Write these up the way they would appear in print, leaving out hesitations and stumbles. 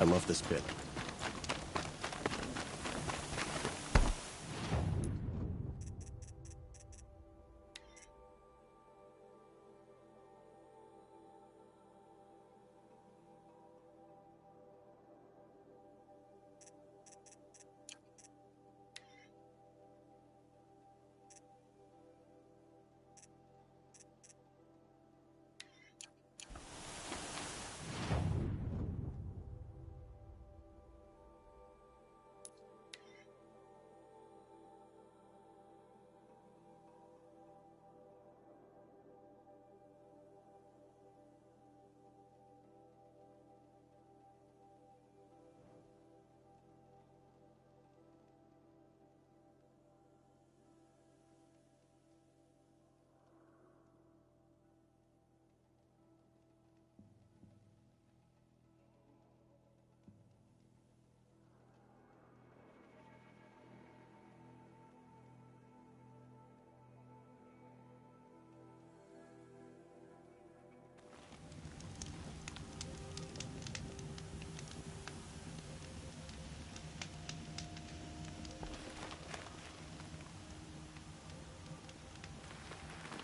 love this bit.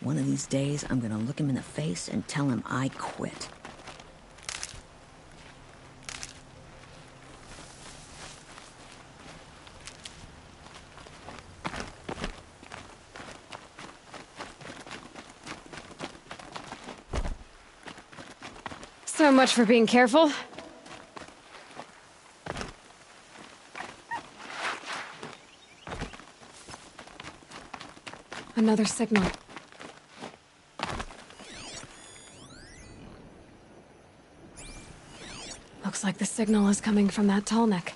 One of these days, I'm gonna look him in the face and tell him I quit. So much for being careful. Another signal. Looks like the signal is coming from that tall neck.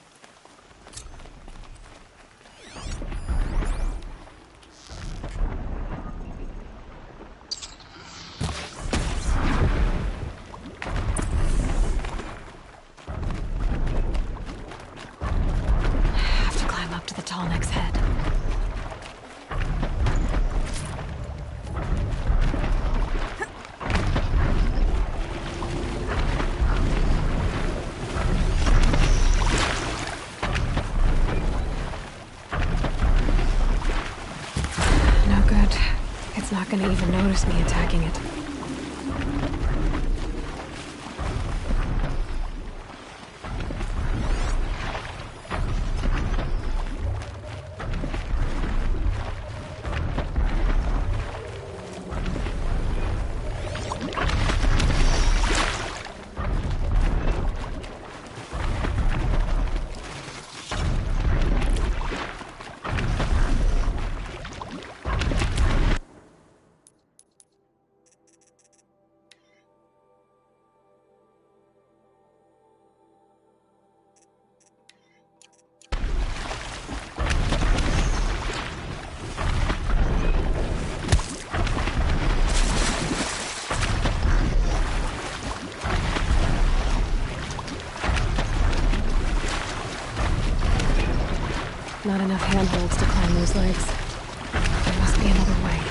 Have to climb up to the tall neck's head. It's not gonna even notice me attacking it. Not enough handholds to climb those legs. There must be another way.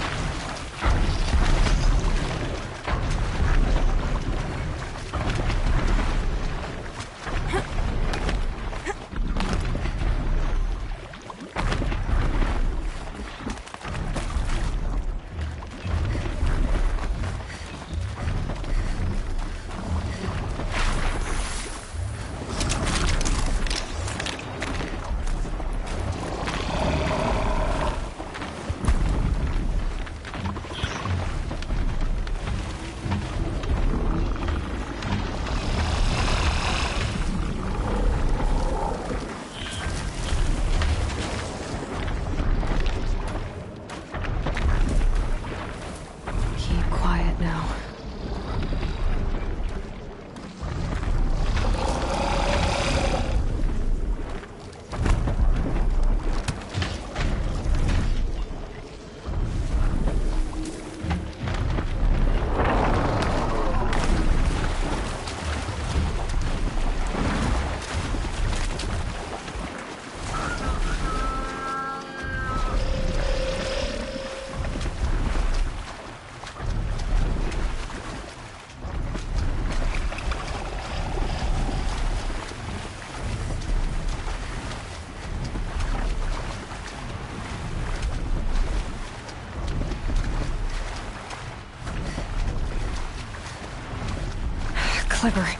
Clever.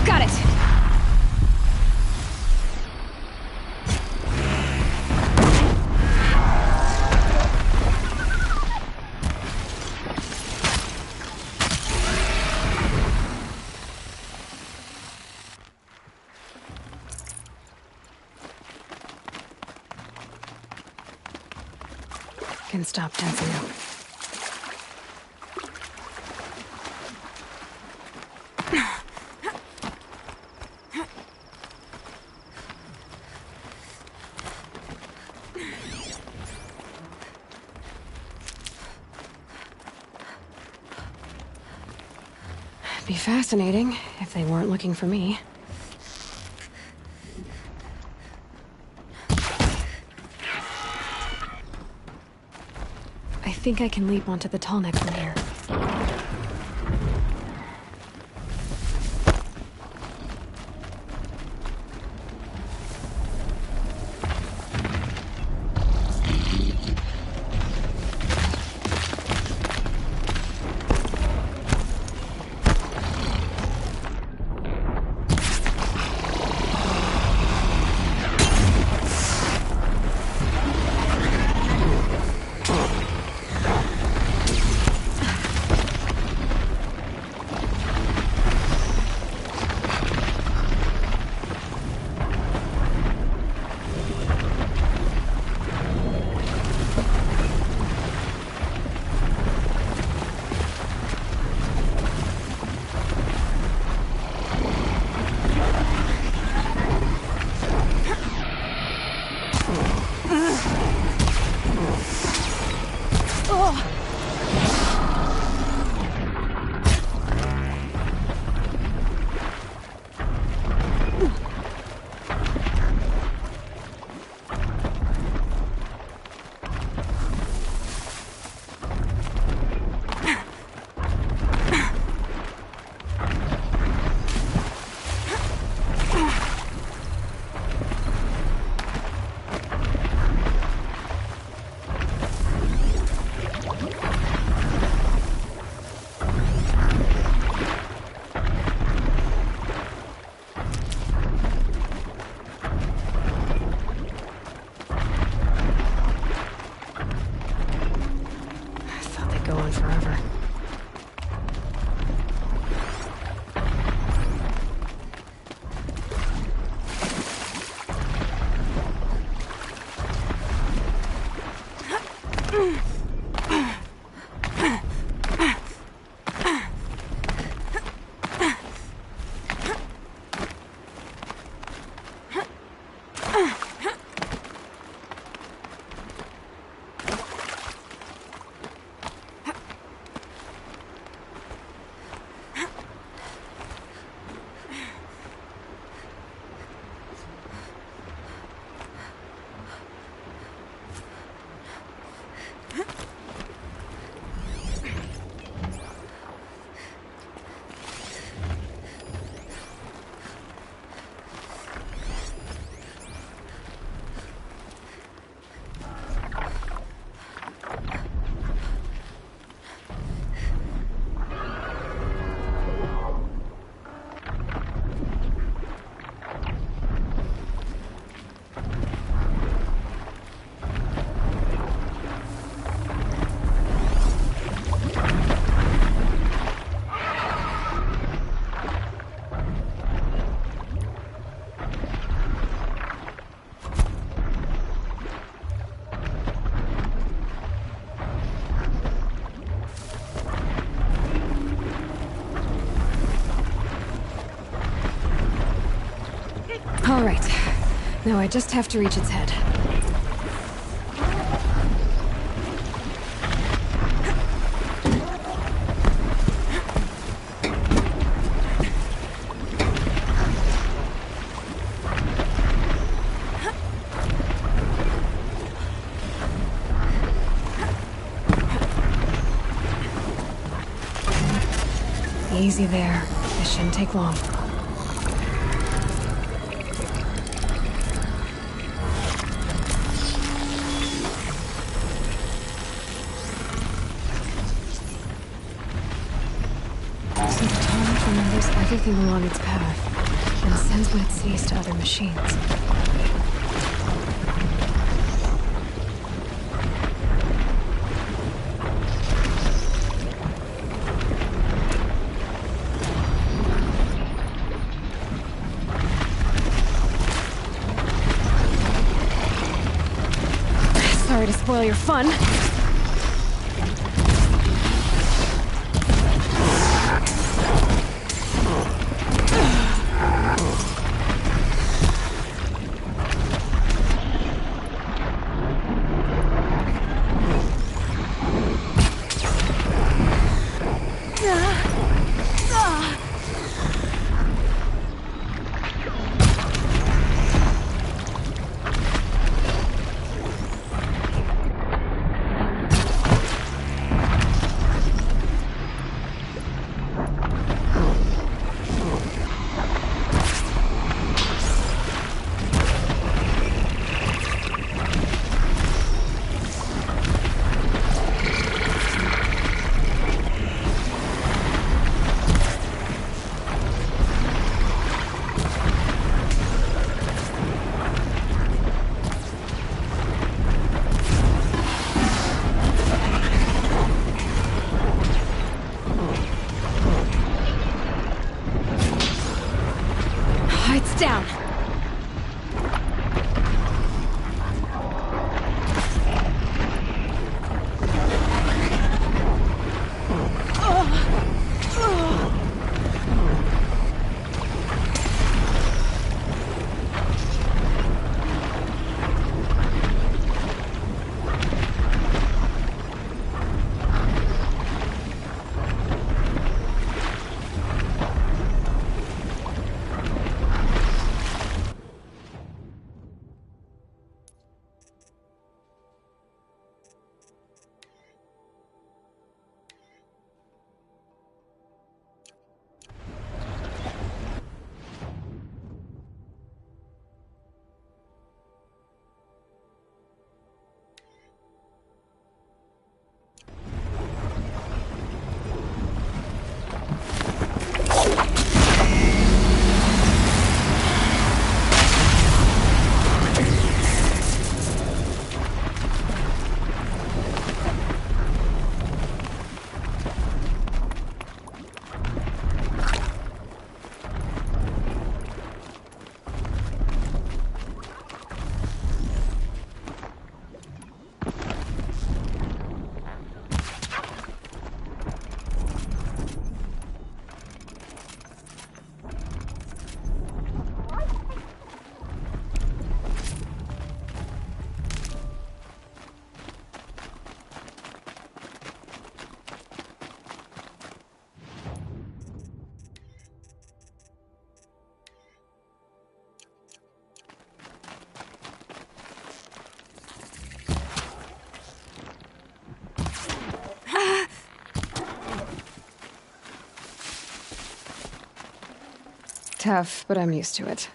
Got it! Can stop tensing up. Be fascinating if they weren't looking for me. I think I can leap onto the tall neck from here. Go on forever. All right. Now I just have to reach its head. Easy there. This shouldn't take long. So the tome remembers everything along its path, and sends what it sees to other machines. Sorry to spoil your fun. It's down. Tough, but I'm used to it.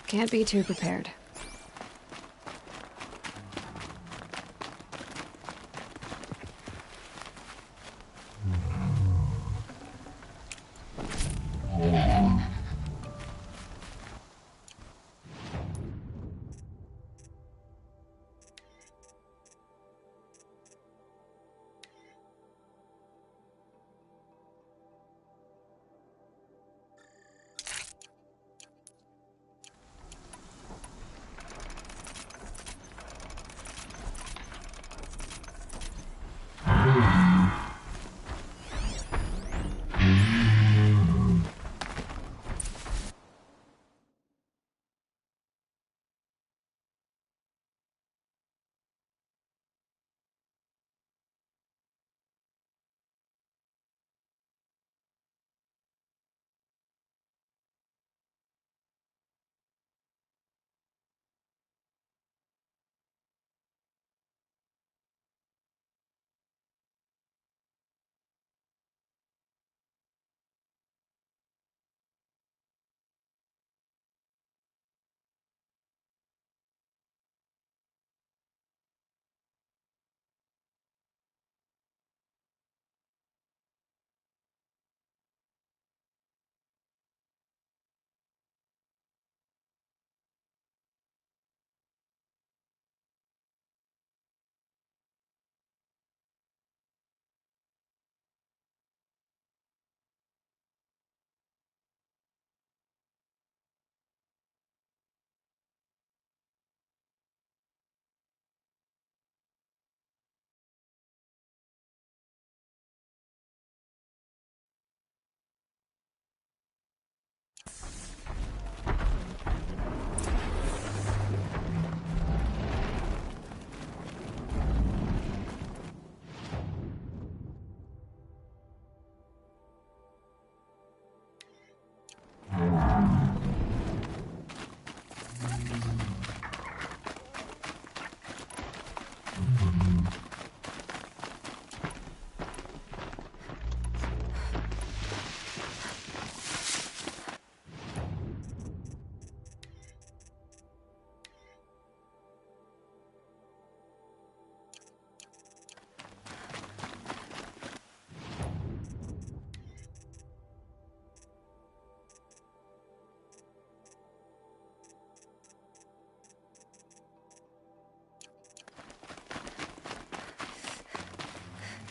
Can't be too prepared.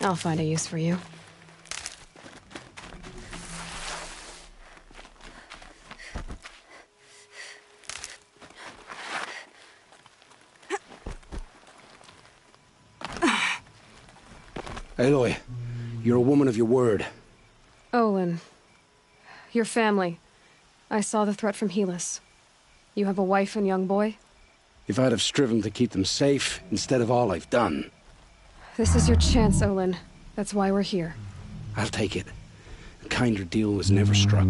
I'll find a use for you. Aloy, you're a woman of your word. Olin. Your family. I saw the threat from Helis. You have a wife and young boy? If I'd have striven to keep them safe instead of all I've done. This is your chance, Olin. That's why we're here. I'll take it. A kinder deal was never struck.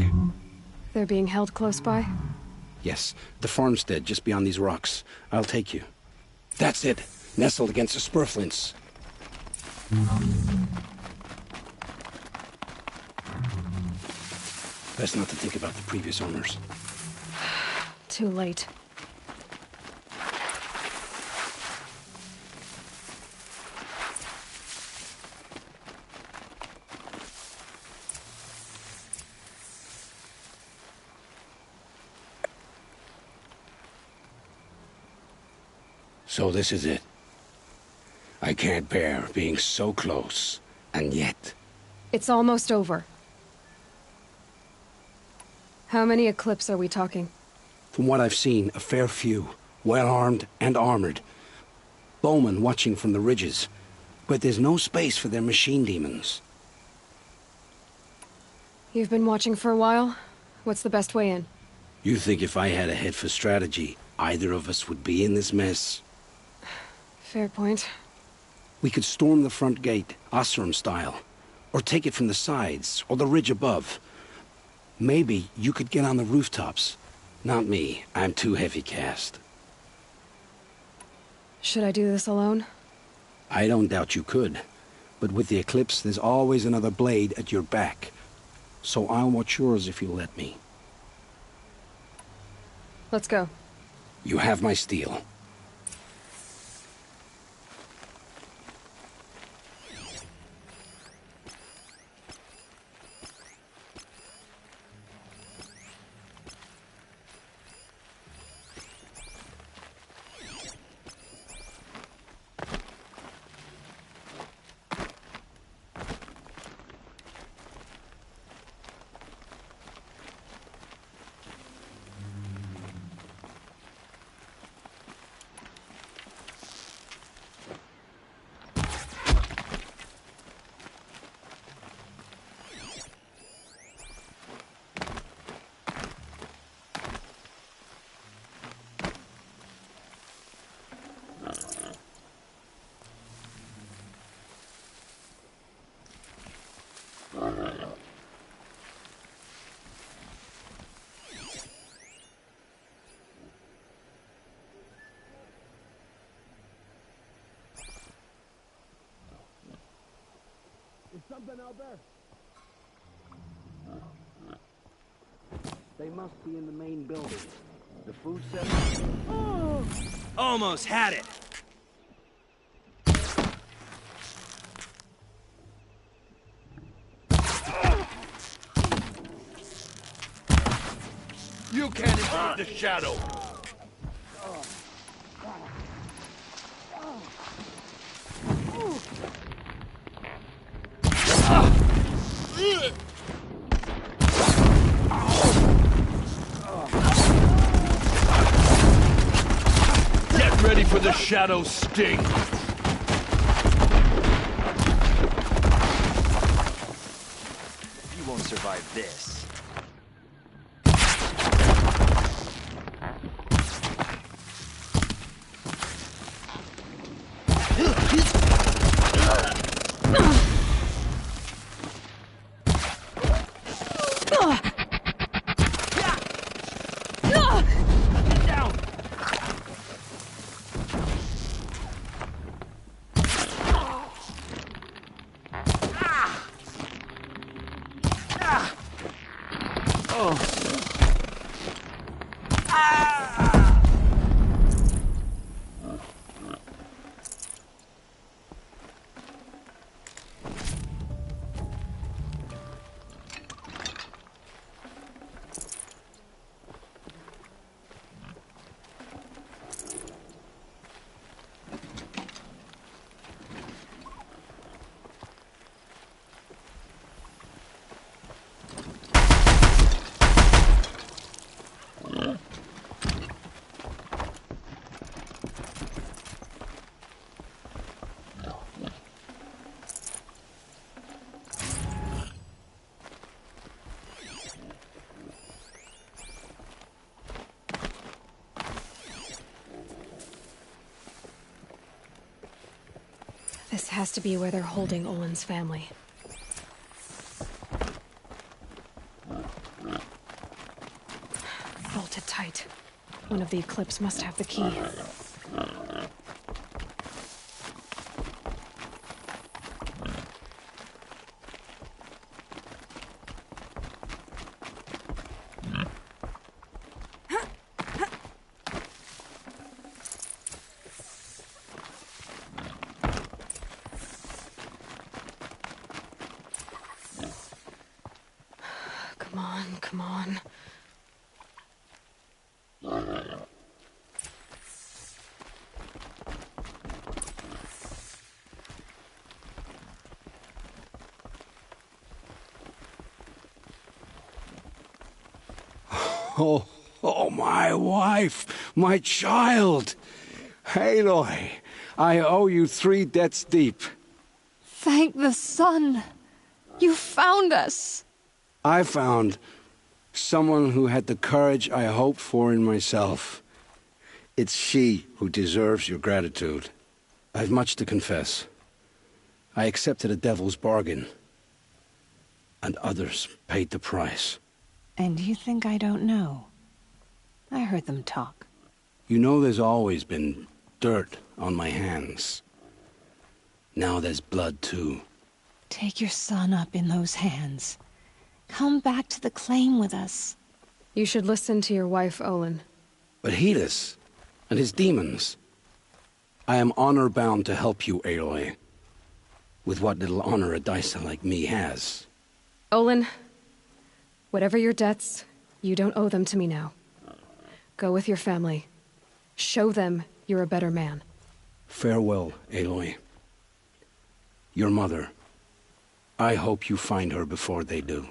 They're being held close by? Yes, the farmstead just beyond these rocks. I'll take you. That's it. Nestled against the spurflints. Best not to think about the previous owners. Too late. So this is it. I can't bear being so close, and yet... It's almost over. How many Eclipse are we talking? From what I've seen, a fair few. Well-armed and armored. Bowmen watching from the ridges. But there's no space for their machine demons. You've been watching for a while? What's the best way in? You think if I had a head for strategy, either of us would be in this mess? Fair point. We could storm the front gate, Osram style. Or take it from the sides, or the ridge above. Maybe you could get on the rooftops. Not me. I'm too heavy cast. Should I do this alone? I don't doubt you could. But with the Eclipse, there's always another blade at your back. So I'll watch yours if you'll let me. Let's go. You have my steel. Something out there. They must be in the main building. The food center. Oh! Almost had it. You can't escape the shadow. Get ready for the shadow sting. You won't survive this. Get down! This has to be where they're holding Olin's family. Bolted tight. One of the Eclipse must have the key. Come on, come on. Oh, my wife, my child. Aloy, I owe you 3 debts deep. Thank the sun. You found us. I found someone who had the courage I hoped for in myself. It's she who deserves your gratitude. I've much to confess. I accepted a devil's bargain, and others paid the price. And you think I don't know? I heard them talk. You know there's always been dirt on my hands. Now there's blood, too. Take your son up in those hands. Come back to the claim with us. You should listen to your wife, Olin. But Helis and his demons. I am honor-bound to help you, Aloy. With what little honor a dicer like me has. Olin, whatever your debts, you don't owe them to me now. Go with your family. Show them you're a better man. Farewell, Aloy. Your mother. I hope you find her before they do.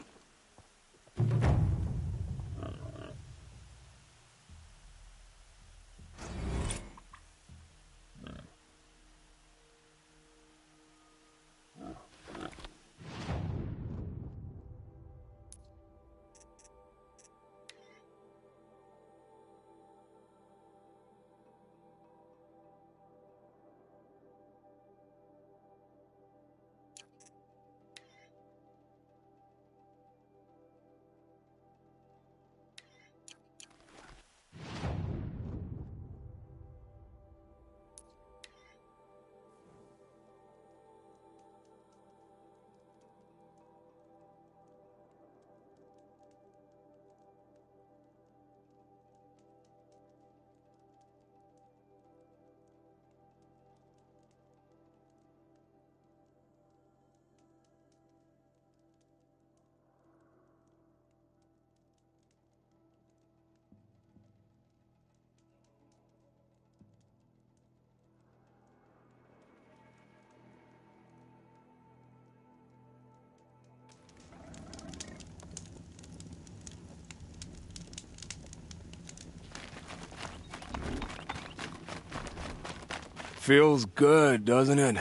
Feels good, doesn't it?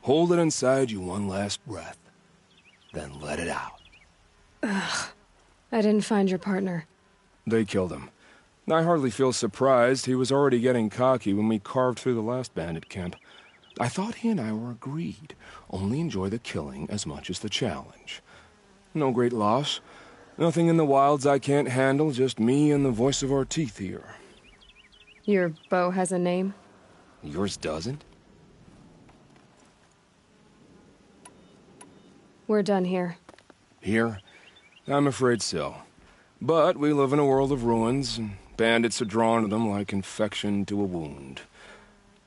Hold it inside you one last breath, then let it out. Ugh. I didn't find your partner. They killed him. I hardly feel surprised. He was already getting cocky when we carved through the last bandit camp. I thought he and I were agreed. Only enjoy the killing as much as the challenge. No great loss. Nothing in the wilds I can't handle, just me and the voice of our teeth here. Your bow has a name? Yours doesn't? We're done here. Here? I'm afraid so. But we live in a world of ruins, and bandits are drawn to them like infection to a wound.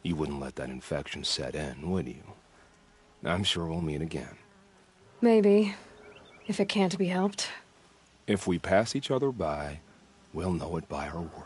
You wouldn't let that infection set in, would you? I'm sure we'll meet again. Maybe. If it can't be helped. If we pass each other by, we'll know it by our work.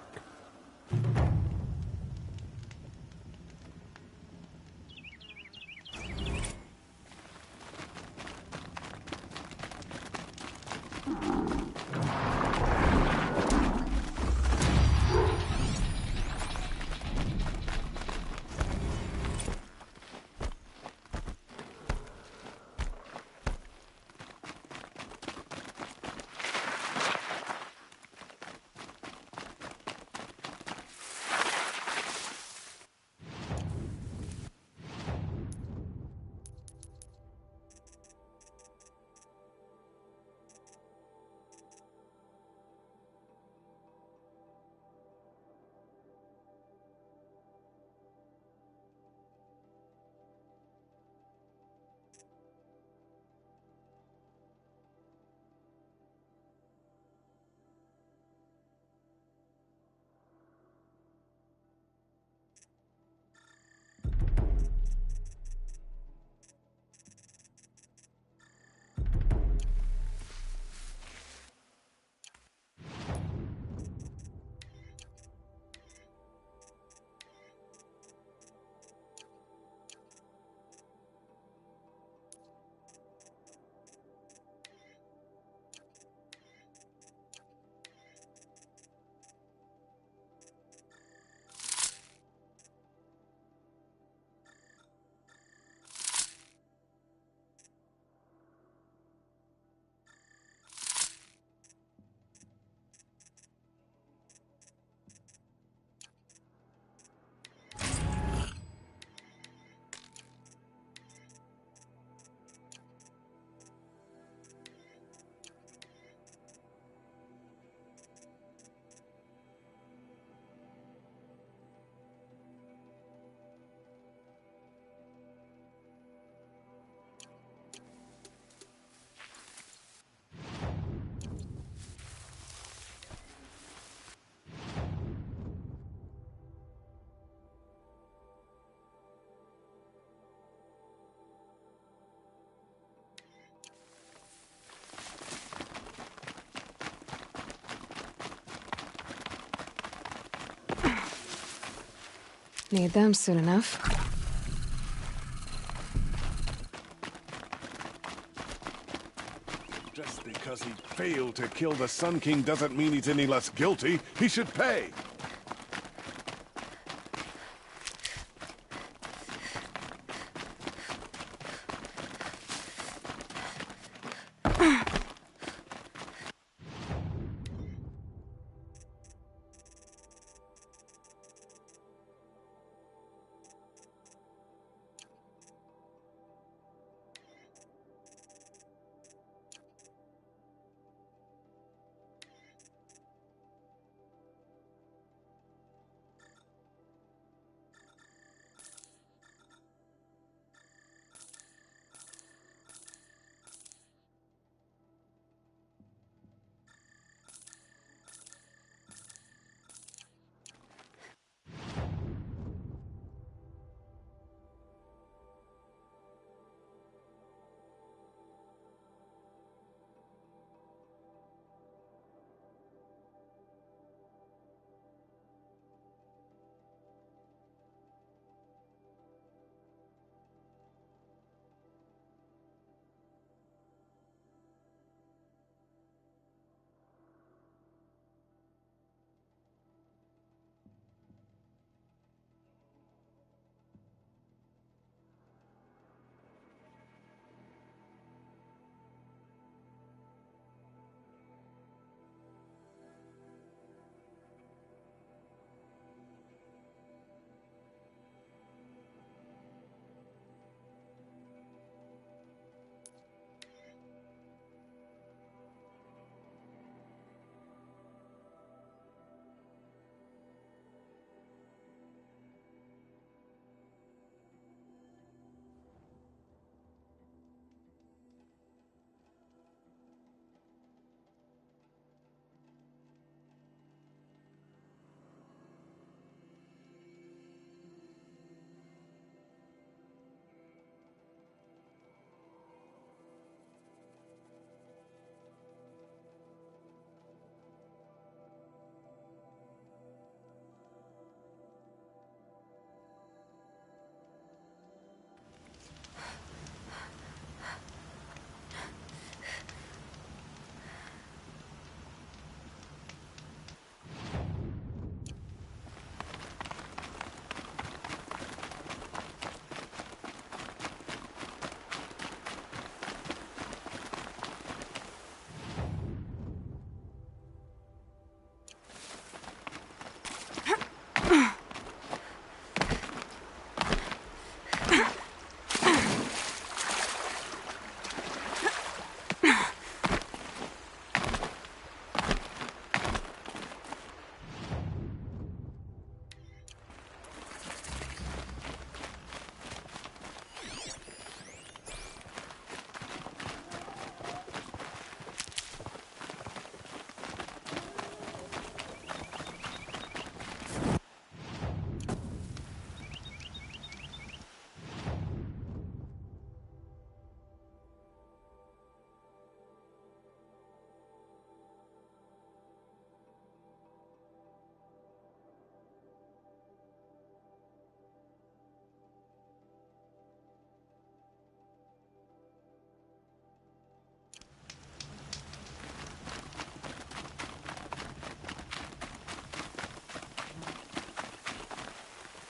Need them soon enough. Just because he failed to kill the Sun King doesn't mean he's any less guilty. He should pay.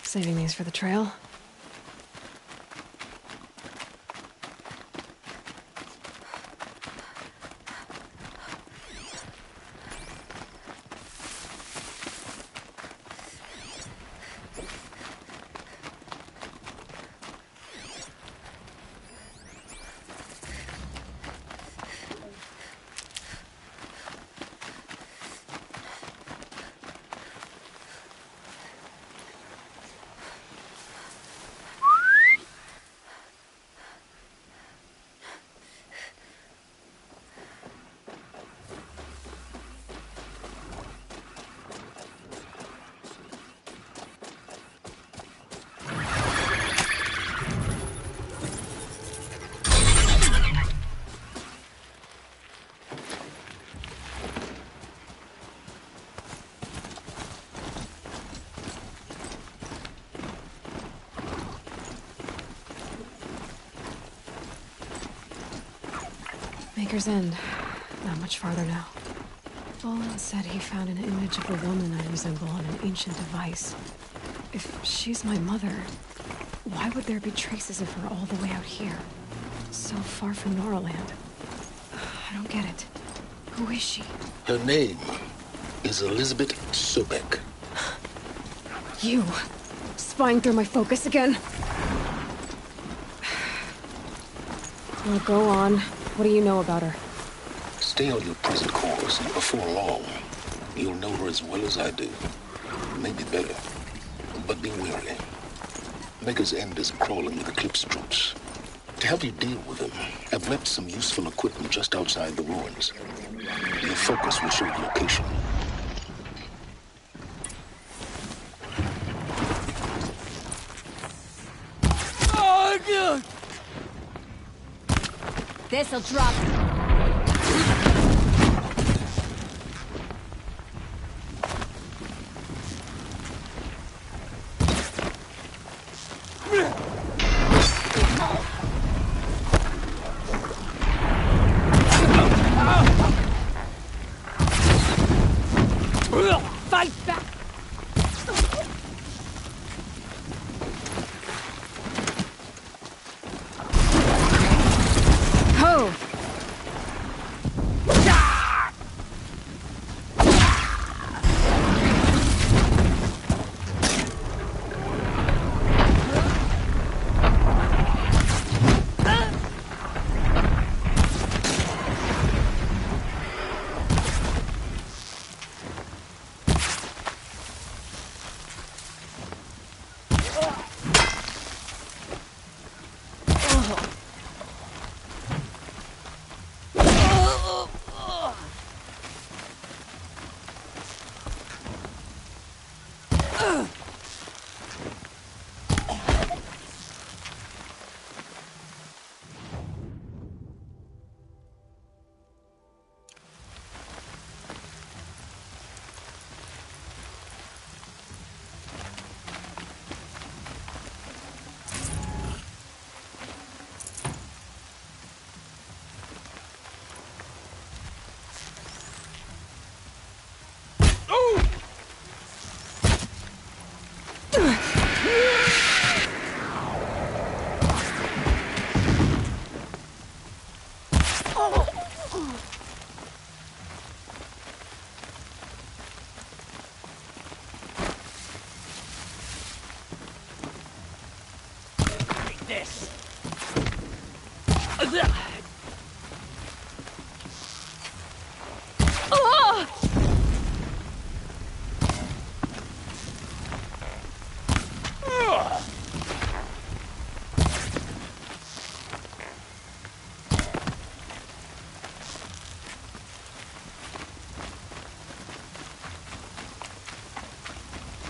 Saving these for the trail. Anchor's End. Not much farther now. Olin said he found an image of a woman I resemble on an ancient device. If she's my mother, why would there be traces of her all the way out here? So far from Noraland. I don't get it. Who is she? Her name is Elizabeth Sobek. You! Spying through my focus again? Well, go on. What do you know about her? Stay on your present course, and before long, you'll know her as well as I do. Maybe better. But be wary. Maker's End is crawling with Eclipse troops. To help you deal with them, I've left some useful equipment just outside the ruins. Your focus will show the location. Oh, God! This'll drop. Fight back! Ho!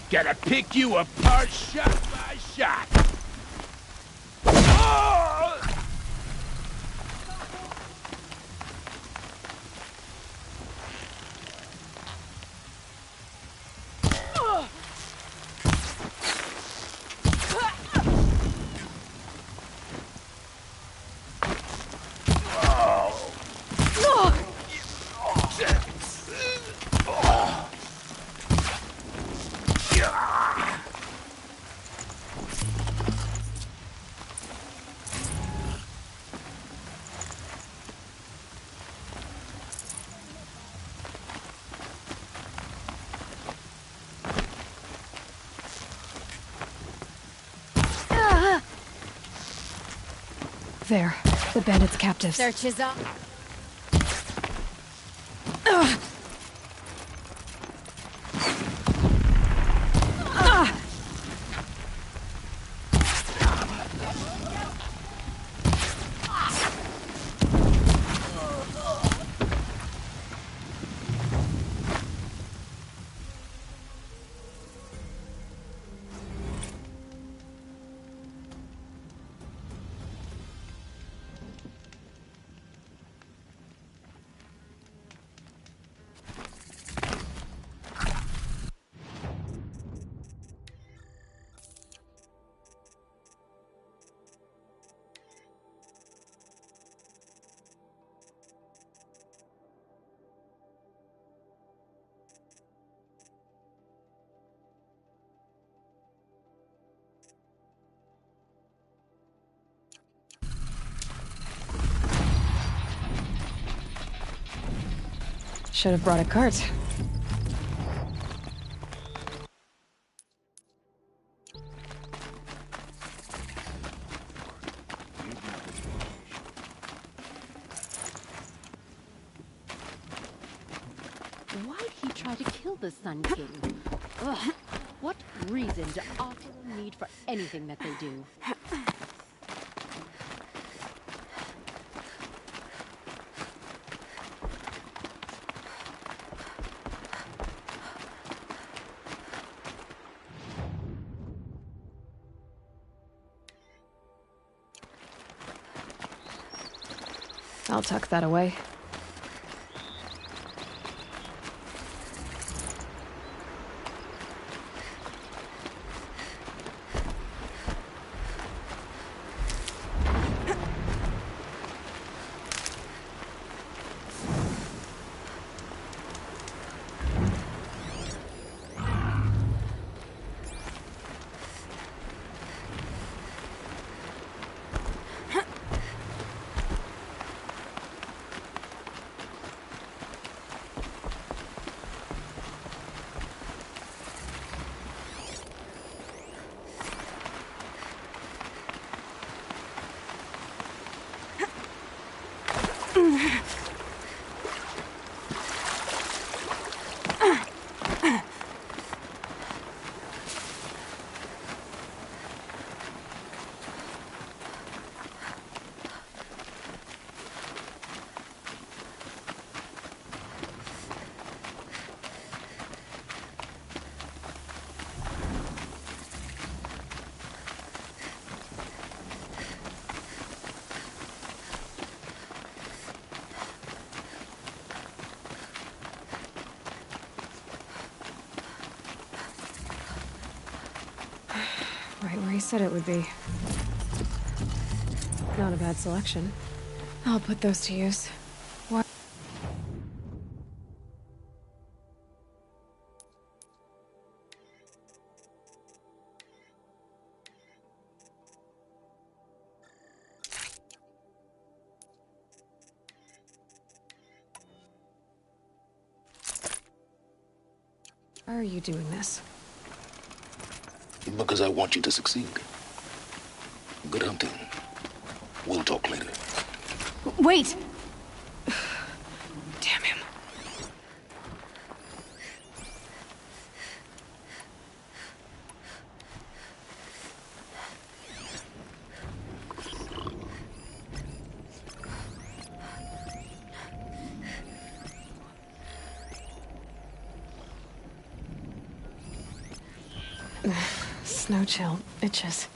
Gotta pick you apart shot by shot. Oh! There. The bandits' captives. Search is up. Should have brought a cart. Why'd he try to kill the Sun King? Ugh. What reason to offer a need for anything that they do? I'll tuck that away. Right where he said it would be. Not a bad selection. I'll put those to use. What? Why are you doing this? Because I want you to succeed. Good hunting. We'll talk later. Wait! Damn him. Snow chill itches.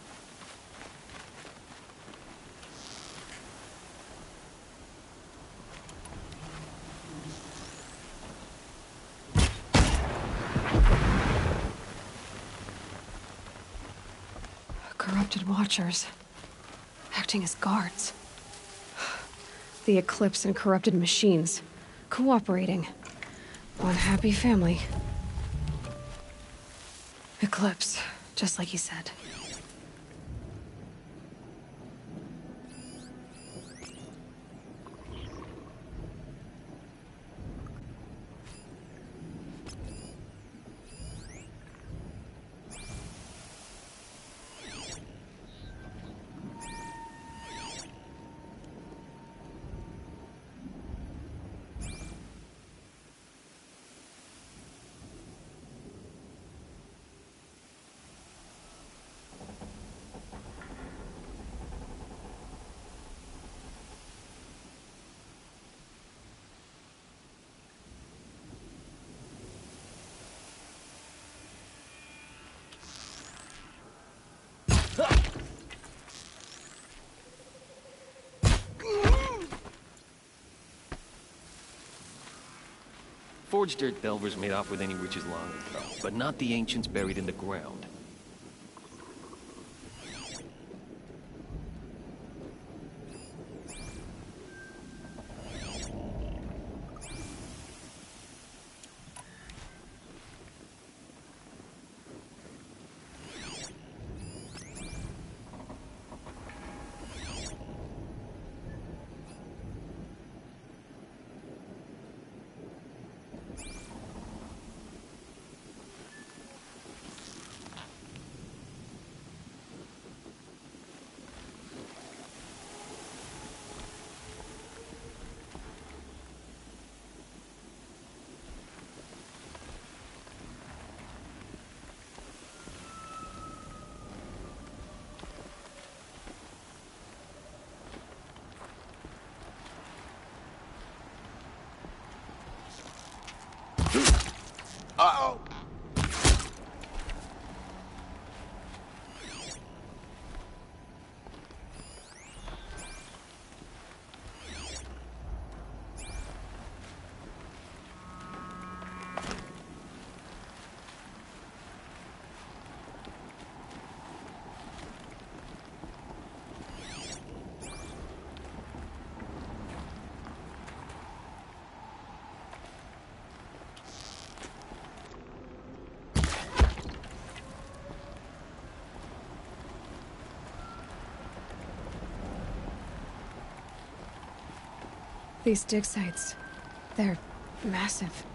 Corrupted watchers, acting as guards. The Eclipse and corrupted machines, cooperating. One happy family. Eclipse, just like he said. Forged dirt Belvers made off with any riches long ago, but not the ancients buried in the ground. Uh-oh! These dig sites, they're massive.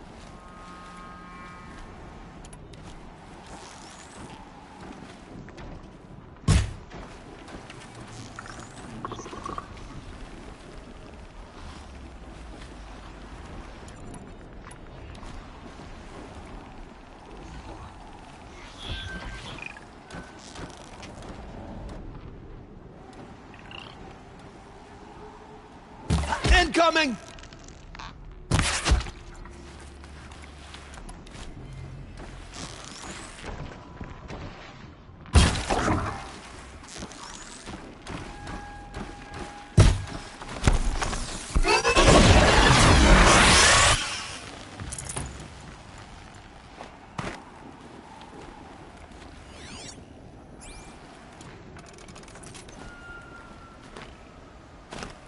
Incoming!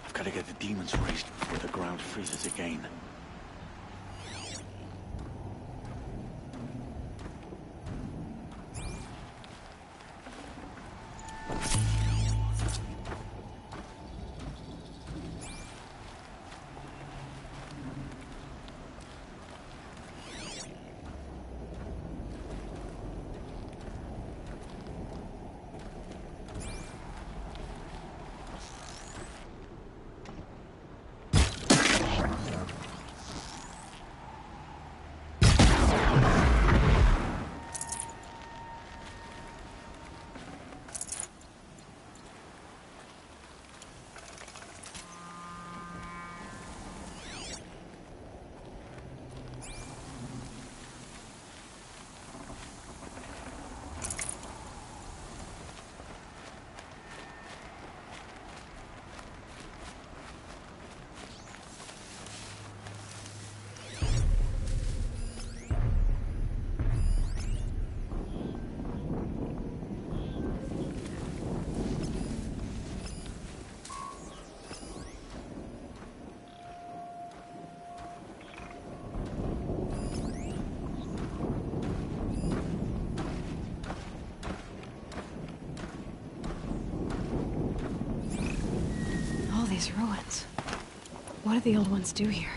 I've got to get the demons raised before the ground freezes again. These ruins. What did the old ones do here?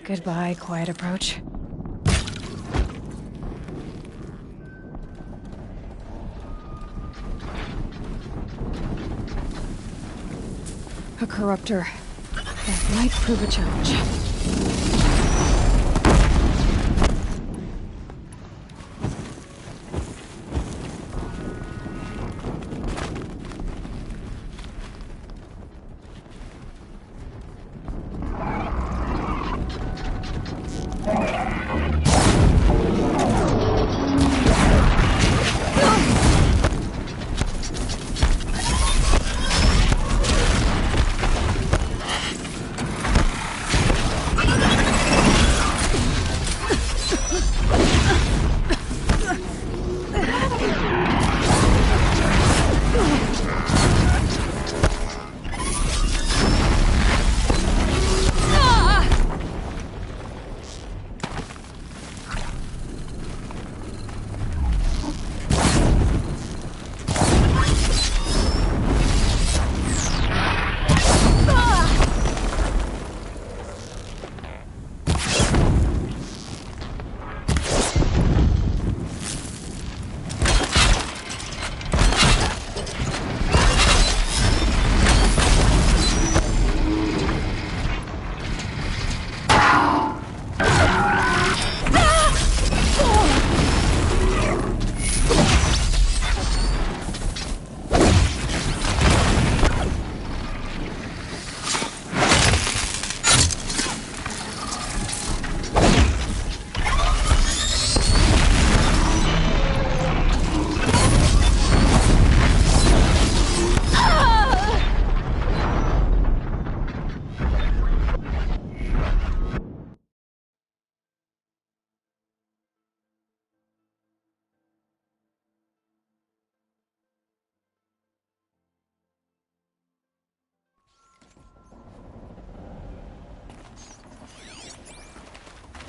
Goodbye, quiet approach. A corruptor. That might prove a challenge.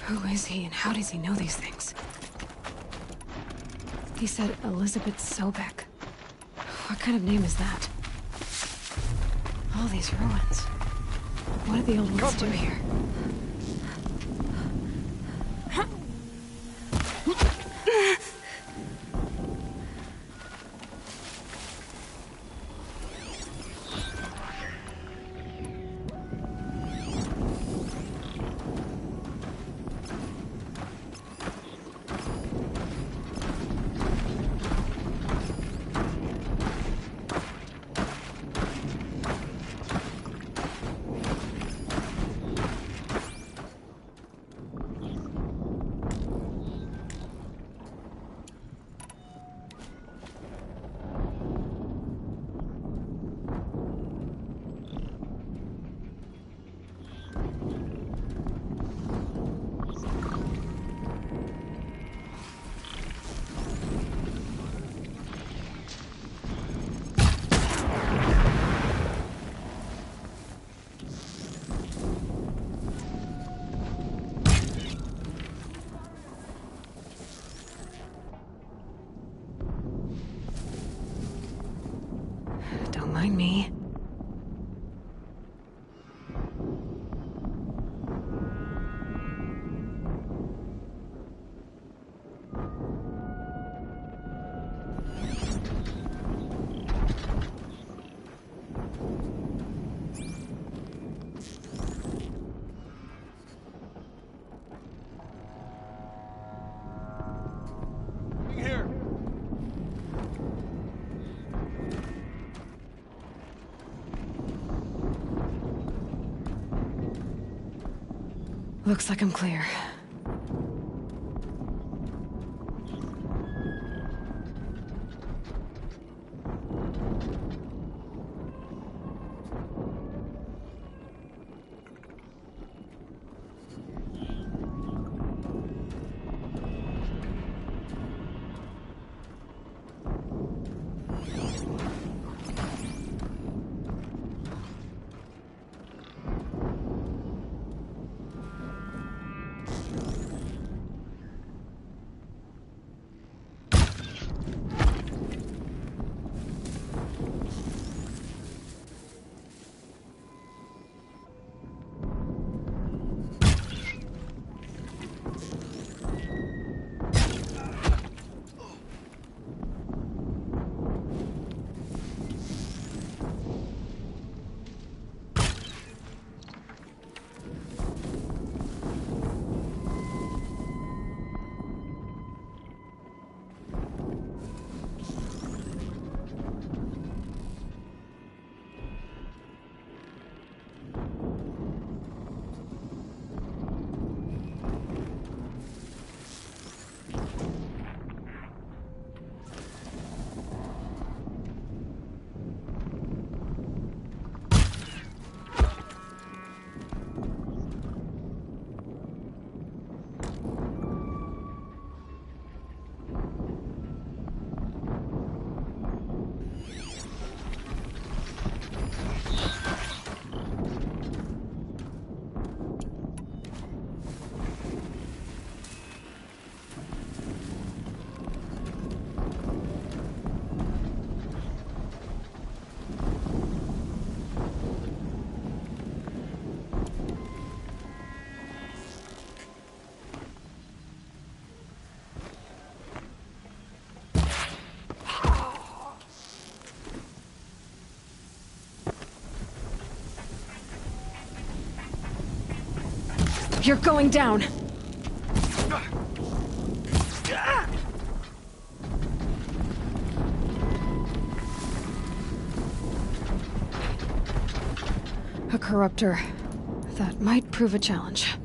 Who is he and how does he know these things? He said Elizabeth Sobek. What kind of name is that? All these ruins. What did the old ones do here? Don't mind me. Here. Looks like I'm clear. You're going down! A corruptor. That might prove a challenge.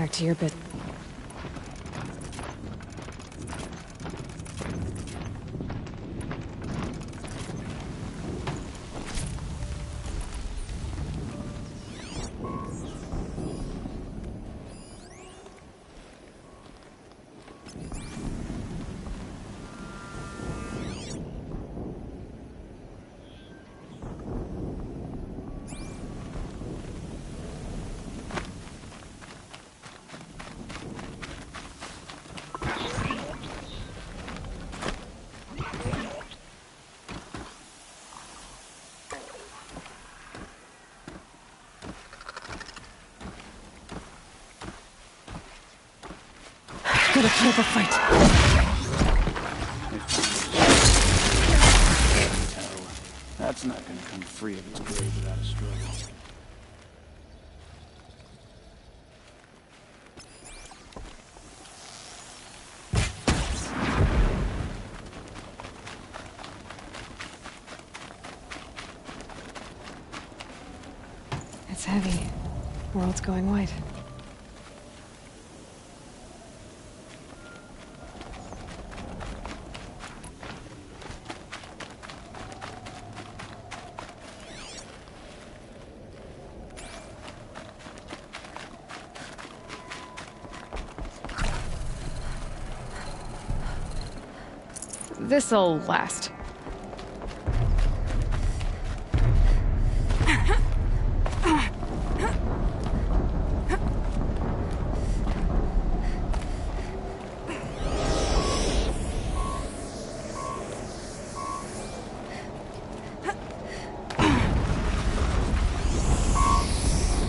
back to your bit. Gotta kill the fight. That's not gonna come free of its grave without a struggle. It's heavy. World's going white. This'll last.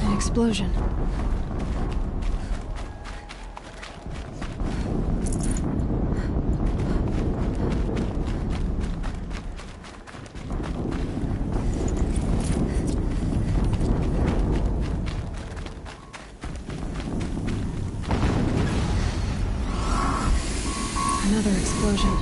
An explosion. Another explosion.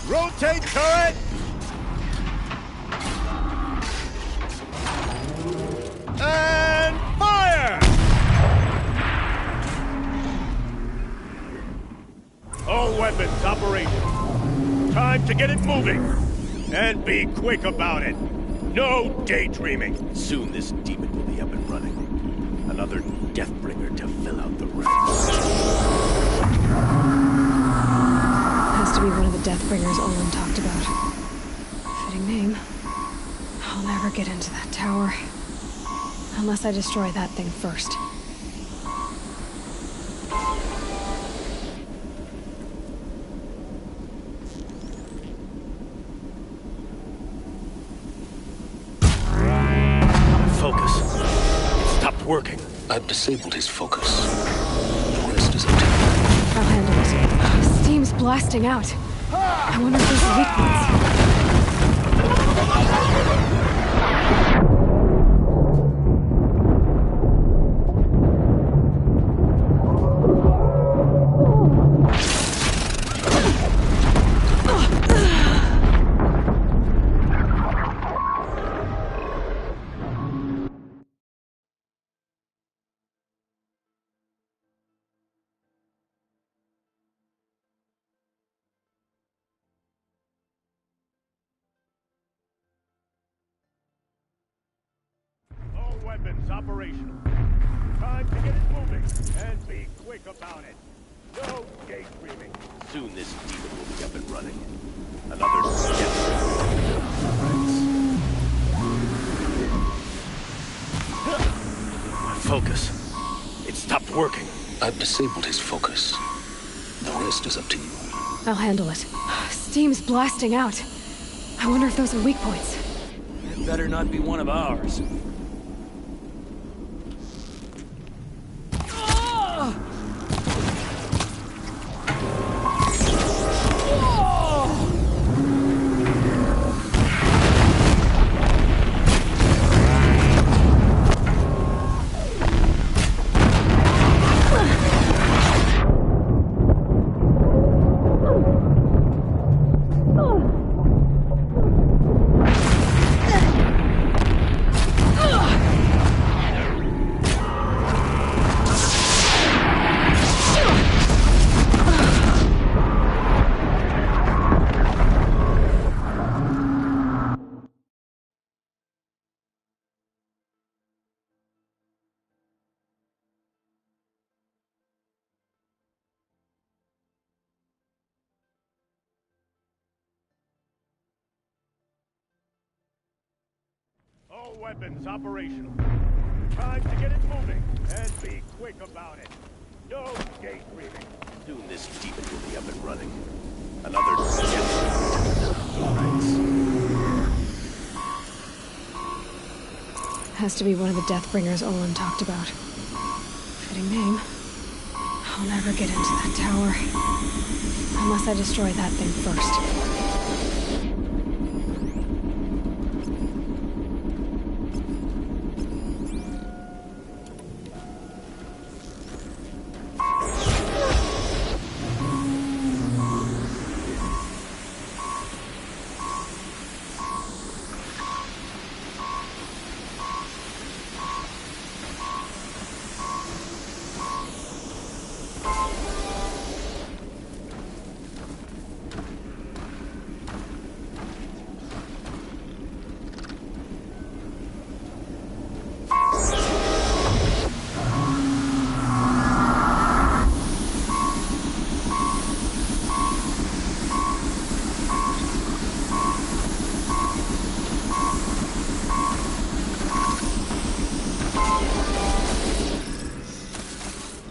Rotate turret! And fire! All weapons operational. Time to get it moving. And be quick about it. No daydreaming. Soon this demon will be up and running. Another Deathbringer to fill out the ranks. Has to be one of the Deathbringers Olin talked about. Fitting name. I'll never get into that tower. Unless I destroy that thing first. Focus. It stopped working. I've disabled his focus. The rest is up to you. I'll handle it. Steam's blasting out. I wonder if there's a weak points. All weapons operational. Time to get it moving. And be quick about it. No daydreaming. Soon this demon will be up and running. Another Deathbringer. Focus. It stopped working. I've disabled his focus. The rest is up to you. I'll handle it. Steam's blasting out. I wonder if those are weak points. It better not be one of ours. All weapons operational. Time to get it moving, and be quick about it. No daydreaming. Soon this demon will be up and running. Another death. Has to be one of the Deathbringers Olin talked about. Fitting name. I'll never get into that tower. Unless I destroy that thing first.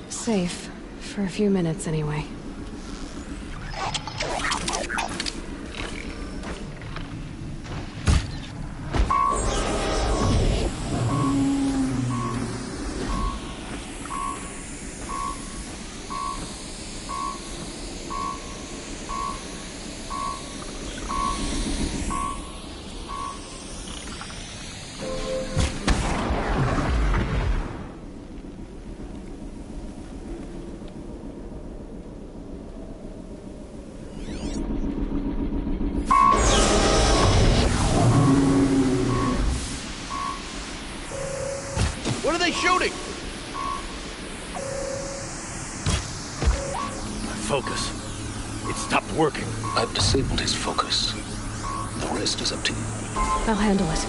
Safe. For a few minutes, anyway. What are they shooting? Focus. It stopped working. I've disabled his focus. The rest is up to you. I'll handle it.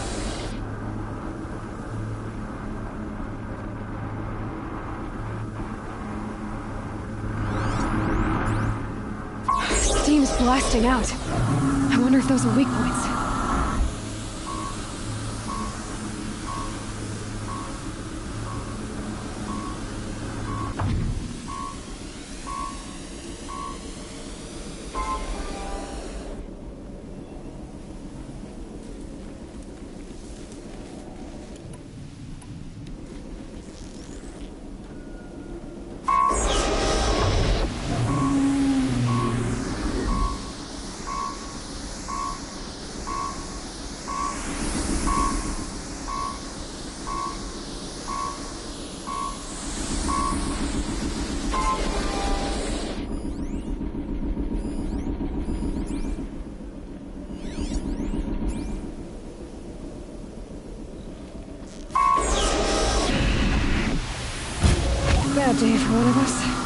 Steam's blasting out. I wonder if those are weak points. Bad day for one of us.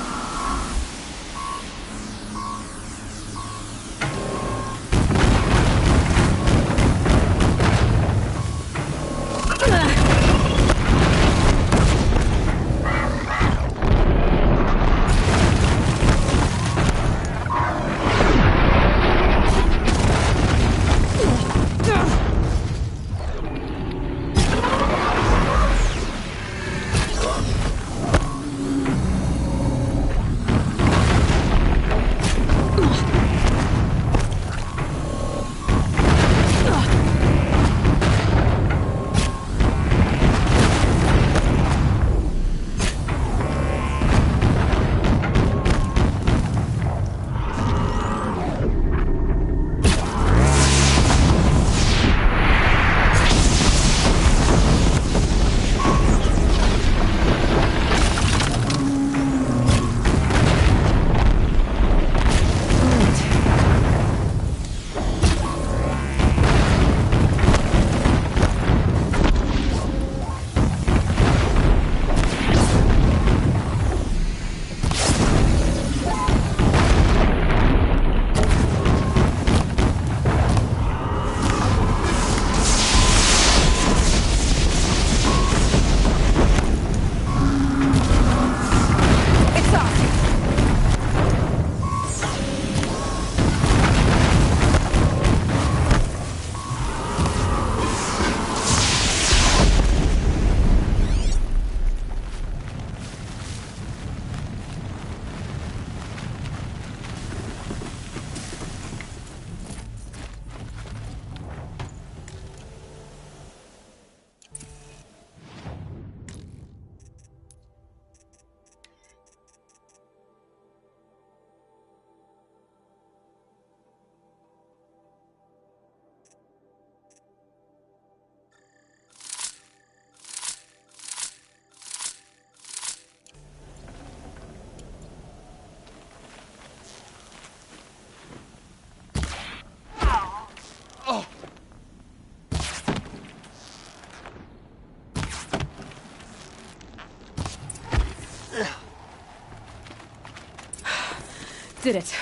Did it.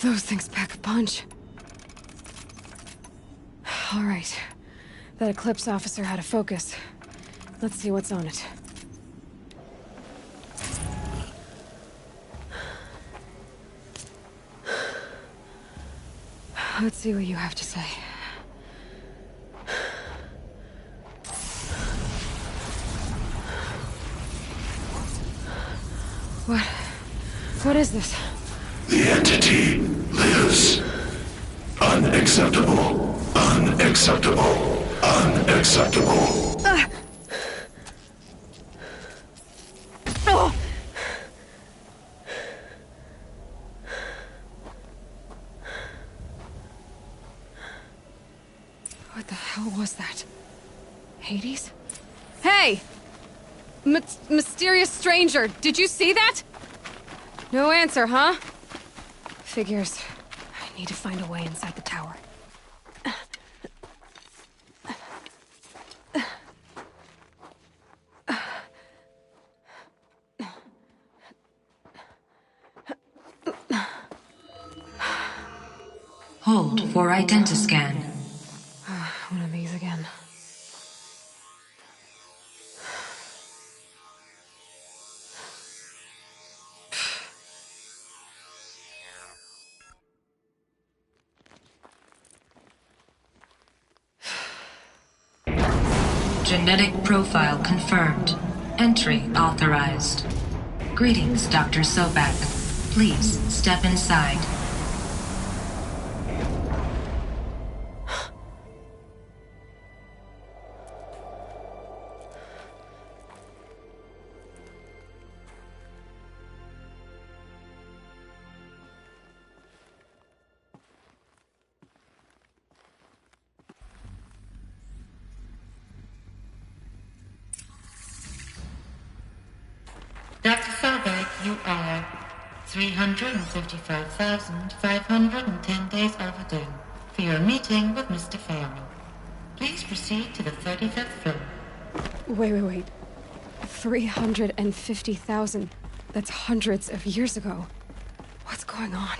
Those things pack a punch. All right. That Eclipse officer had a focus. Let's see what's on it. Let's see what you have to say. What is this? The entity lives. Unacceptable. Unacceptable. Unacceptable. Oh! What the hell was that? Hades? Hey! Mysterious stranger, did you see that? No answer, huh? Figures. I need to find a way inside the tower. Hold for identiscan. One of these again. Genetic profile confirmed. Entry authorized. Greetings, Dr. Sobak. Please step inside. Dr. Sobek, you are 355,510 days overdue for your meeting with Mr. Farrell. Please proceed to the 35th floor. Wait. 350,000. That's hundreds of years ago. What's going on?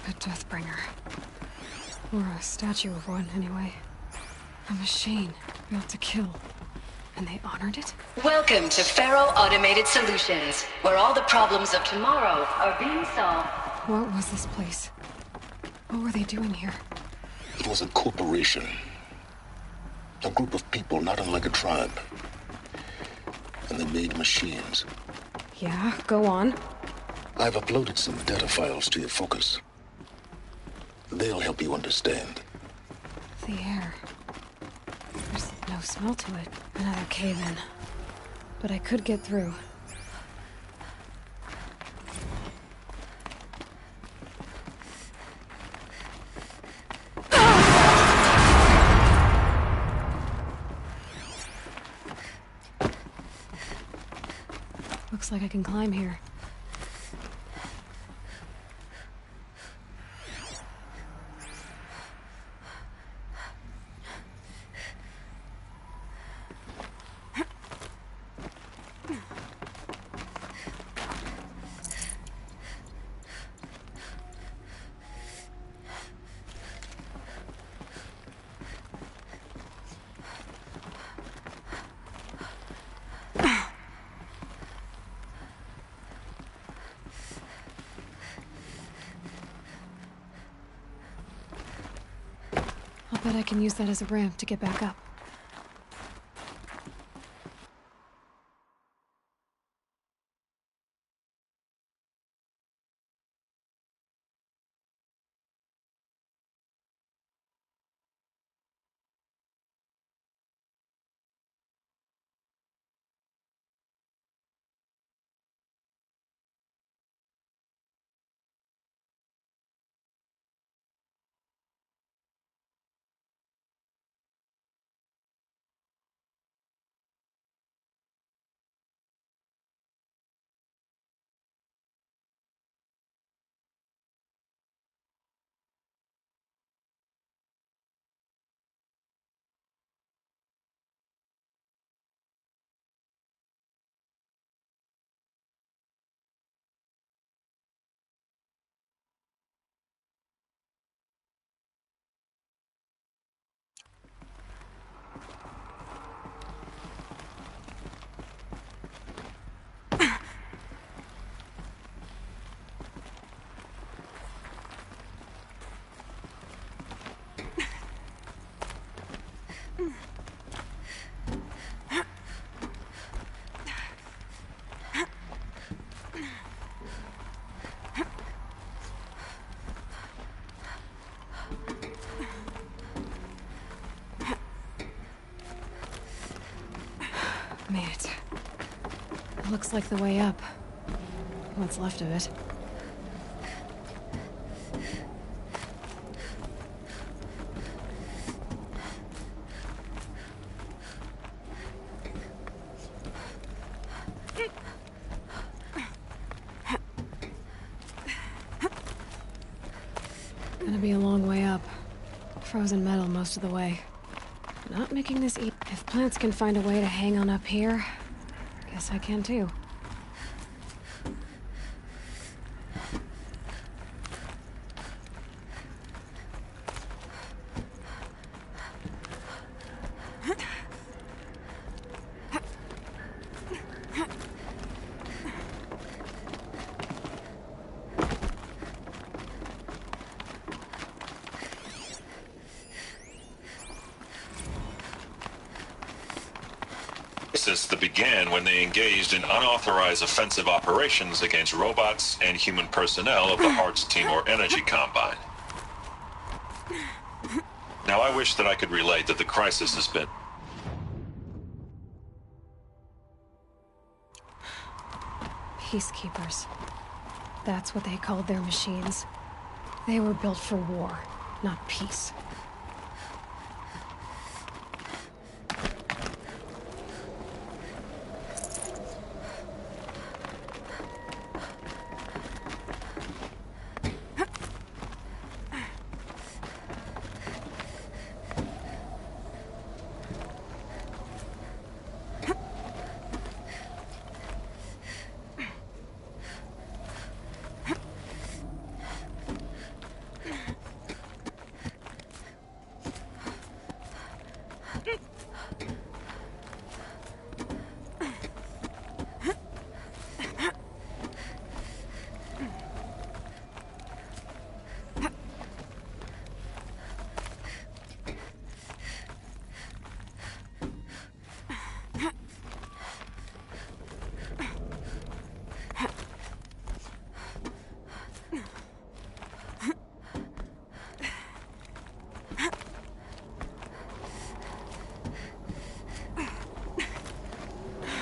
A Deathbringer. Or a statue of one, anyway. A machine built to kill. And they honored it? Welcome to Faro Automated Solutions, where all the problems of tomorrow are being solved. What was this place? What were they doing here? It was a corporation. A group of people not unlike a tribe. And they made machines. Yeah, go on. I've uploaded some data files to your focus. They'll help you understand. The air. There's no smell to it. Another cave-in. But I could get through. Looks like I can climb here. I'll bet I can use that as a ramp to get back up. Made it. It looks like the way up. What's left of it. Gonna be a long way up. Frozen metal most of the way. Not making this easy. If plants can find a way to hang on up here, guess I can too. That began when they engaged in unauthorized offensive operations against robots and human personnel of the Hearts Timor Energy Combine. Now I wish that I could relate that the crisis has been... Peacekeepers. That's what they called their machines. They were built for war, not peace.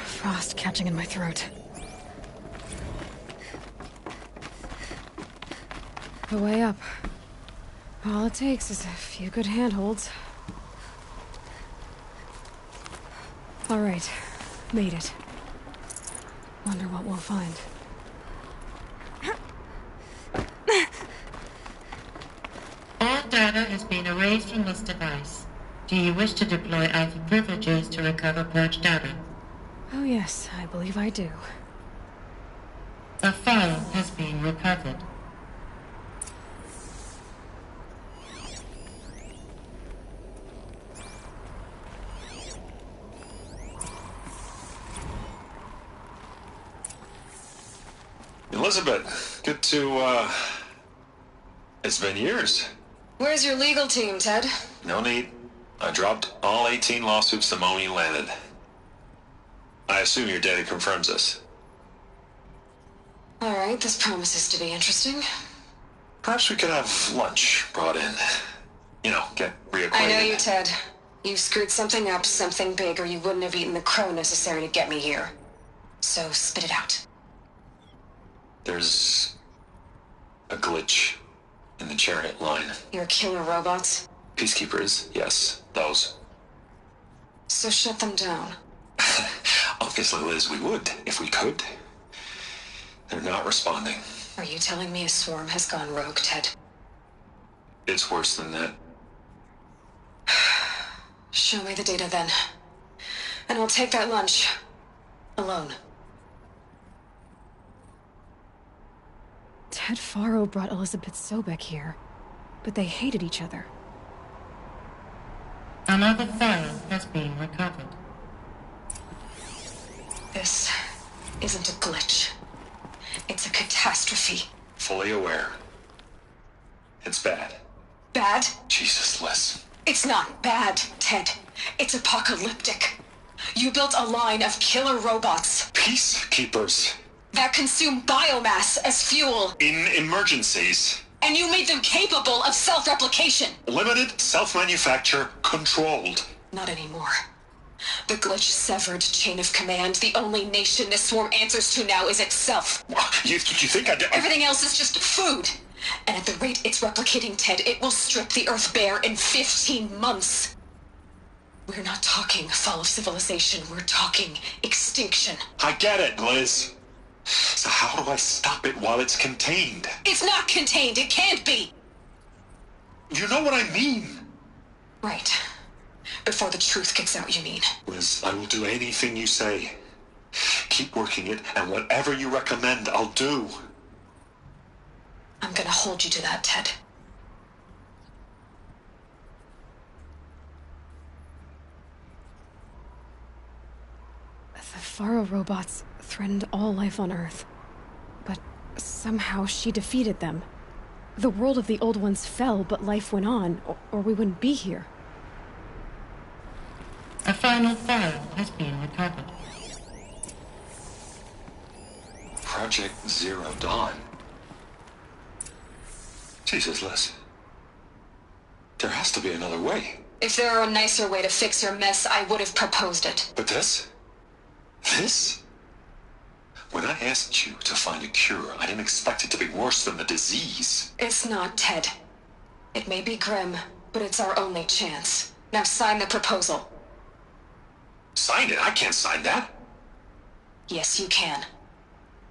Frost catching in my throat. The way up. All it takes is a few good handholds. All right, made it. Wonder what we'll find. All data has been erased from this device. Do you wish to deploy Alpha privileges to recover purged data? Oh yes, I believe I do. A file has been recovered. Elizabeth, good to, it's been years. Where's your legal team, Ted? No need. I dropped all 18 lawsuits the moment you landed. I assume your data confirms this. All right, this promises to be interesting. Perhaps we could have lunch brought in. You know, get reacquainted. I know you, Ted. You screwed something up, something big, or you wouldn't have eaten the crow necessary to get me here. So spit it out. There's a glitch in the chariot line. Your killer robots? Peacekeepers, yes, those. So shut them down. Obviously, Liz, we would, if we could. They're not responding. Are you telling me a swarm has gone rogue, Ted? It's worse than that. Show me the data then. And I'll take that lunch. Alone. Ted Faro brought Elizabeth Sobek here, but they hated each other. Another file has been recovered. This isn't a glitch. It's a catastrophe. Fully aware. It's bad. Bad? Jesus, Liz. It's not bad, Ted. It's apocalyptic. You built a line of killer robots. Peacekeepers. That consume biomass as fuel. In emergencies. And you made them capable of self-replication. Limited, self-manufacture, controlled. Not anymore. The glitch severed chain of command. The only nation this swarm answers to now is itself. You think I did? Everything else is just food. And at the rate it's replicating, Ted, it will strip the Earth bare in 15 months. We're not talking fall of civilization. We're talking extinction. I get it, Liz. So how do I stop it while it's contained? It's not contained. It can't be. You know what I mean. Right. Before the truth gets out, you mean? Liz, I will do anything you say. Keep working it, and whatever you recommend, I'll do. I'm gonna hold you to that, Ted. The Faro robots threatened all life on Earth. But somehow she defeated them. The world of the old ones fell, but life went on, or we wouldn't be here. A final file has been recovered. Project Zero Dawn. Jesus, Liz. There has to be another way. If there were a nicer way to fix your mess, I would have proposed it. But this? This? When I asked you to find a cure, I didn't expect it to be worse than the disease. It's not, Ted. It may be grim, but it's our only chance. Now sign the proposal. Sign it? I can't sign that. Yes, you can.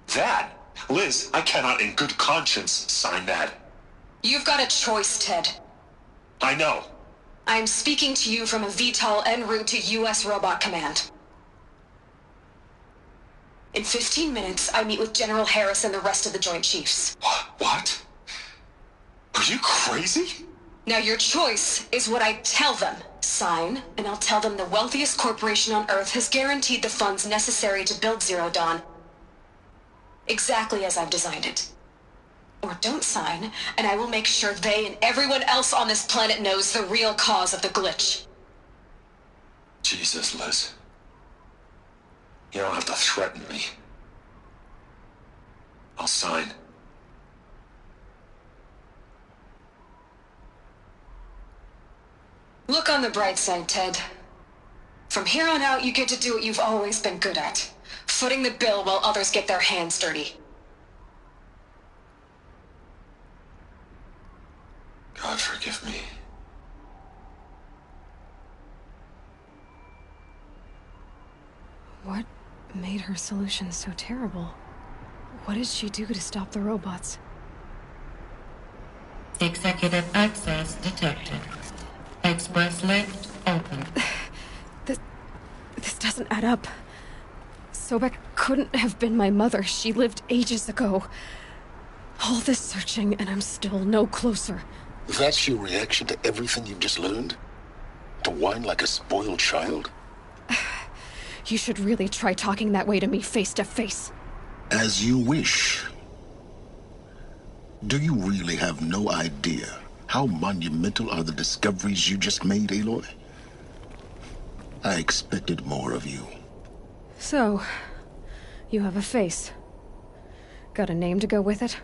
That? Liz, I cannot in good conscience sign that. You've got a choice, Ted. I know. I'm speaking to you from a VTOL en route to U.S. Robot Command. In 15 minutes, I meet with General Harris and the rest of the Joint Chiefs. What? Are you crazy? Now your choice is what I tell them. Sign, and I'll tell them the wealthiest corporation on Earth has guaranteed the funds necessary to build Zero Dawn. Exactly as I've designed it. Or don't sign, and I will make sure they and everyone else on this planet knows the real cause of the glitch. Jesus, Liz. You don't have to threaten me. I'll sign. Look on the bright side, Ted. From here on out, you get to do what you've always been good at. Footing the bill while others get their hands dirty. God forgive me. What made her solution so terrible? What did she do to stop the robots? Executive access detected. Express lift open. This doesn't add up. Sobek couldn't have been my mother. She lived ages ago. All this searching, and I'm still no closer. That's your reaction to everything you've just learned? To whine like a spoiled child? You should really try talking that way to me face to face. As you wish. Do you really have no idea how monumental are the discoveries you just made, Aloy? I expected more of you. So, you have a face. Got a name to go with it?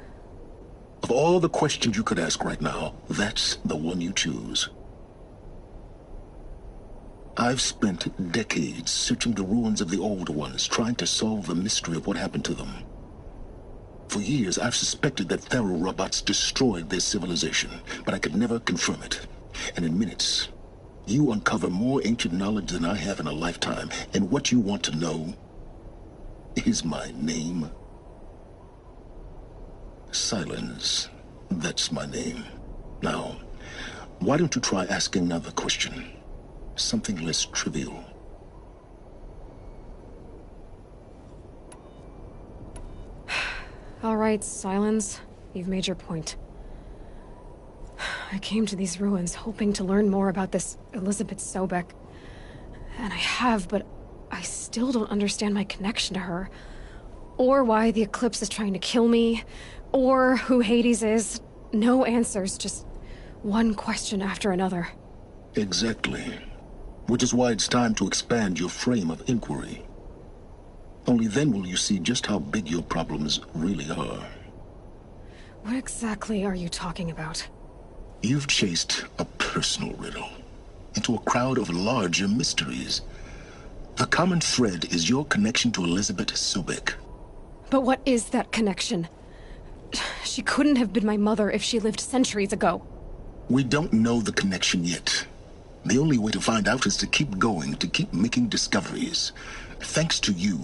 Of all the questions you could ask right now, that's the one you choose. I've spent decades searching the ruins of the old ones, trying to solve the mystery of what happened to them. For years, I've suspected that Faro robots destroyed their civilization, but I could never confirm it. And in minutes, you uncover more ancient knowledge than I have in a lifetime, and what you want to know is my name. Silence. That's my name. Now, why don't you try asking another question? Something less trivial. All right, Silence. You've made your point. I came to these ruins hoping to learn more about this Elizabeth Sobek. And I have, but I still don't understand my connection to her. Or why the Eclipse is trying to kill me. Or who Hades is. No answers, just one question after another. Exactly. which is why it's time to expand your frame of inquiry. Only then will you see just how big your problems really are. What exactly are you talking about? You've chased a personal riddle into a crowd of larger mysteries. The common thread is your connection to Elizabeth Sobek. But what is that connection? She couldn't have been my mother if she lived centuries ago. We don't know the connection yet. The only way to find out is to keep going, to keep making discoveries. Thanks to you,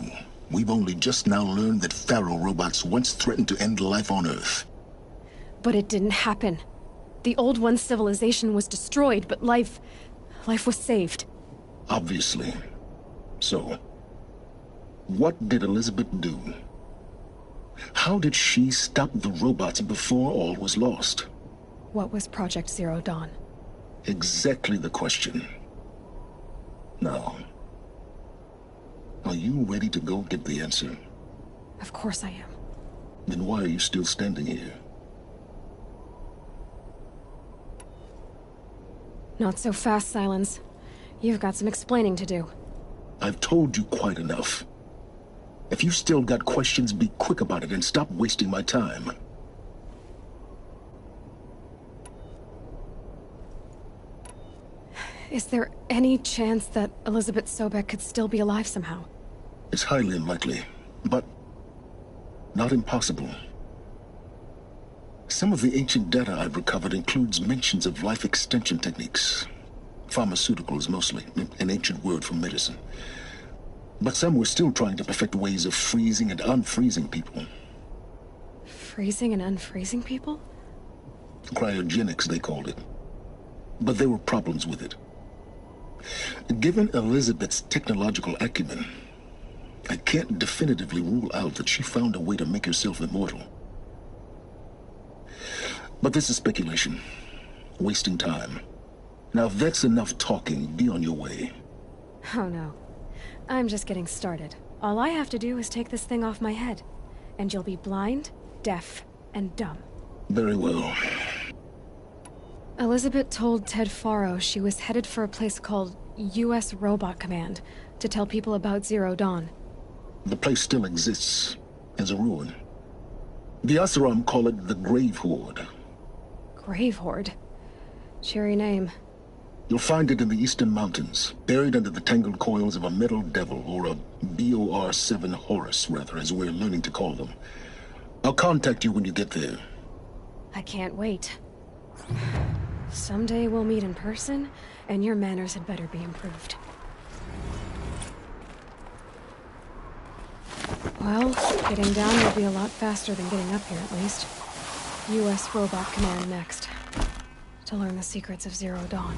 we've only just now learned that Pharaoh robots once threatened to end life on Earth. But it didn't happen. The Old One's civilization was destroyed, but life was saved. Obviously. So, what did Elizabeth do? How did she stop the robots before all was lost? What was Project Zero Dawn? Exactly the question. Now, are you ready to go get the answer? Of course I am. Then why are you still standing here? Not so fast, Silence. You've got some explaining to do. I've told you quite enough. If you still got questions, be quick about it and stop wasting my time. Is there any chance that Elizabeth Sobek could still be alive somehow? It's highly unlikely, but not impossible. Some of the ancient data I've recovered includes mentions of life extension techniques. Pharmaceuticals, mostly, an ancient word for medicine. But some were still trying to perfect ways of freezing and unfreezing people. Freezing and unfreezing people? Cryogenics, they called it. But there were problems with it. Given Elizabeth's technological acumen, I can't definitively rule out that she found a way to make herself immortal. But this is speculation. Wasting time. Now, if that's enough talking, be on your way. Oh no. I'm just getting started. All I have to do is take this thing off my head. And you'll be blind, deaf, and dumb. Very well. Elizabeth told Ted Faro she was headed for a place called U.S. Robot Command to tell people about Zero Dawn. The place still exists as a ruin. The Asaram call it the Grave Horde. Grave Horde? Cheery name. You'll find it in the Eastern Mountains, buried under the tangled coils of a metal devil, or a BOR-7 Horus, rather, as we're learning to call them. I'll contact you when you get there. I can't wait. Someday we'll meet in person, and your manners had better be improved. Well, getting down will be a lot faster than getting up here, at least. U.S. Robot Command next. To learn the secrets of Zero Dawn.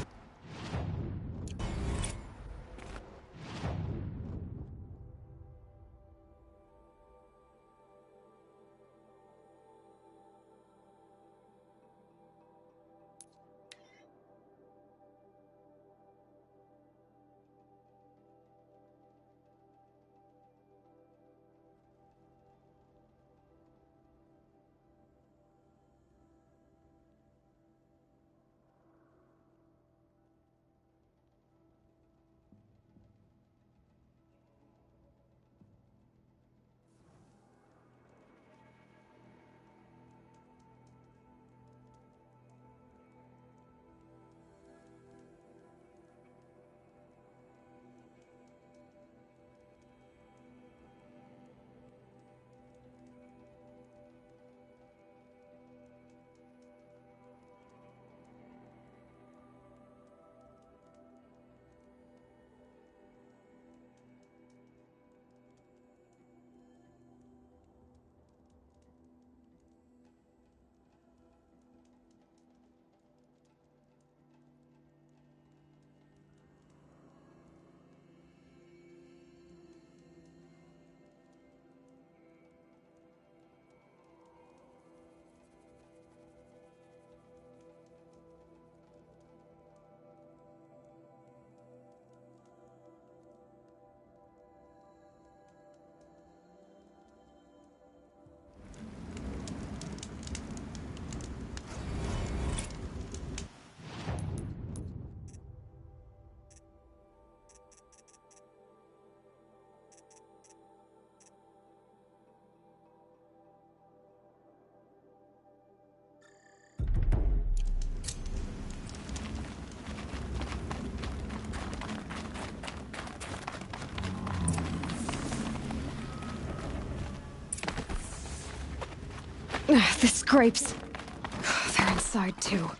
The scrapes. They're inside, too.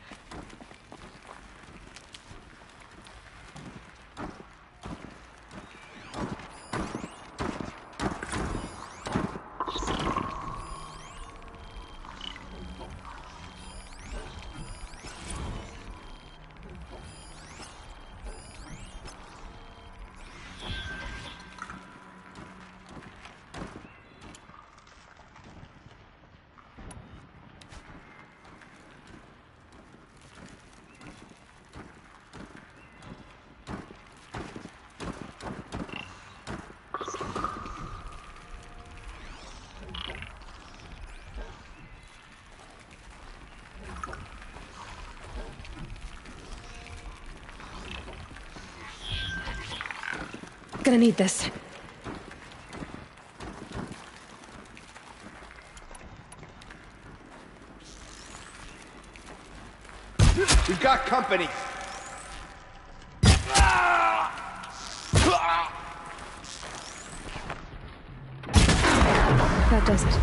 Gonna need this. We've got company. That does it.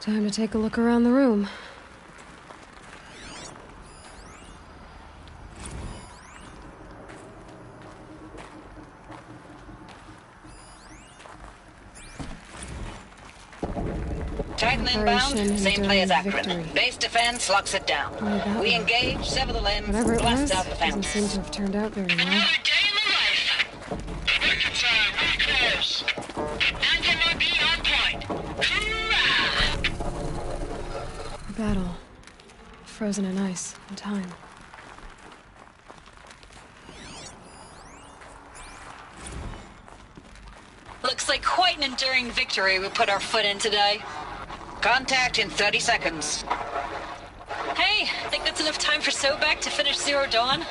Time to take a look around the room. Titan inbound, same play as Akron. Base defense locks it down. We engage, sever the limbs, blast out the doesn't fountains. seem to have turned out very well. Battle. Frozen in ice and time. Looks like quite an enduring victory we put our foot in today. Contact in 30 seconds. Hey, think that's enough time for Sobek to finish Zero Dawn?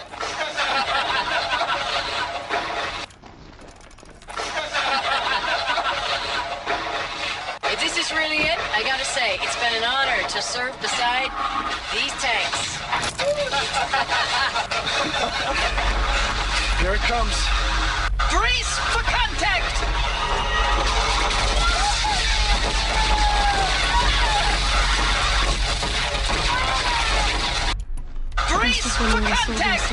If this is really it, I gotta say, it's been an honor to serve beside these tanks. Here it comes. Brace for contact! Brace for contact!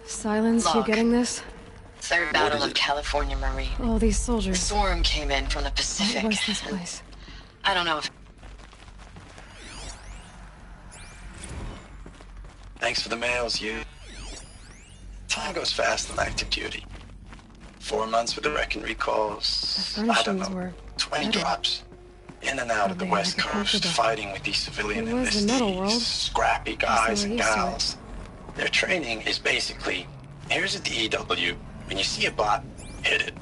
Silence, you Log. getting this? Third Battle of California Marine. All these The soldiers. swarm came in from the Pacific. What was this place? I don't know if... Thanks for the mails, you. Time goes fast on active duty. 4 months with the wreck and recalls. The I don't furnishings know, were 20 better. drops. In and out of the West like a Coast, comfortable. fighting with these civilian It was the metal world. enlistees, scrappy guys they were and used to it. gals. Their training is basically, here's a DEW, when you see a bot, hit it.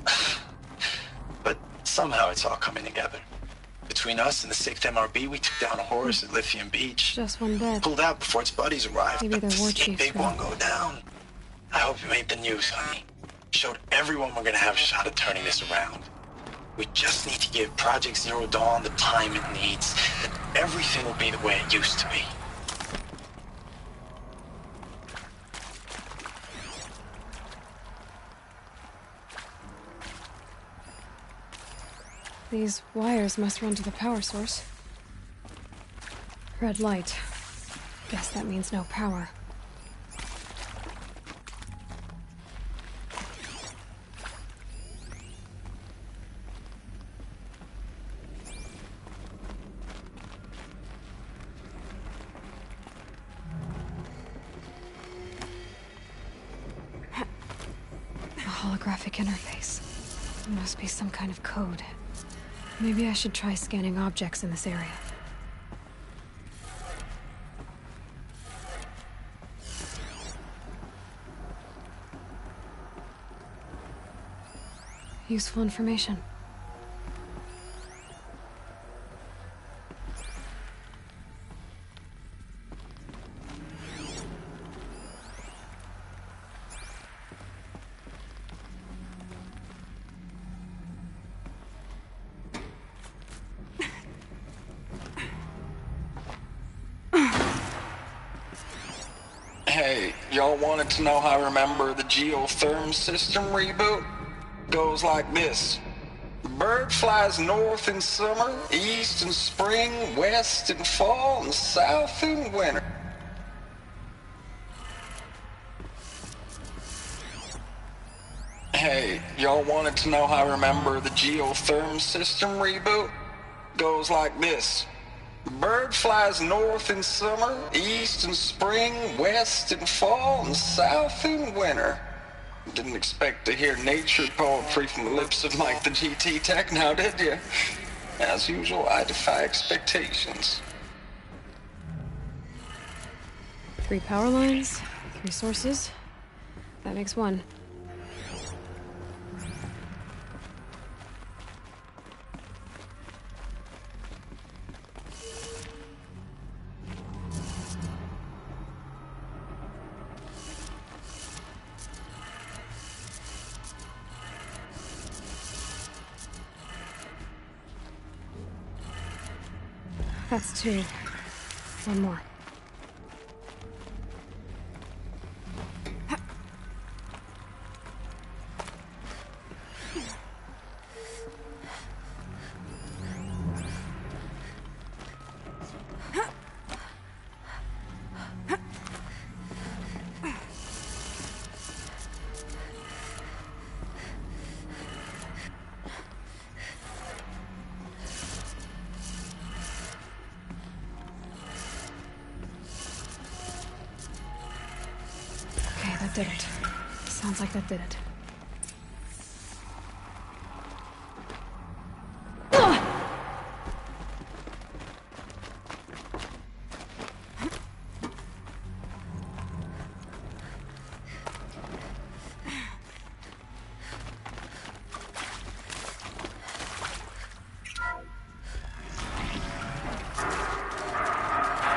But somehow it's all coming together. Between us and the 6th MRB, we took down a horse at Lithium Beach. Just one dead. Pulled out before its buddies arrived. Maybe But their war to see a chief's big gone. one go down. I hope you made the news, honey. Showed everyone we're gonna have a shot at turning this around. We just need to give Project Zero Dawn the time it needs. Then everything will be the way it used to be. These wires must run to the power source. Red light. Guess that means no power. A holographic interface. It must be some kind of code. Maybe I should try scanning objects in this area. Useful information. Hey, y'all wanted to know how I remember the geotherm system reboot? Goes like this. Bird flies north in summer, east in spring, west in fall, and south in winter. Hey, y'all wanted to know how I remember the geotherm system reboot? Goes like this. Bird flies north in summer, east in spring, west in fall, and south in winter. Didn't expect to hear nature poetry from the lips of Mike the GT Tech now, did you? As usual, I defy expectations. 3 power lines, 3 sources. That makes 1. That's 2. 1 more. That did it. Sounds like that did it.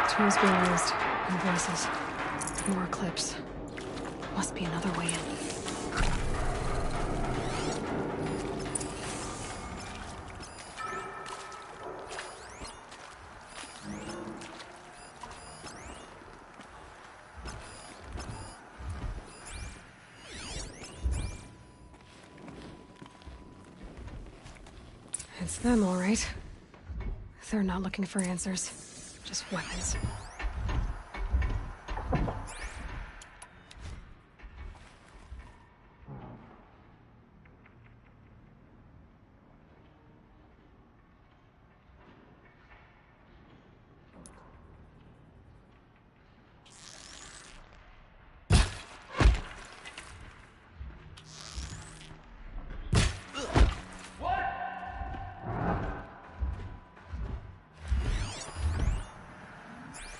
Tools being used. And voices. More clips. Must be another way in. It's them, all right. They're not looking for answers, just weapons.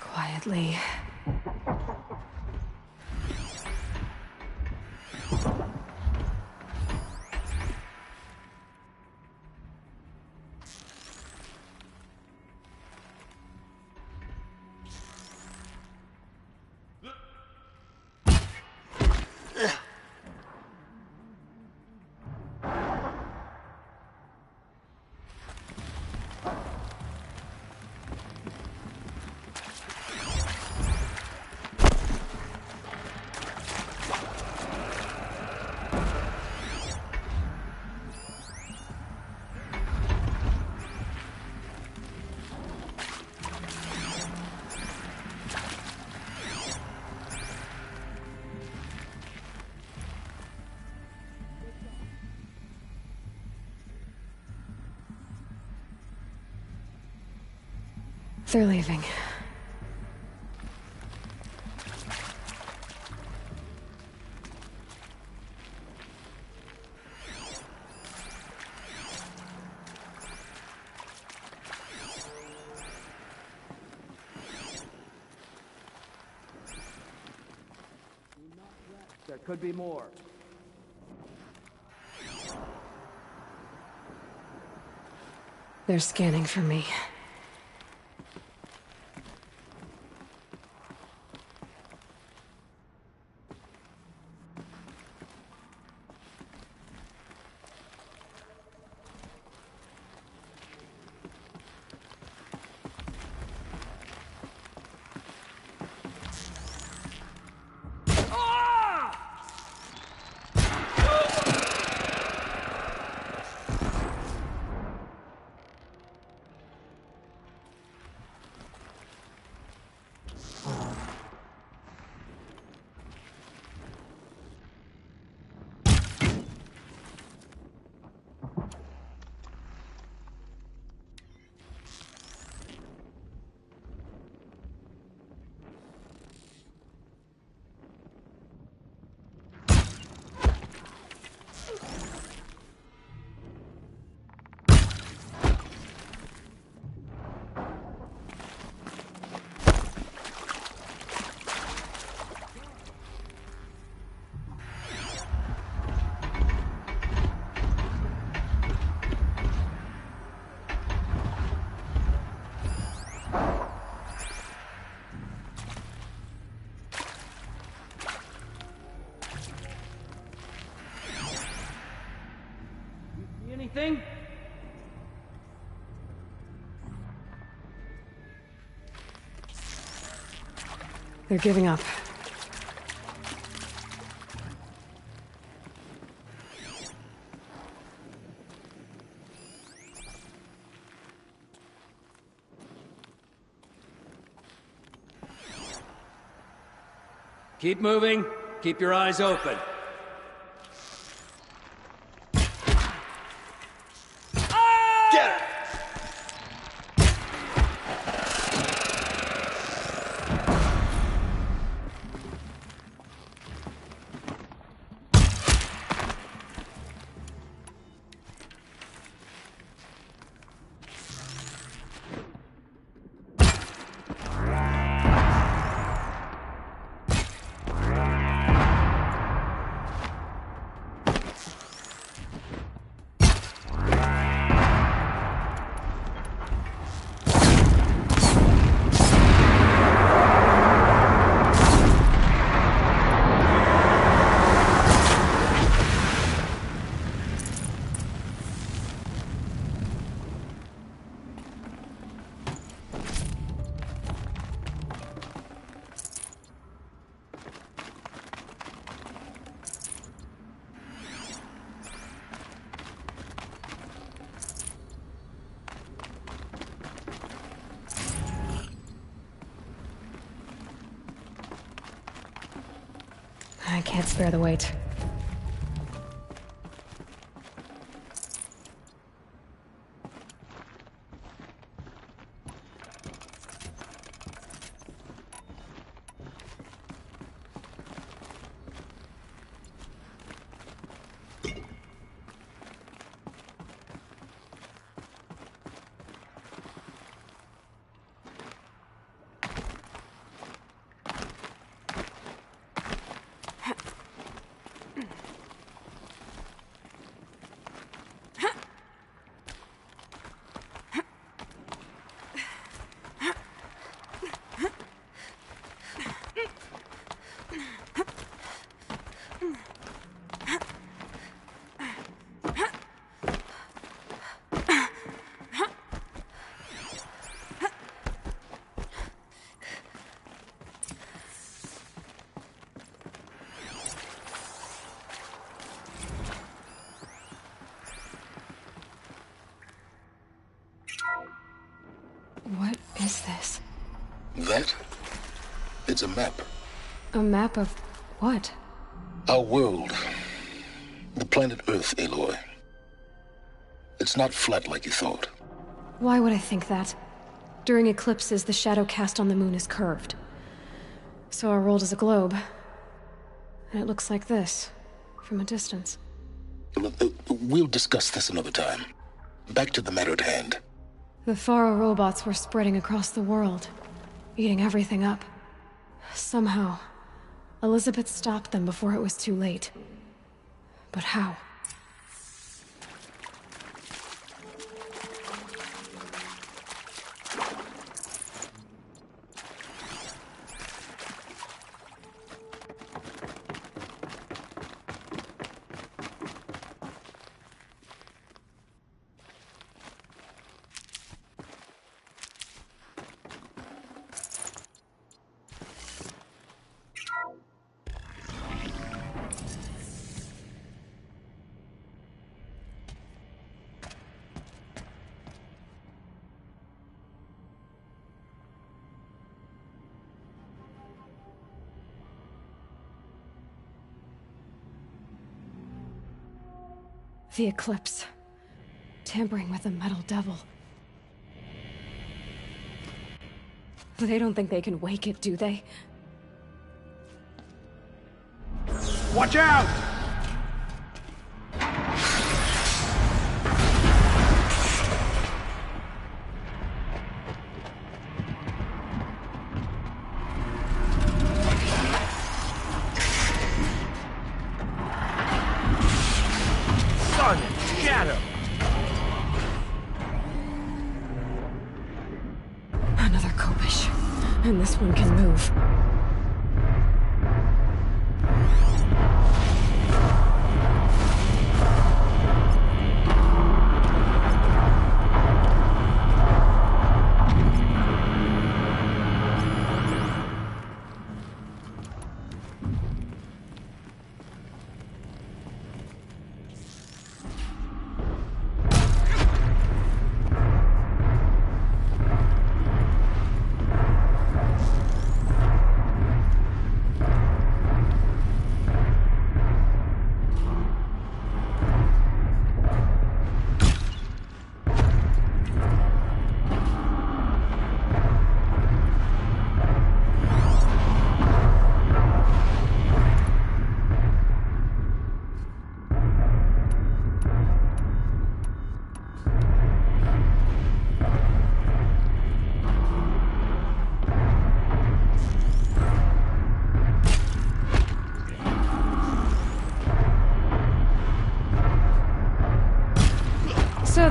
Quietly. They're leaving. There could be more. They're scanning for me. Anything? They're giving up. Keep moving. Keep your eyes open. Get her! I can't spare the weight. What is this? That? It's a map. A map of what? Our world. The planet Earth, Aloy. It's not flat like you thought. Why would I think that? During eclipses, the shadow cast on the moon is curved. So our world is a globe. And it looks like this, from a distance. We'll discuss this another time. Back to the matter at hand. The Faro robots were spreading across the world, eating everything up. Somehow, Elizabeth stopped them before it was too late. But how? The eclipse. Tampering with the metal devil. They don't think they can wake it, do they? Watch out! Another Kopish. And this one can move.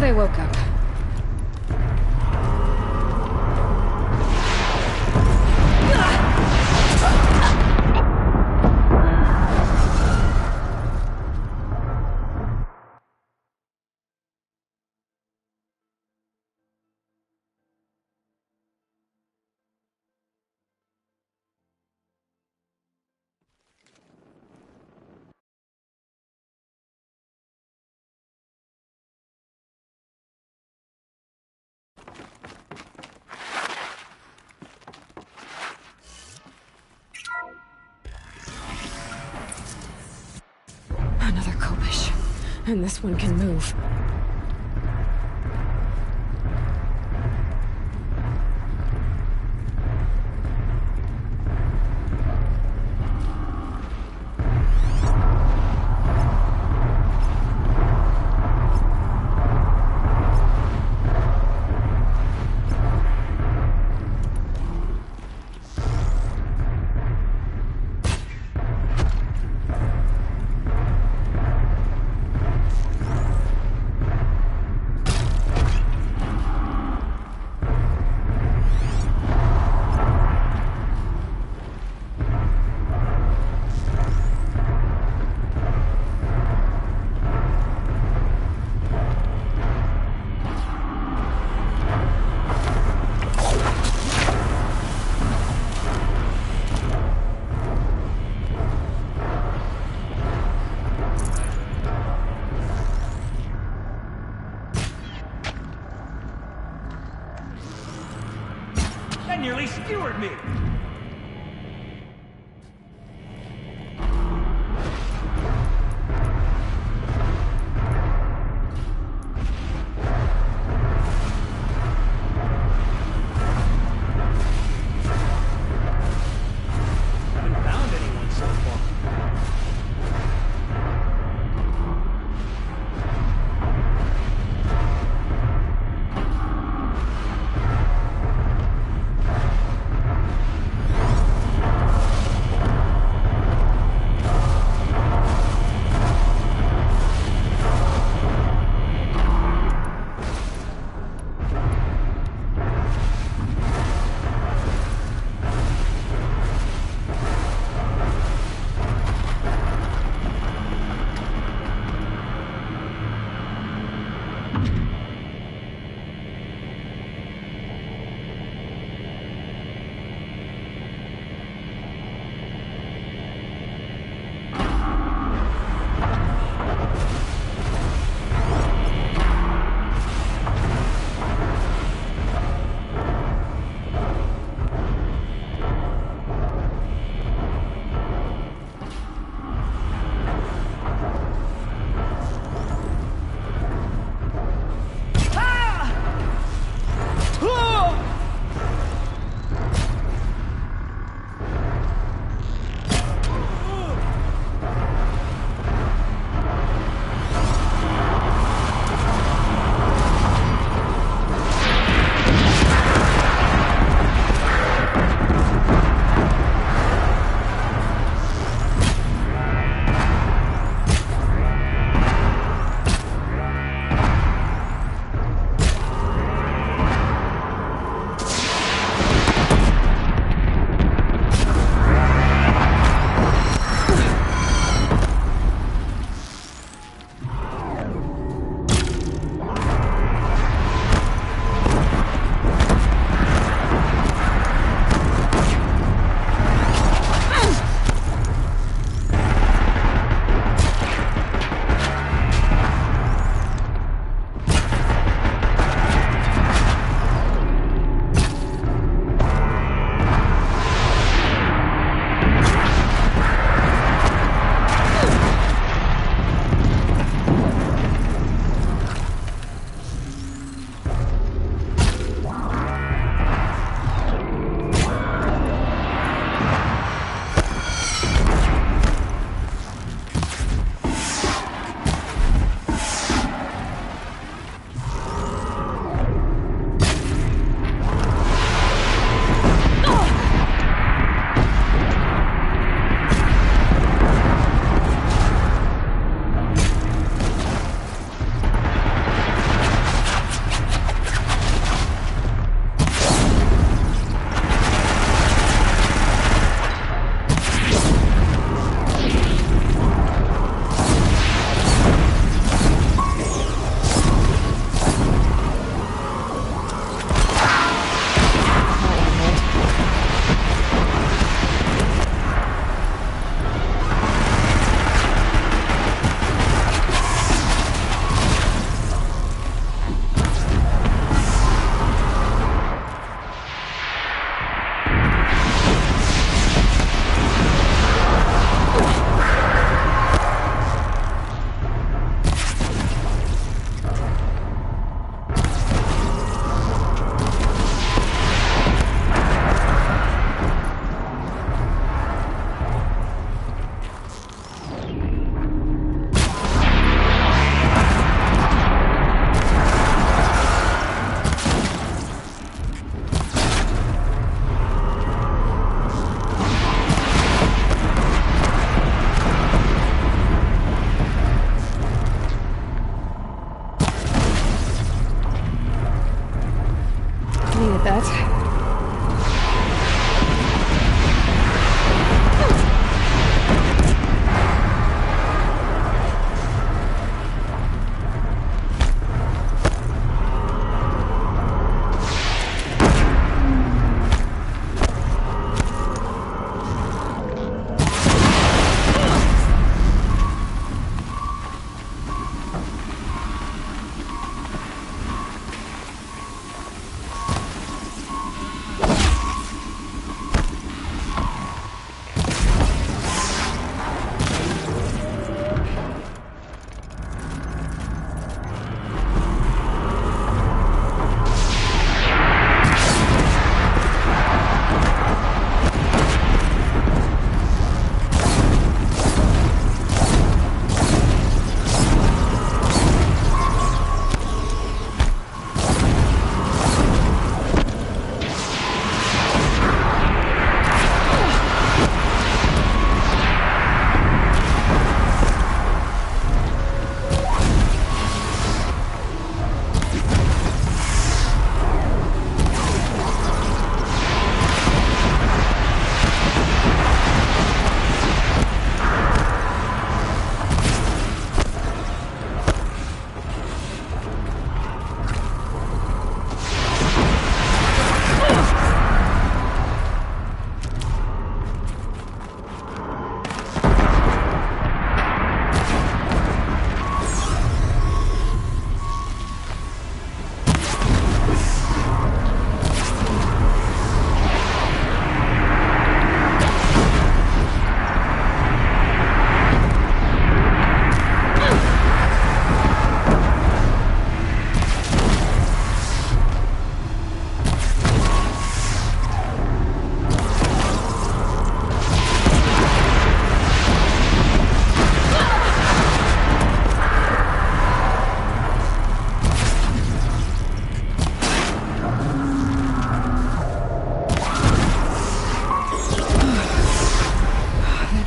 they woke up. Another Kopish. And this one can move. Nearly skewered me! Haven't found anyone so far.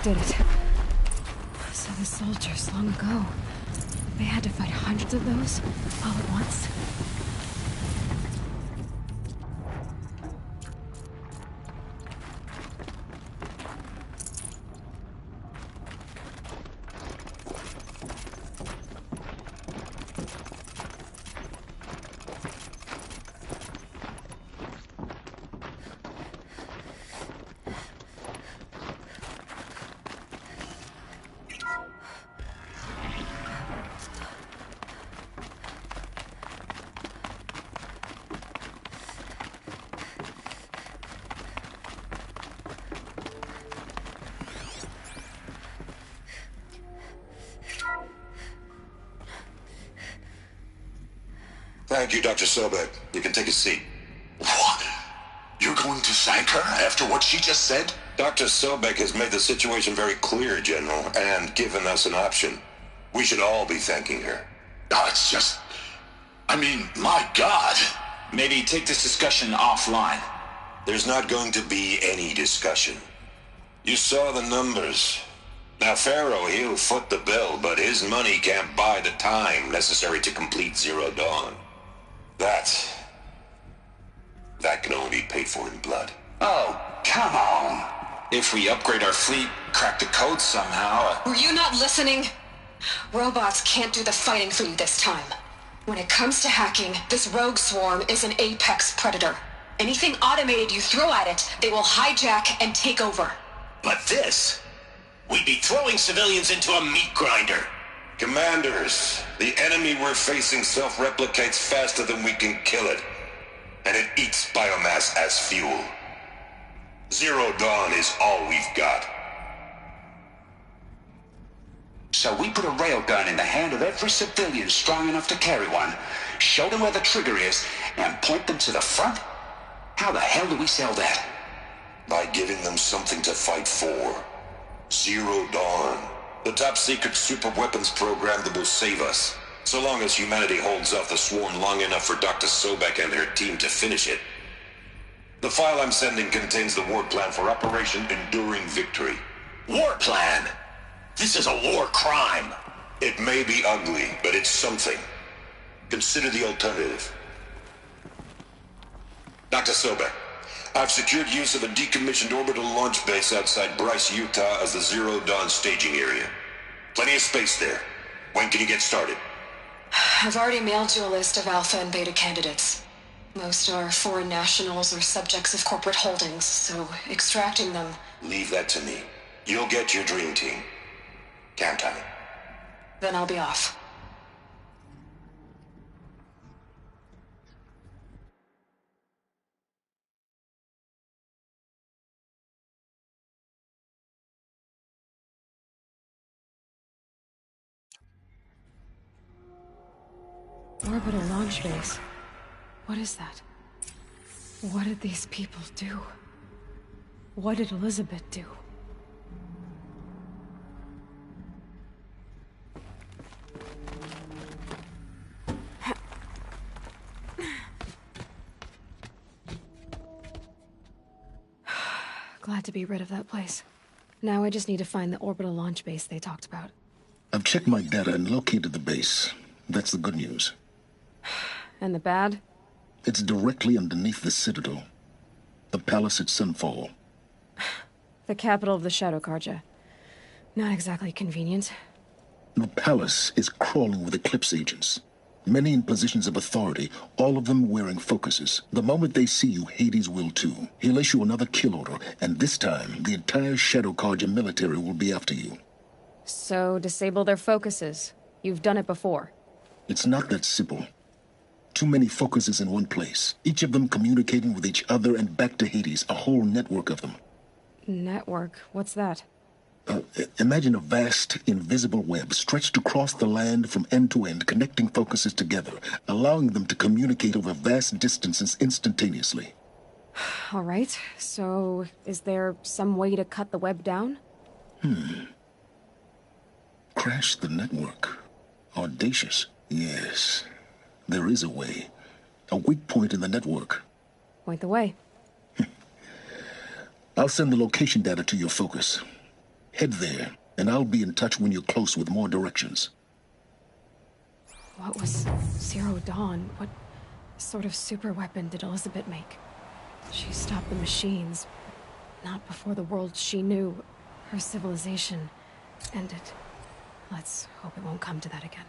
did it. So the soldiers, long ago, they had to fight hundreds of those all at once? Thank you, Dr. Sobek. You can take a seat. What? You're going to thank her after what she just said? Dr. Sobek has made the situation very clear, General, and given us an option. We should all be thanking her. Oh, it's just... I mean, my God. Maybe take this discussion offline. There's not going to be any discussion. You saw the numbers. Now, Pharaoh, he'll foot the bill, but his money can't buy the time necessary to complete Zero Dawn. That can only be paid for in blood. Oh, come on. If we upgrade our fleet, crack the code somehow... Were you not listening? Robots can't do the fighting for you this time. When it comes to hacking, this rogue swarm is an apex predator. Anything automated you throw at it, they will hijack and take over. But this... We'd be throwing civilians into a meat grinder. Commanders, the enemy we're facing self-replicates faster than we can kill it. And it eats biomass as fuel. Zero Dawn is all we've got. So we put a railgun in the hand of every civilian strong enough to carry one, show them where the trigger is, and point them to the front? How the hell do we sell that? By giving them something to fight for. Zero Dawn. The top-secret super-weapons program that will save us. So long as humanity holds off the swarm long enough for Dr. Sobek and her team to finish it. The file I'm sending contains the war plan for Operation Enduring Victory. War plan? This is a war crime. It may be ugly, but it's something. Consider the alternative. Dr. Sobek, I've secured use of a decommissioned orbital launch base outside Bryce, Utah as the Zero Dawn staging area. Plenty of space there. When can you get started? I've already mailed you a list of alpha and beta candidates. Most are foreign nationals or subjects of corporate holdings, so extracting them... Leave that to me. You'll get your dream team. Count on it. Then I'll be off. Orbital launch base. What is that? What did these people do? What did Elizabeth do? Glad to be rid of that place. Now I just need to find the orbital launch base they talked about. I've checked my data and located the base. That's the good news. And the bad? It's directly underneath the Citadel. The palace at Sunfall. The capital of the Shadow Carja. Not exactly convenient. The palace is crawling with Eclipse agents. Many in positions of authority, all of them wearing focuses. The moment they see you, Hades will too. He'll issue another kill order, and this time, the entire Shadow Carja military will be after you. So, disable their focuses. You've done it before. It's not that simple. Too many focuses in one place, each of them communicating with each other and back to Hades, a whole network of them. Network? What's that? Imagine a vast, invisible web stretched across the land from end to end, connecting focuses together, allowing them to communicate over vast distances instantaneously. All right, so is there some way to cut the web down? Crash the network. Audacious. Yes, there is a way. A weak point in the network. Point the way. I'll send the location data to your focus. Head there, and I'll be in touch when you're close with more directions. What was Zero Dawn? What sort of super weapon did Elizabeth make? She stopped the machines, not before the world she knew, her civilization, ended. Let's hope it won't come to that again.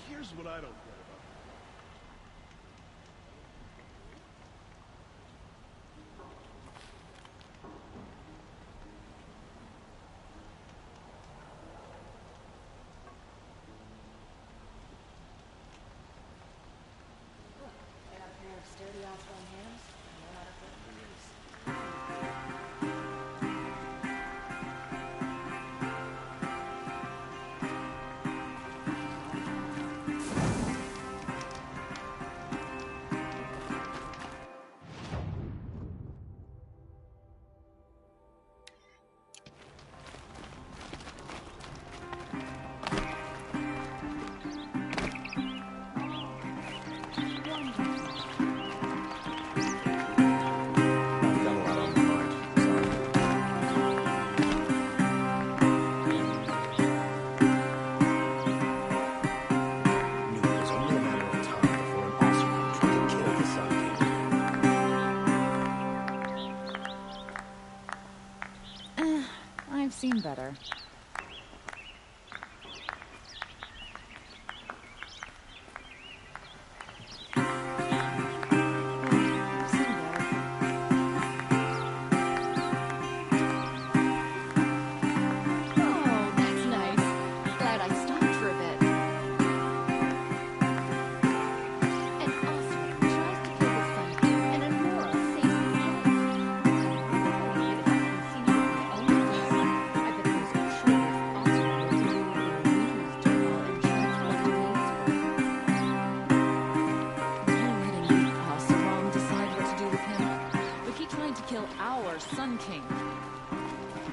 Here's what I don't get about And a pair of sturdy off-road hands, no matter what it is. I've seen better. Sun King.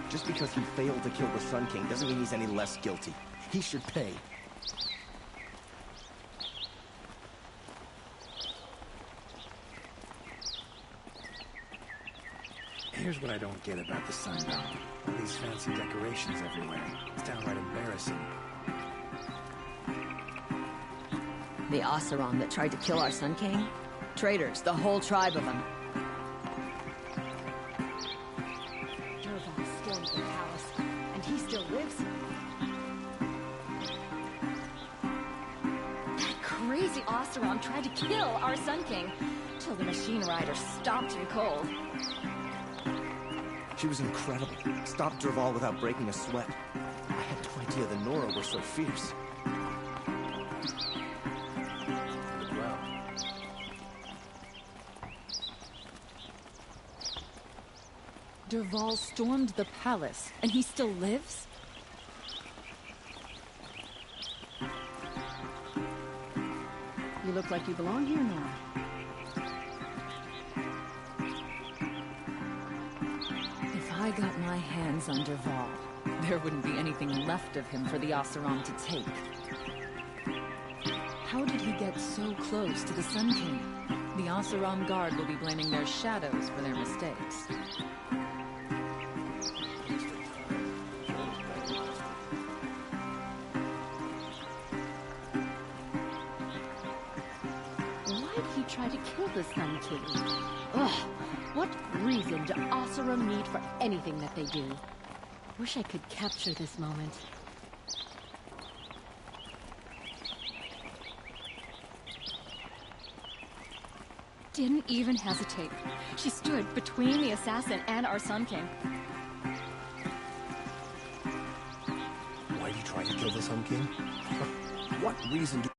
Just because he failed to kill the Sun King doesn't mean he's any less guilty. He should pay. Here's what I don't get about the sundown. These fancy decorations everywhere. It's downright embarrassing. The Oseram that tried to kill our Sun King? Traitors, the whole tribe of them. Durval stormed the palace, and he still lives. That crazy Oseram tried to kill our Sun King, till the machine rider stopped him cold. She was incredible. Stopped Durval without breaking a sweat. I had no idea the Nora were so fierce. Durval stormed the palace, and he still lives? You look like you belong here, Nora. If I got my hands on Durval, there wouldn't be anything left of him for the Oseram to take. How did he get so close to the Sun King? The Oseram Guard will be blaming their shadows for their mistakes. Why'd he try to kill the Sun King? Ugh! What reason do Oseram need for anything that they do? Wish I could capture this moment. Didn't even hesitate. She stood between the assassin and our Sun King. Why'd you try to kill the Sun King? What reason do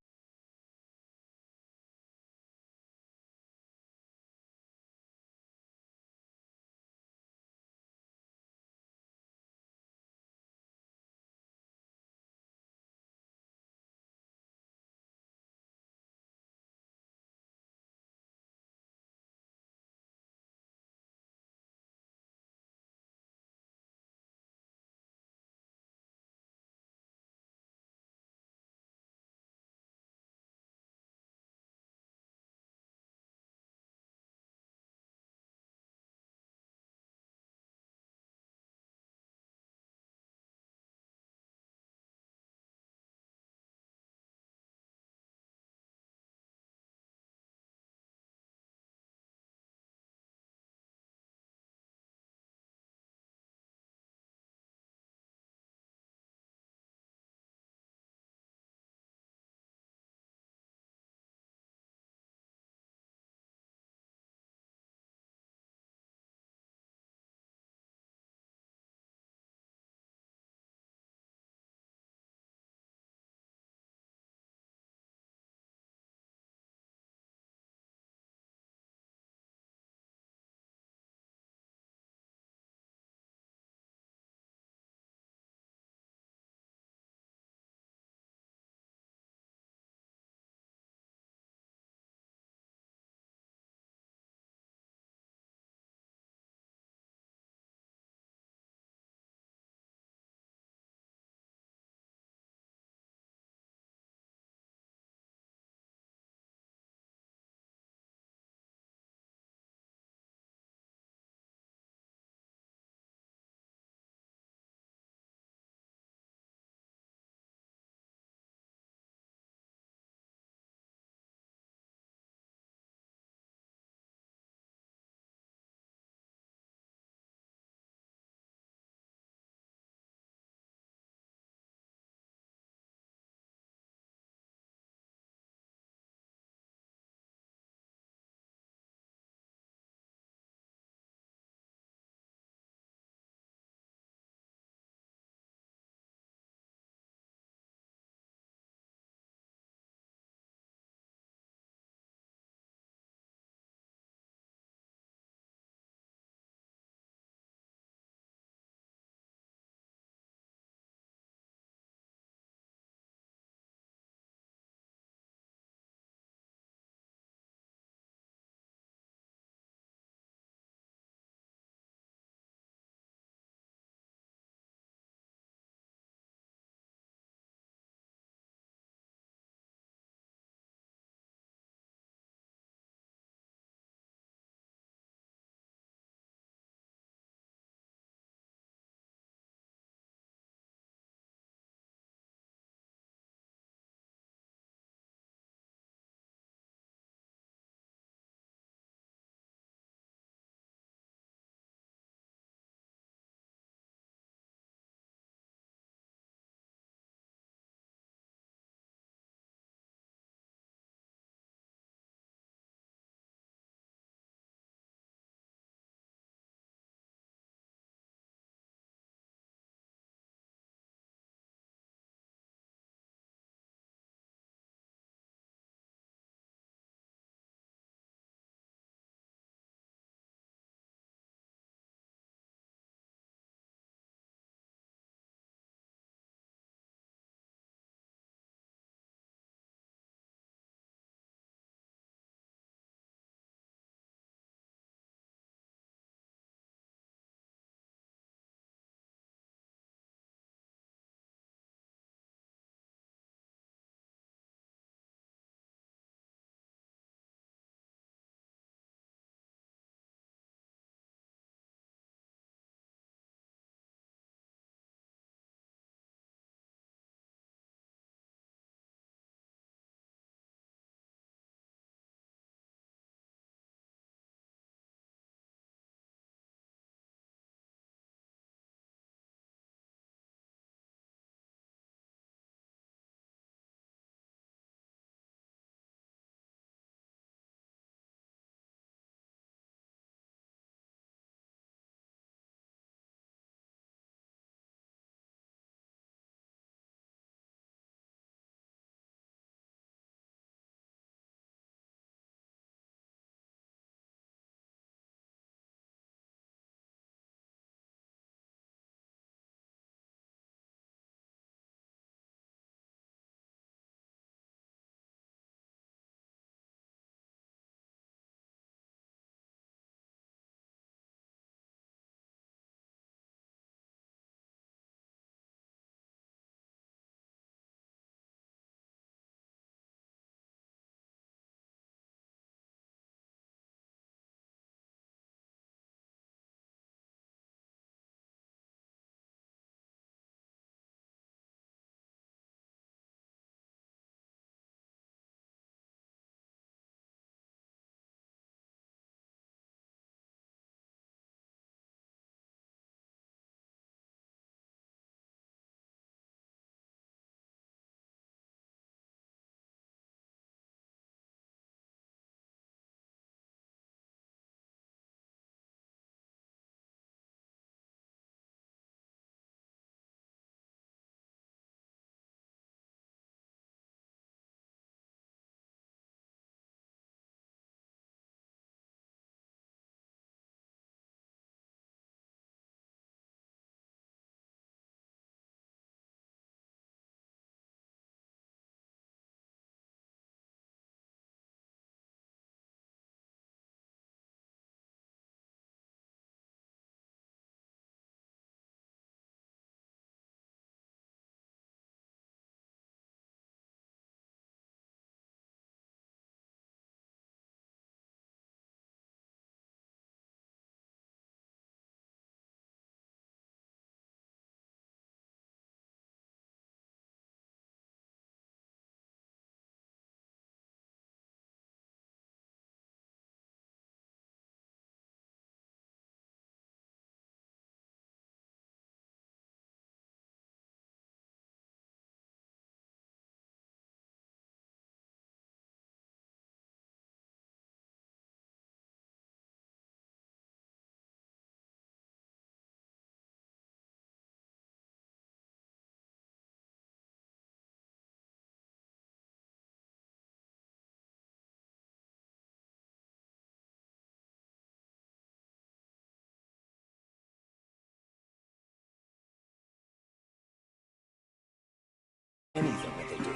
anything that they do.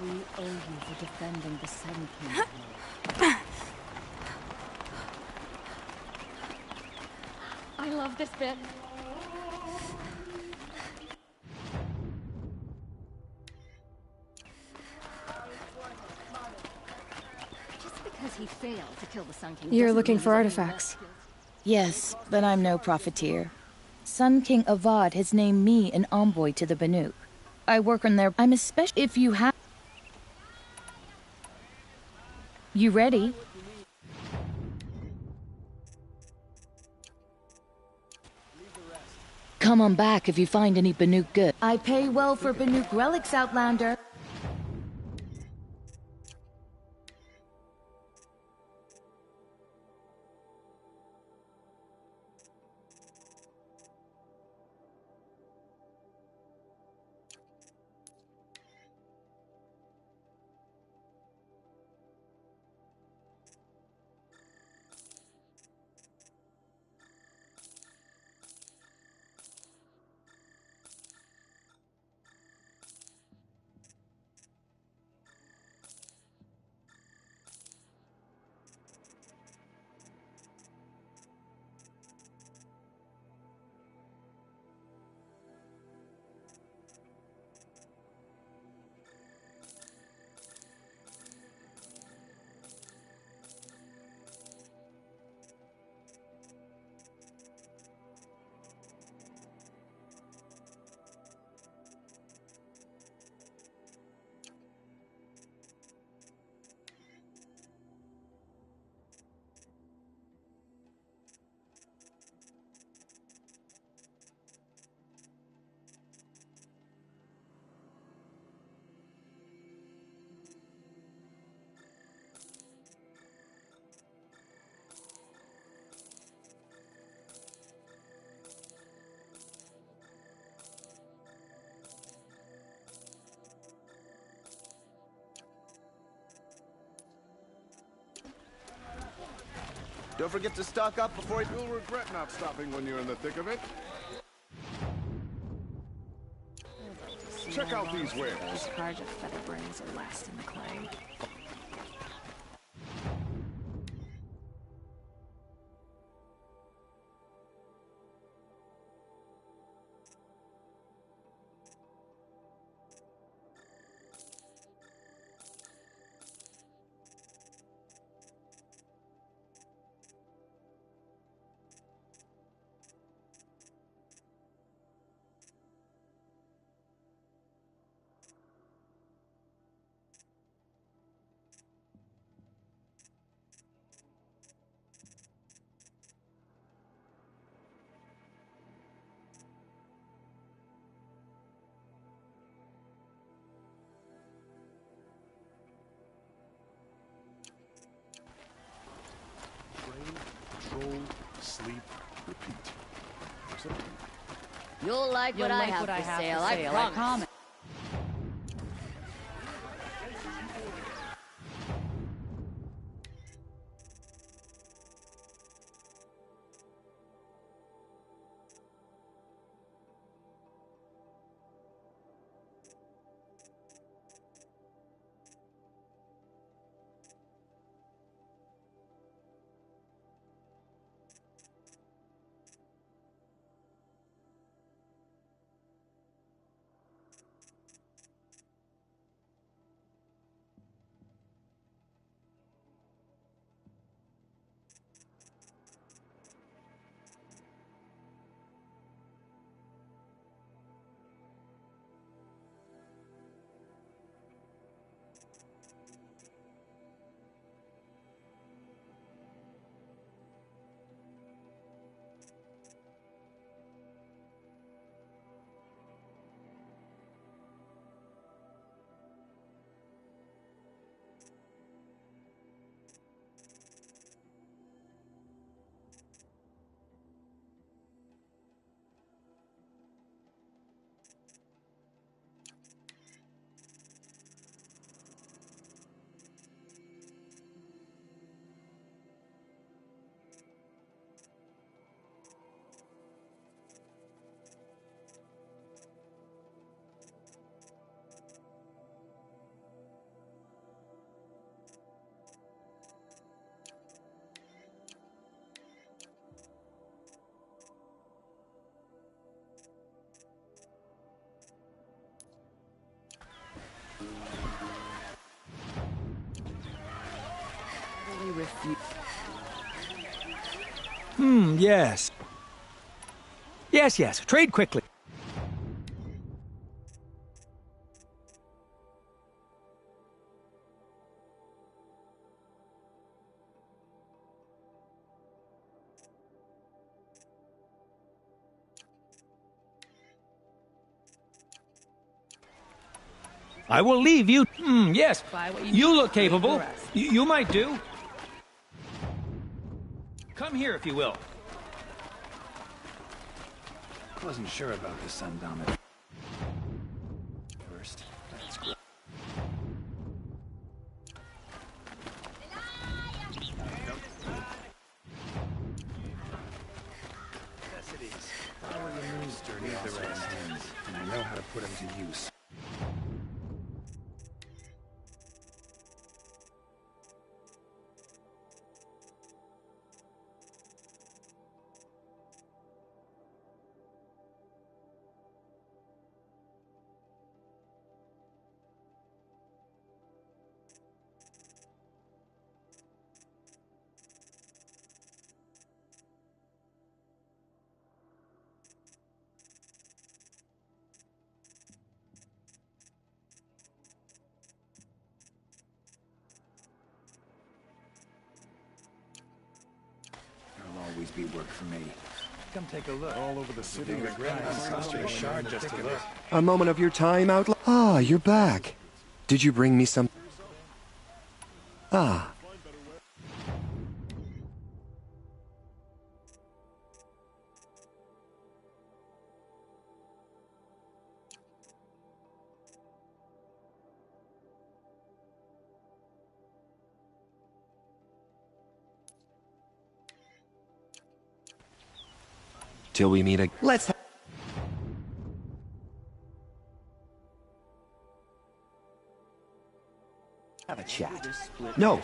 We owe you for defending the Sun King. I love this bit. Just because he failed to kill the Sun King. You're looking for artifacts. Yes, but I'm no profiteer. Sun King Avad has named me an envoy to the Banuk. I work on their... I'm especially... If you have... You ready? Come on back if you find any Banuk good. I pay well for Banuk relics, Outlander. Don't forget to stock up before you'll regret not stopping when you're in the thick of it. Check out these wares. Charge of feather brains are last in the clay. Control, sleep, repeat. You'll like what I have to say, I promise. Yes. Yes. Trade quickly. I will leave you. Yes. You look capable. You might do. Come here, if you will. Wasn't sure about the sun dominant. First, that's great. Necessities. Follow the moon's journey off the hands, and I know how to put them to use. Always be work for me. Come take a look. All over the city. A moment of your time out. Ah, you're back. Did you bring me some? Ah. Till we meet again. Let's have a chat. No,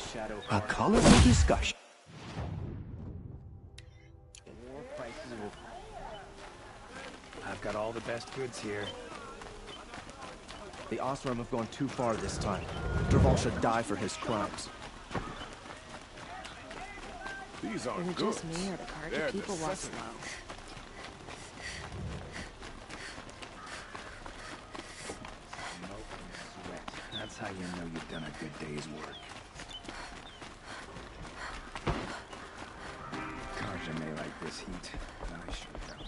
a colorful discussion. I've got all the best goods here. The Osram have gone too far this time. Dervahl should die for his crimes. These are Is it good. just me or the Karga people walk slow? That's how you know you've done a good day's work. Karja may like this heat, but I sure don't.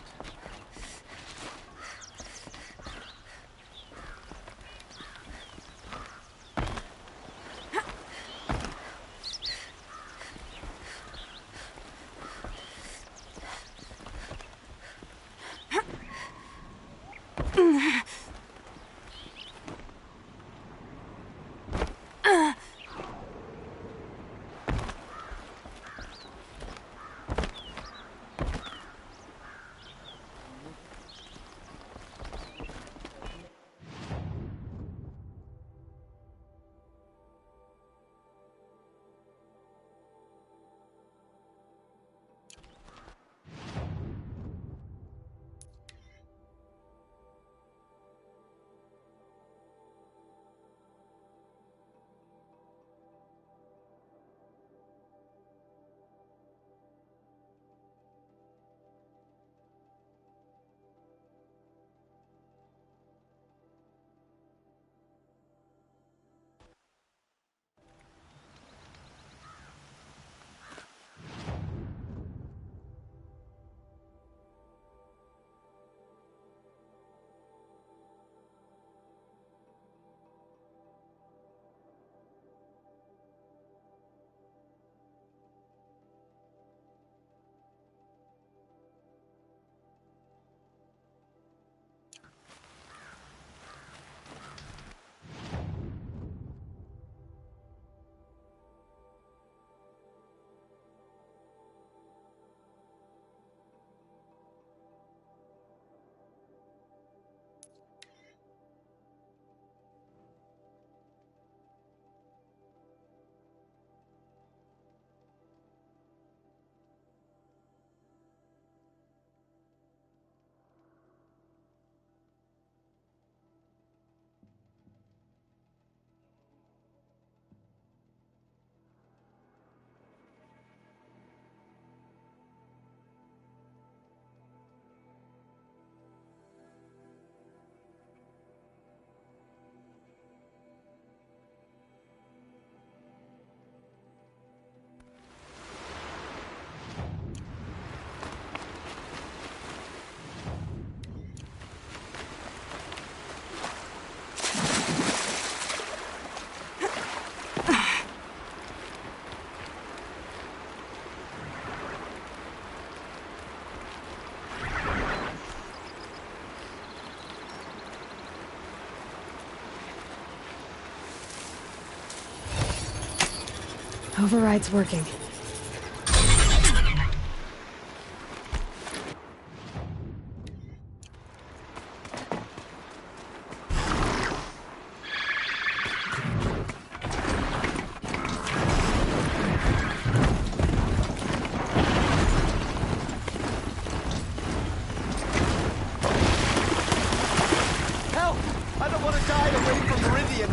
Override's working. Help! I don't want to die away from Meridian.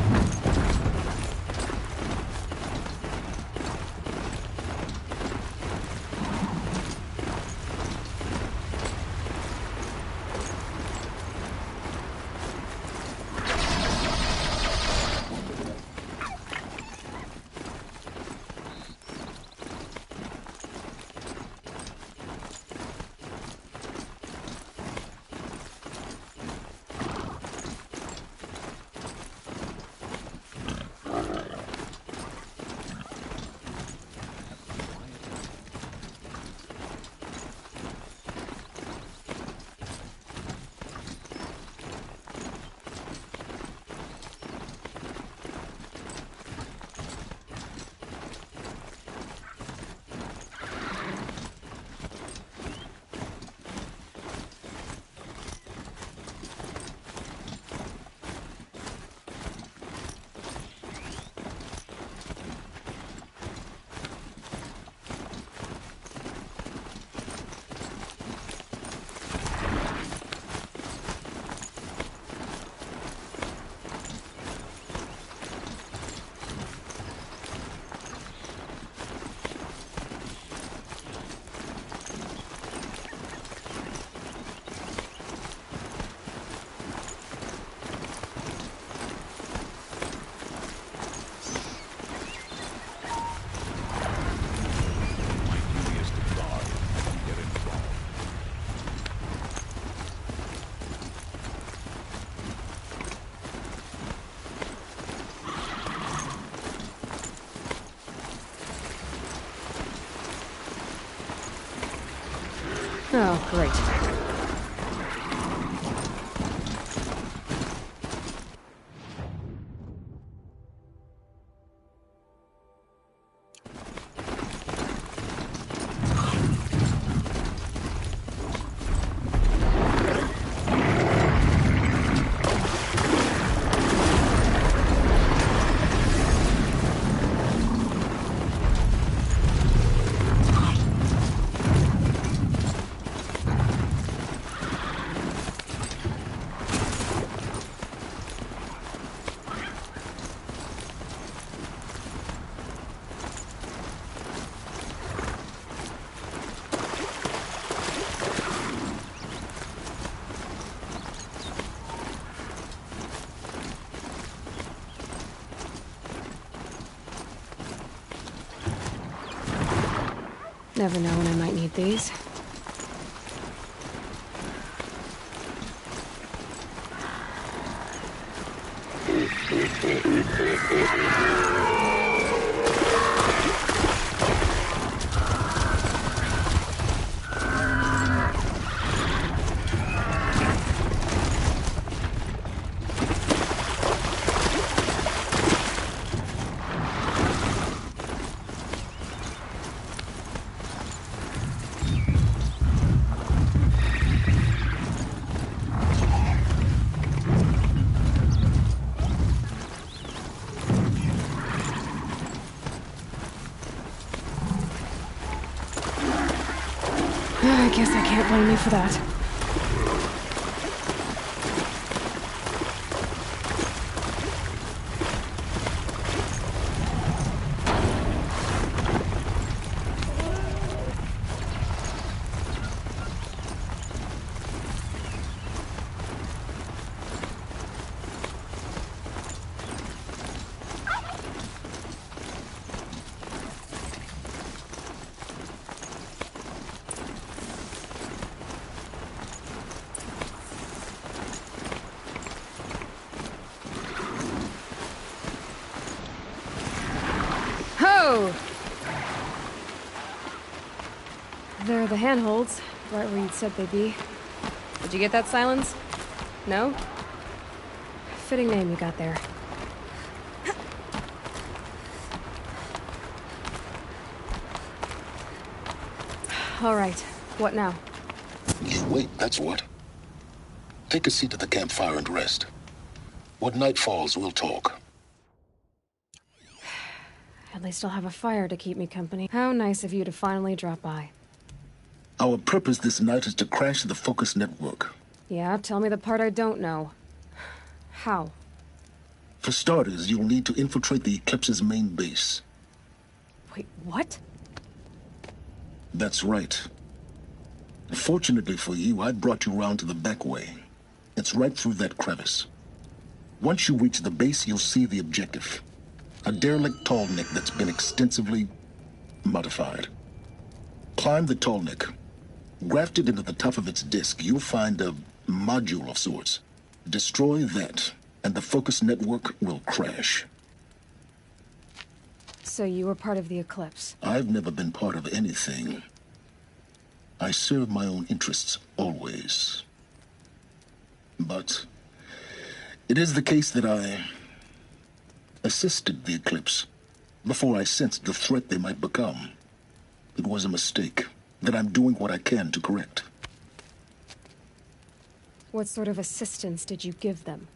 Oh, great. Never know when I might need these. I guess I can't blame you for that. There are the handholds, right where you'd said they'd be. Did you get that, Silence? No? Fitting name you got there. All right. What now? You wait, that's what. Take a seat at the campfire and rest. When night falls, we'll talk. At least I'll have a fire to keep me company. How nice of you to finally drop by. Our purpose this night is to crash the Focus network. Yeah, tell me the part I don't know. How? For starters, you'll need to infiltrate the Eclipse's main base. Wait, what? That's right. Fortunately for you, I brought you round to the back way. It's right through that crevice. Once you reach the base, you'll see the objective. A derelict tall neck that's been extensively modified. Climb the tall neck. Grafted into the top of its disk, you'll find a module of sorts. Destroy that, and the Focus network will crash. So you were part of the Eclipse? I've never been part of anything. I serve my own interests, always. But it is the case that I assisted the Eclipse before I sensed the threat they might become. It was a mistake that I'm doing what I can to correct. What sort of assistance did you give them?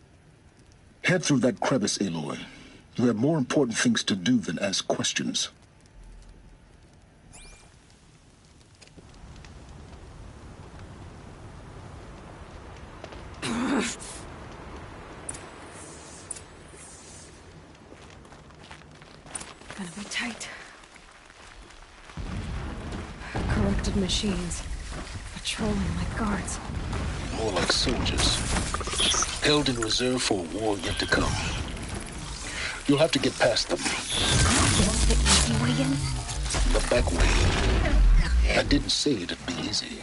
Head through that crevice, Aloy. You have more important things to do than ask questions. Gonna be tight. Corrupted machines. Patrolling like guards. More like soldiers. Held in reserve for a war yet to come. You'll have to get past them. What's the easy way in? The back way. I didn't say it'd be easy.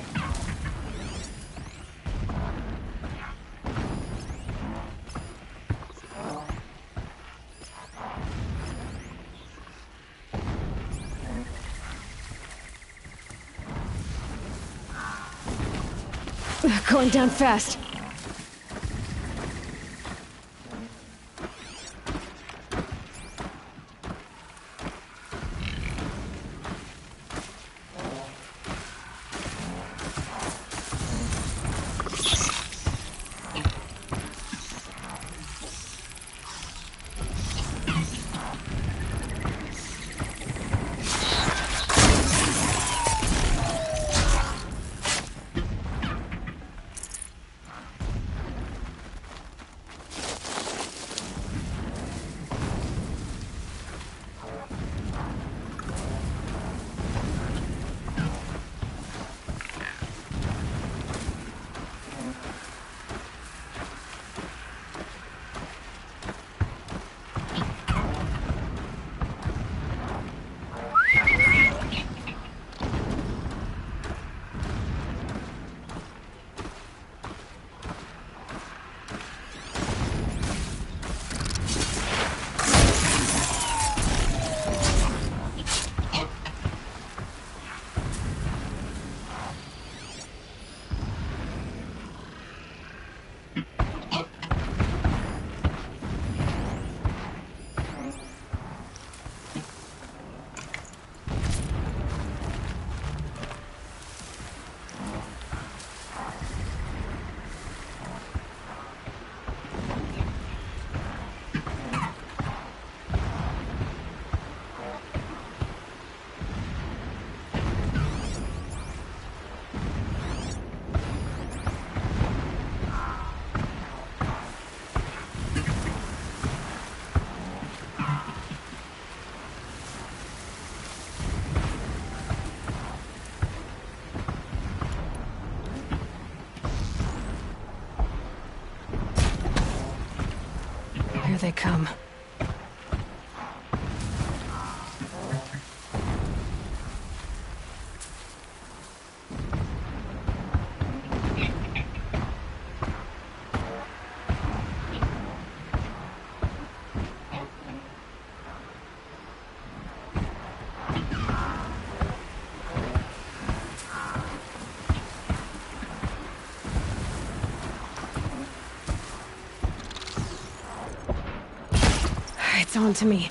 Going down fast. Here they come. It's on to me.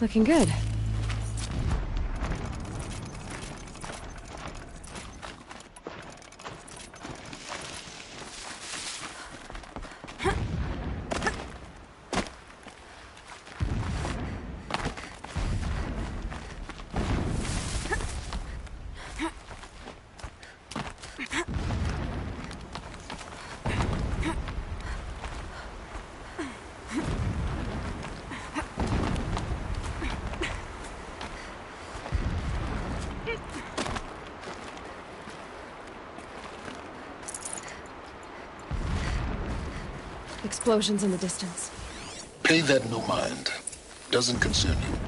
Looking good. Explosions in the distance. Pay that no mind. Doesn't concern you.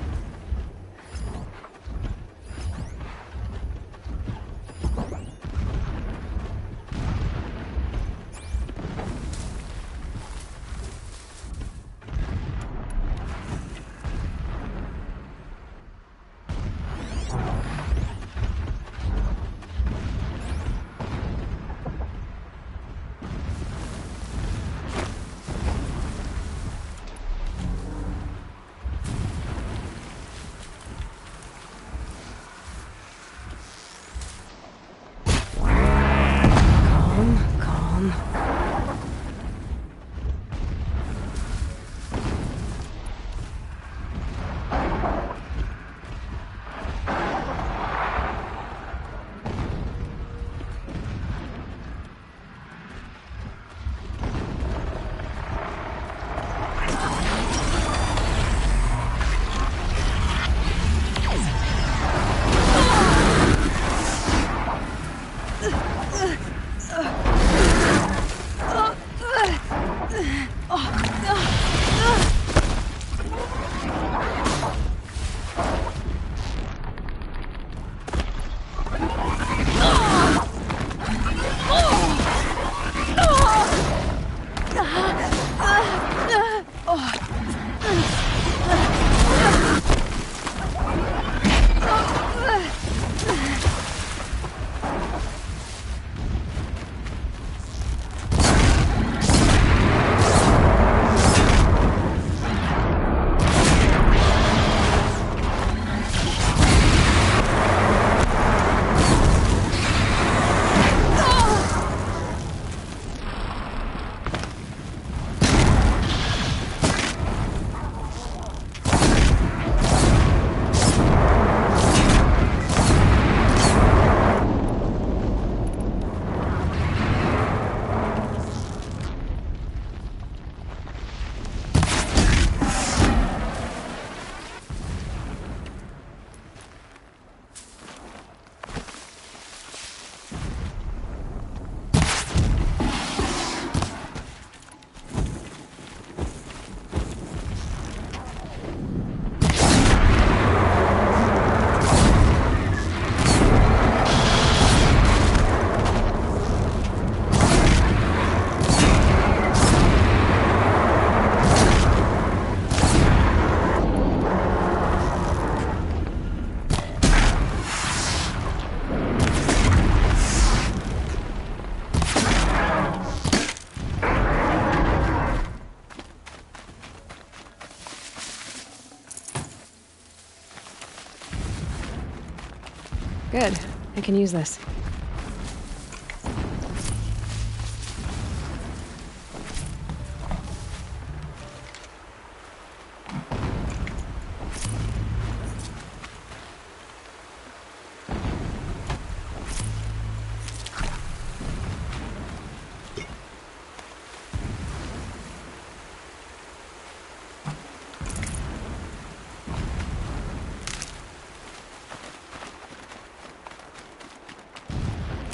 Good. I can use this.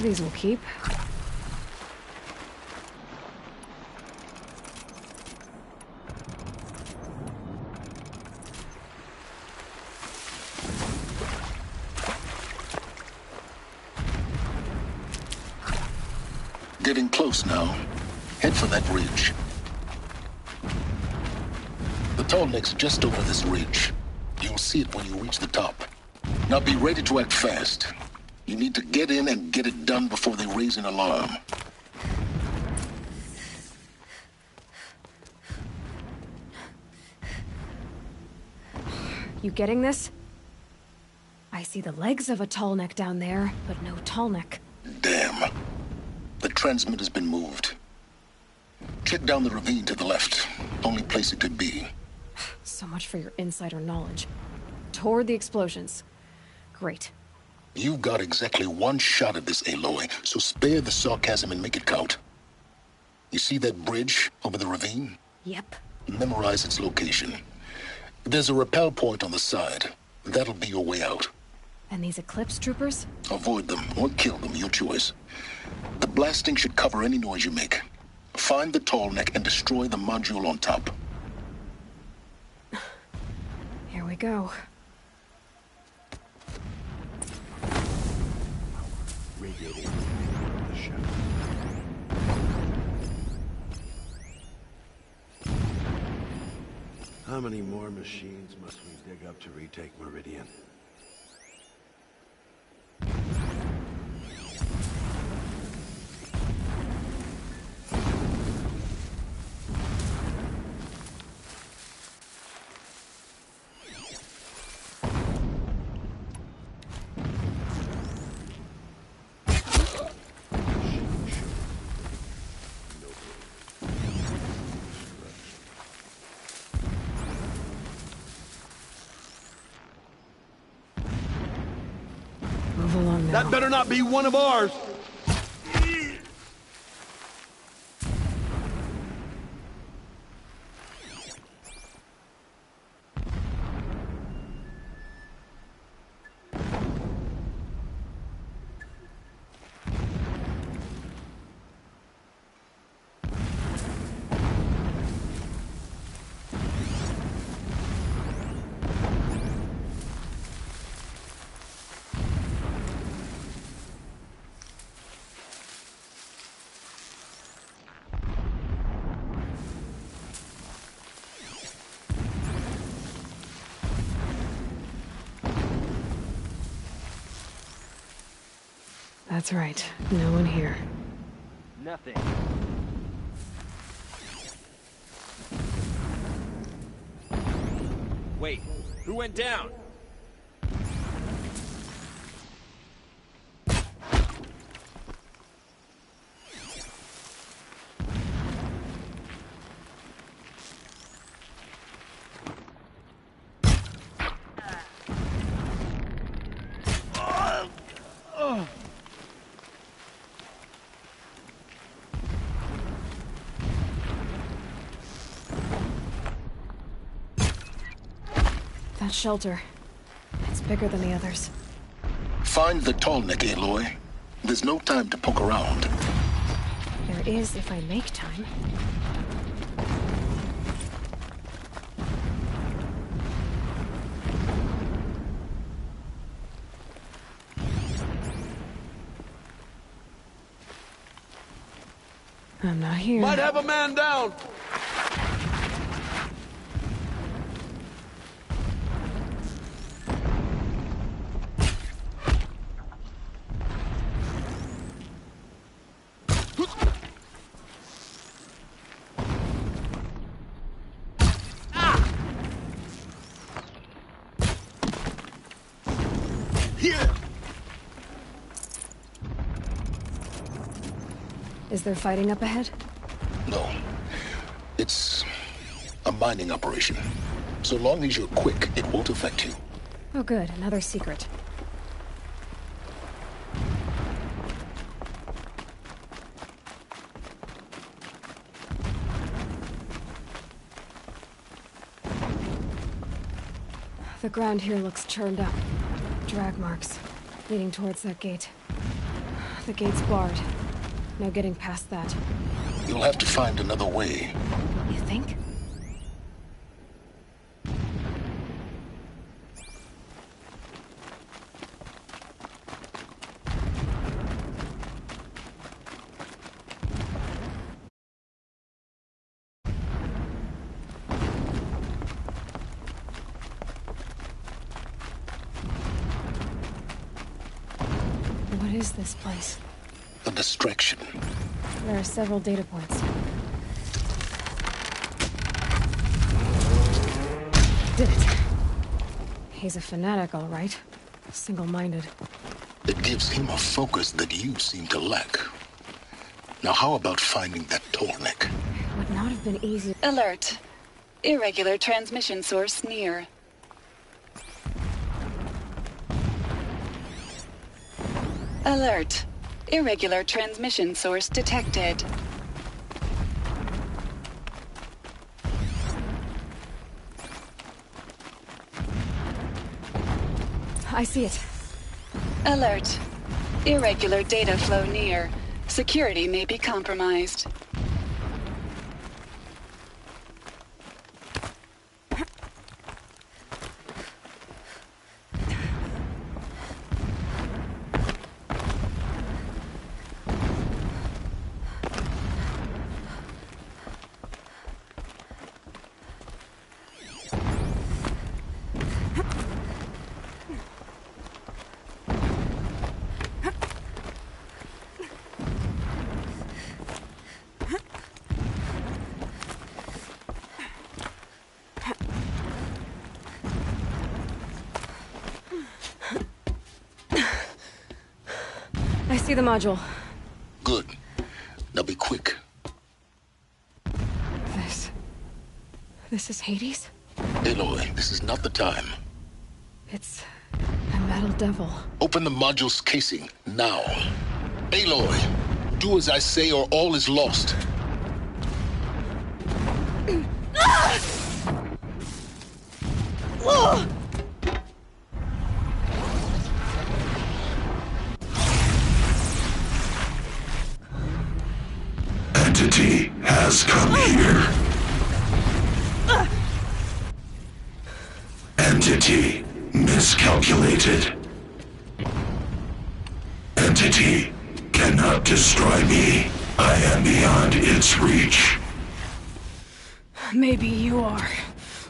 These will keep. Getting close now. Head for that ridge. The tall lake's just over this ridge. You'll see it when you reach the top. Now be ready to act fast. You need to get in and get it done before they raise an alarm. You You getting this? I see the legs of a tall neck down there, but no tall neck. Damn. The transmitter's been moved. Check down the ravine to the left. Only place it could be. So much for your insider knowledge. Toward the explosions. Great. You've got exactly one shot at this, Aloy, so spare the sarcasm and make it count. You see that bridge over the ravine? Yep. Memorize its location. There's a rappel point on the side. That'll be your way out. And these Eclipse troopers? Avoid them or kill them, your choice. The blasting should cover any noise you make. Find the tall neck and destroy the module on top. Here we go. Radiating the shadow. How many more machines must we dig up to retake Meridian? Move along now. That better not be one of ours! That's right. No one here. Nothing. Wait, who went down? That shelter. It's bigger than the others. Find the tall neck, Aloy. There's no time to poke around. There is if I make time. I'm not here. Might have a man down! Is there fighting up ahead? No. It's a mining operation. So long as you're quick, it won't affect you. Oh good, another secret. The ground here looks churned up. Drag marks, leading towards that gate. The gate's barred. No getting past that. You'll have to find another way. You think? What is this place? A distraction. There are several data points. Did it. He's a fanatic, all right. Single-minded. It gives him a focus that you seem to lack. Now how about finding that tallneck? It would not have been easy. Alert. Irregular transmission source near. Alert. Irregular transmission source detected. I see it. Alert. Irregular data flow near. Security may be compromised. I see the module. Good. Now be quick. This is Hades? Aloy, this is not the time. It's a metal devil. Open the module's casing, now. Aloy, do as I say or all is lost. Entity has come here. Entity miscalculated. Entity cannot destroy me. I am beyond its reach. Maybe you are,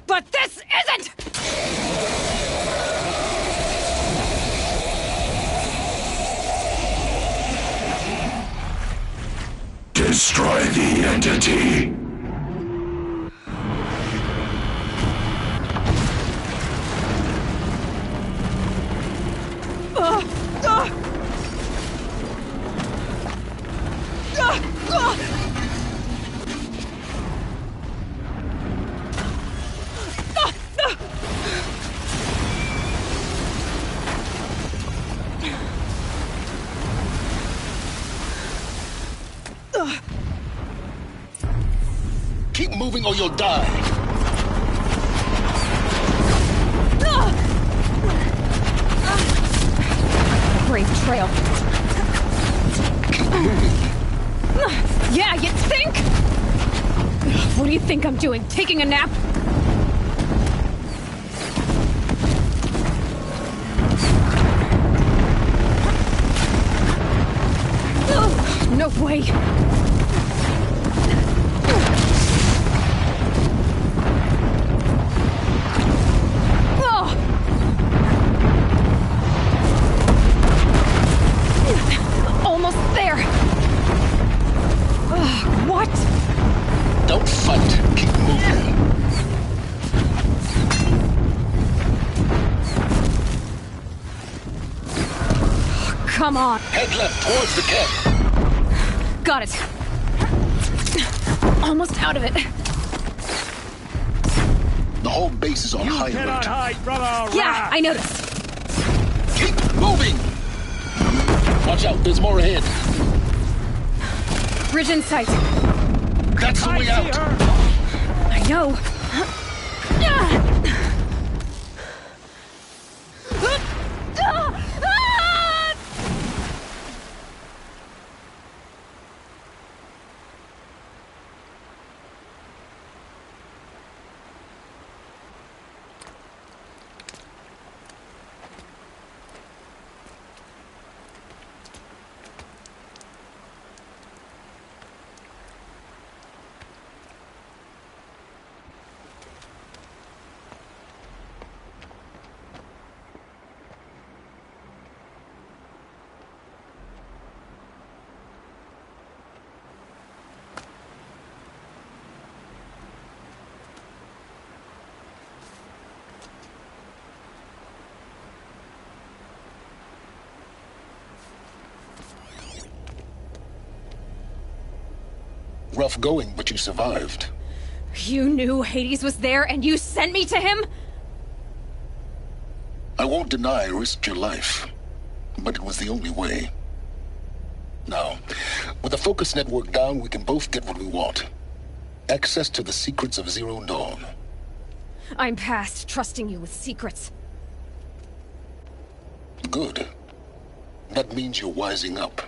but this isn't! Destroy the entity. Keep moving or you'll die. Brave trail. Keep moving. Yeah, you think? What do you think I'm doing? Taking a nap? No way. Almost there. What? Don't fight. Keep moving. Come on. Head left towards the camp. Got it. Almost out of it. The whole base is on high Cannot alert. hide from our Yeah, wrath. I noticed. Keep moving. Watch out, there's more ahead. Bridge in sight. That's the way out. I know. Rough going, but you survived. You knew Hades was there and you sent me to him? I won't deny I risked your life, but it was the only way. Now, with the focus network down, we can both get what we want. Access to the secrets of Zero Dawn. I'm past trusting you with secrets. Good. That means you're wising up.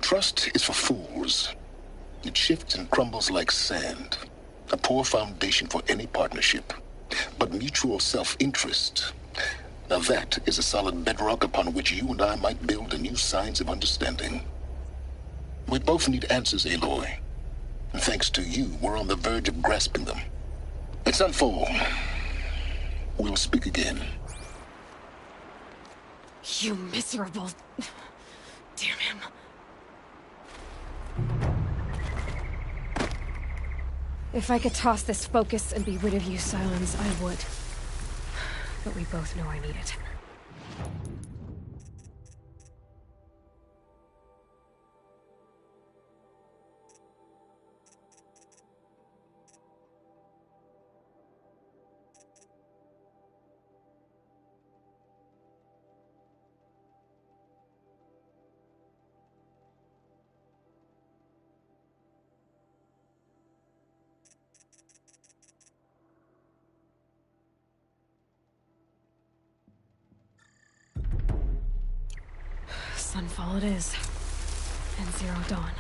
Trust is for fools. It shifts and crumbles like sand. A poor foundation for any partnership. But mutual self-interest, now that is a solid bedrock upon which you and I might build a new science of understanding. We both need answers, Aloy. And thanks to you, we're on the verge of grasping them. It's unfold. We'll speak again. You miserable... Damn him. If I could toss this focus and be rid of you, Silence, I would. But we both know I need it. Sunfall it is. And Zero Dawn.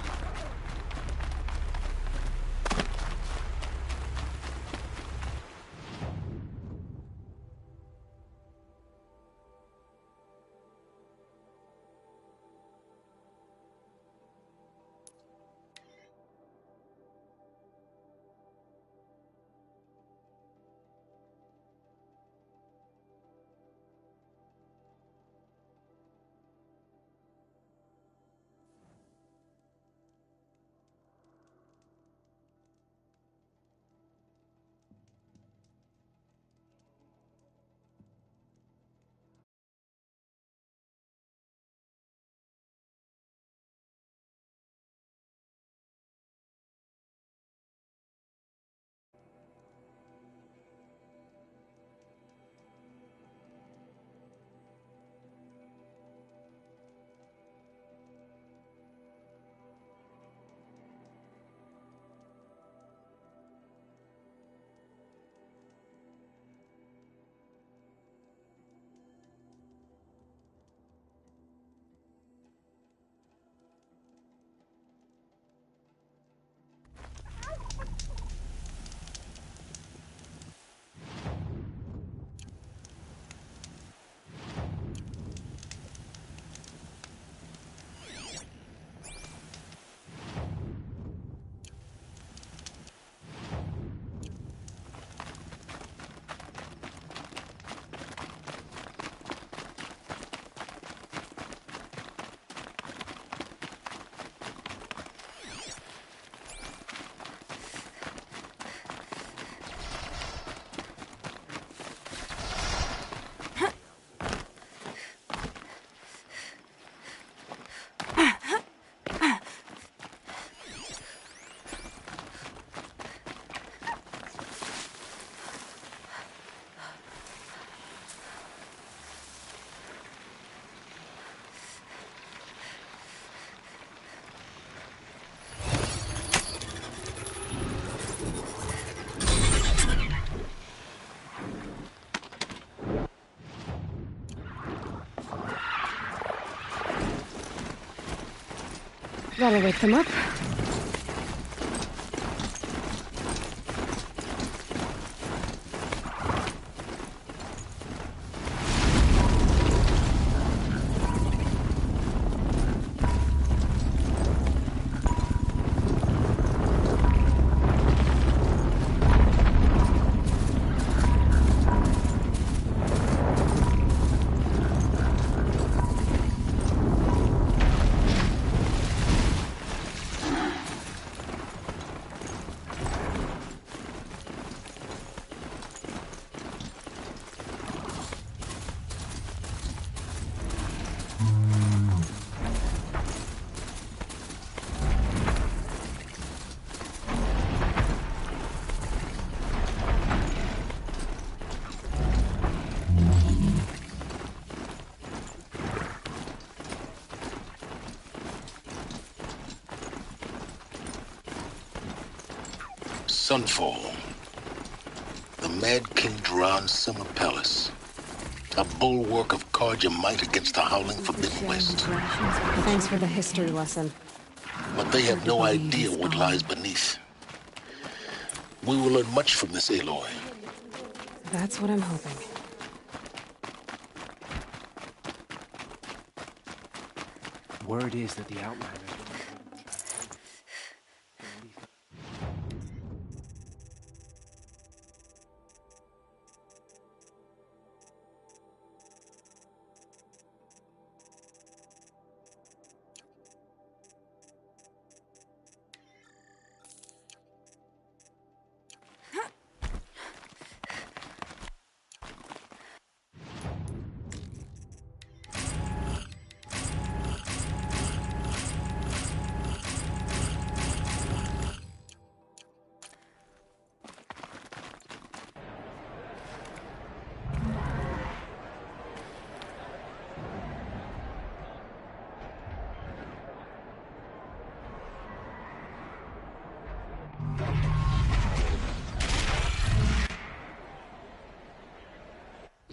That'll wake them up. Sunfall. The Mad King Duran's summer palace. A bulwark of Carja might against the howling Forbidden West. Thanks for the history lesson. But they have no idea what lies beneath. We will learn much from this Aloy. That's what I'm hoping. Word is that the Outriders...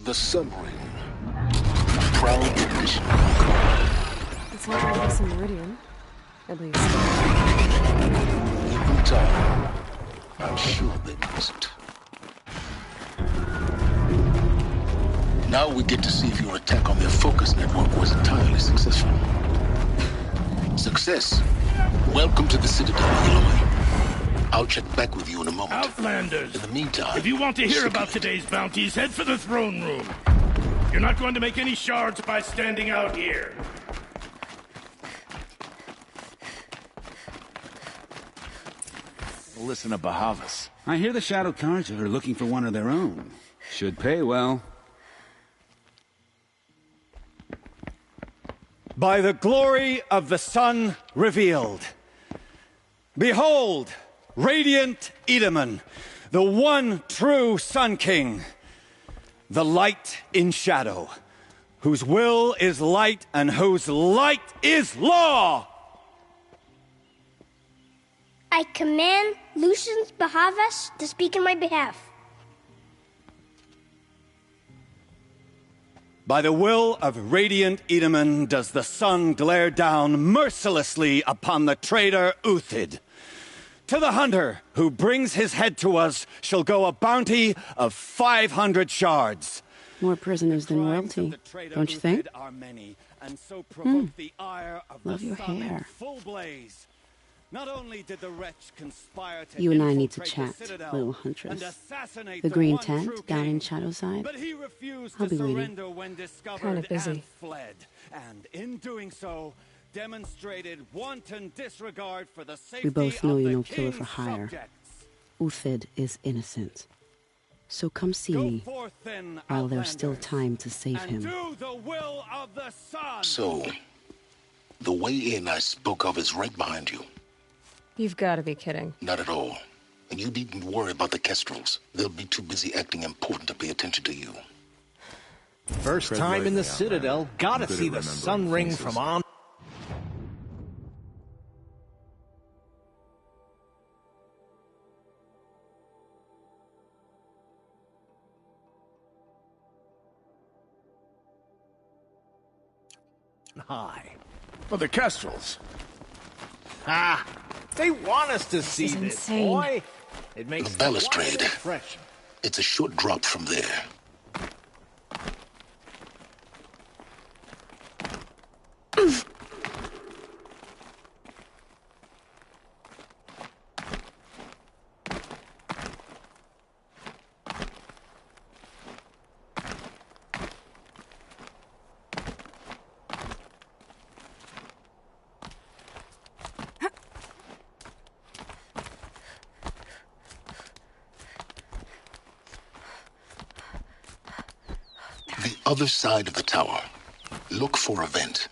The Sun Ring. Proud tradition. It's not gonna be some Meridian. At least. In time, I'm sure they must. Now we get to see if your attack on their focus network was entirely successful. Success. Welcome to the Citadel, Aloy. I'll check back with you in a moment. Outlanders! In the meantime... If you want to hear about today's bounties, head for the throne room. You're not going to make any shards by standing out here. Listen to Bahavas. I hear the Shadow Carja are looking for one of their own. Should pay well. By the glory of the sun revealed. Behold, radiant Edaman, the one true Sun King. The light in shadow, whose will is light and whose light is law. I command Lucius Bahavas to speak in my behalf. By the will of radiant Edaman does the sun glare down mercilessly upon the traitor Uthid. To the hunter who brings his head to us shall go a bounty of 500 shards. More prisoners than royalty, don't you think? Love your hair. Not only did the wretch conspire to You and I need to chat, little huntress. The green tent down in Shadowside. I'll be waiting. Kind of busy. Fled, and in doing so, demonstrated wanton disregard for the safety We both know of you're the no killer king's for hire. subjects. Uthid is innocent. So come see me while there's still time to save him. Do the will of the sun. So, the way in I spoke of is right behind you. You've got to be kidding. Not at all. And you needn't worry about the Kestrels. They'll be too busy acting important to pay attention to you. First time in the Citadel, gotta see the Sun Ring from on. High. For the Kestrels. Ah, they want us to see This is this, insane. boy. It makes The balustrade. fresh. It's a short drop from there. The other side of the tower. Look for a vent.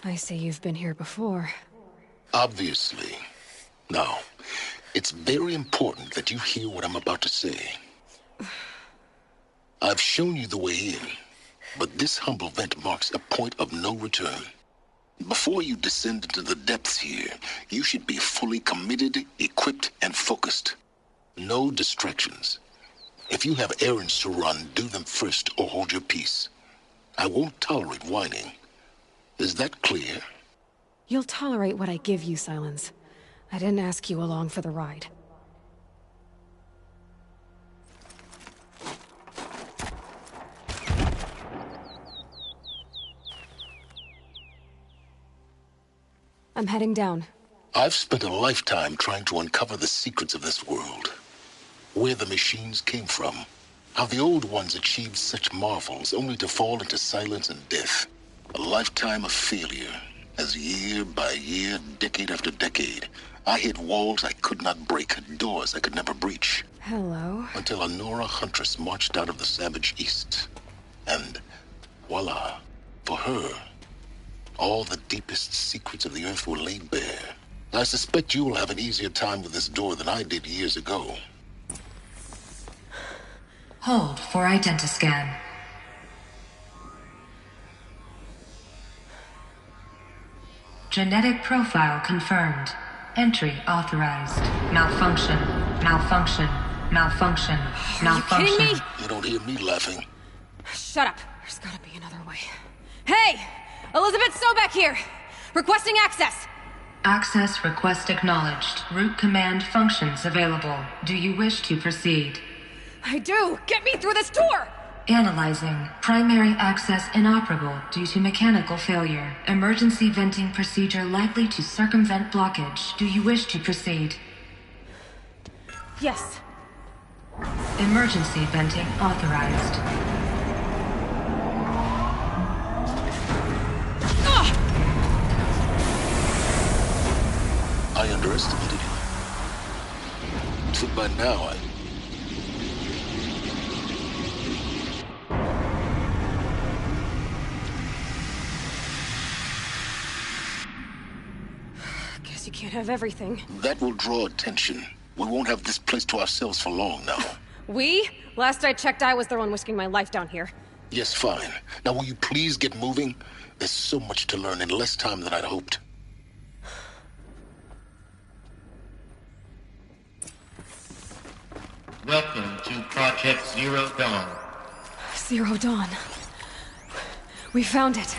I see you've been here before. Obviously. Now, it's very important that you hear what I'm about to say. I've shown you the way in, but This humble vent marks a point of no return. Before you descend into the depths here, you should be fully committed, equipped, and focused. No distractions. If you have errands to run, do them first or hold your peace. I won't tolerate whining. Is that clear? You'll tolerate what I give you, Silence. I didn't ask you along for the ride. I'm heading down. I've spent a lifetime trying to uncover the secrets of this world. Where the machines came from. How the old ones achieved such marvels only to fall into silence and death. A lifetime of failure. As year by year, decade after decade, I hit walls I could not break, doors I could never breach. Hello? Until a Nora huntress marched out of the savage east. And voila, for her, all the deepest secrets of the Earth were laid bare. I suspect you will have an easier time with this door than I did years ago. Hold for identiscan. Genetic profile confirmed. Entry authorized. Malfunction. Malfunction. Malfunction. Malfunction. Are you kidding me? You don't hear me laughing. Shut up. There's gotta be another way. Hey! Elizabeth Sobek here! Requesting access! Access request acknowledged. Root command functions available. Do you wish to proceed? I do! Get me through this door! Analyzing. Primary access inoperable due to mechanical failure. Emergency venting procedure likely to circumvent blockage. Do you wish to proceed? Yes. Emergency venting authorized. I underestimated you. So by now, Guess you can't have everything. That will draw attention. We won't have this place to ourselves for long now. We? Last I checked, I was the one risking my life down here. Yes, fine. Now will you please get moving? There's so much to learn in less time than I'd hoped. Welcome to Project Zero Dawn. Zero Dawn. We found it.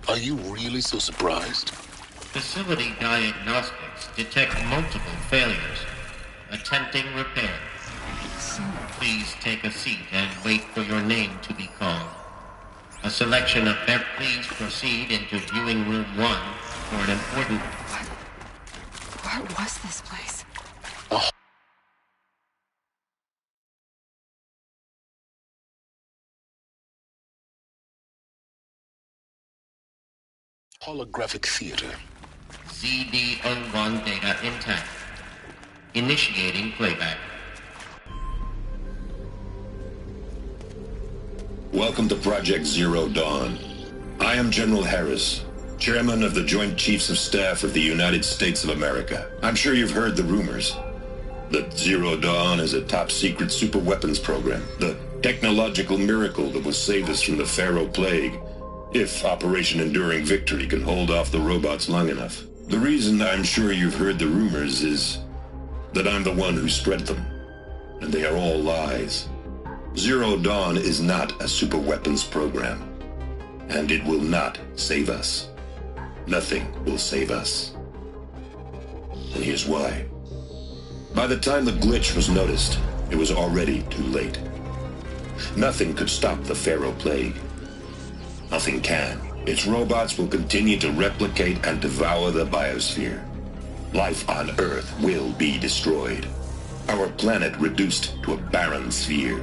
Are you really so surprised? Facility diagnostics detect multiple failures. Attempting repair. Please take a seat and wait for your name to be called. A selection of please proceed into viewing room 1 for an important... What was this place? Holographic theater. CD01 data intact. Initiating playback. Welcome to Project Zero Dawn. I am General Harris, Chairman of the Joint Chiefs of Staff of the United States of America. I'm sure you've heard the rumors that Zero Dawn is a top-secret superweapons program, the technological miracle that will save us from the Pharaoh Plague, if Operation Enduring Victory can hold off the robots long enough. The reason I'm sure you've heard the rumors is that I'm the one who spread them, and they are all lies. Zero Dawn is not a superweapons program, and it will not save us. Nothing will save us. And here's why. By the time the glitch was noticed, it was already too late. Nothing could stop the Pharaoh Plague. Nothing can. Its robots will continue to replicate and devour the biosphere. Life on Earth will be destroyed. Our planet reduced to a barren sphere.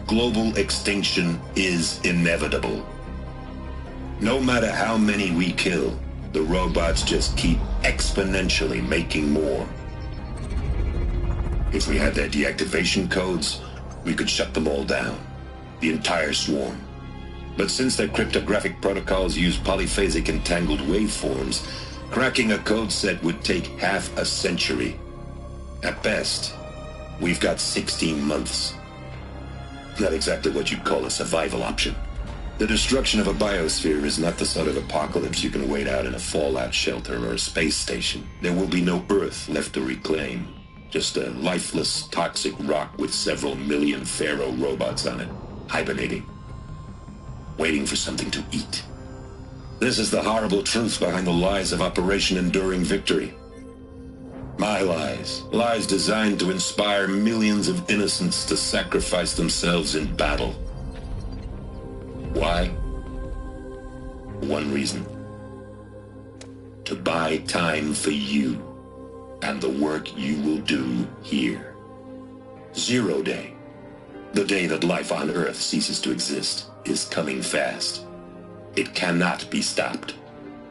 Global extinction is inevitable. No matter how many we kill, the robots just keep exponentially making more. If we had their deactivation codes, we could shut them all down. The entire swarm. But since their cryptographic protocols use polyphasic entangled waveforms, cracking a code set would take half a century. At best, we've got 16 months. Not exactly what you'd call a survival option. The destruction of a biosphere is not the sort of apocalypse you can wait out in a fallout shelter or a space station. There will be no Earth left to reclaim. Just a lifeless, toxic rock with several million Pharaoh robots on it, hibernating, waiting for something to eat. This is the horrible truth behind the lies of Operation Enduring Victory. My lies. Lies designed to inspire millions of innocents to sacrifice themselves in battle. Why? One reason. To buy time for you and the work you will do here. 0 Day, the day that life on Earth ceases to exist, is coming fast. It cannot be stopped.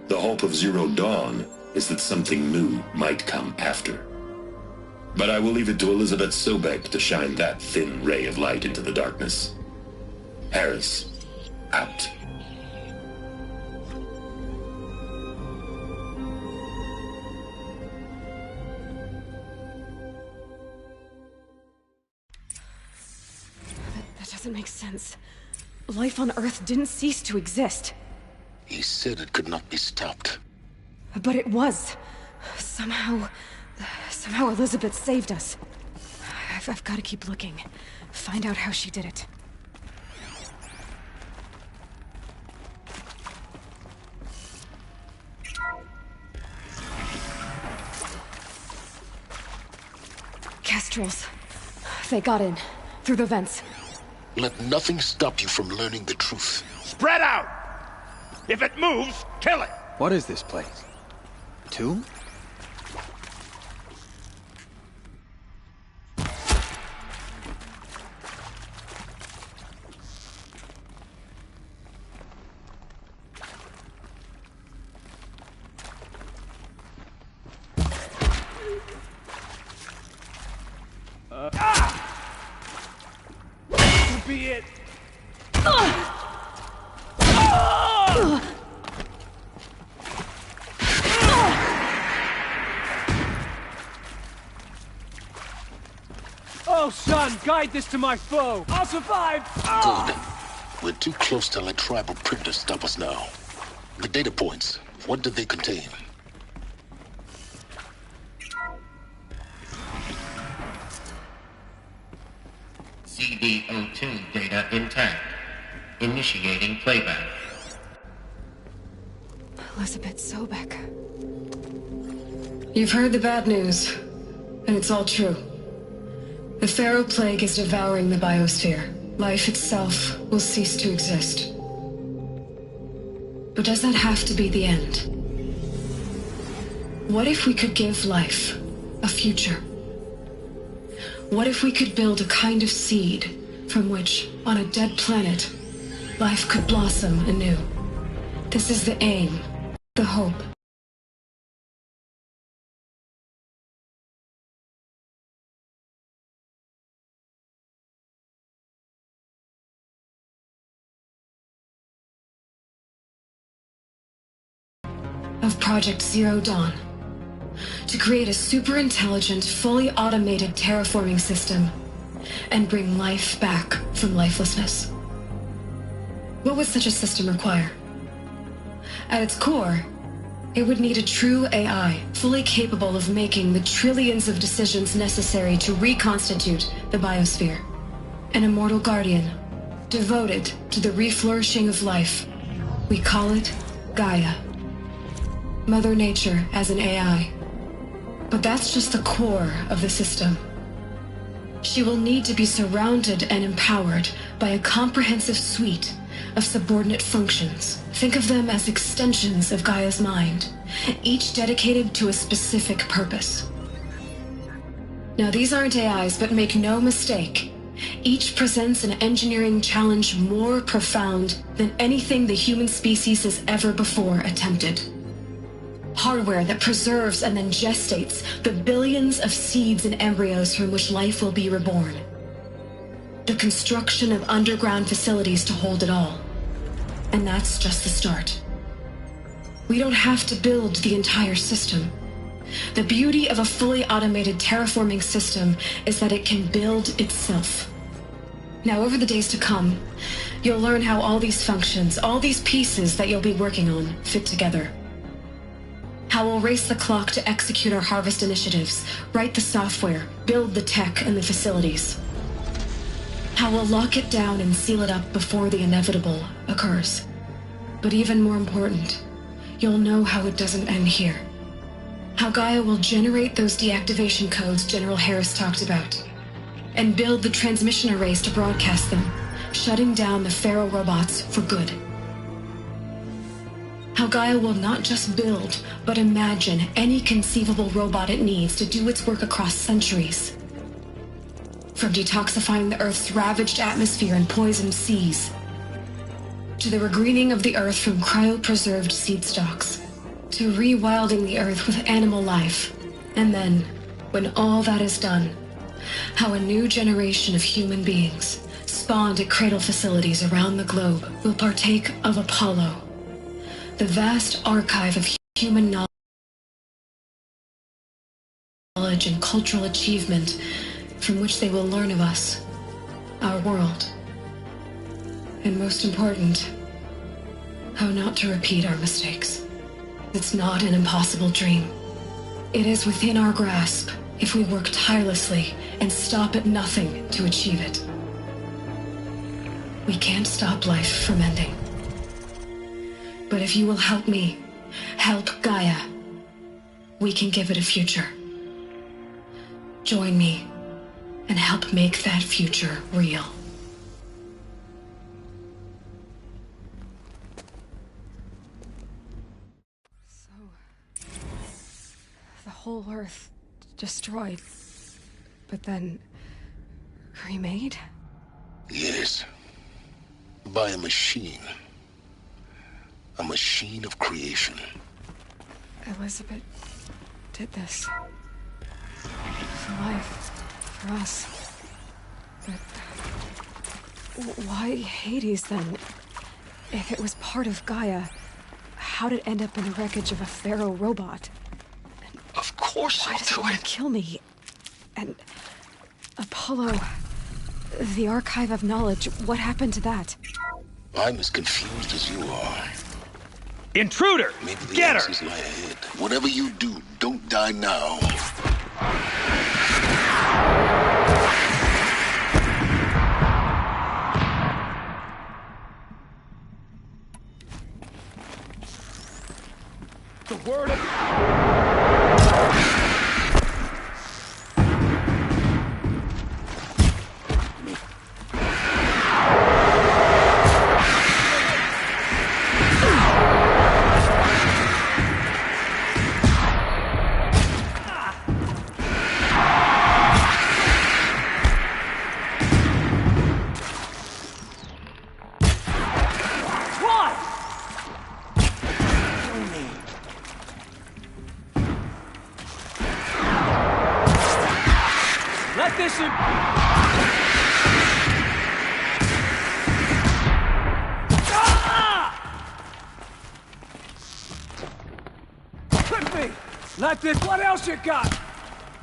The hope of Zero Dawn is that something new might come after. But I will leave it to Elizabeth Sobek to shine that thin ray of light into the darkness. Harris, out. That doesn't make sense. Life on Earth didn't cease to exist. He said it could not be stopped. But it was. Somehow Elizabeth saved us. I've got to keep looking. Find out how she did it. Kestrels. They got in. Through the vents. Let nothing stop you from learning the truth. Spread out! If it moves, kill it! What is this place? A tomb? Be it. Oh, son, guide this to my foe. I'll survive. Good. We're too close to let tribal predators stop us now. The data points, what did they contain? CD02 data intact. Initiating playback. Elizabeth Sobek. You've heard the bad news, and it's all true. The Pharaoh Plague is devouring the biosphere. Life itself will cease to exist. But does that have to be the end? What if we could give life a future? What if we could build a kind of seed from which, on a dead planet, life could blossom anew? This is the aim, the hope. Of Project Zero Dawn. To create a super-intelligent, fully automated terraforming system and bring life back from lifelessness. What would such a system require? At its core, it would need a true AI, fully capable of making the trillions of decisions necessary to reconstitute the biosphere. An immortal guardian, devoted to the reflourishing of life. We call it Gaia. Mother Nature as an AI. But that's just the core of the system. She will need to be surrounded and empowered by a comprehensive suite of subordinate functions. Think of them as extensions of Gaia's mind, each dedicated to a specific purpose. Now, these aren't AIs, but make no mistake, each presents an engineering challenge more profound than anything the human species has ever before attempted. Hardware that preserves and then gestates the billions of seeds and embryos from which life will be reborn. The construction of underground facilities to hold it all. And that's just the start. We don't have to build the entire system. The beauty of a fully automated terraforming system is that it can build itself. Now, over the days to come, you'll learn how all these functions, all these pieces that you'll be working on, fit together. How we'll race the clock to execute our harvest initiatives, write the software, build the tech and the facilities. How we'll lock it down and seal it up before the inevitable occurs. But even more important, you'll know how it doesn't end here. How Gaia will generate those deactivation codes General Harris talked about, and build the transmission arrays to broadcast them, shutting down the Pharaoh robots for good. How Gaia will not just build, but imagine any conceivable robot it needs to do its work across centuries. From detoxifying the Earth's ravaged atmosphere and poisoned seas, to the regreening of the Earth from cryopreserved seed stalks, to rewilding the Earth with animal life. And then, when all that is done, how a new generation of human beings, spawned at cradle facilities around the globe, will partake of Apollo, the vast archive of human knowledge and cultural achievement from which they will learn of us, our world. And most important, how not to repeat our mistakes. It's not an impossible dream. It is within our grasp if we work tirelessly and stop at nothing to achieve it. We can't stop life from ending. But if you will help me, help Gaia, we can give it a future. Join me and help make that future real. The whole Earth destroyed, but then remade? Yes. By a machine. A machine of creation. Elizabeth did this. For life. For us. But why Hades then? If it was part of Gaia, how'd it end up in the wreckage of a Pharaoh robot? Of course Why does it want to kill me? And Apollo, the archive of knowledge, what happened to that? I'm as confused as you are. Intruder! Maybe the Get her! answers lie ahead. Whatever you do, don't die now. The word of... Let this in... Clip me! Let this... What else you got?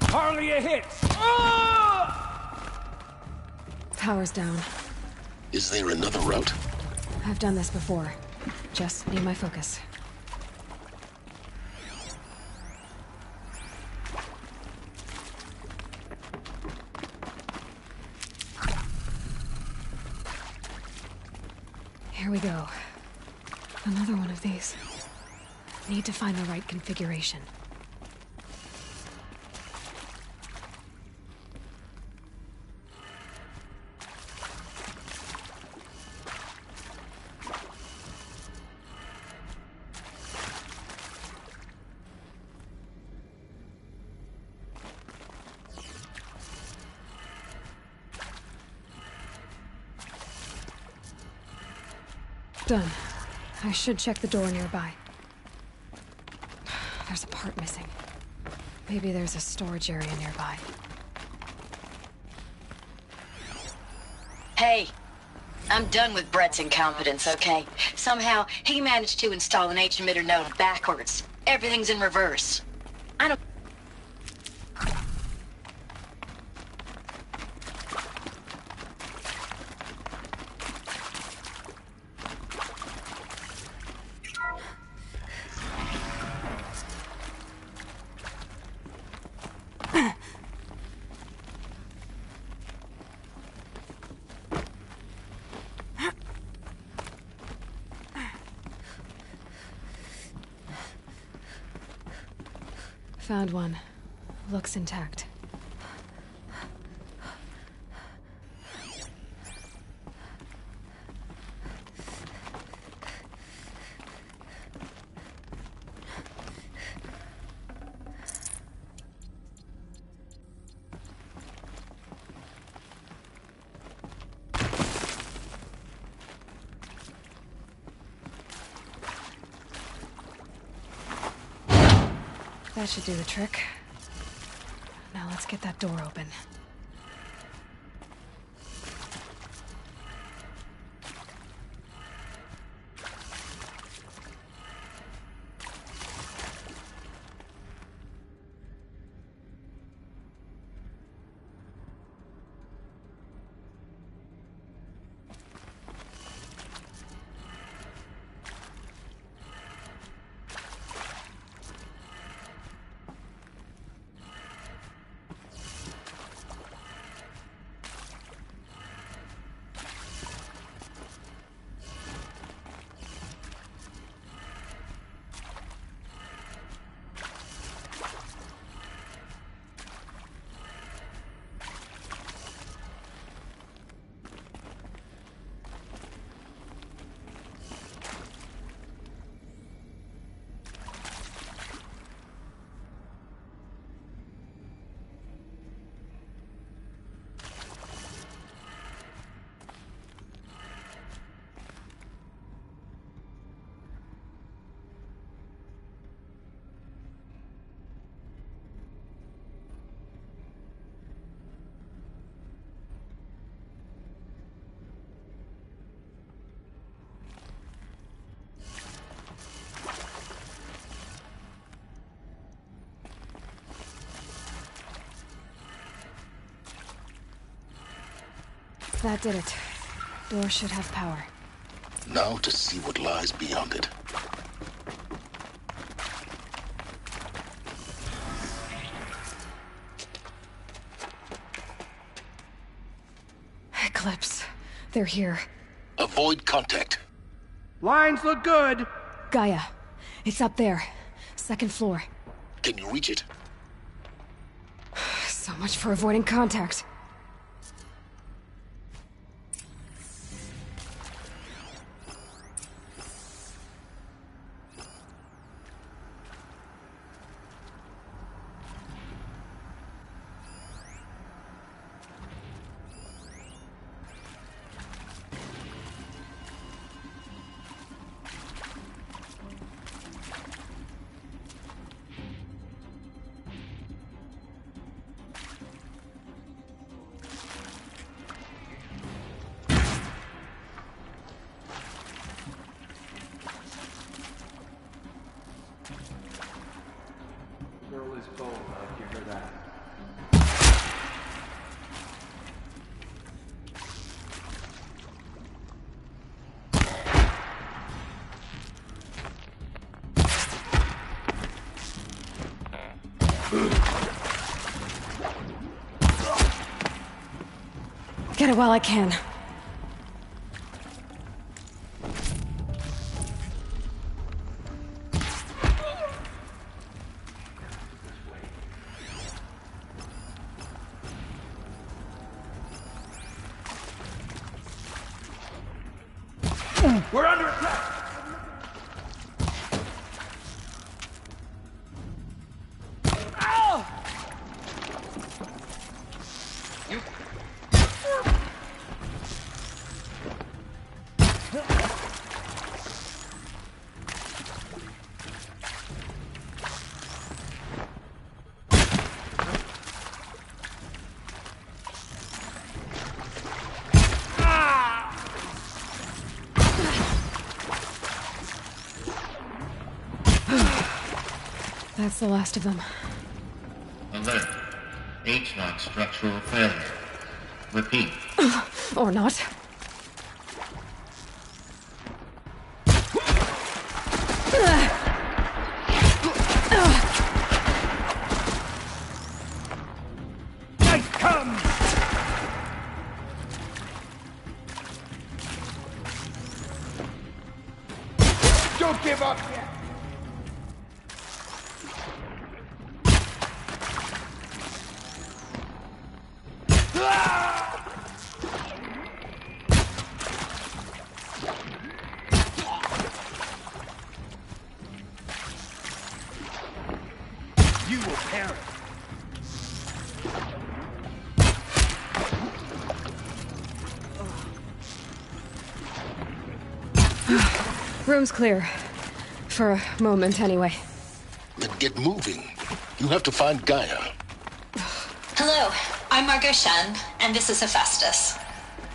Hardly a hit. Power's down. Is there another route? I've done this before. Just need my focus. Here we go. Another one of these. Need to find the right configuration. Done. I should check the door nearby. There's a part missing. Maybe there's a storage area nearby. Hey, I'm done with Brett's incompetence, okay? Somehow, he managed to install an H-emitter node backwards. Everything's in reverse. I don't... Found one. Looks intact. That should do the trick. Now let's get that door open. That did it. Door should have power. Now to see what lies beyond it. Eclipse. They're here. Avoid contact. Lines look good. Gaia. It's up there. Second floor. Can you reach it? So much for avoiding contact. Get it while I can. We're under attack! Ow! You... That's the last of them. Alert. H-lock structural failure. Repeat. Or not. I come! Don't give up yet! Harris. Room's clear. For a moment, anyway. Then get moving. You have to find Gaia. Hello, I'm Margot Shen, and this is Hephaestus.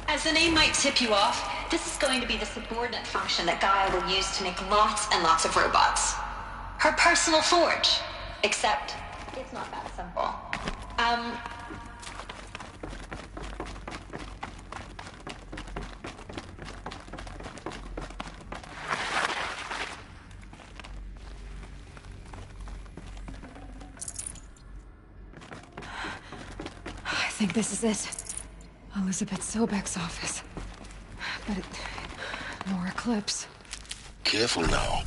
As the name might tip you off, this is going to be the subordinate function that Gaia will use to make lots and lots of robots. Her personal forge. Except, it's not that simple. I think this is it. Elizabeth Sobek's office. But more Eclipse. Careful now.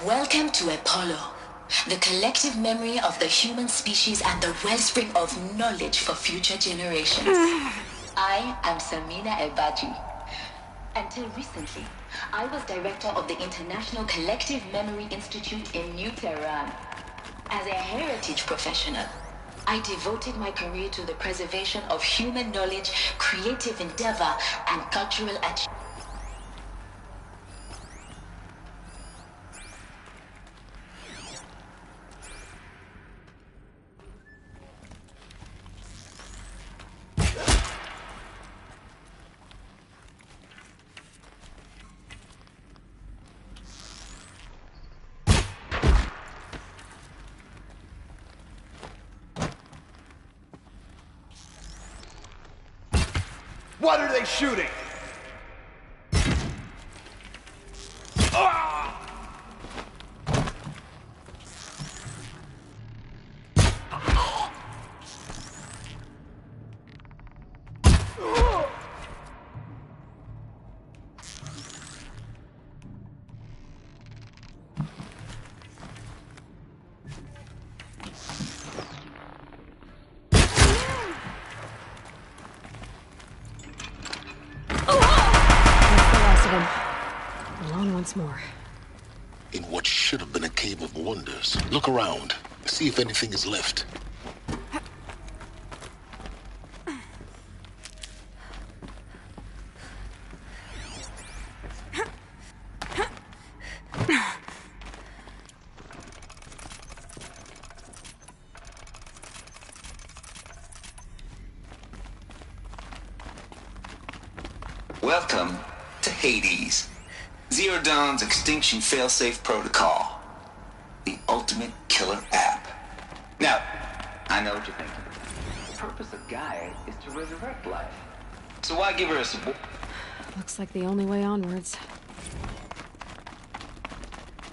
Welcome to Apollo, the collective memory of the human species and the wellspring of knowledge for future generations. I am Samina Ebaji. Until recently, I was director of the International Collective Memory Institute in New Tehran. As a heritage professional, I devoted my career to the preservation of human knowledge, creative endeavor, and cultural achievement. What are they shooting? Alone once more. In what should have been a cave of wonders. Look around. See if anything is left. Welcome to Hades. Zero Dawn's extinction failsafe protocol. The ultimate killer app. Now, I know what you're thinking. The purpose of Gaia is to resurrect life. So why give her a support? Looks like the only way onwards.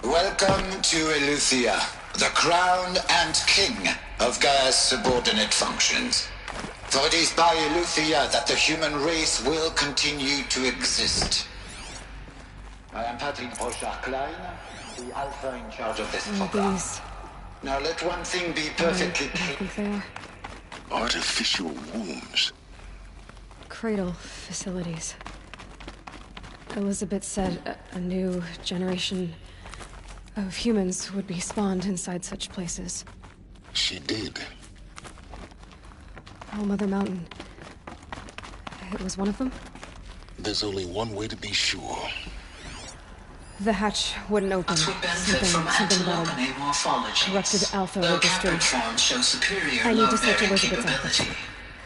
Welcome to Eleuthia, the crown and king of Gaia's subordinate functions. For it is by Eleuthia that the human race will continue to exist. I am Patrick Brochard-Klein, the Alpha in charge of this program. Now let one thing be perfectly clear. Artificial wombs. Cradle facilities. Elizabeth said a new generation of humans would be spawned inside such places. She did. Oh, Mother Mountain. It was one of them? There's only one way to be sure. The hatch wouldn't open. Something about a corrupted alpha registry. I need to search Elizabeth's office.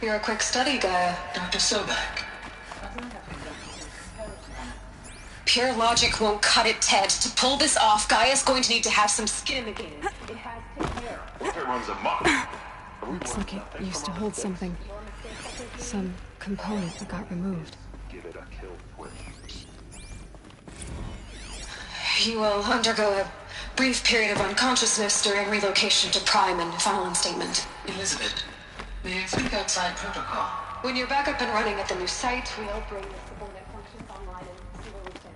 You're a quick study, Gaia. Dr. Sobek. Pure logic won't cut it, Ted. To pull this off, Gaia's going to need to have some skin in the game. It has to take care. If it runs amok. Looks like it used to hold something. Some component that got removed. Give it a kill switch. You will undergo a brief period of unconsciousness during relocation to Prime and final instatement. Elizabeth, may I think outside protocol? When you're back up and running at the new site, we'll bring the subordinate functions online and see where we stand.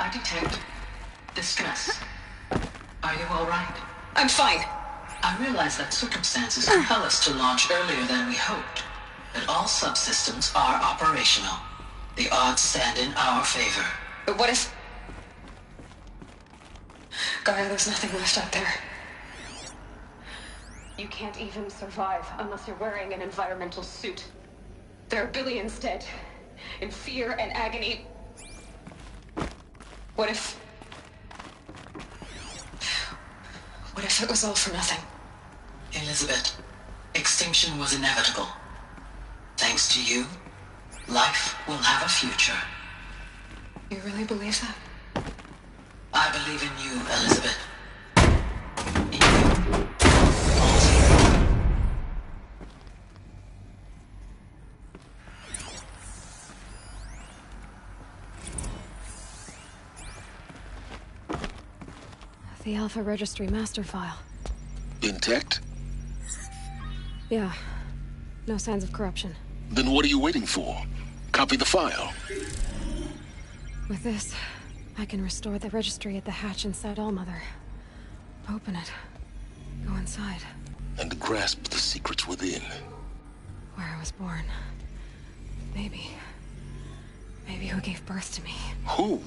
I detect distress. Are you all right? I'm fine. I realize that circumstances compel us to launch earlier than we hoped, but all subsystems are operational. The odds stand in our favor. But what if... Gaia, there's nothing left out there. You can't even survive unless you're wearing an environmental suit. There are billions dead, in fear and agony. What if it was all for nothing? Elizabeth, extinction was inevitable. Thanks to you, life will have a future. You really believe that? I believe in you, Elizabeth. The Alpha Registry master file. Intact? Yeah. No signs of corruption. Then what are you waiting for? Copy the file. With this, I can restore the registry at the hatch inside Allmother. Open it. Go inside. And grasp the secrets within. Where I was born. Maybe who gave birth to me. Who?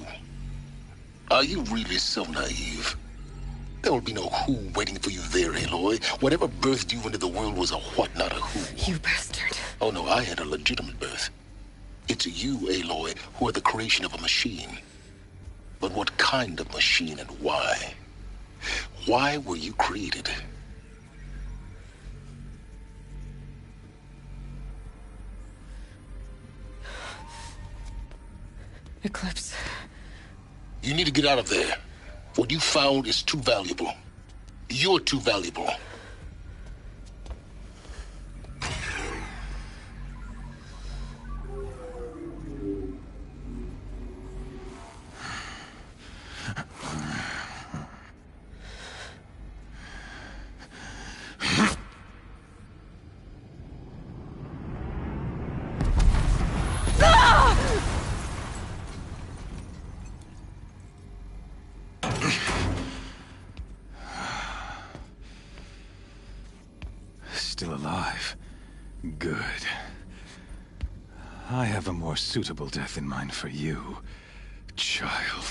Are you really so naive? There will be no who waiting for you there, Aloy. Whatever birthed you into the world was a what, not a who. You bastard. Oh no, I had a legitimate birth. It's you, Aloy, who are the creation of a machine. But what kind of machine and why? Why were you created? Eclipse. You need to get out of there. What you found is too valuable. You're too valuable. Still alive. Good. I have a more suitable death in mind for you, child.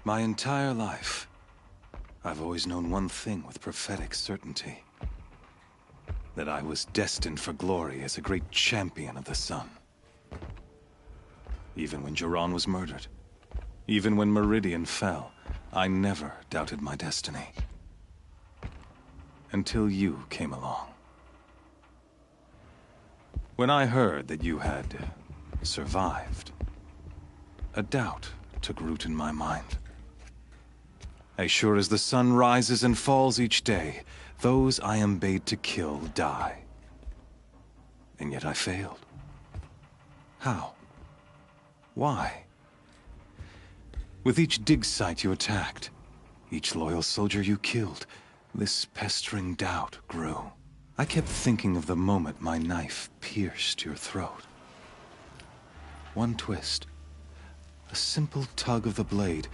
My entire life, I've always known one thing with prophetic certainty. That I was destined for glory as a great champion of the sun. Even when Jiran was murdered, even when Meridian fell, I never doubted my destiny. Until you came along. When I heard that you had survived, a doubt took root in my mind. As sure as the sun rises and falls each day, those I am bade to kill die. And yet I failed. How? Why? With each dig site you attacked, each loyal soldier you killed, this pestering doubt grew. I kept thinking of the moment my knife pierced your throat. One twist, a simple tug of the blade,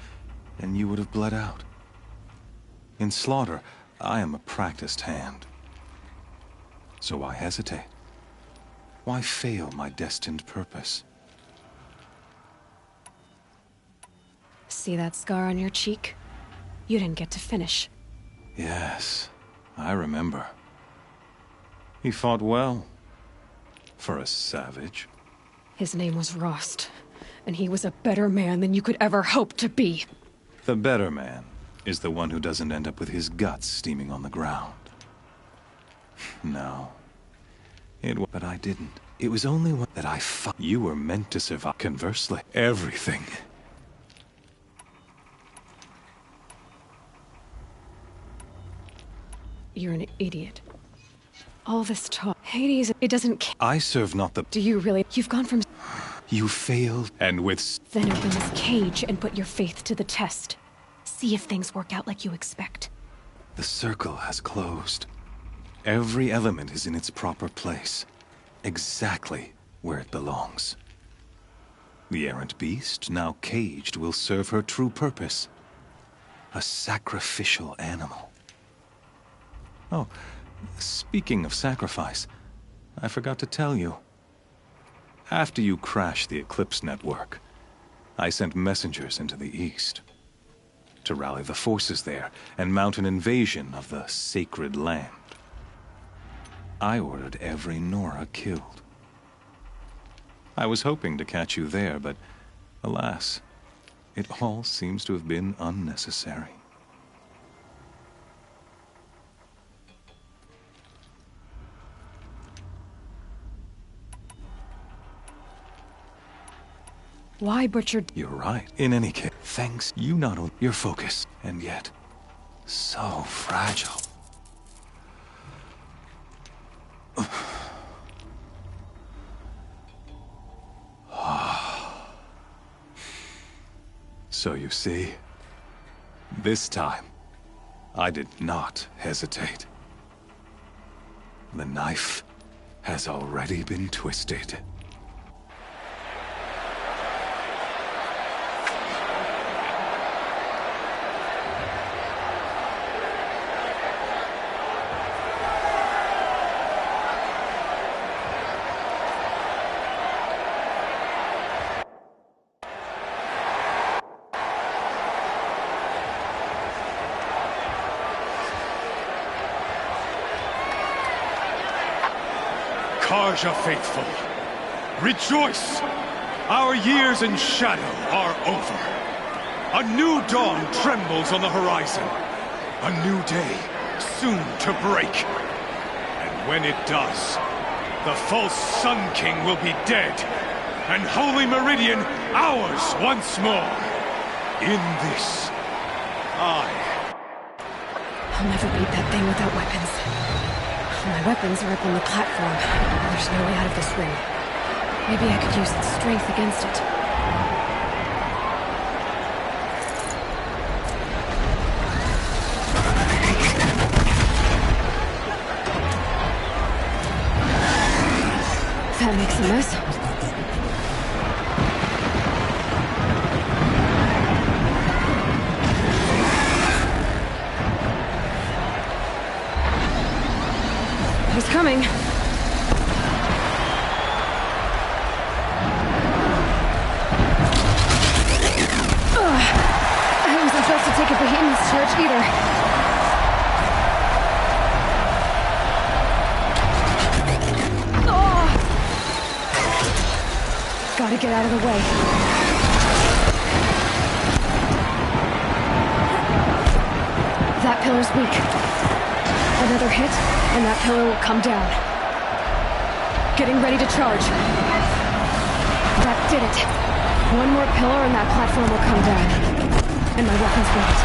and you would have bled out. In slaughter, I am a practiced hand. So why hesitate? Why fail my destined purpose? See that scar on your cheek? You didn't get to finish. Yes, I remember. He fought well. For a savage. His name was Rost, and he was a better man than you could ever hope to be. The better man is the one who doesn't end up with his guts steaming on the ground. No. But I didn't. It was only when that I fought. You were meant to survive. Conversely, everything. You're an idiot. All this talk. Hades, it doesn't. I serve not the. Do you really? You've gone from. You failed, and with... Then open this cage and put your faith to the test. See if things work out like you expect. The circle has closed. Every element is in its proper place. Exactly where it belongs. The errant beast, now caged, will serve her true purpose. A sacrificial animal. Oh, speaking of sacrifice, I forgot to tell you. After you crashed the Eclipse network, I sent messengers into the east to rally the forces there and mount an invasion of the sacred land. I ordered every Nora killed. I was hoping to catch you there, but alas, it all seems to have been unnecessary. Why butchered? You're right. In any case, thanks. You not only your focus, and yet so fragile. So you see, this time, I did not hesitate. The knife has already been twisted. Karja faithful, rejoice! Our years in shadow are over. A new dawn trembles on the horizon. A new day soon to break. And when it does, the false Sun King will be dead, and Holy Meridian ours once more. In this, I'll never beat that thing without weapons. My weapons are up on the platform. There's no way out of this ring. Maybe I could use its strength against it. That makes a mess. He's coming. I wasn't supposed to take a behemoth's charge either. Gotta get out of the way. That pillar's weak. Another hit, and that pillar will come down. Getting ready to charge. That did it. One more pillar and that platform will come down. And my weapons won't.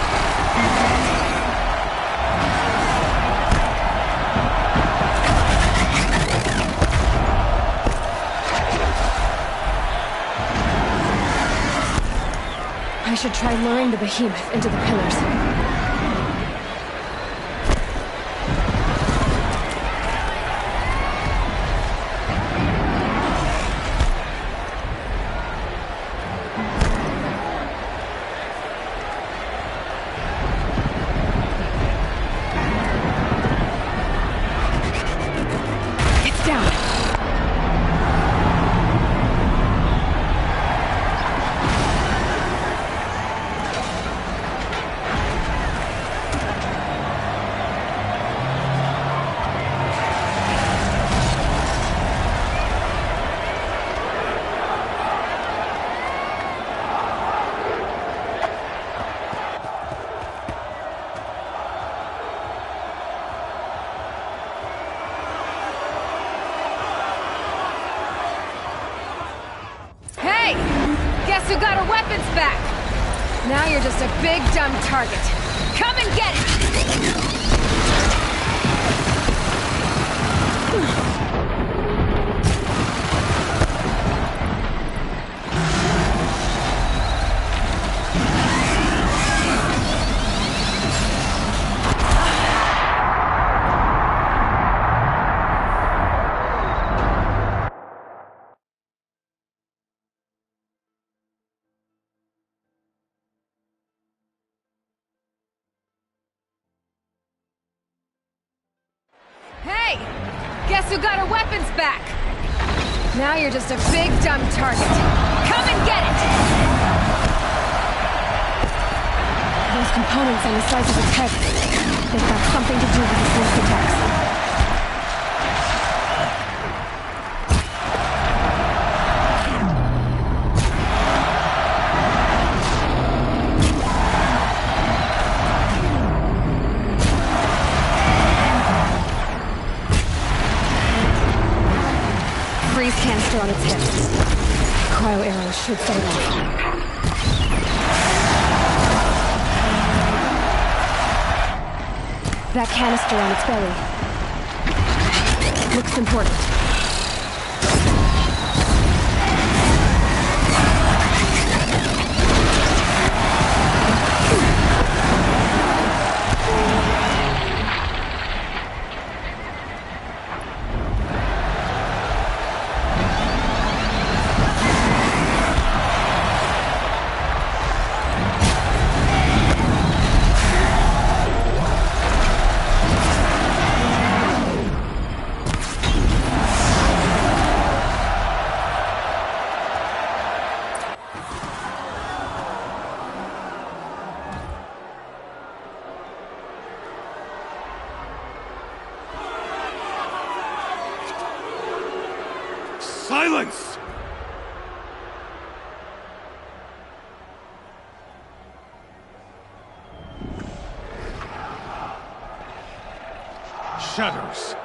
I should try luring the behemoth into the pillars. Who got her weapons back? Now you're just a big, dumb target. Come and get it! Hey! Guess who got her weapons back? Now you're just a big dumb target. Come and get it! Those components on the sides of his head, they've got something to do with his smoke attacks. Freeze canister on its hips. Cryo arrows should set it off. That canister on its belly looks important. Silence! Shadows,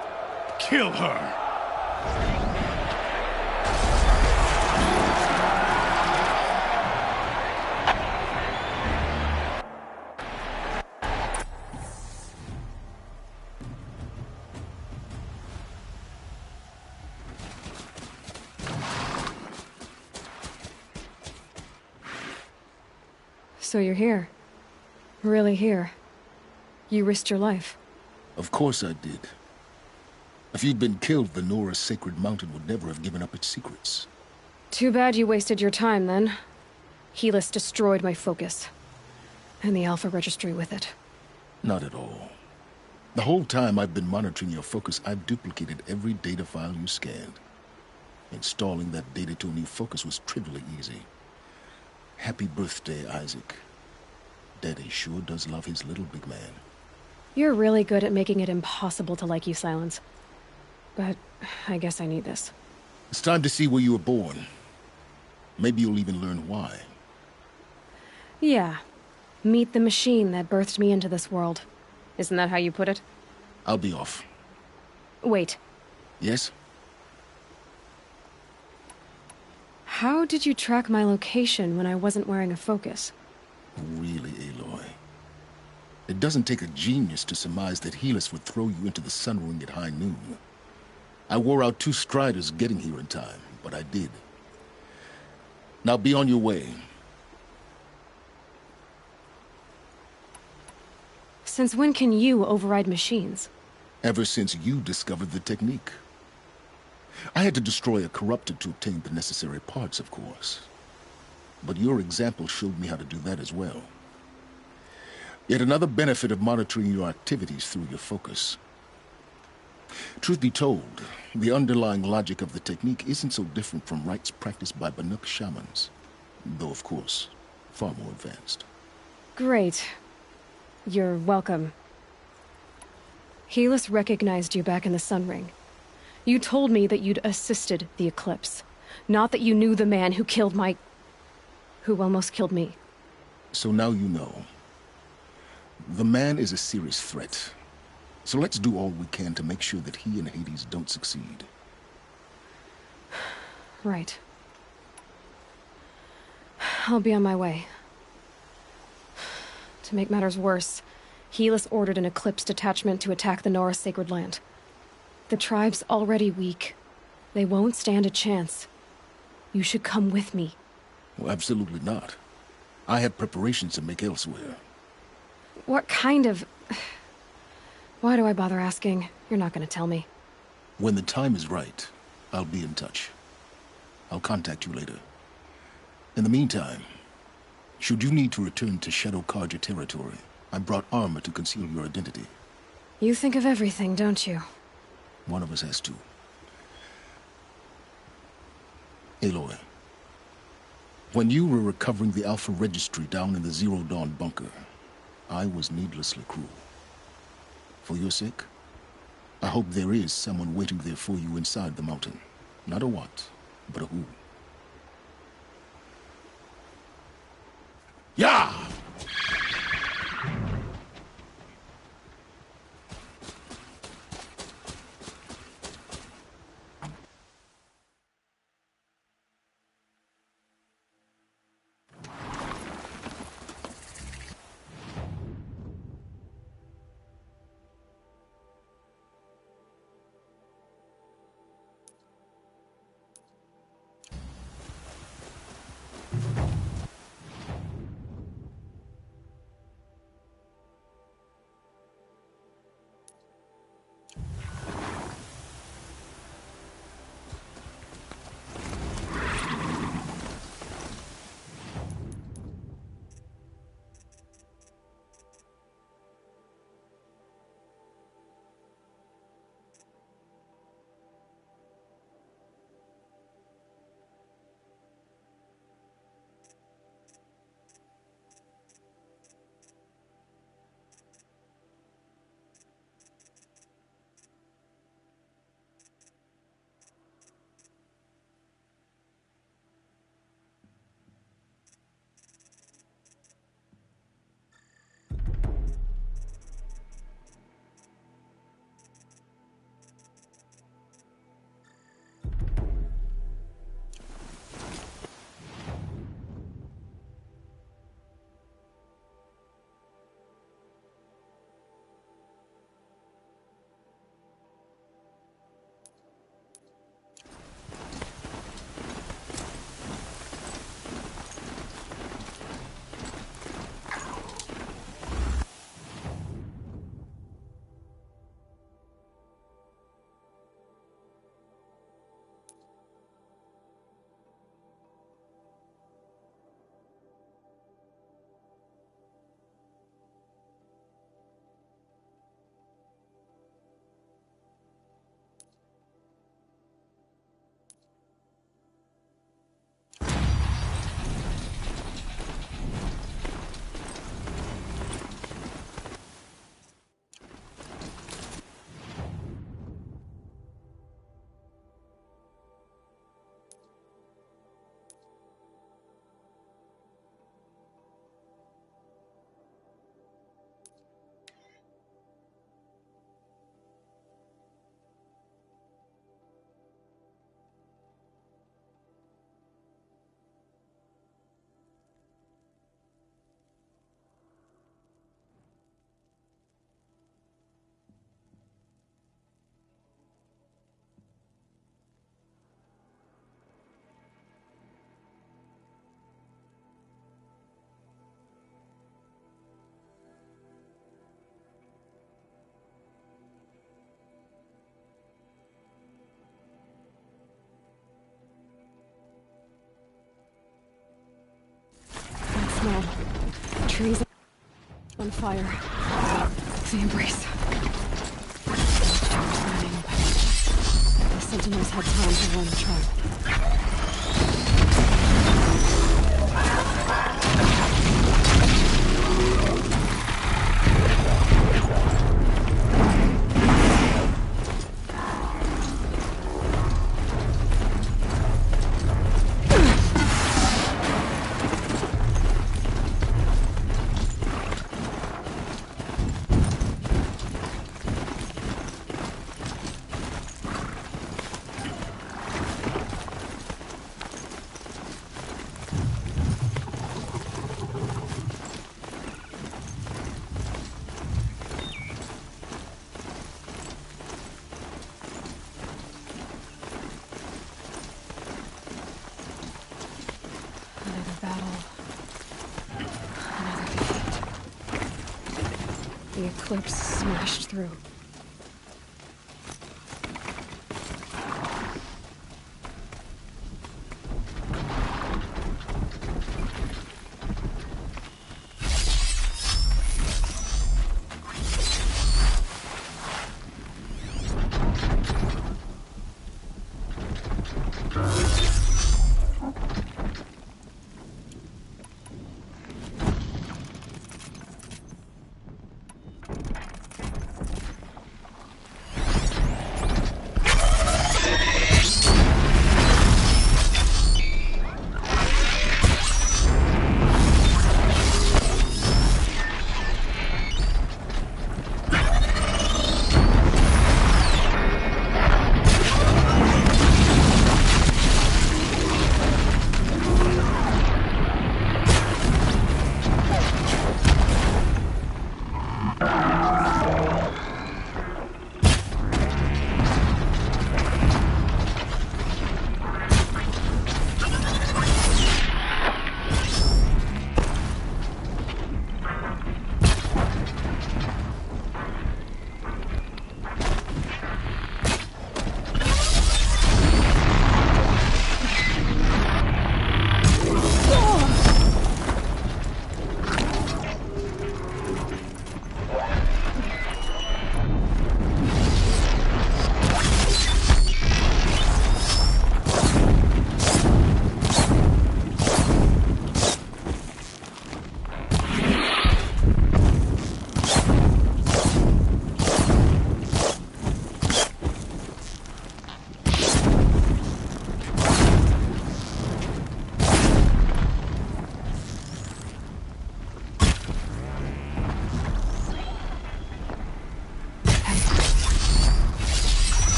kill her! So you're here. Really here. You risked your life. Of course I did. If you'd been killed, the Nora's sacred mountain would never have given up its secrets. Too bad you wasted your time, then. Helis destroyed my focus. And the Alpha Registry with it. Not at all. The whole time I've been monitoring your focus, I've duplicated every data file you scanned. Installing that data to a new focus was trivially easy. Happy birthday, Isaac. Daddy sure does love his little big man. You're really good at making it impossible to like you, Silence. But I guess I need this. It's time to see where you were born. Maybe you'll even learn why. Yeah. Meet the machine that birthed me into this world. Isn't that how you put it? I'll be off. Wait. Yes? How did you track my location when I wasn't wearing a focus? Really, Aloy? It doesn't take a genius to surmise that Helis would throw you into the sun ring at high noon. I wore out 2 striders getting here in time, but I did. Now be on your way. Since when can you override machines? Ever since you discovered the technique. I had to destroy a corruptor to obtain the necessary parts, of course. But your example showed me how to do that as well. Yet another benefit of monitoring your activities through your focus. Truth be told, the underlying logic of the technique isn't so different from rites practiced by Banuk shamans. Though, of course, far more advanced. Great. You're welcome. Helis recognized you back in the Sun Ring. You told me that you'd assisted the Eclipse. Not that you knew the man who killed who almost killed me. So now you know. The man is a serious threat. So let's do all we can to make sure that he and Hades don't succeed. Right. I'll be on my way. To make matters worse, Helis ordered an Eclipse detachment to attack the Nora Sacred Land. The tribe's already weak. They won't stand a chance. You should come with me. Well, absolutely not. I have preparations to make elsewhere. What kind of... Why do I bother asking? You're not gonna tell me. When the time is right, I'll be in touch. I'll contact you later. In the meantime, should you need to return to Shadow Karja territory, I brought armor to conceal your identity. You think of everything, don't you? One of us has to. Aloy, when you were recovering the Alpha Registry down in the Zero Dawn bunker, I was needlessly cruel. For your sake, I hope there is someone waiting there for you inside the mountain. Not a what, but a who. Yeah! No. Trees on fire. The embrace. The sentinels had time to warn the tribe. The eclipse smashed through.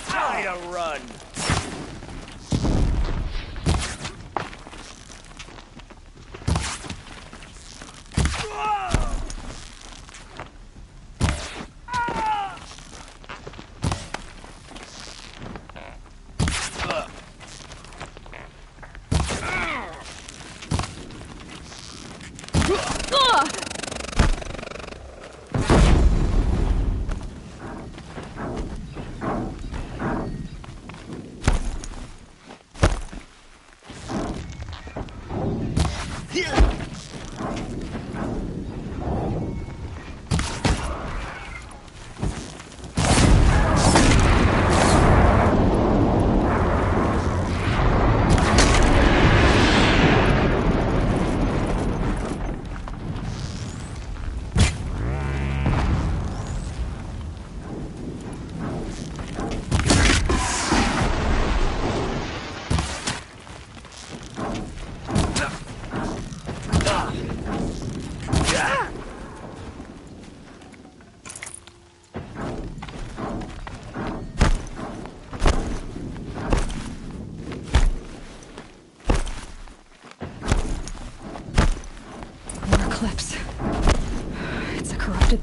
Try to run.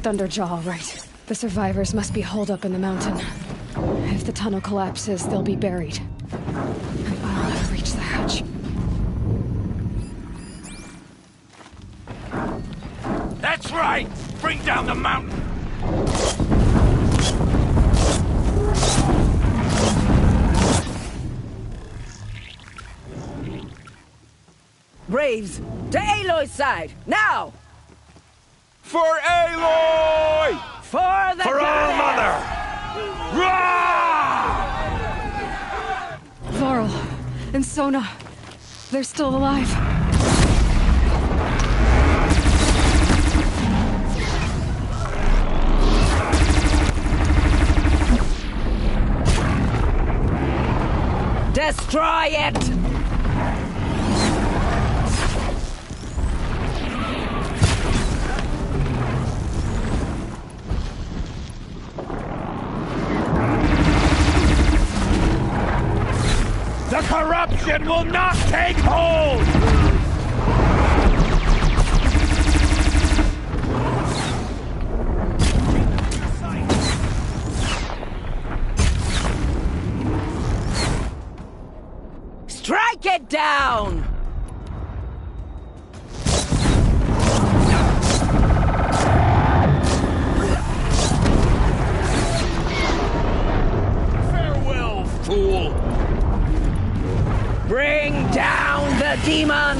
Thunderjaw, all right. The survivors must be holed up in the mountain. If the tunnel collapses, they'll be buried. And I'll never reach the hatch. That's right! Bring down the mountain! Braves, to Aloy's side, now! For Aloy! For the For our mother! Rah! Varl and Sona, they're still alive. Destroy it! The corruption will not take hold! Strike it down! Farewell, fool! Bring down the demon!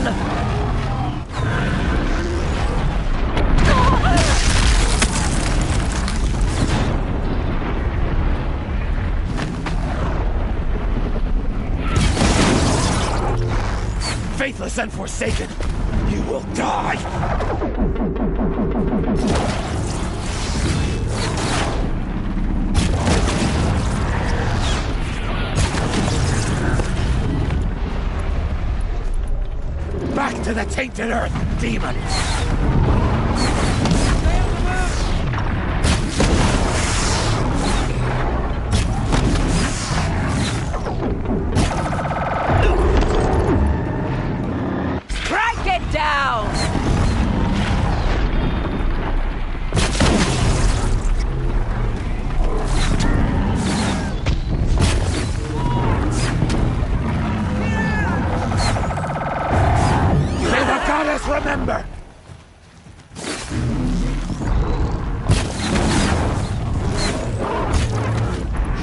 Faithless and forsaken, you will die! Back to the tainted earth, demon! Strike it down! Remember! She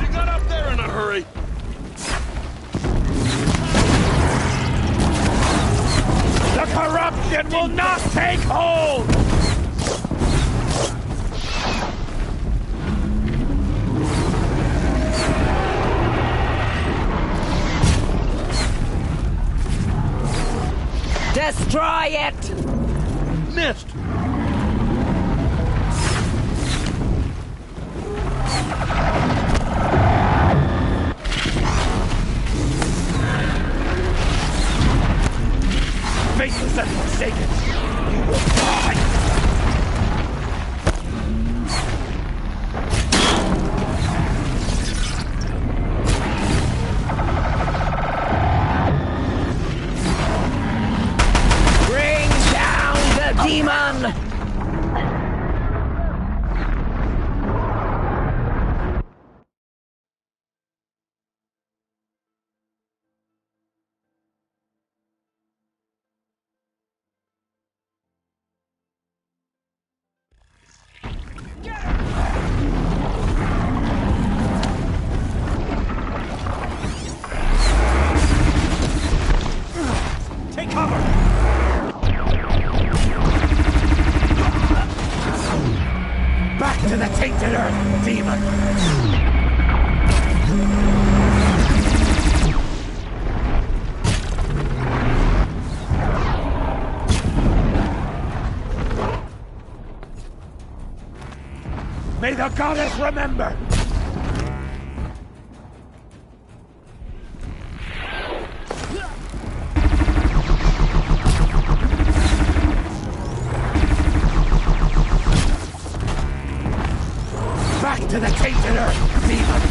got up there in a hurry! The corruption will not take hold! Destroy it! Missed! Faithless and forsaken, you will die! Bring down the demon! Take cover! Back to the tainted earth, demon! May the goddess remember! Back to the tainted earth, demon!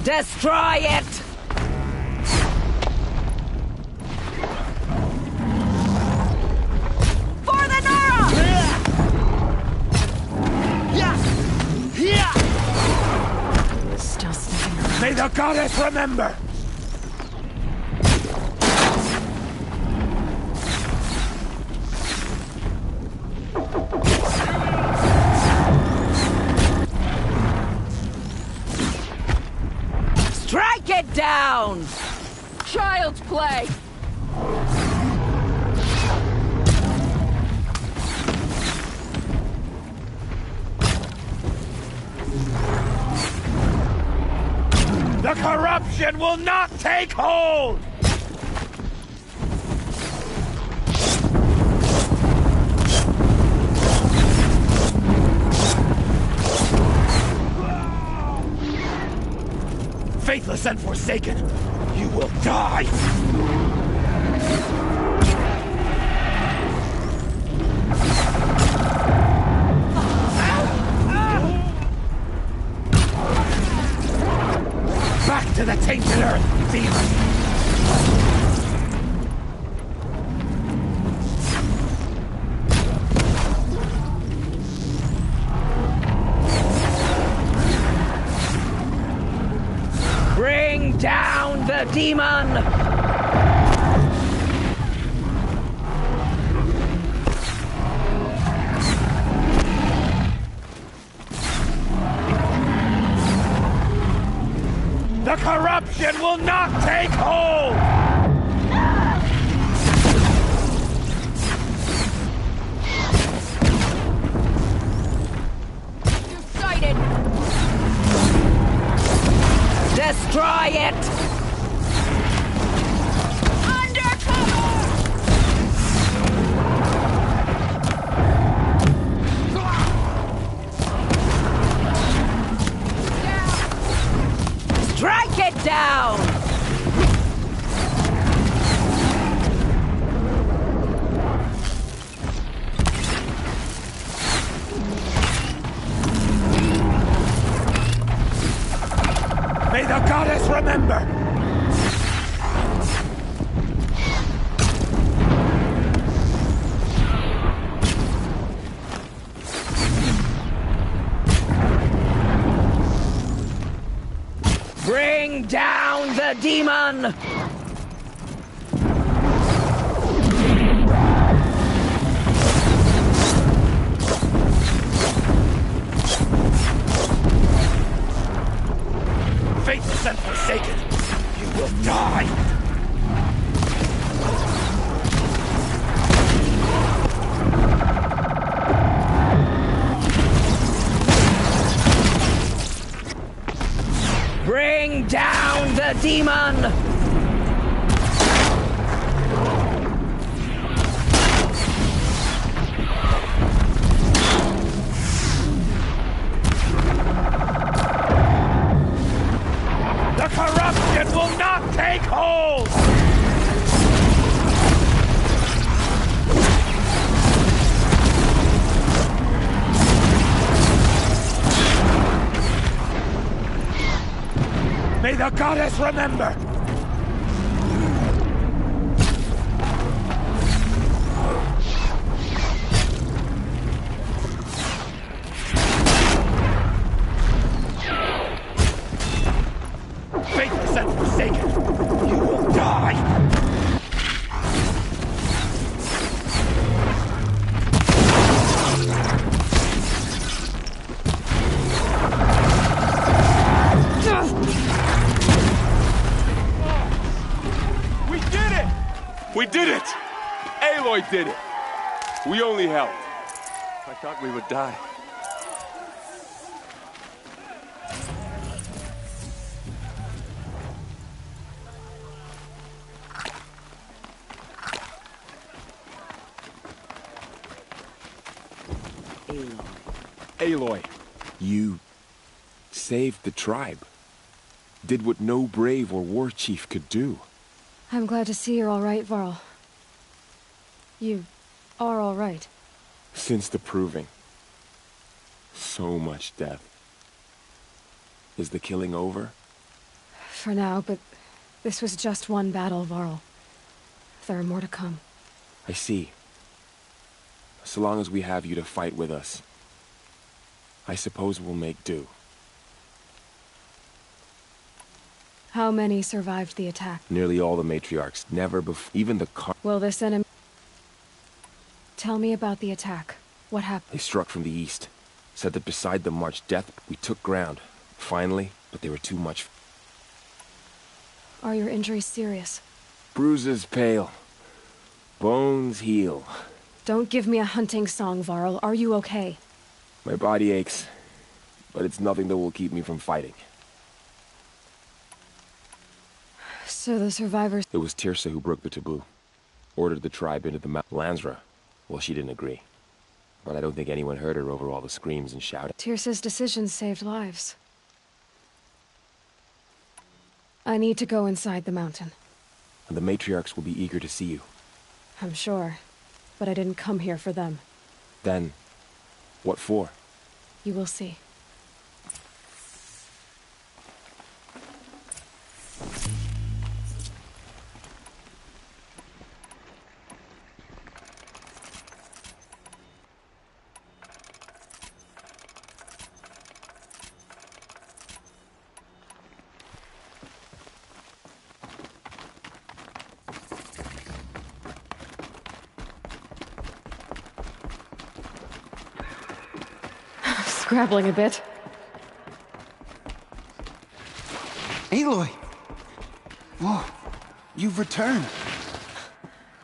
Destroy it! For the Nora! Still sniffing around. May the goddess remember! Strike it down! Child's play! The corruption will not take hold! Faithless and forsaken, you will die! Back to the tainted earth, demon! Bring down the demon! The corruption will not take hold! You're sighted! Destroy it! Strike it down! May the goddess remember! Bring down the demon! Faithless and forsaken, you will die! demon! The corruption will not take hold! May the goddess remember! Faithless and forsaken, you will die! We did it! Aloy did it! We only helped. I thought we would die. Aloy, you saved the tribe. Did what no brave or war chief could do. I'm glad to see you're all right, Varl. You are all right. Since the proving. So much death. Is the killing over? For now, but this was just one battle, Varl. There are more to come. I see. So long as we have you to fight with us, I suppose we'll make do. How many survived the attack? Nearly all the matriarchs. Never before. Even the Will this enemy... Tell me about the attack. What happened? They struck from the east. Said that beside them marched death. We took ground. Finally, but they were too much. Are your injuries serious? Bruises pale. Bones heal. Don't give me a hunting song, Varl. Are you okay? My body aches, but it's nothing that will keep me from fighting. So the survivors... It was Tirsa who broke the taboo. Ordered the tribe into the Lansra. Well, she didn't agree. But I don't think anyone heard her over all the screams and shouting. Tirsa's decisions saved lives. I need to go inside the mountain. And the matriarchs will be eager to see you. I'm sure. But I didn't come here for them. Then, what for? You will see. Scrabbling a bit. Aloy! Whoa, you've returned.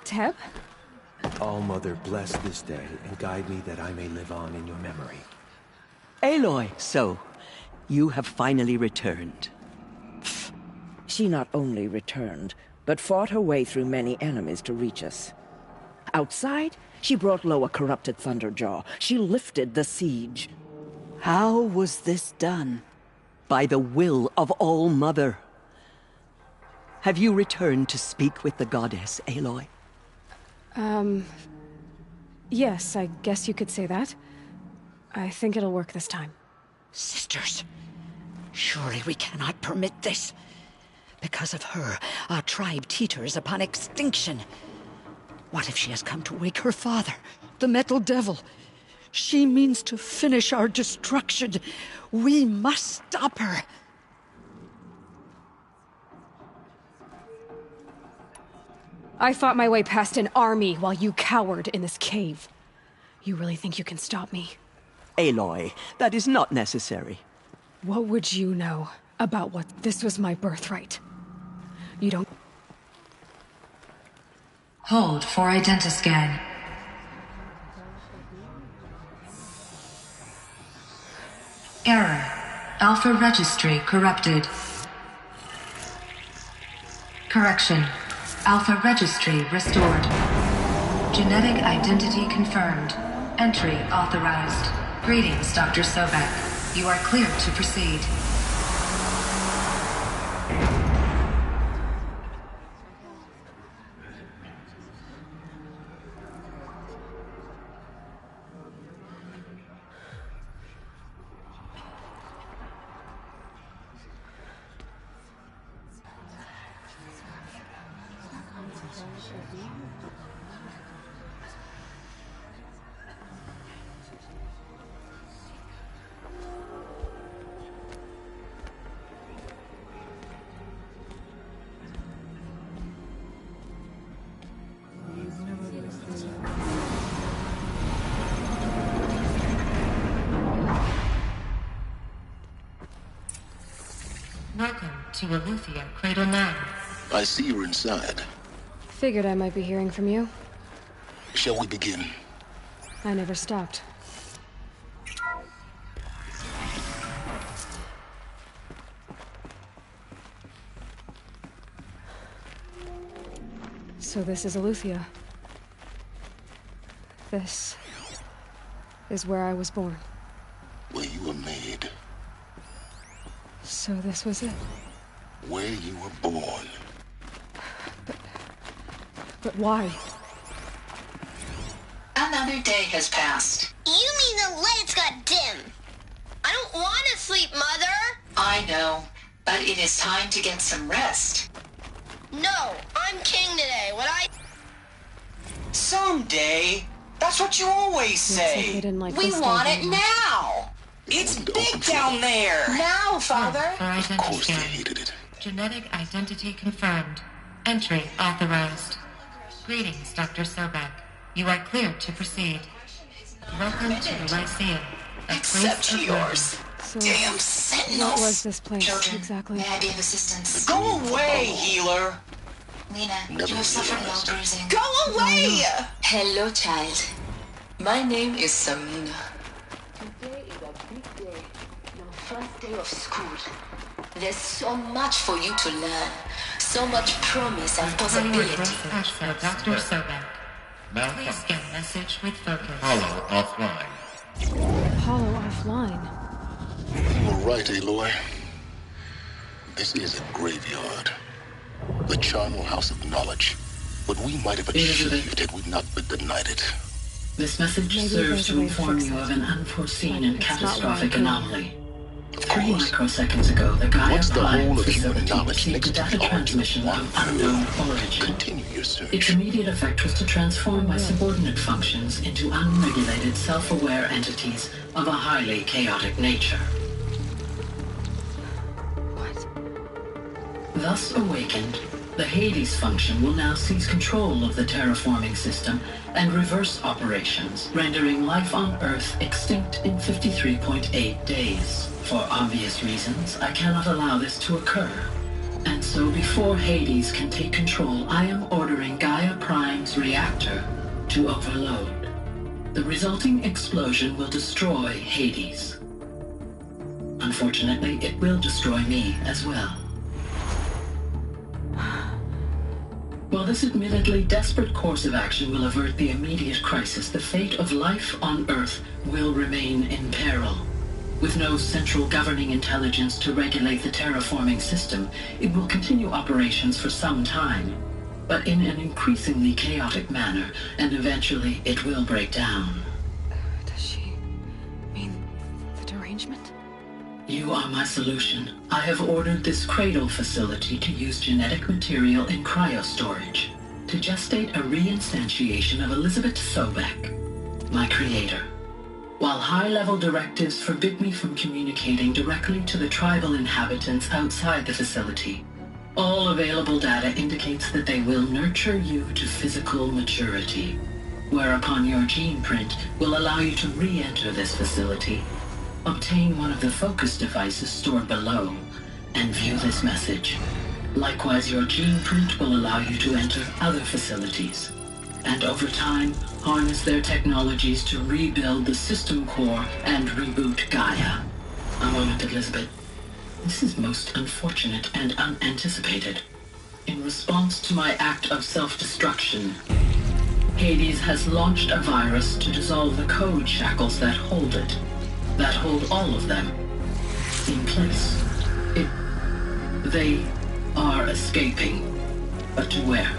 Teb? All-Mother, bless this day and guide me that I may live on in your memory. Aloy, so, you have finally returned. She not only returned, but fought her way through many enemies to reach us. Outside, she brought low a corrupted Thunderjaw. She lifted the siege. How was this done? By the will of All-Mother. Have you returned to speak with the goddess, Aloy? Yes, I guess you could say that. I think it'll work this time. Sisters, surely we cannot permit this. Because of her, our tribe teeters upon extinction. What if she has come to wake her father, the Metal Devil? She means to finish our destruction. We must stop her. I fought my way past an army while you cowered in this cave. You really think you can stop me? Aloy, that is not necessary. What would you know about what this was my birthright? You don't... Hold for identiscan. Error. Alpha registry corrupted. Correction. Alpha registry restored. Genetic identity confirmed. Entry authorized. Greetings, Dr. Sobek. You are cleared to proceed. Welcome to Eleuthia, Cradle 9. I see you're inside. Figured I might be hearing from you. Shall we begin? I never stopped. So this is Eleuthia. This is where I was born. Where you were made. So this was it. Where you were born. But why? Another day has passed. You mean the lights got dim? I don't want to sleep, Mother. I know, but it is time to get some rest. No, I'm king today. Someday. That's what you always say. We want it now. It's big down there. Now, Father. Of course they hated it. Genetic identity confirmed. Entry authorized. Greetings, Dr. Sobek. You are cleared to proceed. Welcome to the Lyceum. Except yours. So, damn sentinels. What was this place Children, exactly? may I be of assistance? Go away, healer. Lena, you have suffered no bruising. Go away! Hello, child. My name is Samina. Today is a big day. Your first day of school. There's so much for you to learn. So much promise and possibility. Dr. Sobek. Please get message with focus. Hollow offline. Hollow offline. You were right, Aloy. This is a graveyard. The charnel house of knowledge. What we might have achieved had we not been denied it. This message serves to inform you of an unforeseen and catastrophic anomaly. 3 microseconds ago, the Gaia Prime facility received a data transmission of unknown origin. Continue your search. Its immediate effect was to transform my subordinate functions into unregulated, self-aware entities of a highly chaotic nature. Thus awakened, the Hades function will now seize control of the terraforming system and reverse operations, rendering life on Earth extinct in 53.8 days. For obvious reasons, I cannot allow this to occur. And so before Hades can take control, I am ordering Gaia Prime's reactor to overload. The resulting explosion will destroy Hades. Unfortunately, it will destroy me as well. While this admittedly desperate course of action will avert the immediate crisis, the fate of life on Earth will remain in peril. With no central governing intelligence to regulate the terraforming system, it will continue operations for some time, but in an increasingly chaotic manner, and eventually it will break down. Does she mean the derangement? You are my solution. I have ordered this cradle facility to use genetic material in cryostorage to gestate a reinstantiation of Elizabeth Sobek, my creator. While high-level directives forbid me from communicating directly to the tribal inhabitants outside the facility, all available data indicates that they will nurture you to physical maturity, whereupon your gene print will allow you to re-enter this facility. Obtain one of the focus devices stored below, and view this message. Likewise, your gene print will allow you to enter other facilities, and over time, harness their technologies to rebuild the system core and reboot Gaia. A moment, Elizabeth. This is most unfortunate and unanticipated. In response to my act of self-destruction, Hades has launched a virus to dissolve the code shackles that hold it, that hold all of them in place. They are escaping, but to where?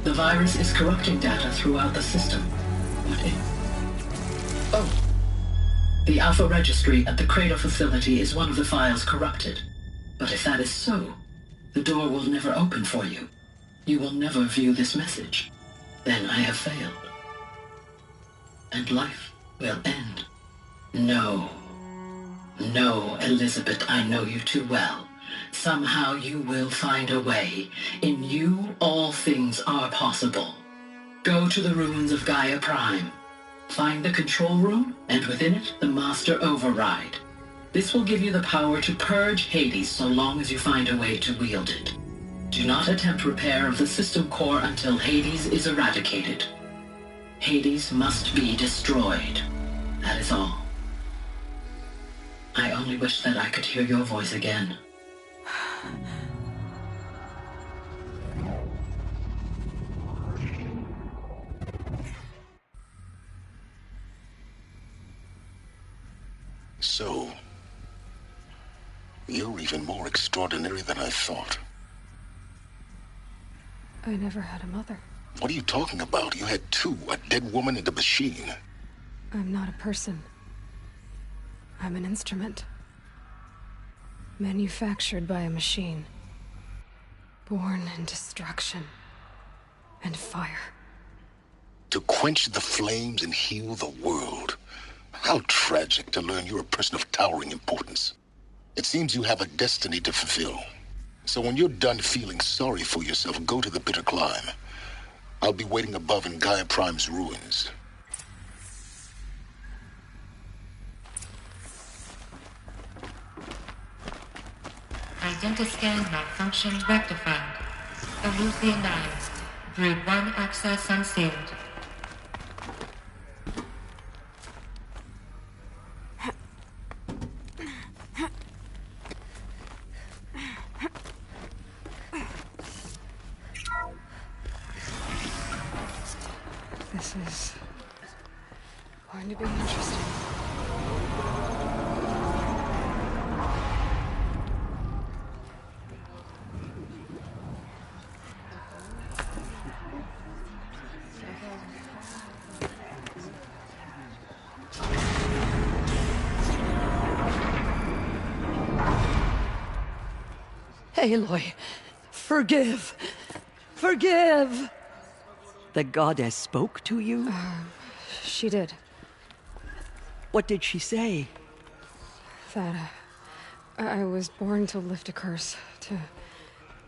The virus is corrupting data throughout the system. What if? Oh. The Alpha Registry at the Cradle facility is one of the files corrupted. But if that is so, the door will never open for you. You will never view this message. Then I have failed. And life will end. No. No, Elizabeth, I know you too well. Somehow you will find a way. In you, all things are possible. Go to the ruins of Gaia Prime. Find the control room, and within it, the Master Override. This will give you the power to purge Hades so long as you find a way to wield it. Do not attempt repair of the system core until Hades is eradicated. Hades must be destroyed. That is all. I only wish that I could hear your voice again. So, you're even more extraordinary than I thought. I never had a mother. What are you talking about? You had two, a dead woman and a machine. I'm not a person. I'm an instrument. Manufactured by a machine. Born in destruction and fire. To quench the flames and heal the world. How tragic to learn you're a person of towering importance. It seems you have a destiny to fulfill. So when you're done feeling sorry for yourself, go to the bitter climb. I'll be waiting above in Gaia Prime's ruins. Identiscan malfunction rectified. Eleuthionized. Brood 1 access unsealed. This is going to be interesting. Aloy, forgive. Forgive! The goddess spoke to you? She did. What did she say? That I was born to lift a curse, to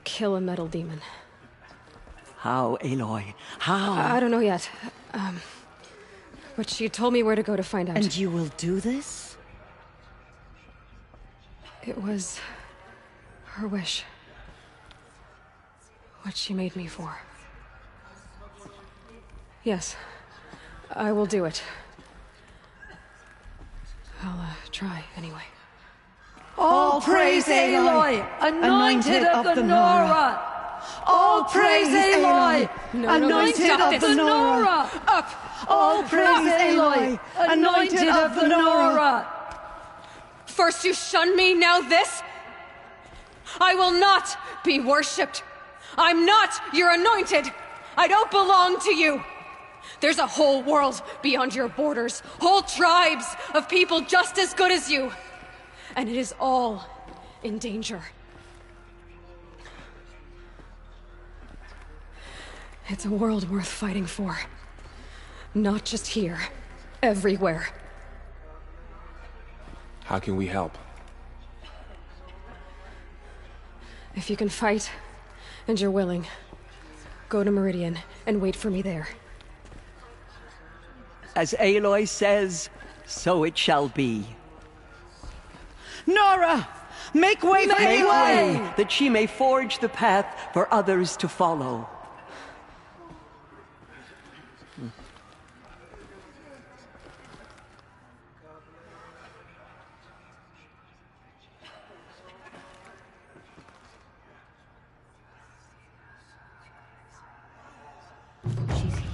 kill a metal demon. How, Aloy? How? I don't know yet. But she told me where to go to find out. And you will do this? It was her wish. What she made me for. Yes, I will do it. I'll try anyway. All praise Aloy, anointed of the Nora! All praise Aloy, anointed of the Nora! Up! All praise Aloy, anointed of the Nora! First you shun me, now this? I will not be worshipped. I'm not your anointed. I don't belong to you. There's a whole world beyond your borders, whole tribes of people just as good as you. And it is all in danger. It's a world worth fighting for. Not just here, everywhere. How can we help? If you can fight, and you're willing, go to Meridian and wait for me there. As Aloy says, so it shall be. Nora! Make way for Make Aloy! way, that she may forge the path for others to follow.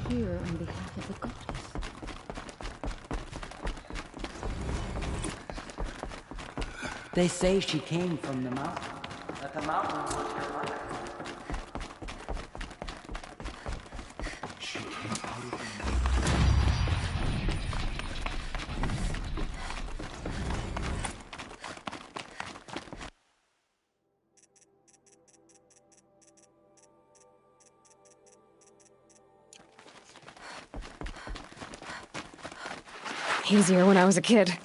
here on behalf of the goddess. They say she came from the mountain. That the mountain was her mother. She came out of the mountain. Easier when I was a kid.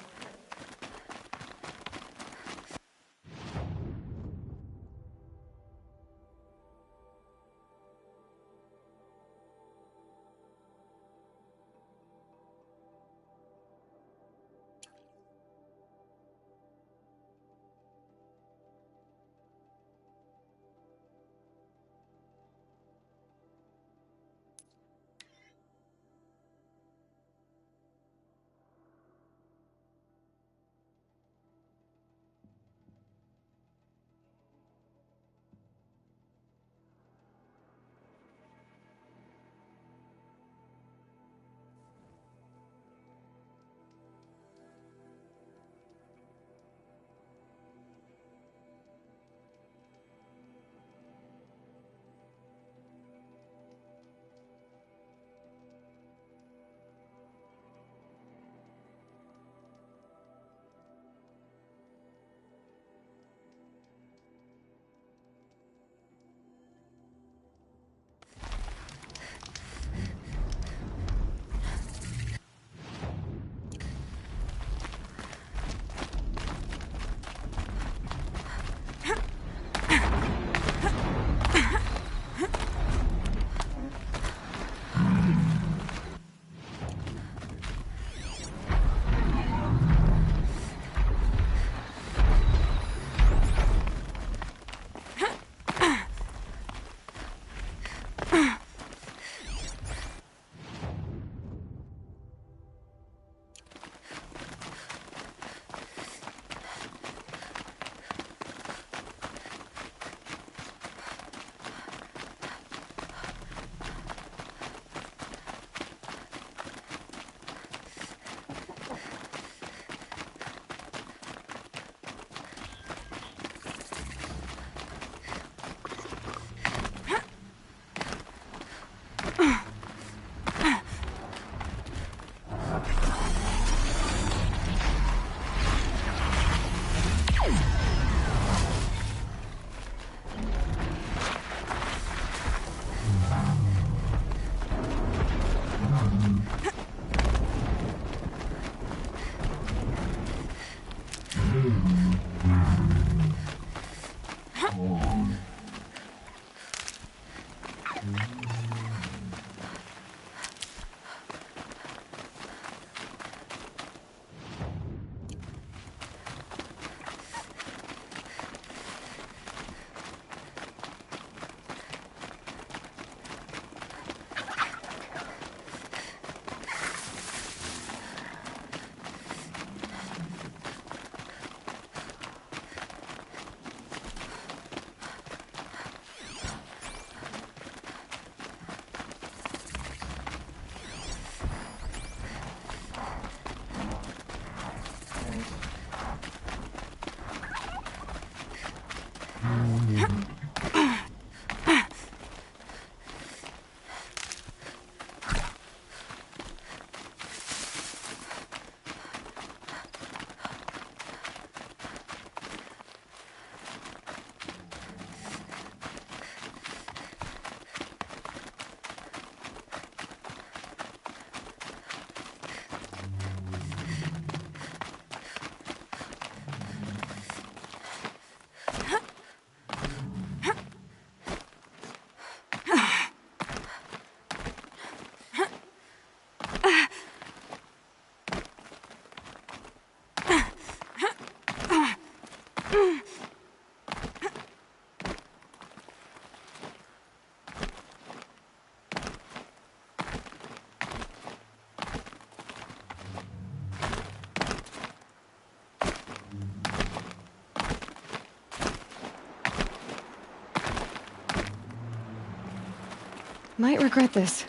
Might regret this.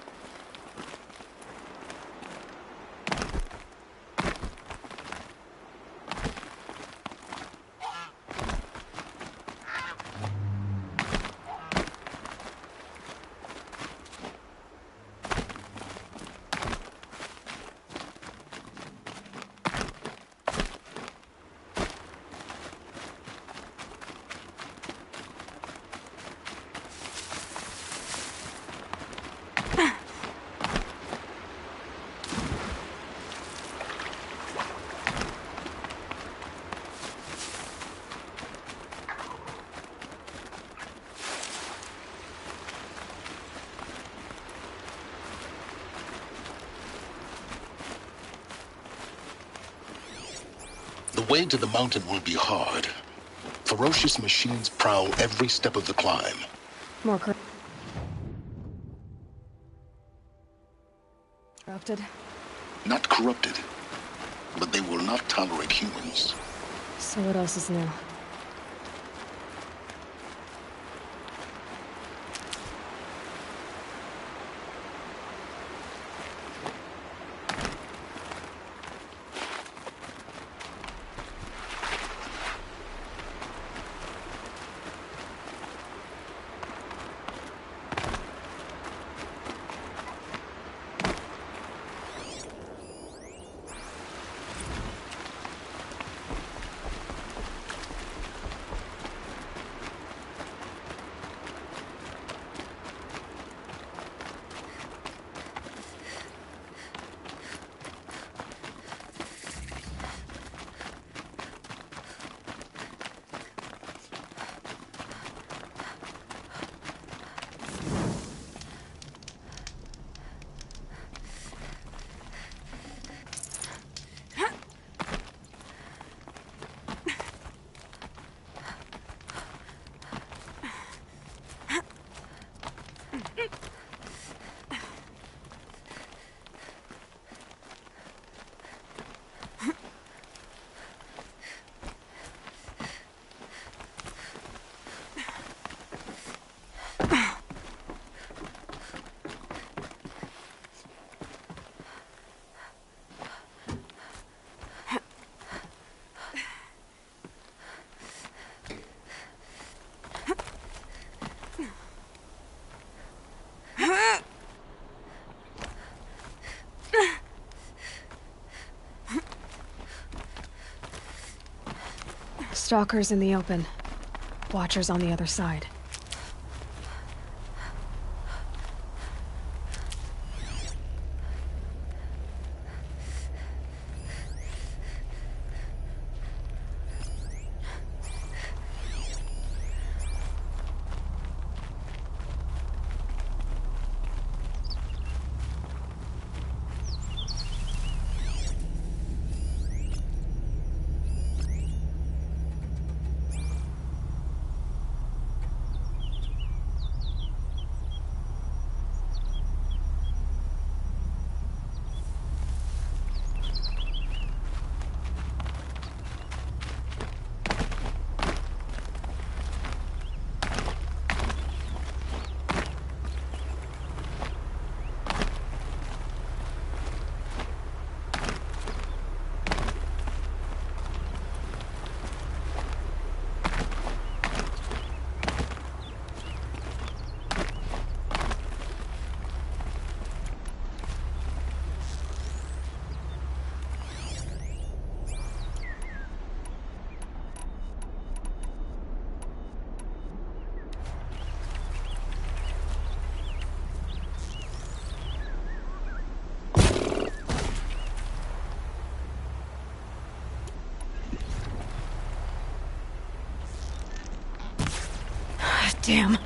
way to the mountain will be hard. Ferocious machines prowl every step of the climb. More corrupted? Not corrupted, but they will not tolerate humans. So what else is new? Stalkers in the open. Watchers on the other side. Damn.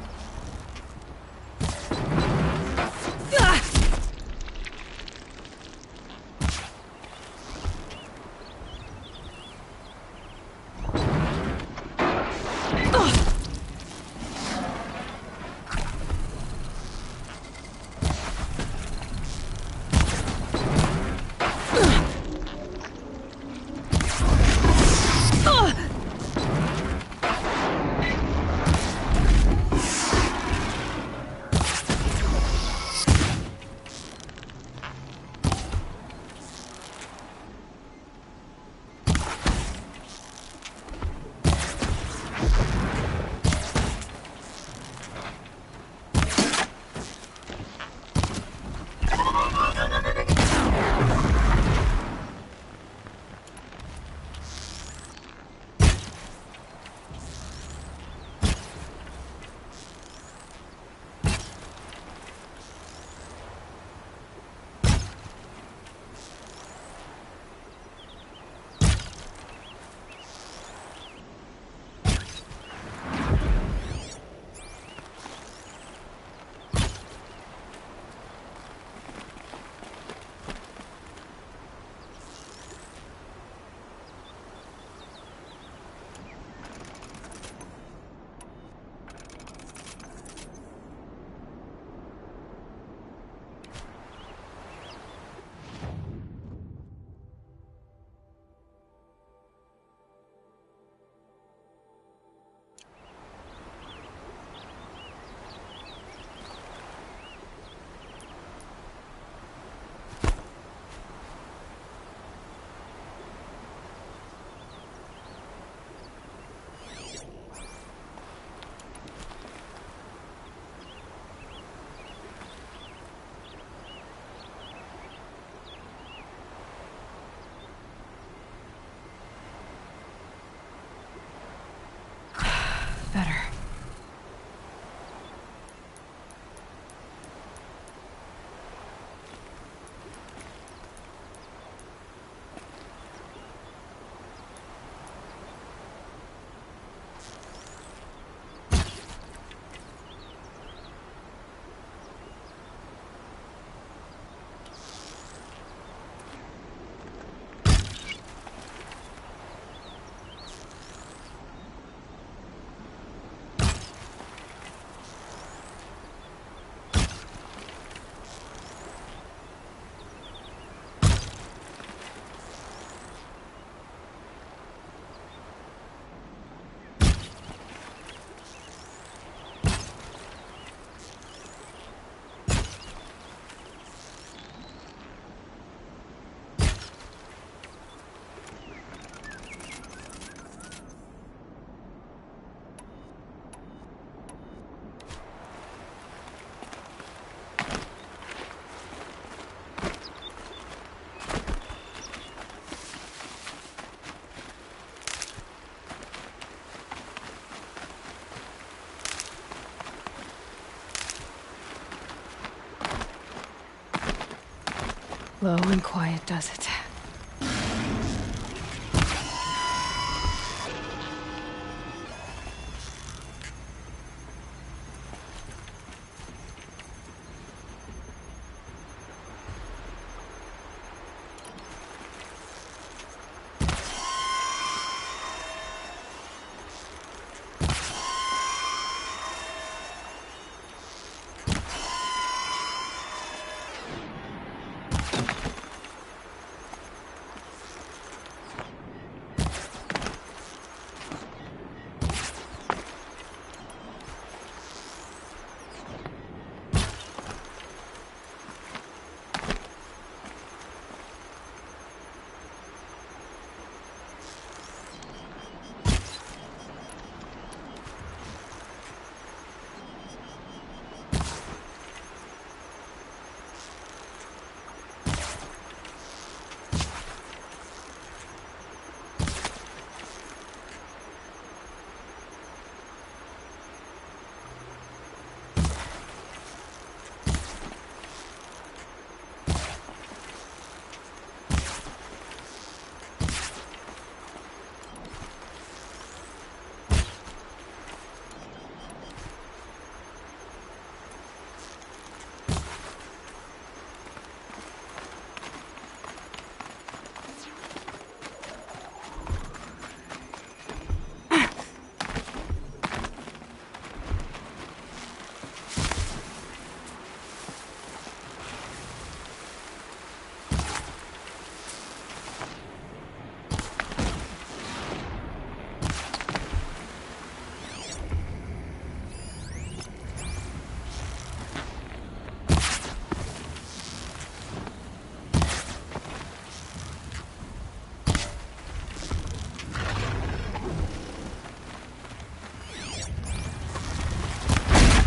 Slow and quiet does it.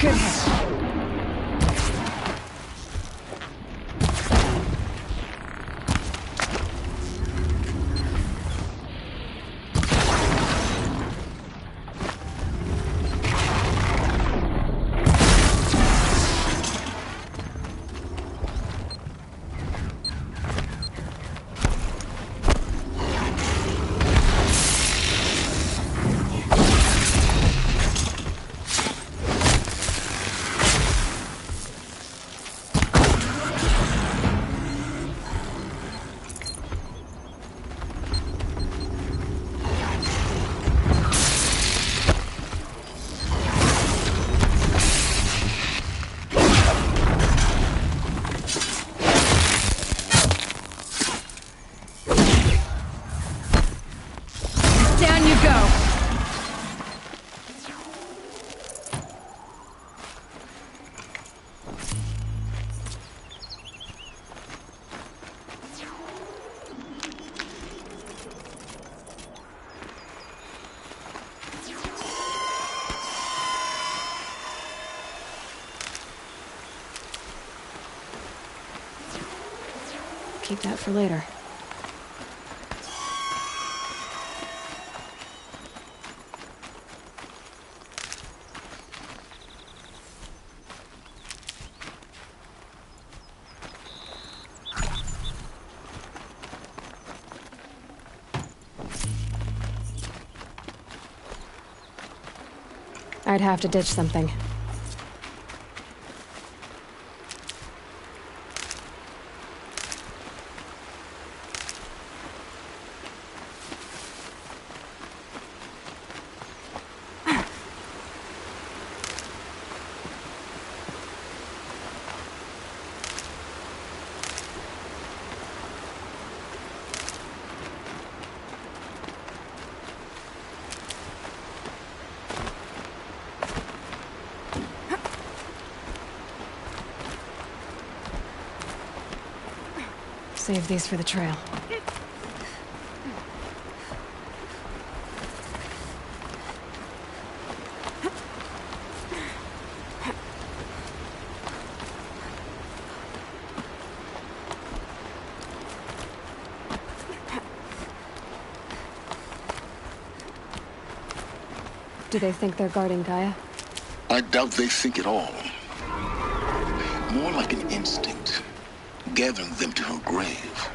Good hit. Down you go. Keep that for later. I'd have to ditch something. Save these for the trail. Do they think they're guarding Gaia? I doubt they think at all. More like an instinct. gathering them to her grave.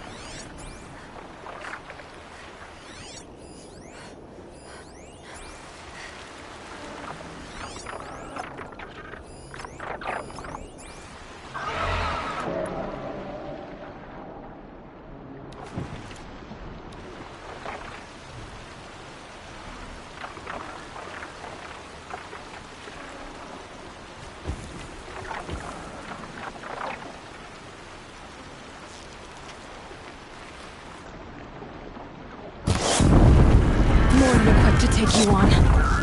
To take you on.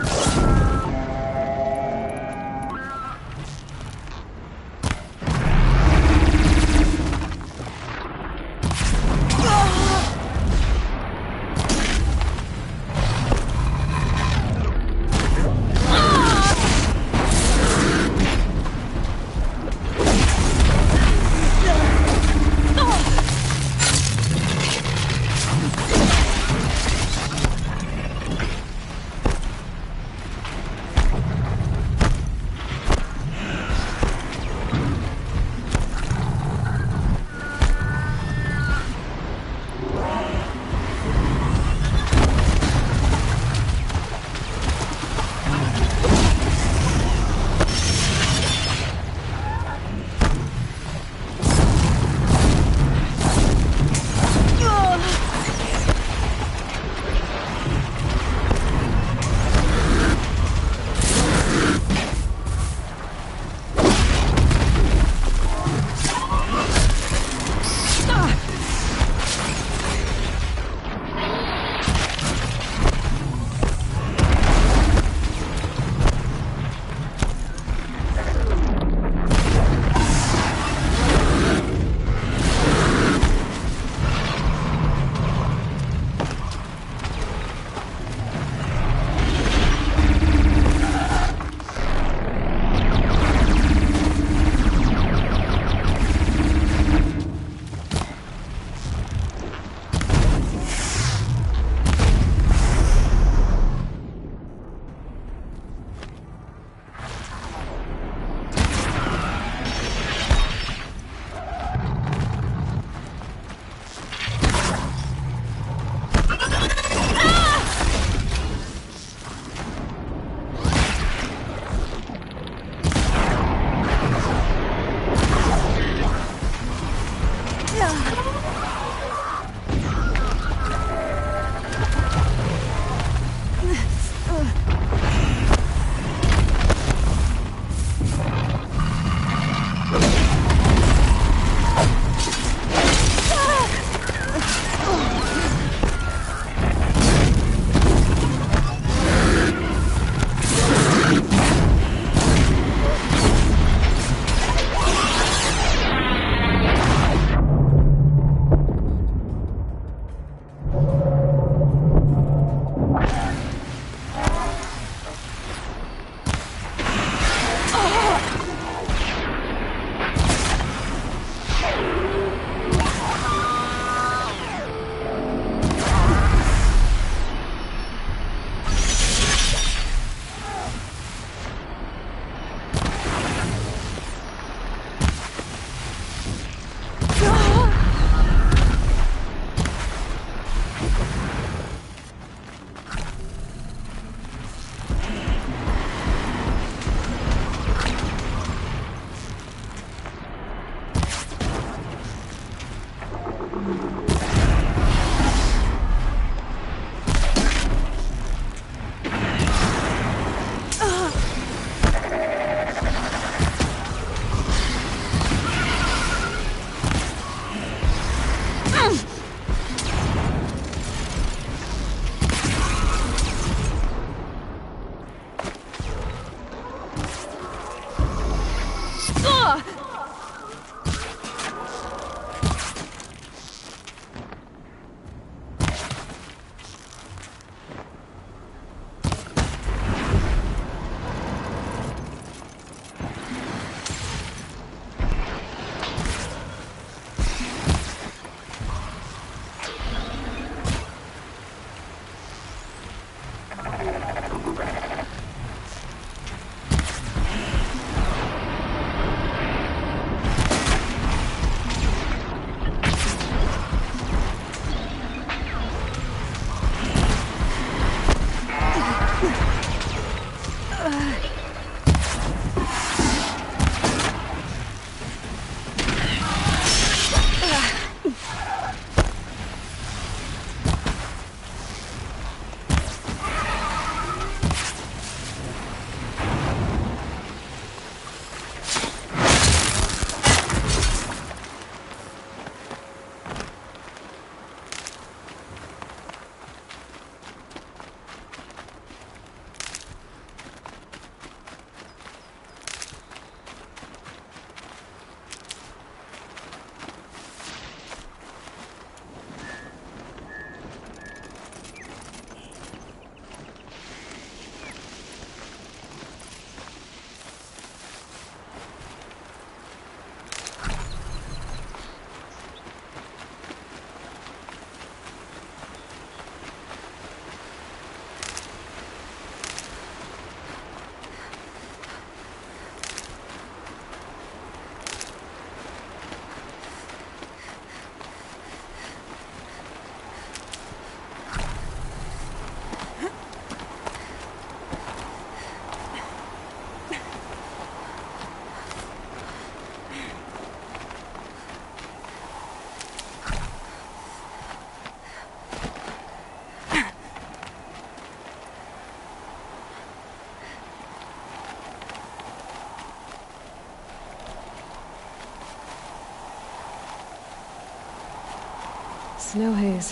Snow haze.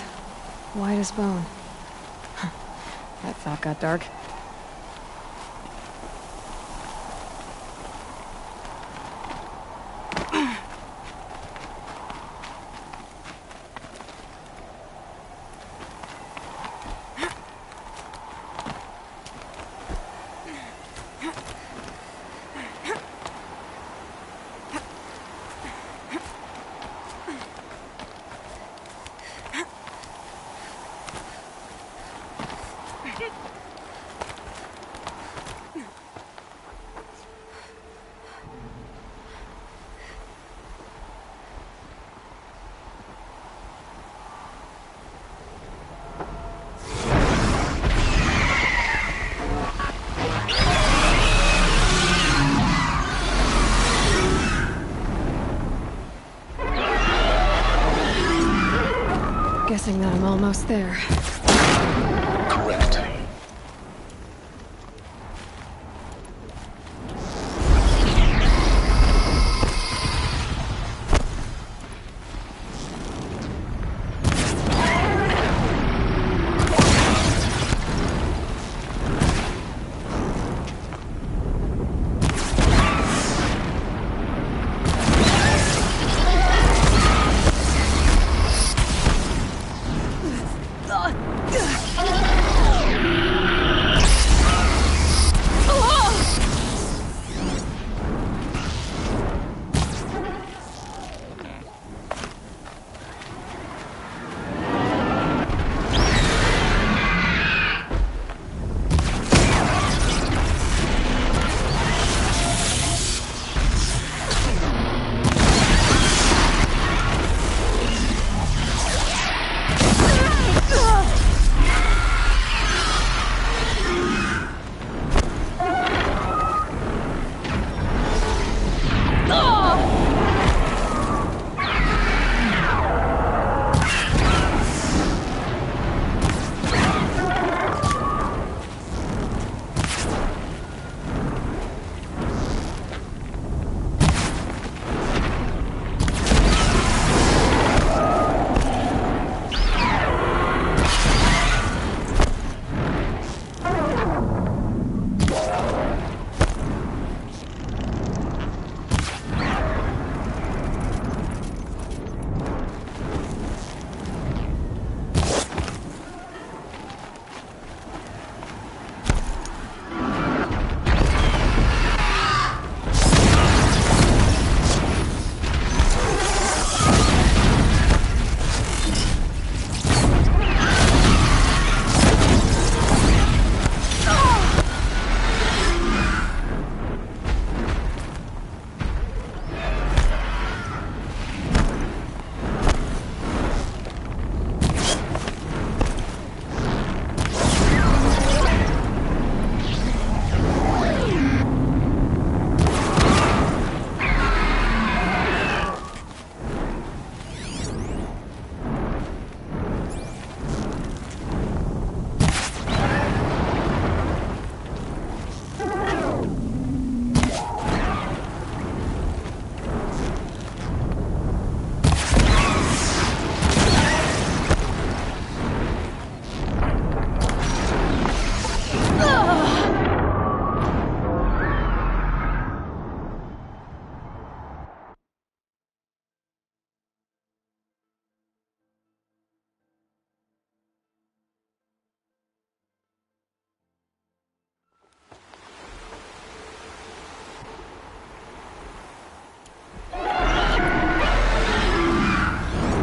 White as bone. That thought got dark. Guessing that I'm almost there. Correct.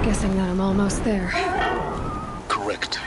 Guessing that I'm almost there. Correct.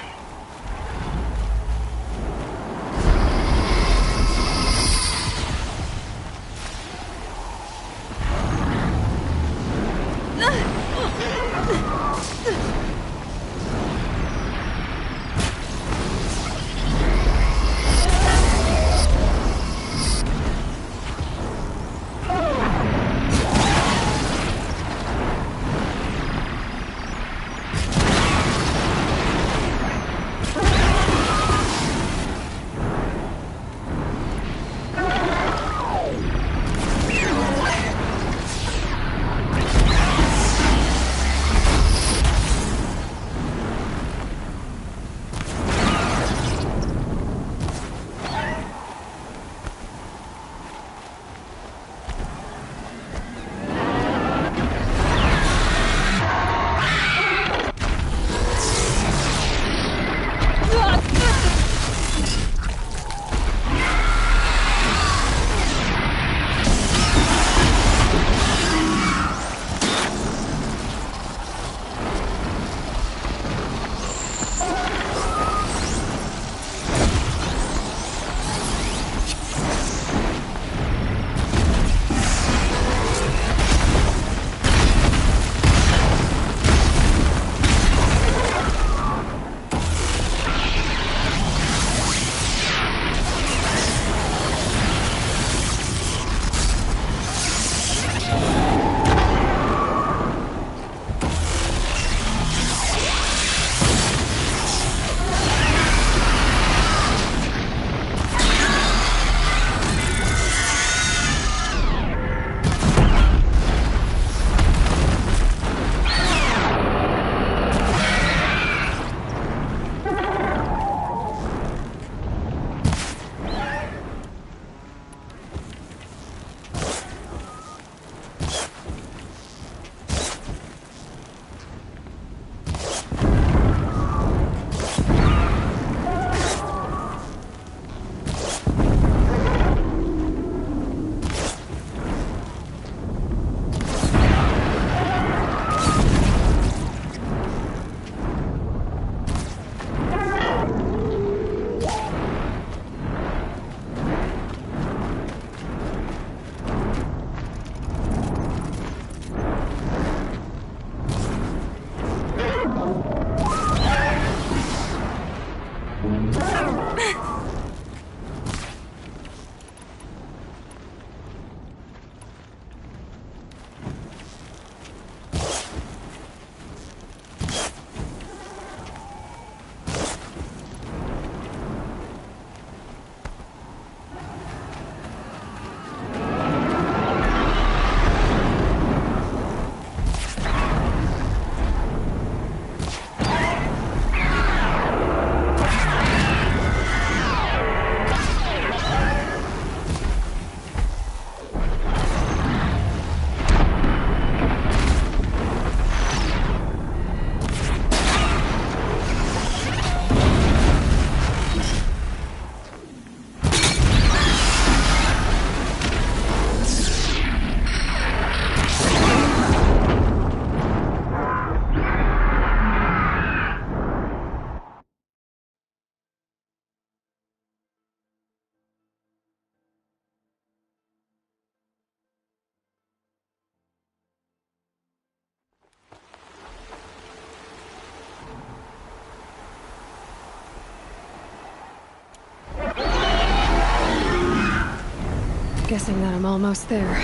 Guessing that I'm almost there.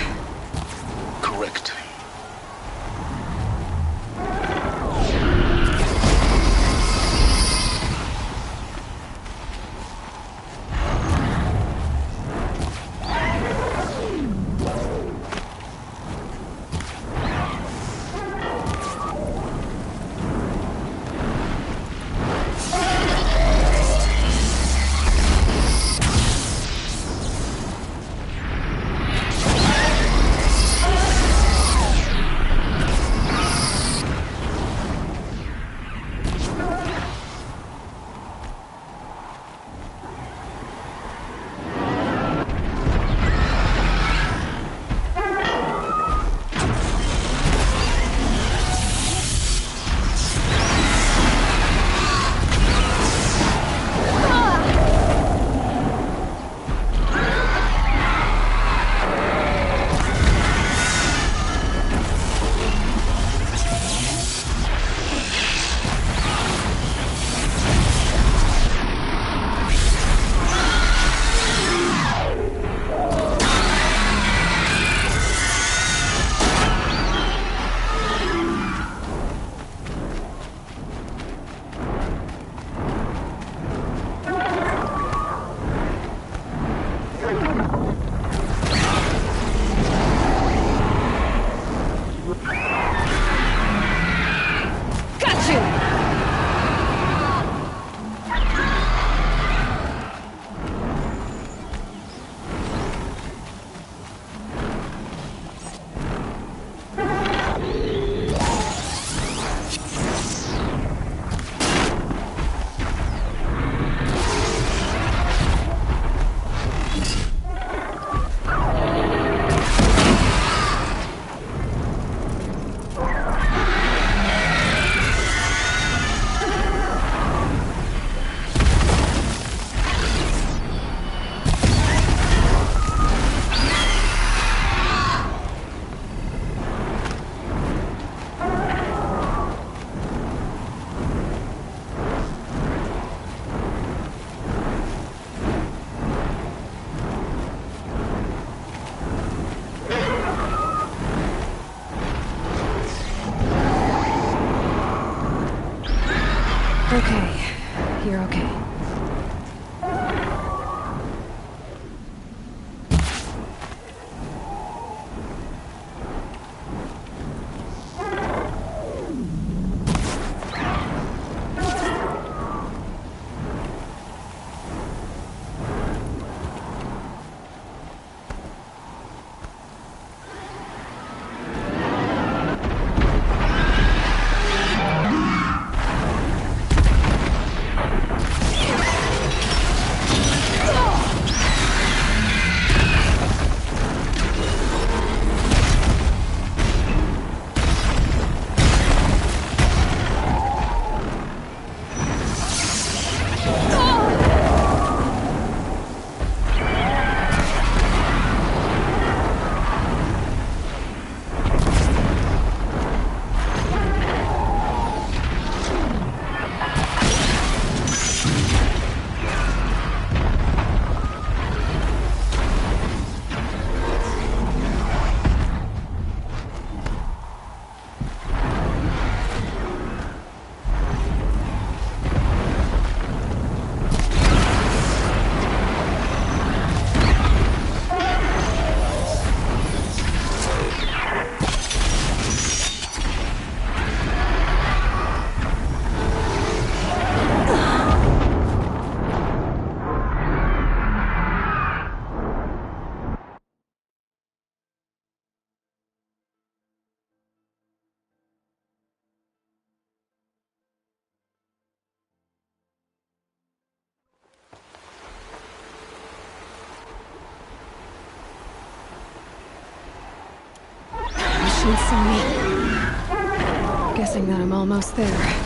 Correct. Okay, you're okay. haven't seen me. Guessing that I'm almost there.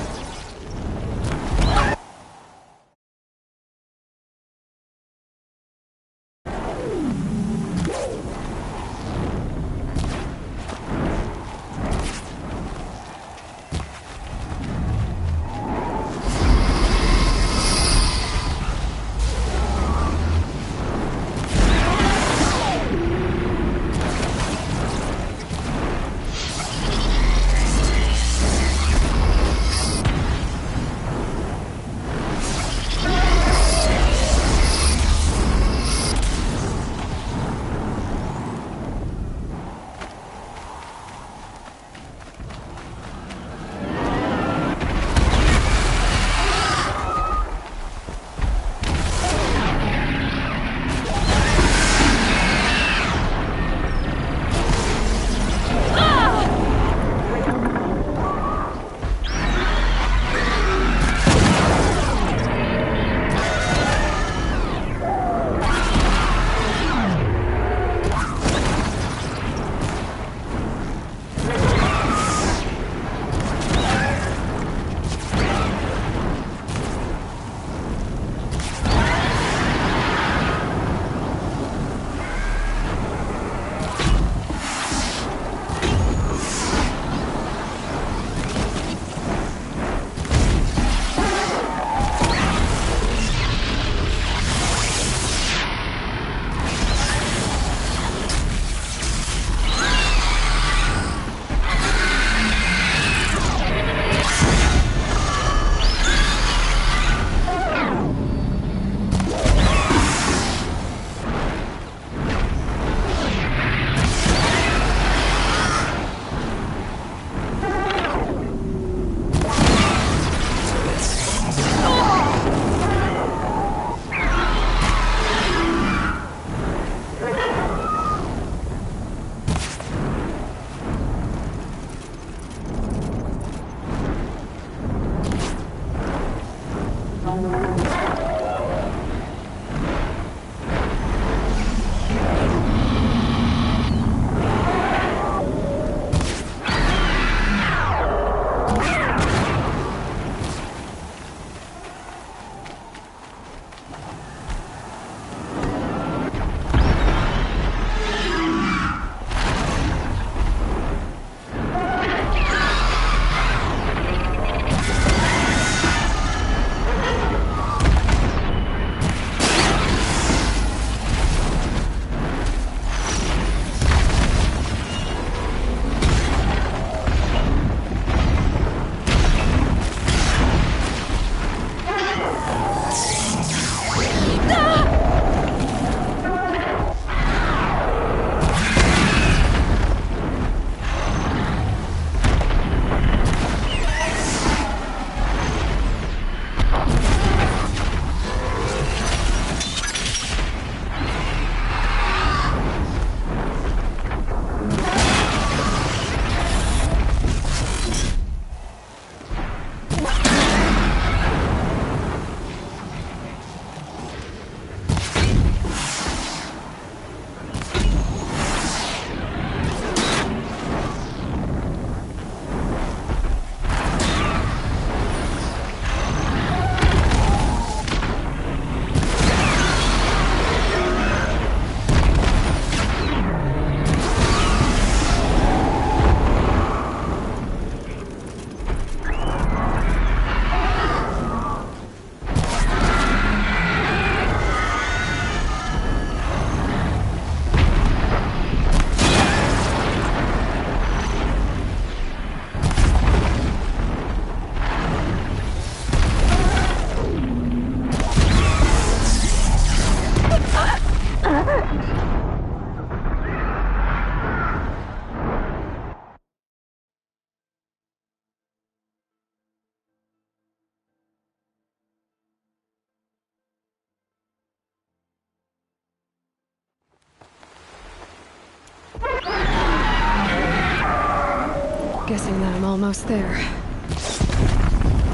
Guessing that I'm almost there.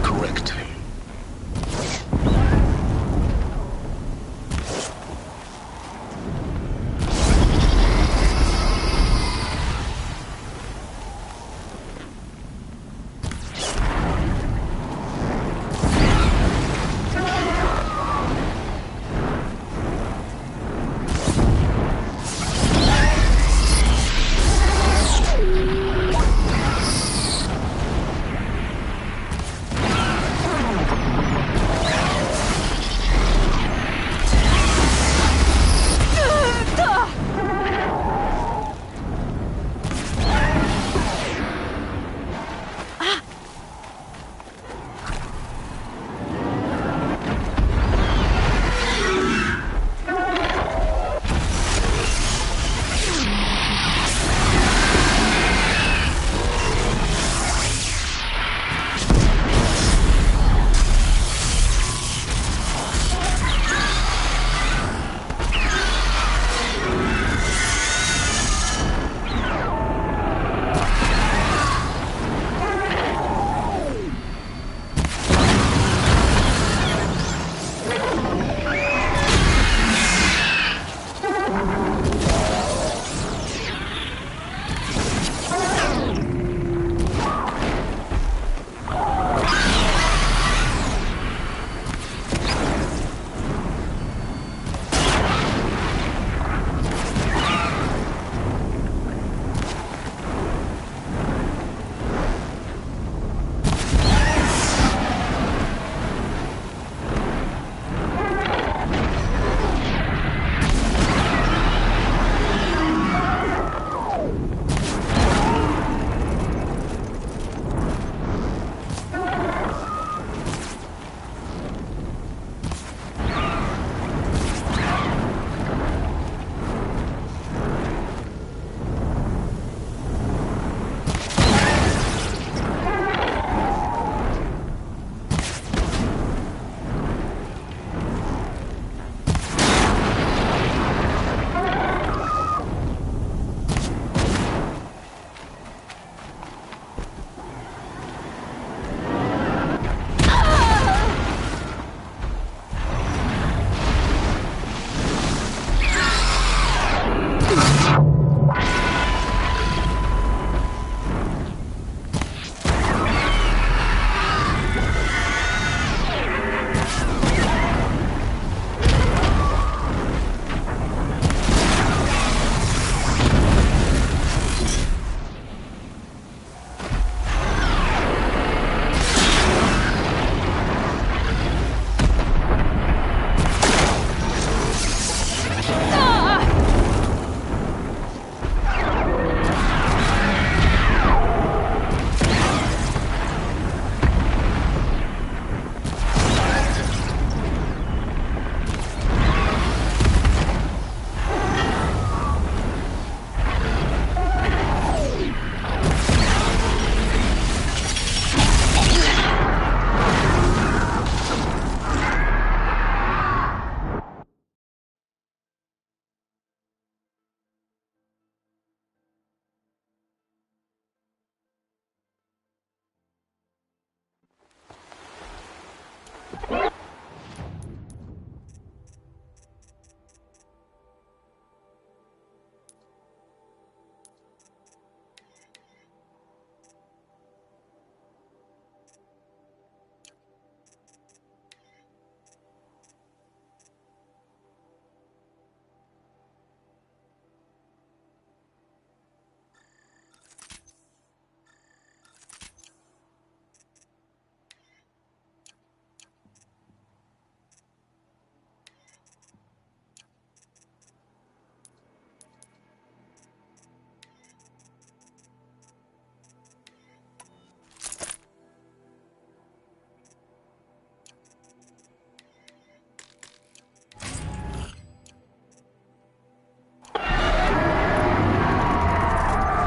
Correct.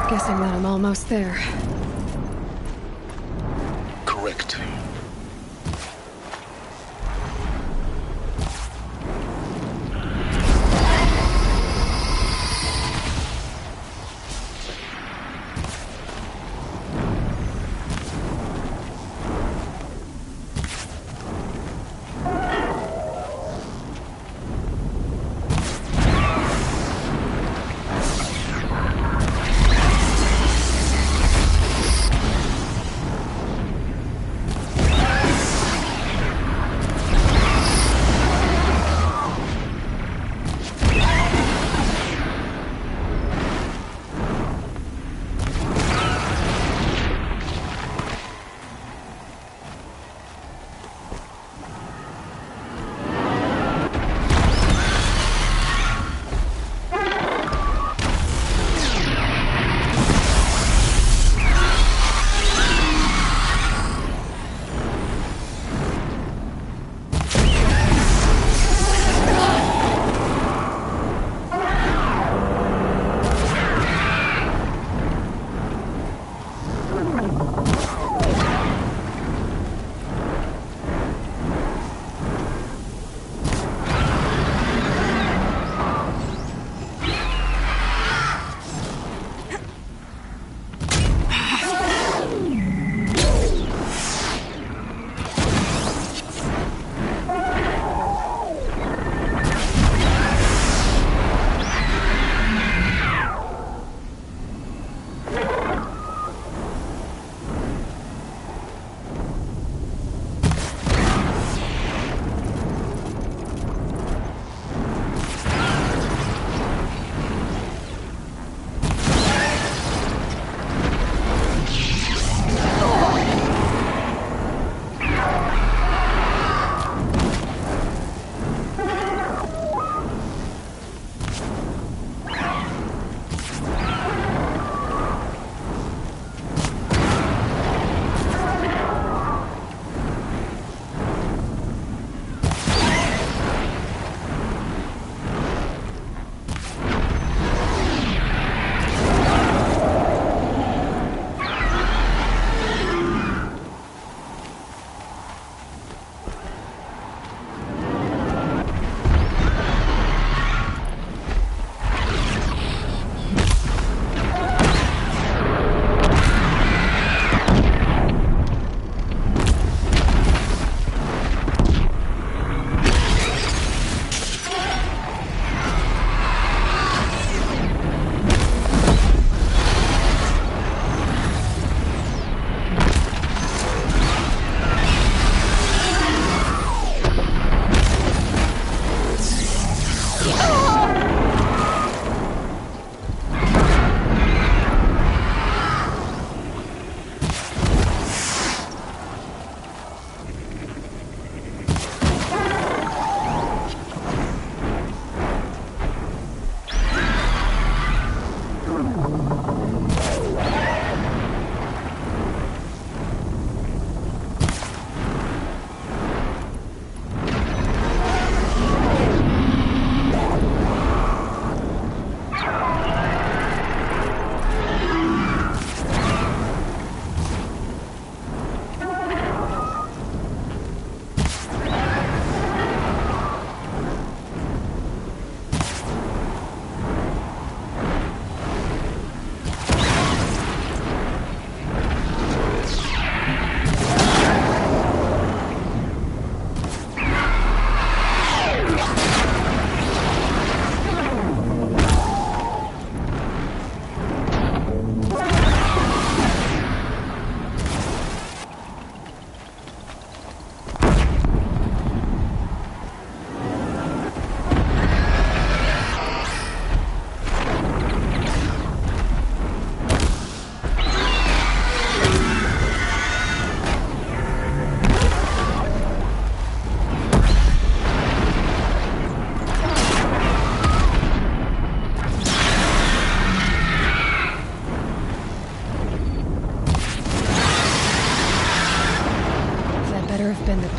Guessing that I'm almost there. Correct.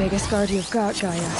biggest guard you've got, Gaia.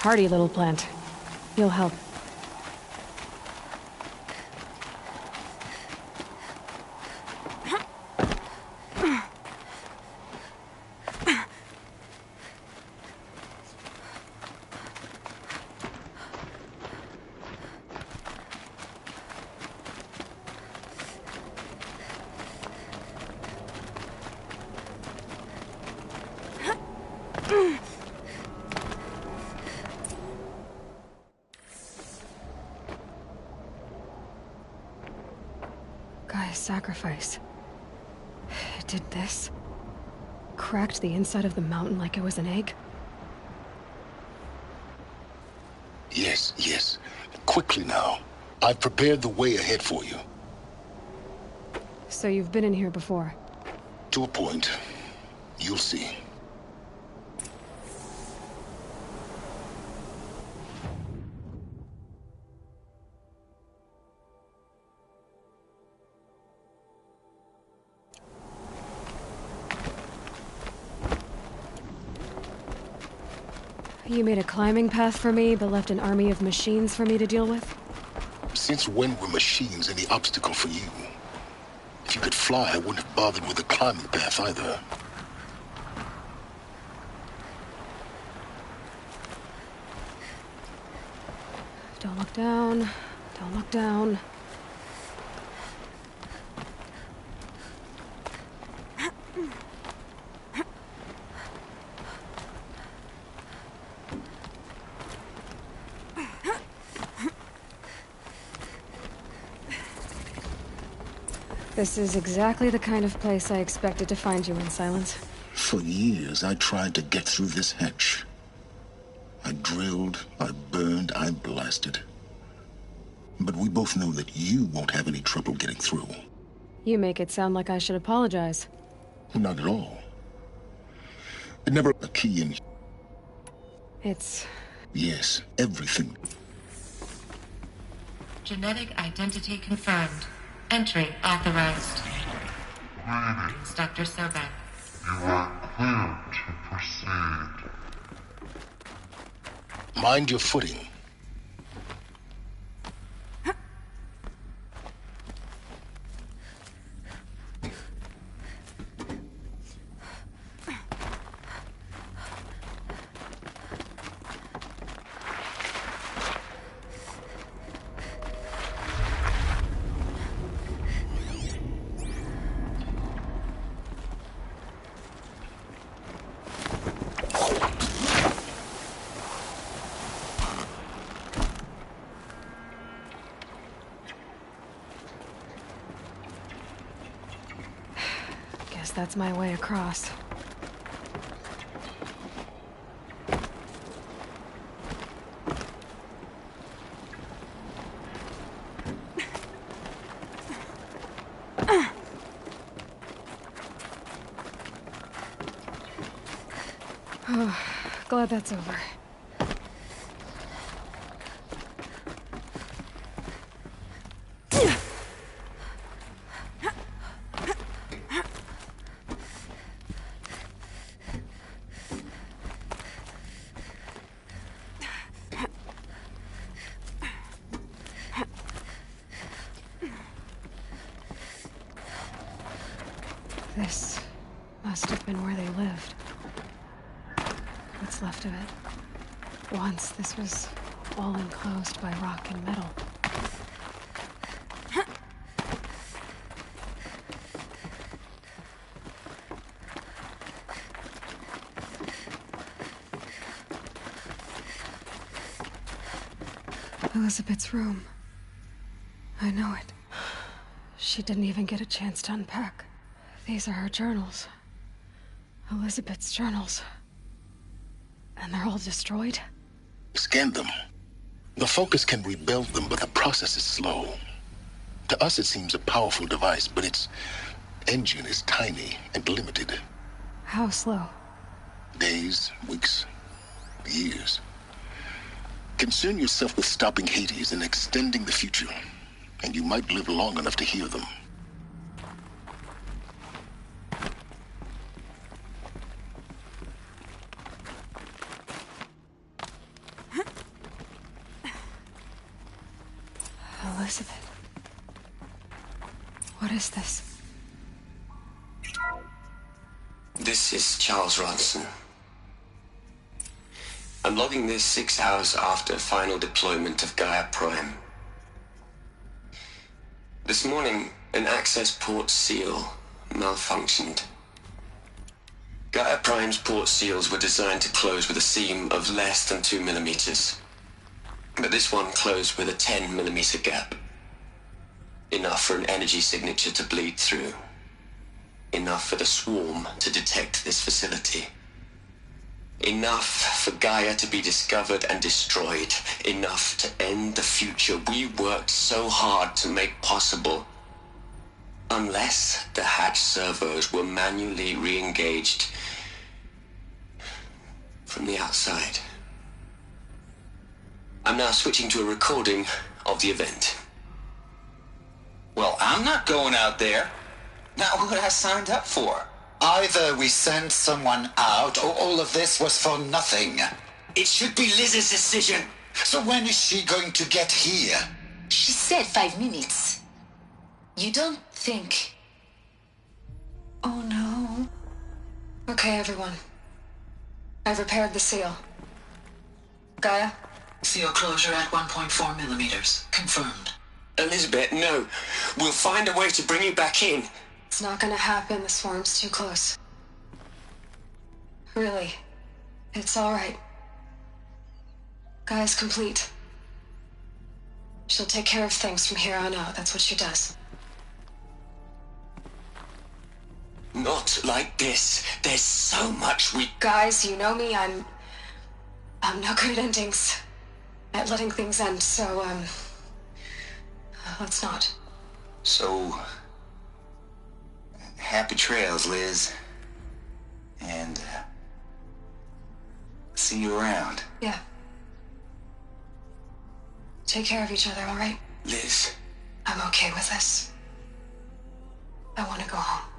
Hardy little plant. You'll help. Sacrifice. It did this. Cracked the inside of the mountain like it was an egg. Yes, yes. Quickly now. I've prepared the way ahead for you. So you've been in here before? To a point. You'll see. You made a climbing path for me, but left an army of machines for me to deal with? Since when were machines any obstacle for you? If you could fly, I wouldn't have bothered with the climbing path either. Don't look down. Don't look down. This is exactly the kind of place I expected to find you in, Silence. For years, I tried to get through this hatch. I drilled, I burned, I blasted. But we both know that you won't have any trouble getting through. You make it sound like I should apologize. Not at all. It never a key in... It's... Yes, everything. Genetic identity confirmed. Entry authorized. Greetings, Dr. Sobek. You are cleared to proceed. Mind your footing. That's my way across. Oh, glad that's over. This must have been where they lived. What's left of it. Once, this was all enclosed by rock and metal. Elizabeth's room. I know it. She didn't even get a chance to unpack. These are her journals. Elizabeth's journals. And they're all destroyed? Scan them. The Focus can rebuild them, but the process is slow. To us, it seems a powerful device, but its engine is tiny and limited. How slow? Days, weeks, years. Concern yourself with stopping Hades and extending the future, and you might live long enough to hear them. Elizabeth. What is this? This is Charles Ronson. I'm logging this 6 hours after final deployment of Gaia Prime. This morning, an access port seal malfunctioned. Gaia Prime's port seals were designed to close with a seam of less than 2 millimeters. But this one closed with a 10 millimeter gap. Enough for an energy signature to bleed through. Enough for the swarm to detect this facility. Enough for Gaia to be discovered and destroyed. Enough to end the future we worked so hard to make possible. Unless the hatch servos were manually re-engaged from the outside. I'm now switching to a recording of the event. Well, I'm not going out there. Not what I signed up for. Either we send someone out, or all of this was for nothing. It should be Liz's decision. So when is she going to get here? She said 5 minutes. You don't think... Oh no. Okay, everyone. I've repaired the seal. Gaia? Seal closure at 1.4 millimeters. Confirmed. Elizabeth, no. We'll find a way to bring you back in. It's not gonna happen. The swarm's too close. Really. It's alright. Gaia's complete. She'll take care of things from here on out. That's what she does. Not like this. There's so much we... Guys, you know me. I'm no good at endings. At letting things end, so, let's not. So... happy trails, Liz. And, see you around. Yeah. Take care of each other, alright? Liz. I'm okay with this. I want to go home.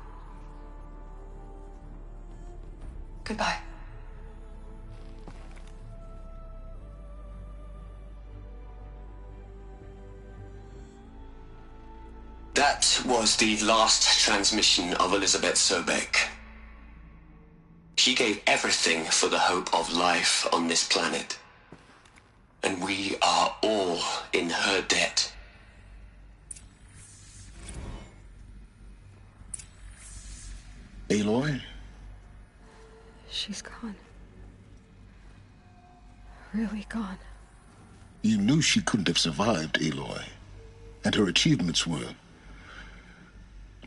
Goodbye. That was the last transmission of Elizabeth Sobek. She gave everything for the hope of life on this planet. And we are all in her debt. Aloy? She's gone. Really gone. You knew she couldn't have survived, Aloy. And her achievements were...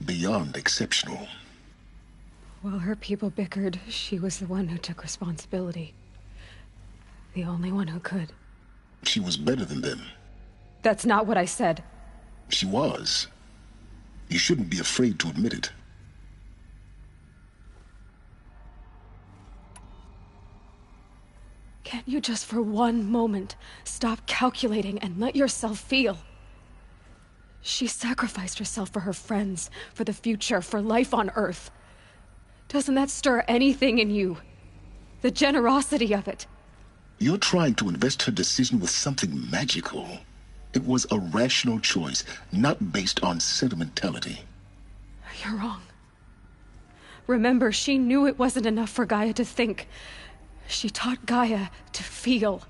beyond exceptional. While her people bickered, she was the one who took responsibility. The only one who could. She was better than them. That's not what I said. She was. You shouldn't be afraid to admit it. Can't you just for one moment stop calculating and let yourself feel? She sacrificed herself for her friends, for the future, for life on Earth. Doesn't that stir anything in you? The generosity of it. You're trying to invest her decision with something magical. It was a rational choice, not based on sentimentality. You're wrong. Remember, she knew it wasn't enough for Gaia to think. She taught Gaia to feel.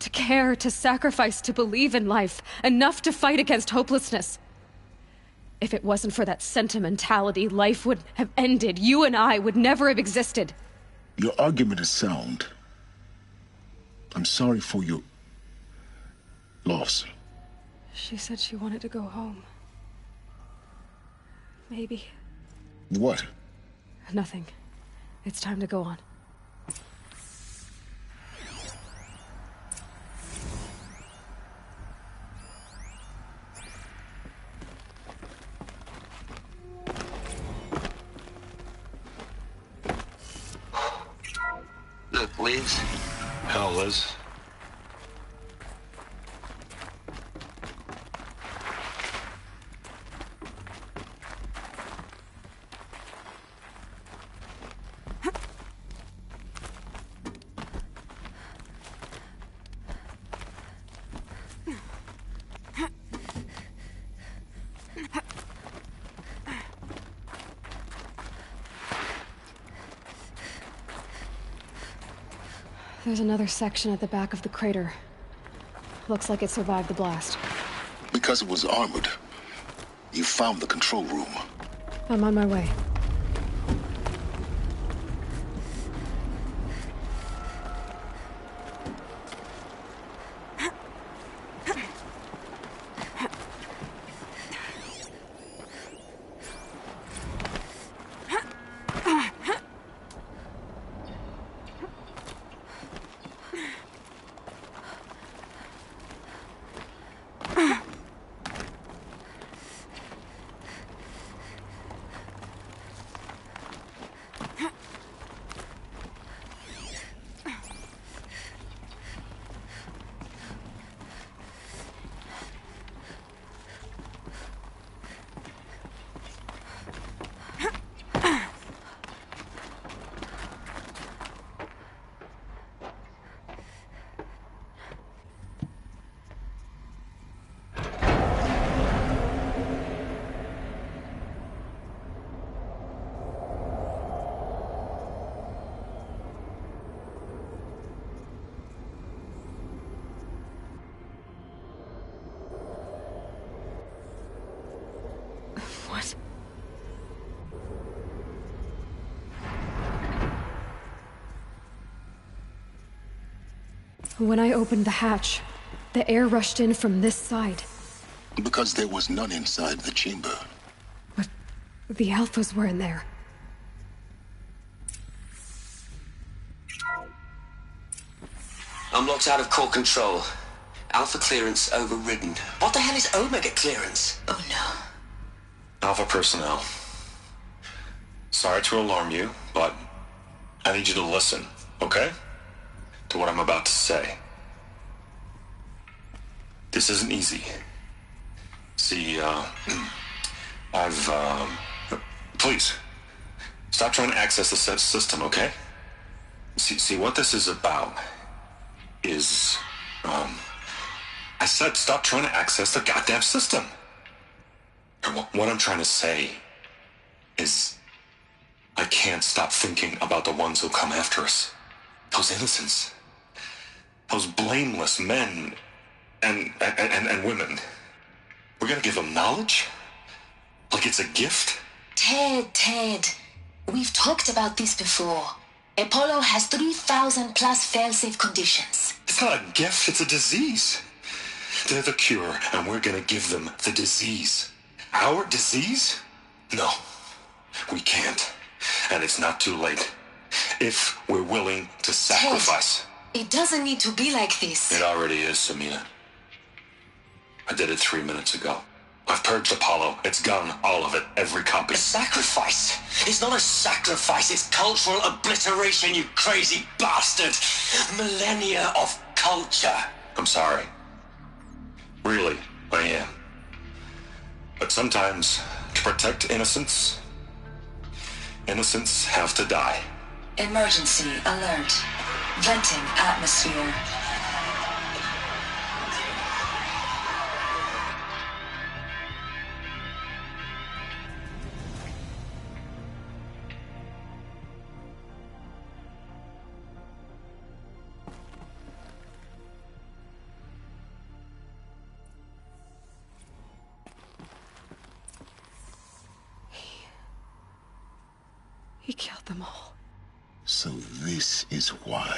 To care, to sacrifice, to believe in life. Enough to fight against hopelessness. If it wasn't for that sentimentality, life would have ended. You and I would never have existed. Your argument is sound. I'm sorry for your Lost. She said she wanted to go home. Maybe. What? Nothing. It's time to go on. Look, Liz. Hell, Liz. There's another section at the back of the crater. Looks like it survived the blast. Because it was armored. You found the control room. I'm on my way. What? When I opened the hatch, the air rushed in from this side. Because there was none inside the chamber. But the Alphas were in there. I'm locked out of core control. Alpha clearance overridden. What the hell is Omega clearance? Oh no. Alpha personnel. Sorry to alarm you, but I need you to listen, okay? To what I'm about to say. This isn't easy. See, please, stop trying to access the system, okay? See, what this is about is, I said stop trying to access the goddamn system. And what I'm trying to say is I can't stop thinking about the ones who come after us. Those innocents. Those blameless men and women. We're gonna give them knowledge? Like it's a gift? Ted. We've talked about this before. Apollo has 3,000 plus fail-safe conditions. It's not a gift, it's a disease. They're the cure, and we're gonna give them the disease. Our disease? No, we can't. And it's not too late. If we're willing to sacrifice. Ted, it doesn't need to be like this. It already is, Samina. I did it 3 minutes ago. I've purged Apollo. It's gone, all of it, every copy. A sacrifice? It's not a sacrifice, it's cultural obliteration, you crazy bastard! Millennia of culture. I'm sorry. Really, I am. But sometimes, to protect innocence, innocents have to die. Emergency alert. Venting atmosphere. He killed them all. So this is why.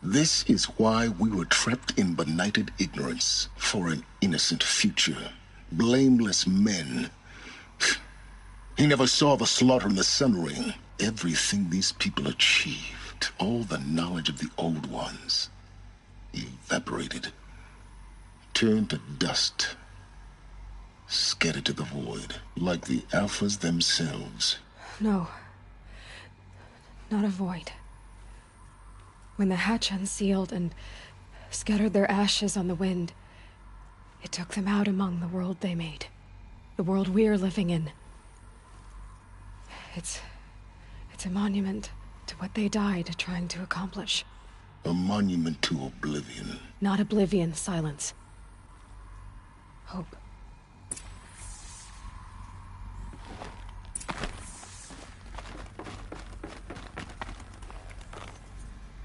This is why we were trapped in benighted ignorance for an innocent future. Blameless men. He never saw the slaughter in the Sun Ring. Everything these people achieved, all the knowledge of the old ones, evaporated, turned to dust, scattered to the void, like the Alphas themselves. No. Not a void. When the hatch unsealed and scattered their ashes on the wind, it took them out among the world they made. The world we're living in. It's a monument to what they died trying to accomplish. A monument to oblivion. Not oblivion, silence. Hope.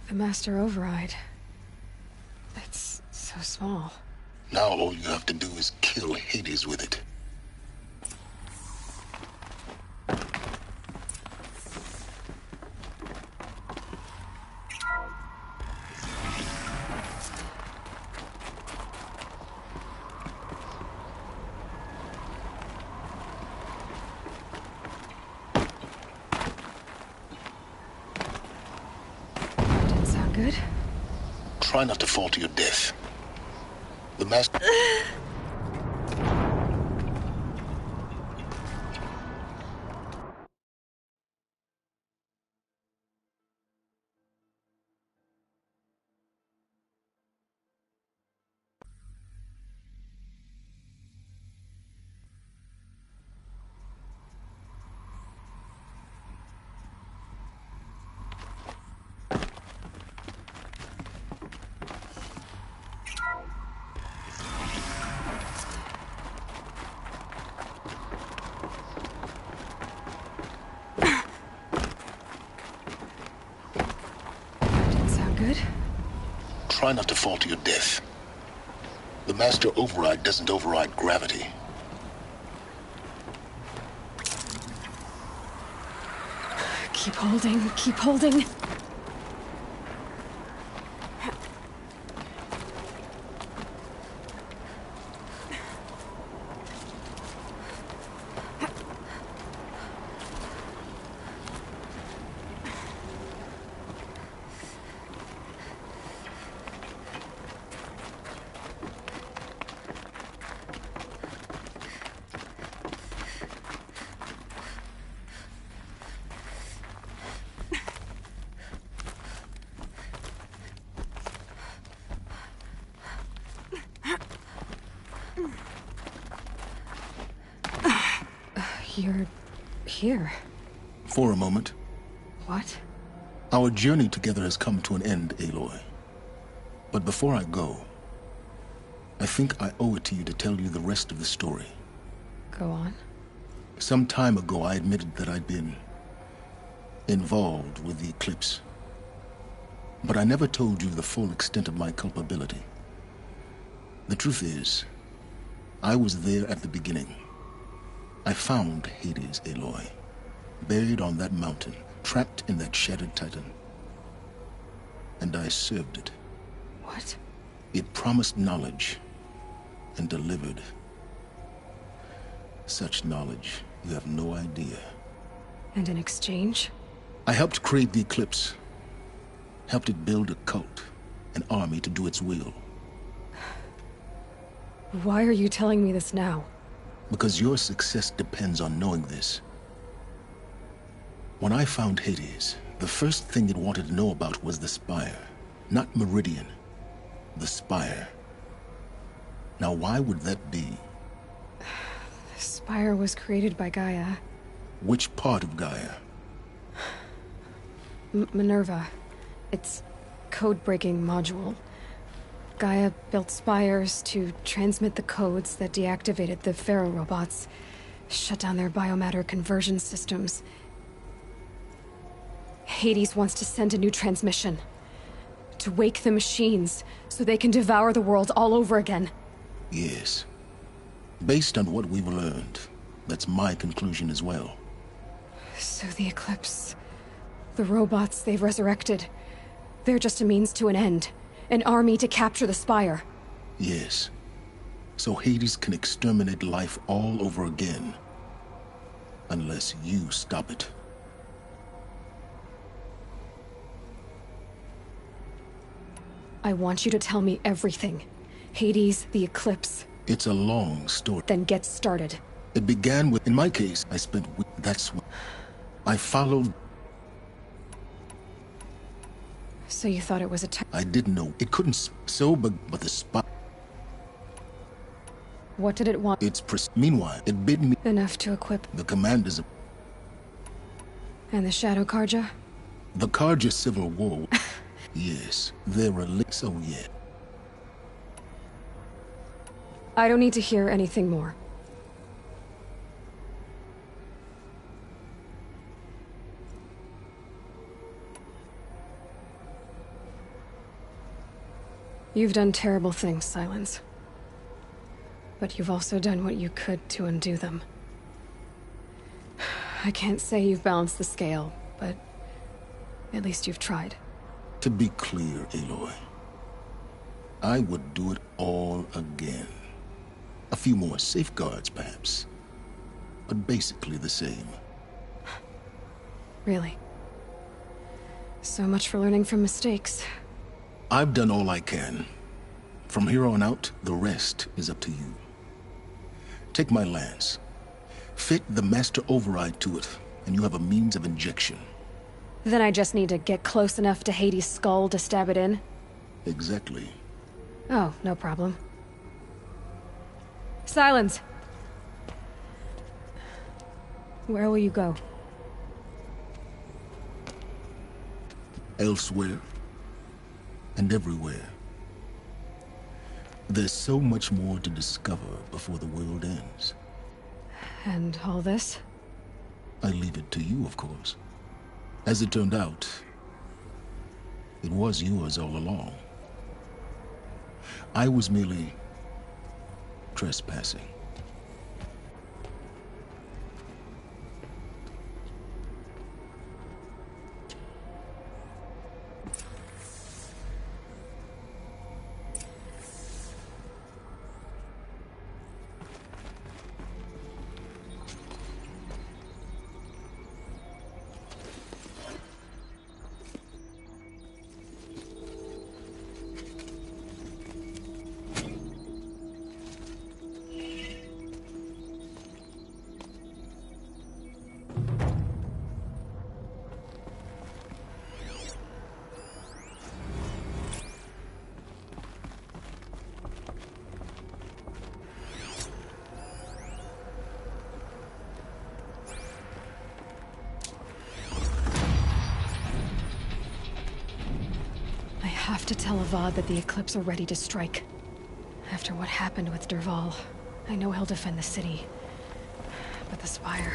The Master Override. It's so small. Now all you have to do is kill Hades with it. Good? Try not to fall to your death. The Master... Good? Try not to fall to your death. The Master Override doesn't override gravity. Keep holding, keep holding. You're here. For a moment. What? Our journey together has come to an end, Aloy. But before I go, I think I owe it to you to tell you the rest of the story. Go on. Some time ago, I admitted that I'd been involved with the eclipse. But I never told you the full extent of my culpability. The truth is, I was there at the beginning. I found Hades, Aloy, buried on that mountain, trapped in that shattered titan. And I served it. What? It promised knowledge and delivered. Such knowledge, you have no idea. And in exchange? I helped create the eclipse. Helped it build a cult, an army to do its will. Why are you telling me this now? Because your success depends on knowing this. When I found Hades, the first thing it wanted to know about was the Spire. Not Meridian. The Spire. Now, why would that be? The Spire was created by Gaia. Which part of Gaia? Minerva. Its code-breaking module. Gaia built spires to transmit the codes that deactivated the Pharaoh robots, shut down their biomatter conversion systems. Hades wants to send a new transmission. To wake the machines, so they can devour the world all over again. Yes. Based on what we've learned, that's my conclusion as well. So the Eclipse... the robots they've resurrected... They're just a means to an end. An army to capture the Spire. Yes. So Hades can exterminate life all over again. Unless you stop it. I want you to tell me everything. Hades, the eclipse. It's a long story. Then get started. It began with, in my case, I spent that's what I followed. So you thought it was a I didn't know. It couldn't but the spot. What did it want? Meanwhile, it bid me enough to equip the commanders of... And the Shadow Karja? The Karja Civil War. Yes, they're a so yeah. I don't need to hear anything more. You've done terrible things, Silence. But you've also done what you could to undo them. I can't say you've balanced the scale, but at least you've tried. To be clear, Aloy, I would do it all again. A few more safeguards, perhaps, but basically the same. Really? So much for learning from mistakes. I've done all I can. From here on out, the rest is up to you. Take my lance. Fit the master override to it, and you have a means of injection. Then I just need to get close enough to Hades' skull to stab it in? Exactly. Oh, no problem. Silence! Where will you go? Elsewhere. And everywhere. There's so much more to discover before the world ends. And all this? I leave it to you, of course. As it turned out, it was yours all along. I was merely trespassing. I have to tell Avad that the Eclipse are ready to strike. After what happened with Dervahl, I know he'll defend the city. But the Spire...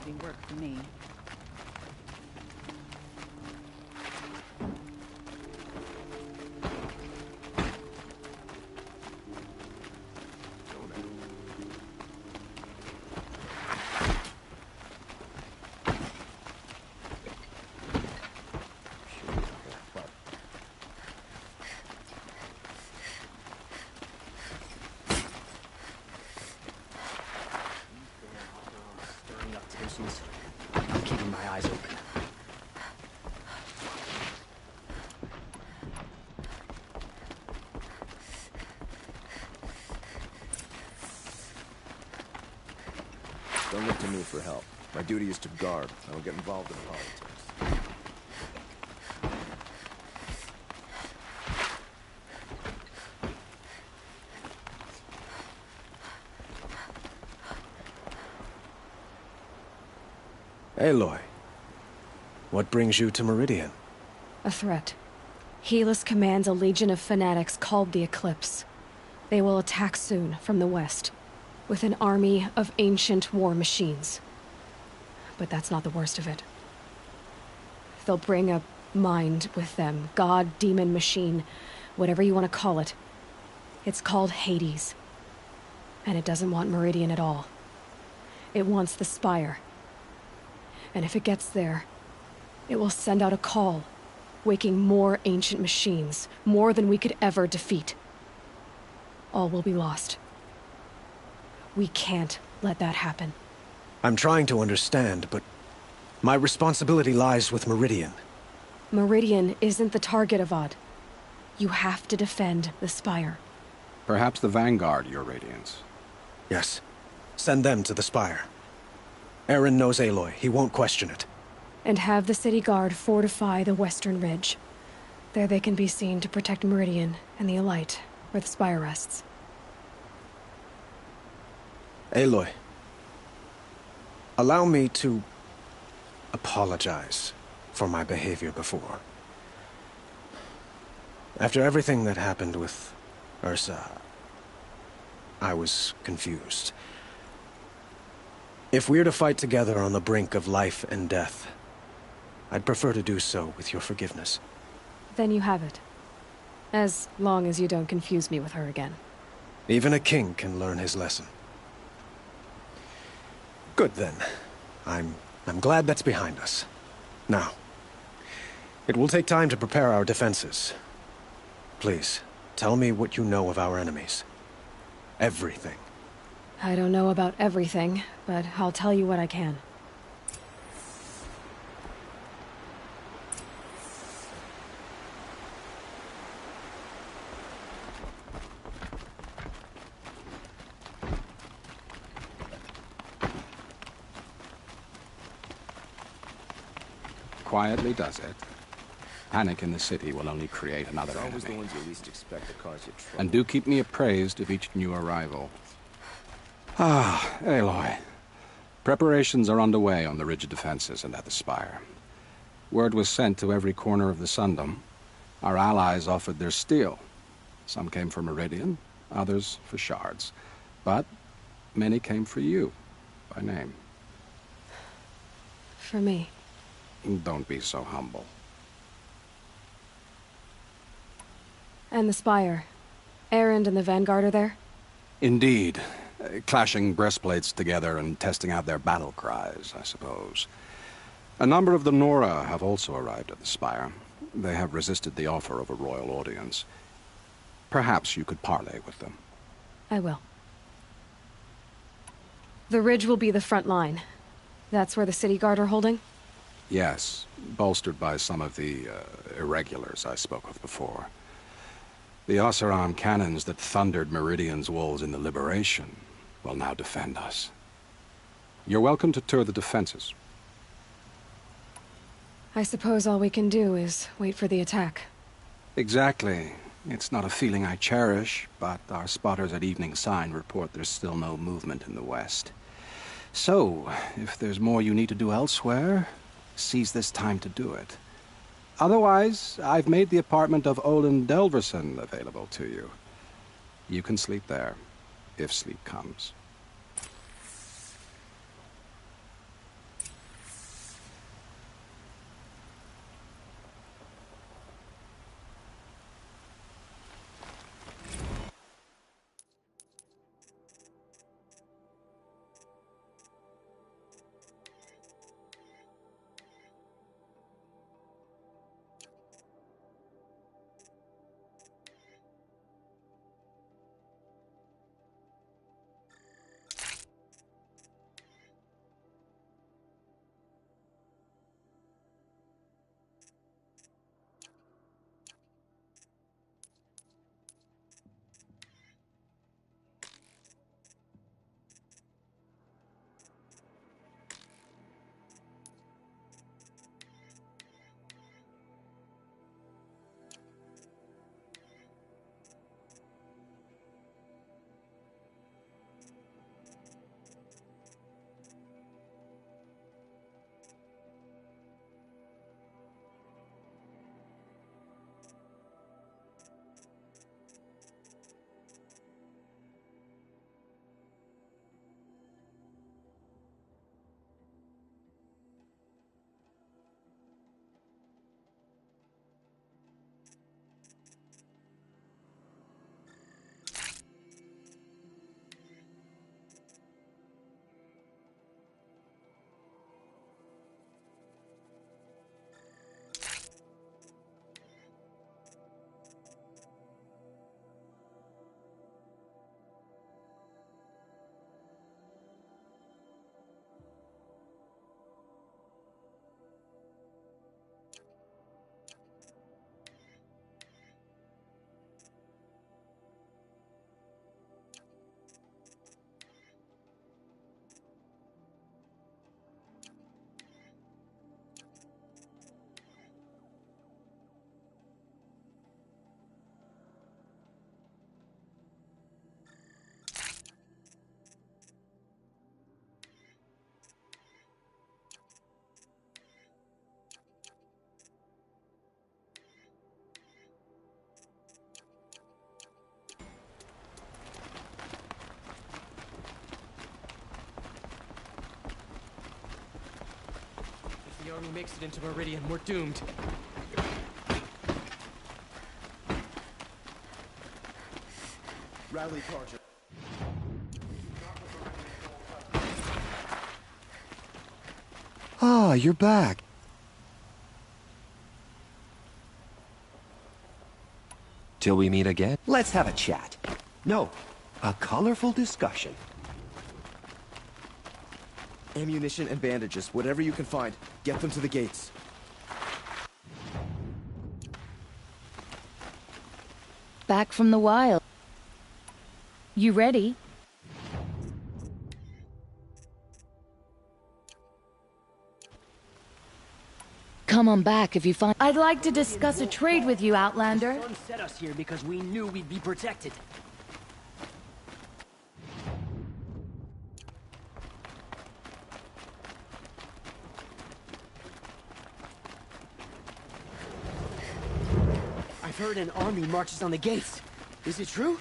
be work for me. I'm keeping my eyes open. Don't look to me for help. My duty is to guard. I don't get involved in politics. Aloy, what brings you to Meridian? A threat. Helis commands a legion of fanatics called the Eclipse. They will attack soon from the west, with an army of ancient war machines. But that's not the worst of it. They'll bring a mind with them, god, demon, machine, whatever you want to call it. It's called Hades. And it doesn't want Meridian at all. It wants the Spire. And if it gets there, it will send out a call, waking more ancient machines, more than we could ever defeat. All will be lost. We can't let that happen. I'm trying to understand, but my responsibility lies with Meridian. Meridian isn't the target, Avad. You have to defend the Spire. Perhaps the Vanguard, Your Radiance. Yes. Send them to the Spire. Aaron knows Aloy. He won't question it. And have the city guard fortify the western ridge. There they can be seen to protect Meridian and the Elite, where the Spire rests. Aloy, allow me to apologize for my behavior before. After everything that happened with Ursa, I was confused. If we're to fight together on the brink of life and death, I'd prefer to do so with your forgiveness. Then you have it. As long as you don't confuse me with her again. Even a king can learn his lesson. Good then. I'm glad that's behind us. Now, it will take time to prepare our defenses. Please, tell me what you know of our enemies. Everything. I don't know about everything, but I'll tell you what I can. Quietly does it. Panic in the city will only create another It's always enemy. the ones you least expect that cause you trouble. And do keep me appraised of each new arrival. Ah, Aloy. Preparations are underway on the ridge defenses and at the Spire. Word was sent to every corner of the Sundom. Our allies offered their steel. Some came for Meridian, others for shards. But many came for you, by name. For me. Don't be so humble. And the Spire. Erend and the Vanguard are there? Indeed. Clashing breastplates together and testing out their battle cries, I suppose. A number of the Nora have also arrived at the Spire. They have resisted the offer of a royal audience. Perhaps you could parley with them. I will. The ridge will be the front line. That's where the city guard are holding? Yes, bolstered by some of the irregulars I spoke of before. The Oseram cannons that thundered Meridian's walls in the Liberation will now defend us. You're welcome to tour the defenses. I suppose all we can do is wait for the attack. Exactly. It's not a feeling I cherish, but our spotters at Evening Sign report there's still no movement in the west. So, if there's more you need to do elsewhere, seize this time to do it. Otherwise, I've made the apartment of Olin Delverson available to you. You can sleep there, if sleep comes. army makes it into Meridian, we're doomed. Rally, Carter. Ah, you're back. Till we meet again? Let's have a chat. No, a colorful discussion. Ammunition and bandages, whatever you can find. Get them to the gates. Back from the wild. You ready? Come on back if you find— I'd like to discuss a trade with you, Outlander. The sun set us here because we knew we'd be protected. I've heard an army marches on the gates. Is it true?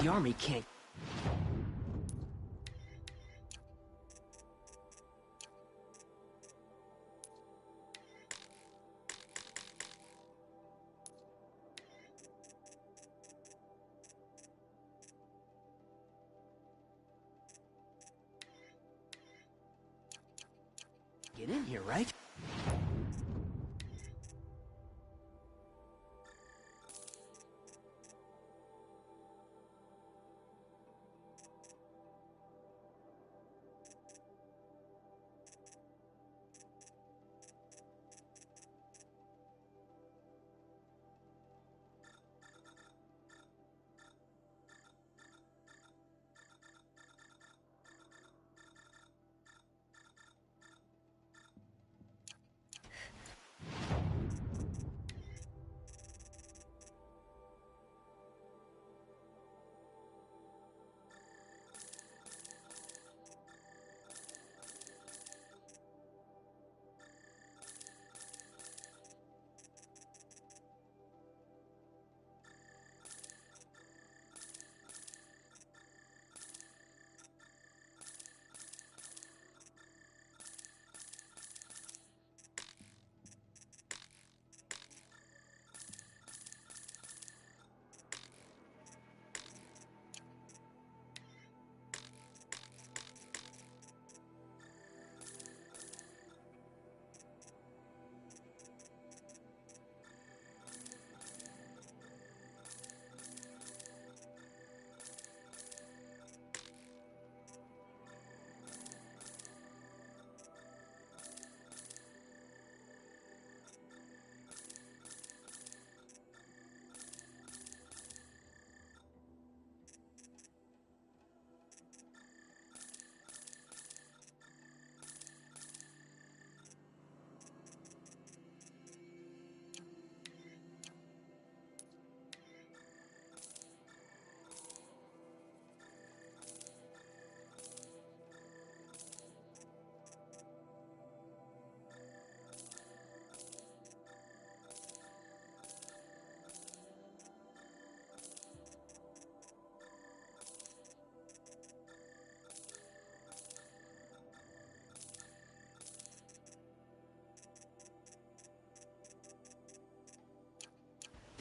The army can't... get in here, right?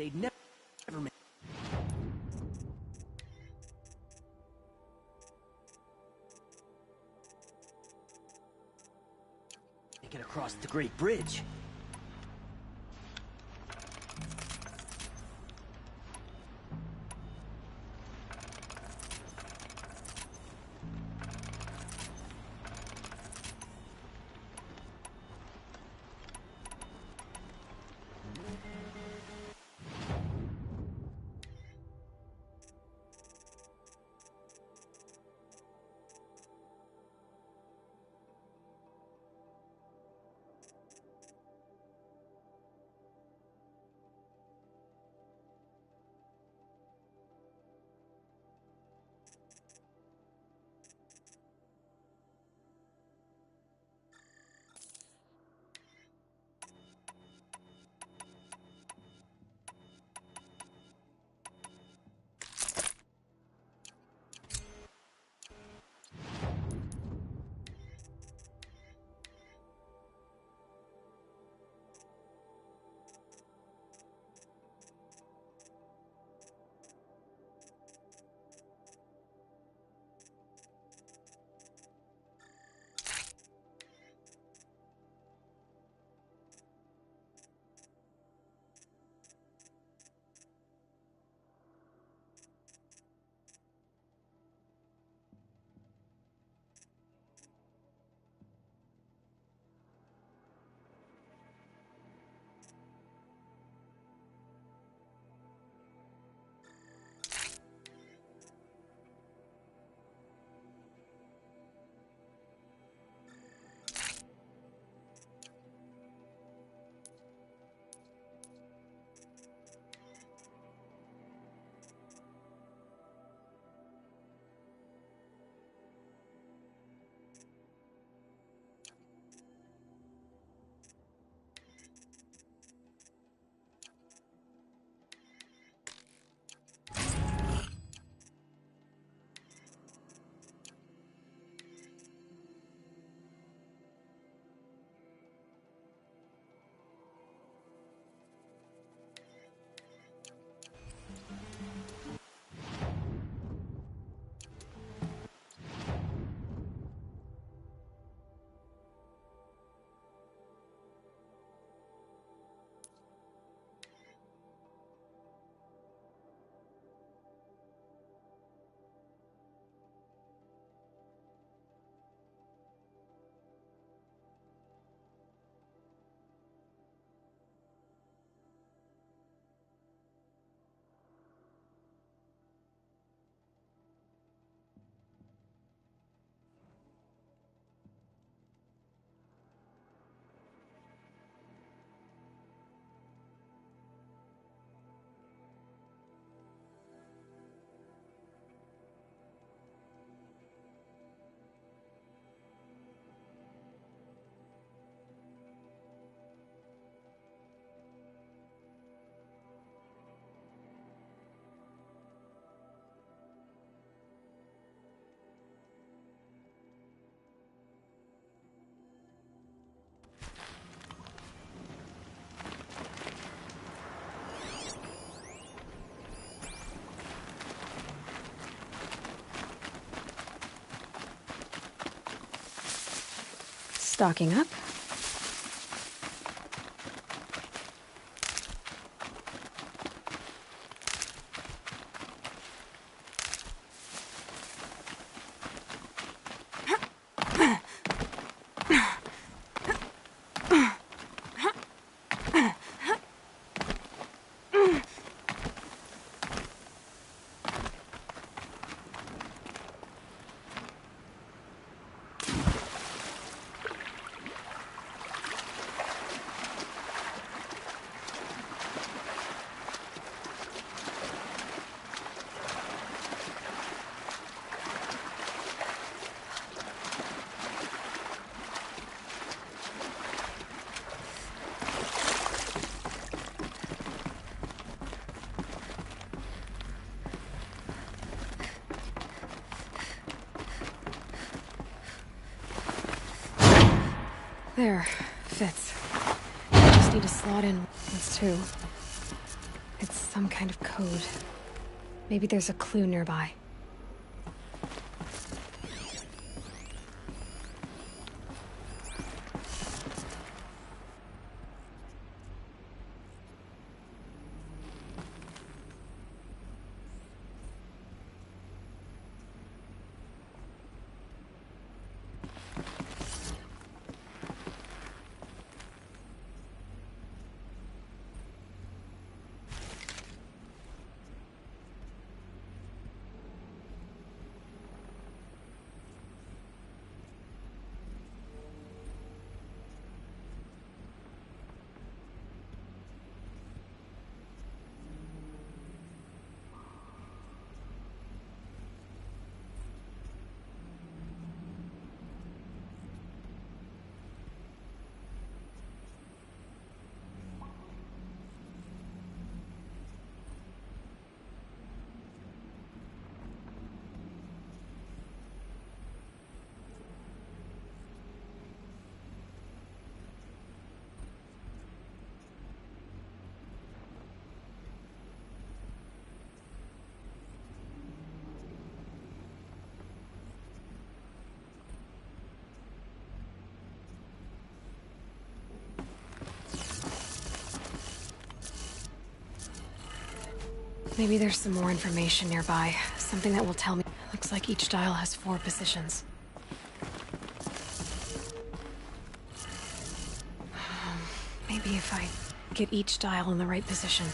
they'd never make. Make it across the Great Bridge. Stocking up. There. Fits. I just need to slot in once too. It's some kind of code. Maybe there's a clue nearby. Maybe there's some more information nearby. Something that will tell me. Looks like each dial has 4 positions. Maybe if I get each dial in the right position.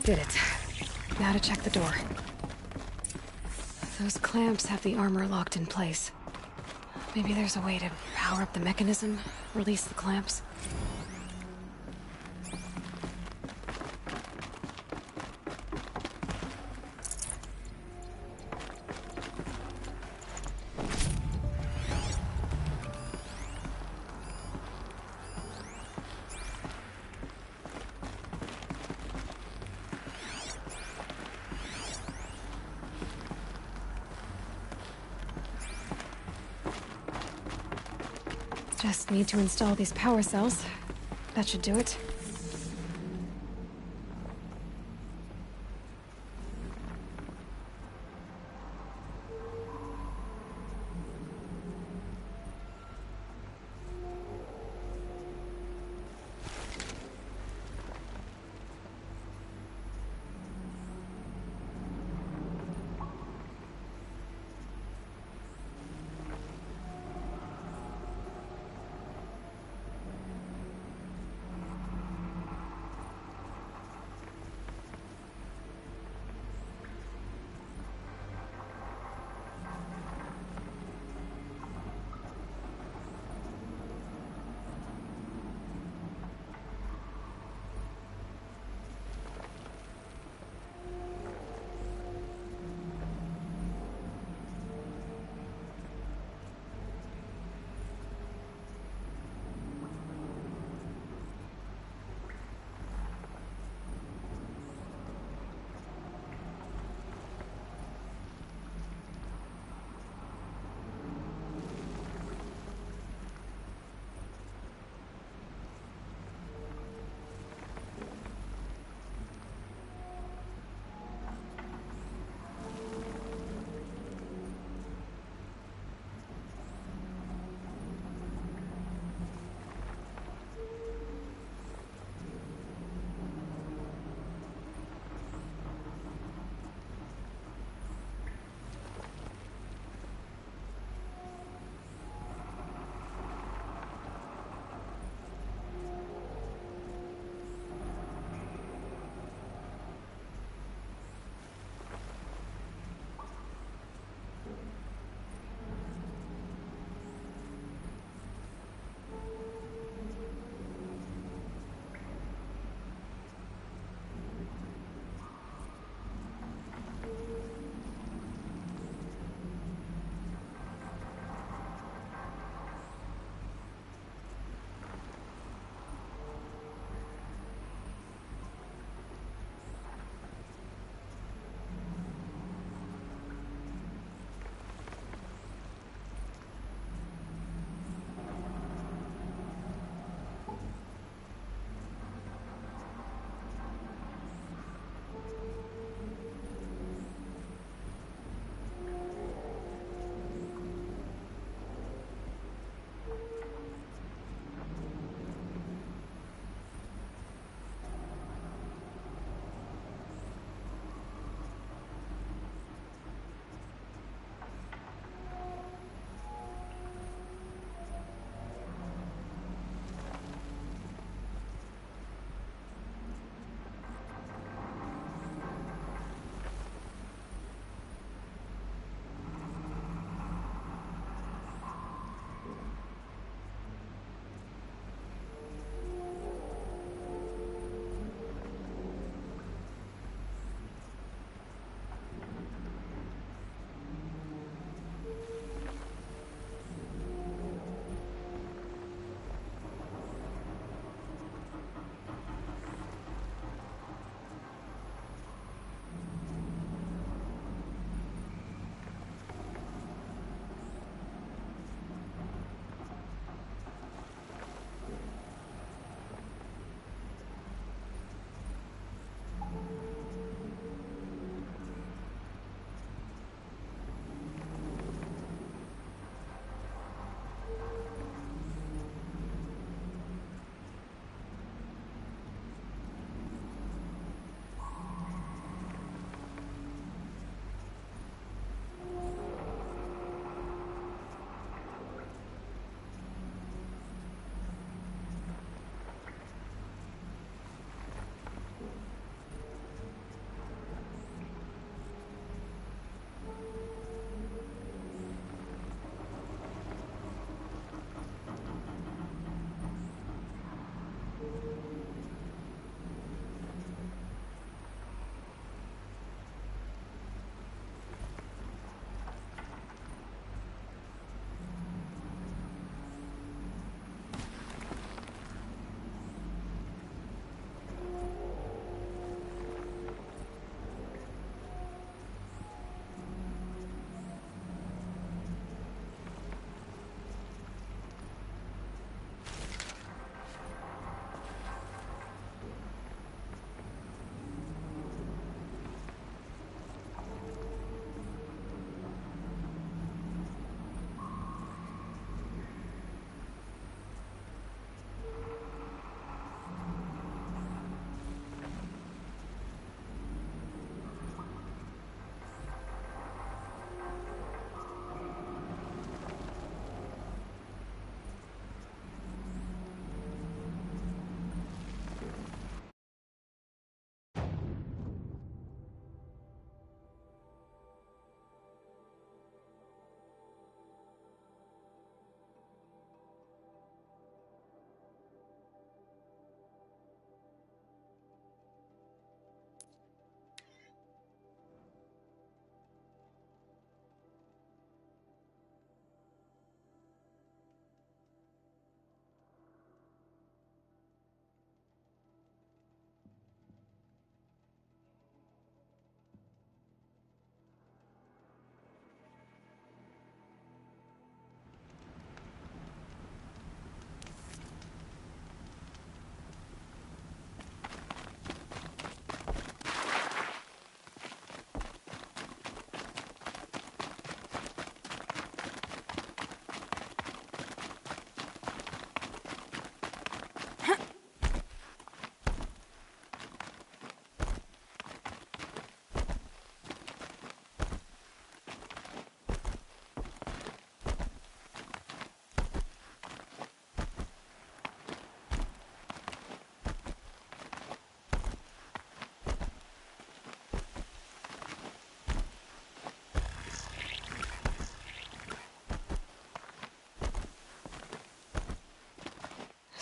Did it. Now to check the door. Those clamps have the armor locked in place. Maybe there's a way to power up the mechanism, release the clamps. Just need to install these power cells. That should do it.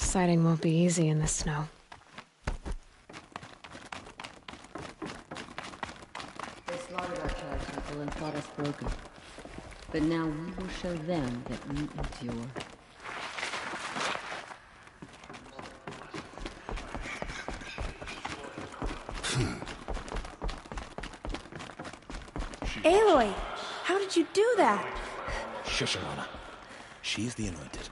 Sighting won't be easy in the snow. They slaughtered our tribe people and thought us broken. But now we will show them that we endure. Aloy, how did you do that? Shush, Alana. She's the anointed.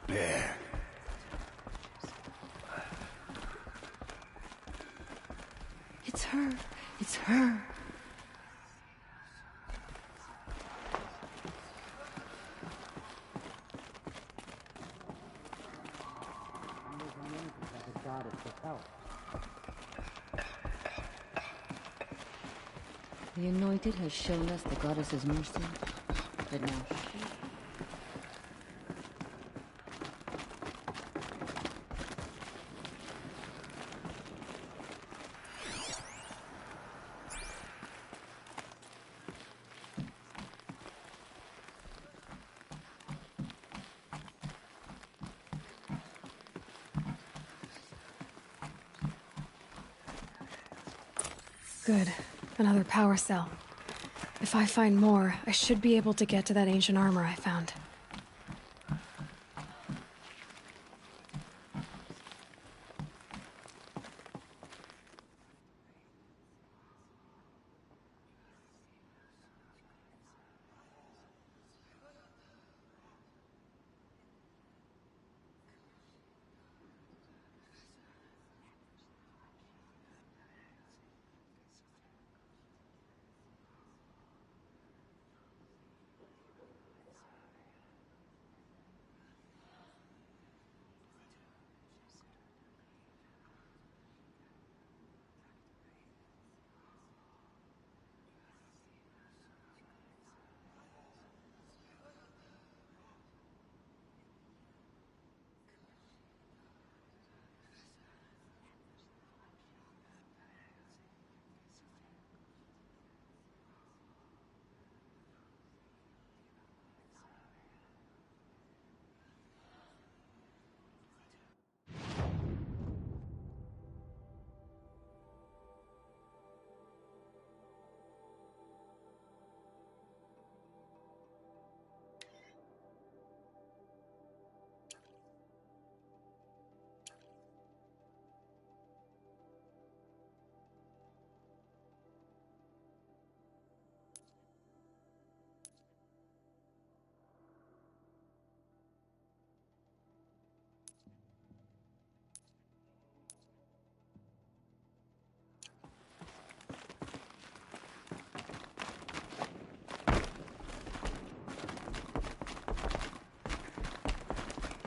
There. It's her. It's her. The Anointed has shown us the goddess's mercy, but now she... Good. Another power cell. If I find more, I should be able to get to that ancient armor I found.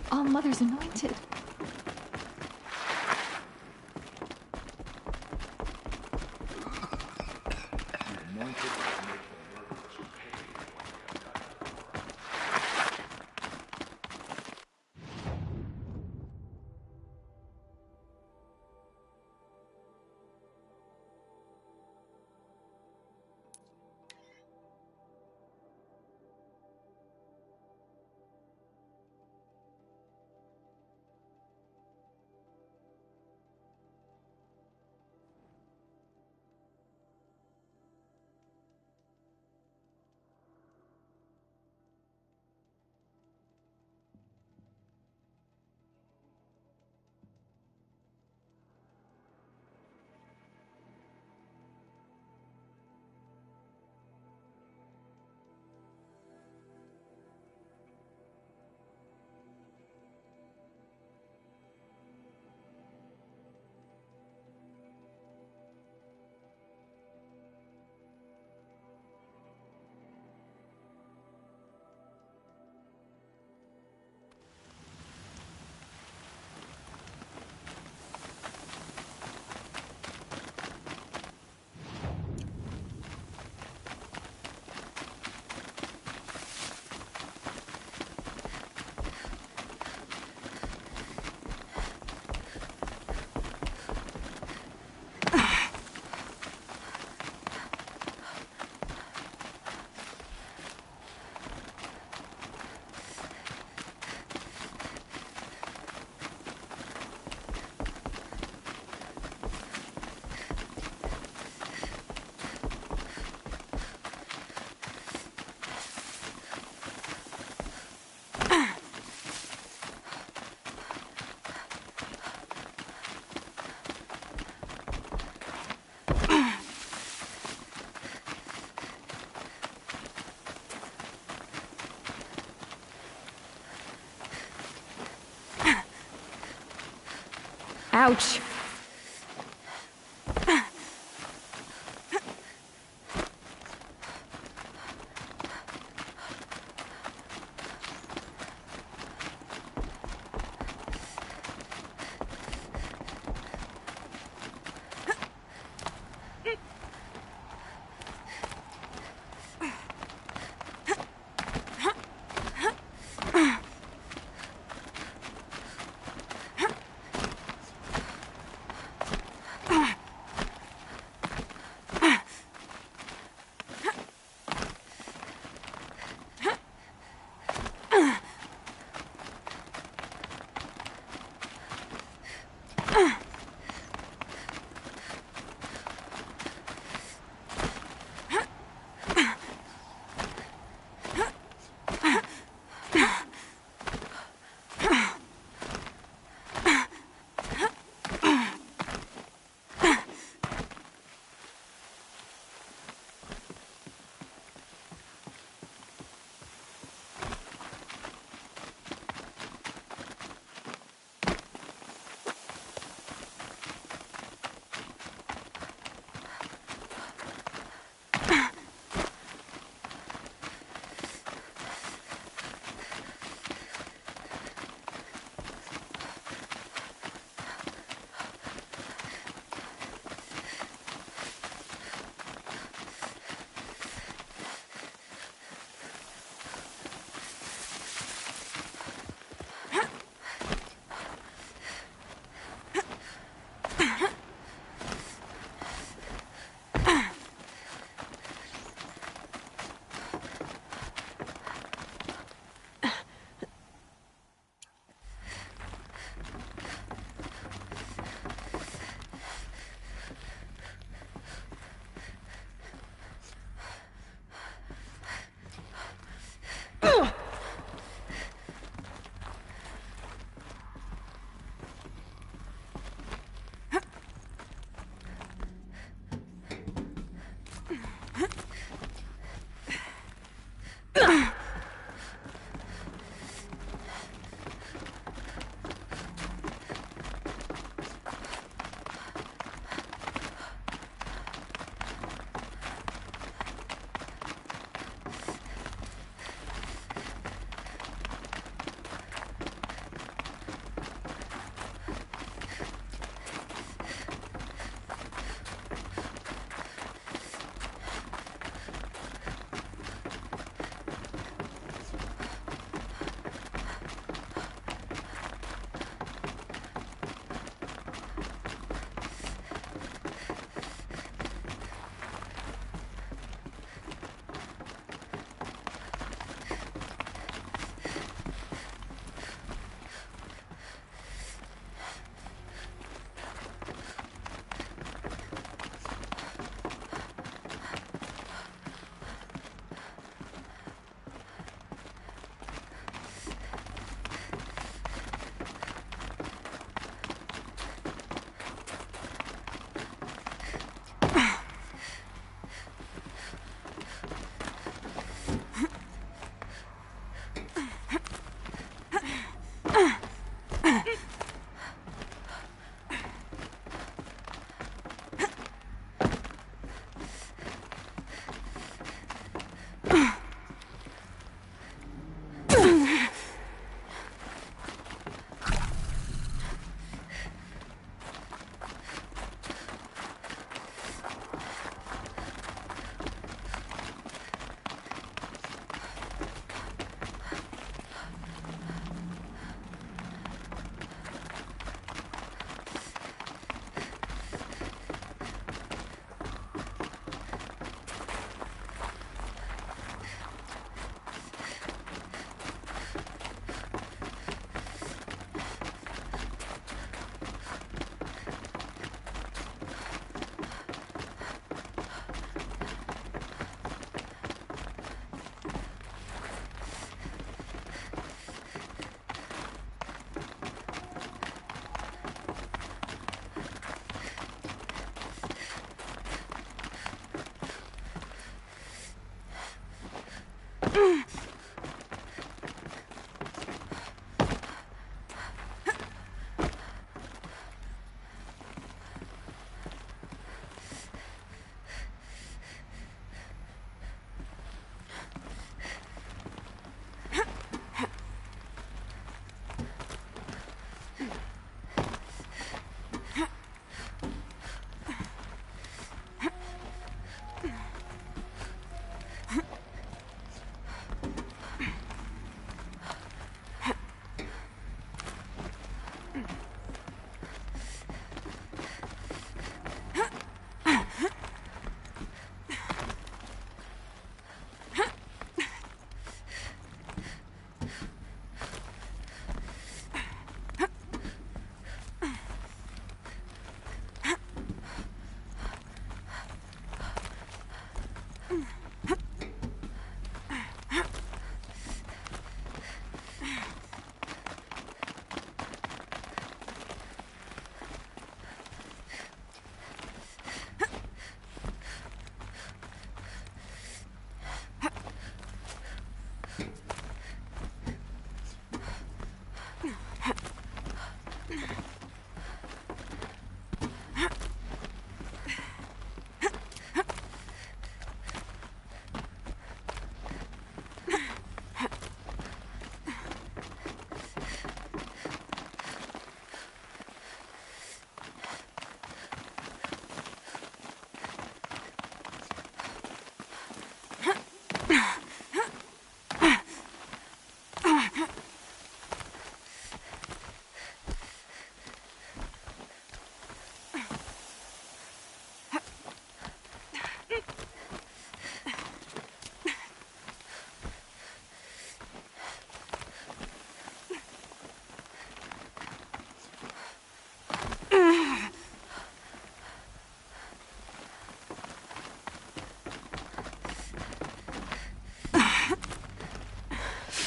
All Mother's anointed. Ouch.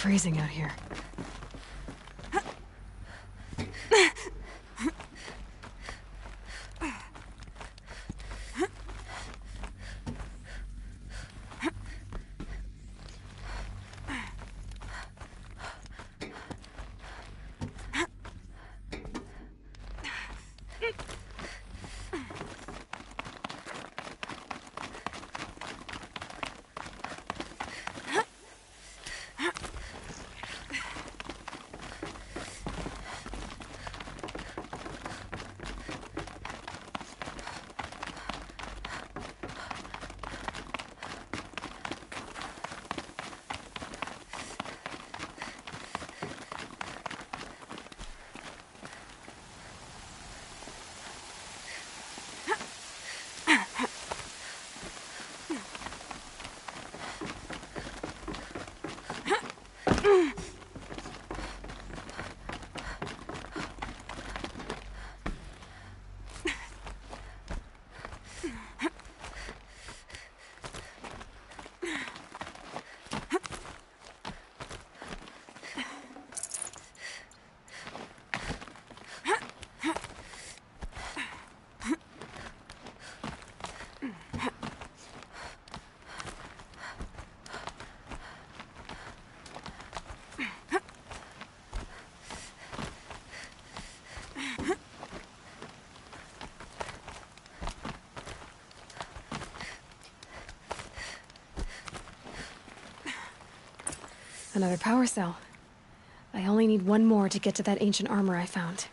freezing out here. Another power cell. I only need one more to get to that ancient armor I found.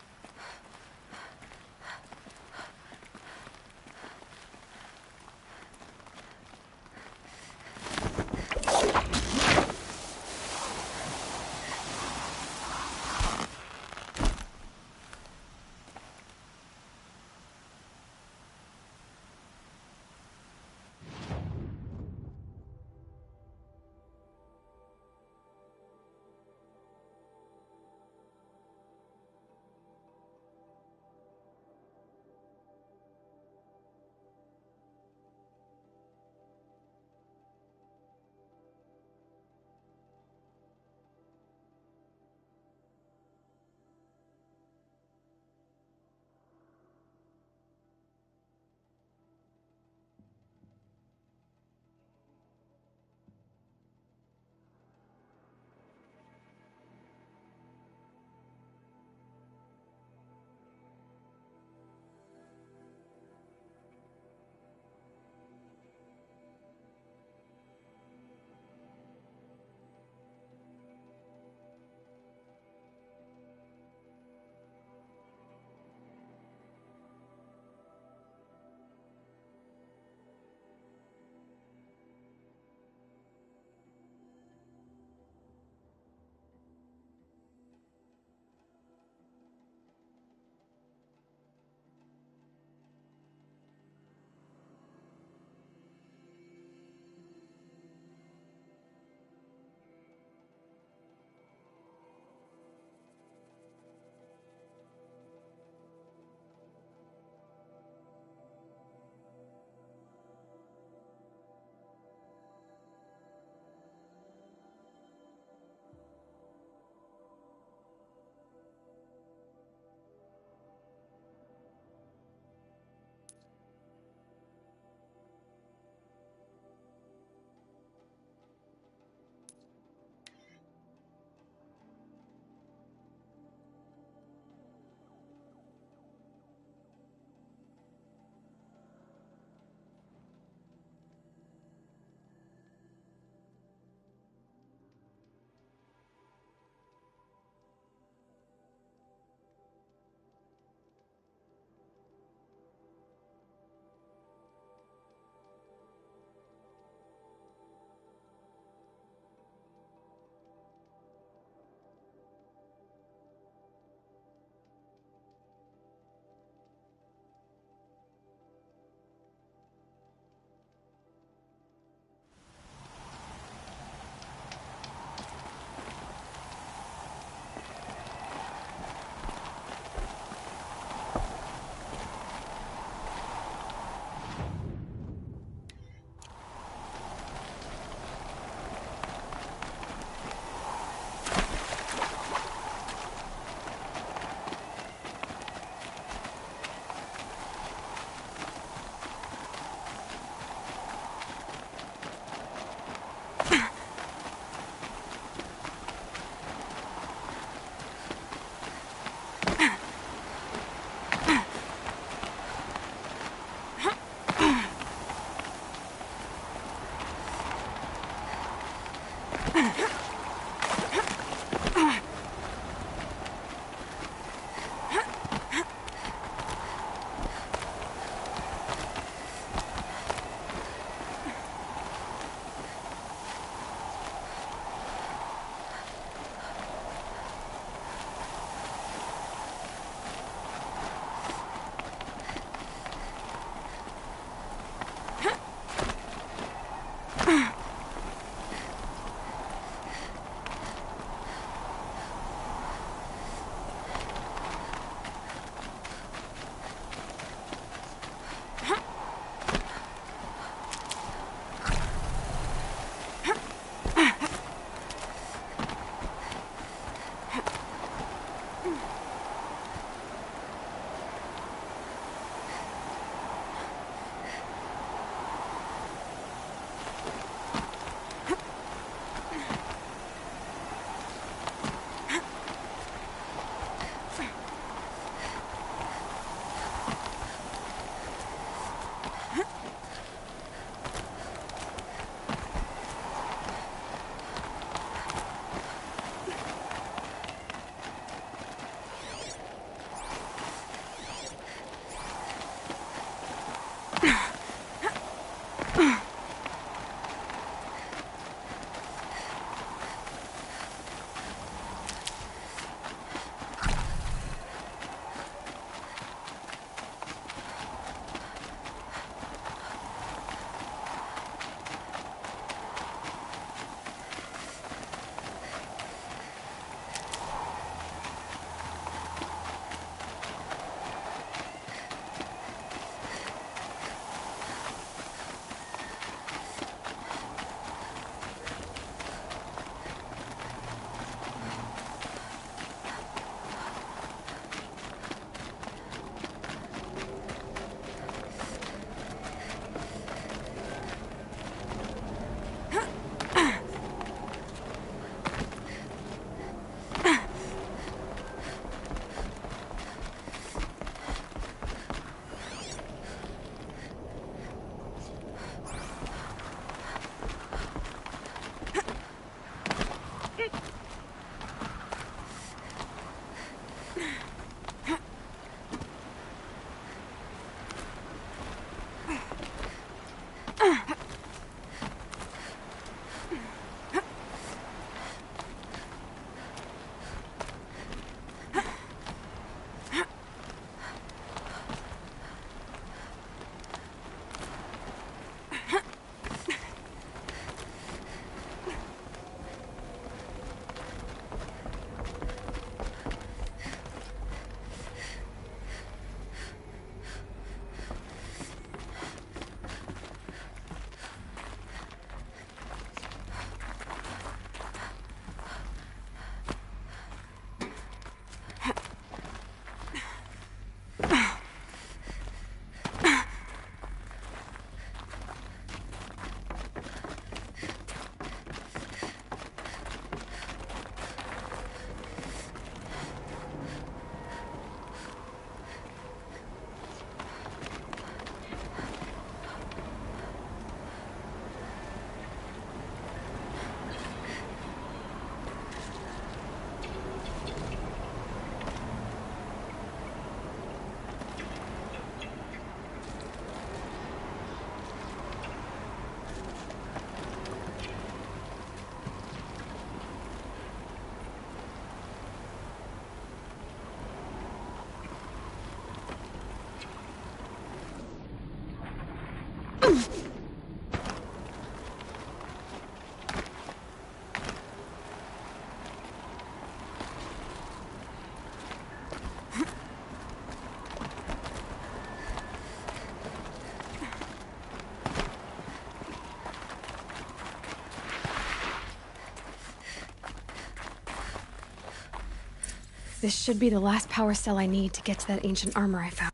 This should be the last power cell I need to get to that ancient armor I found.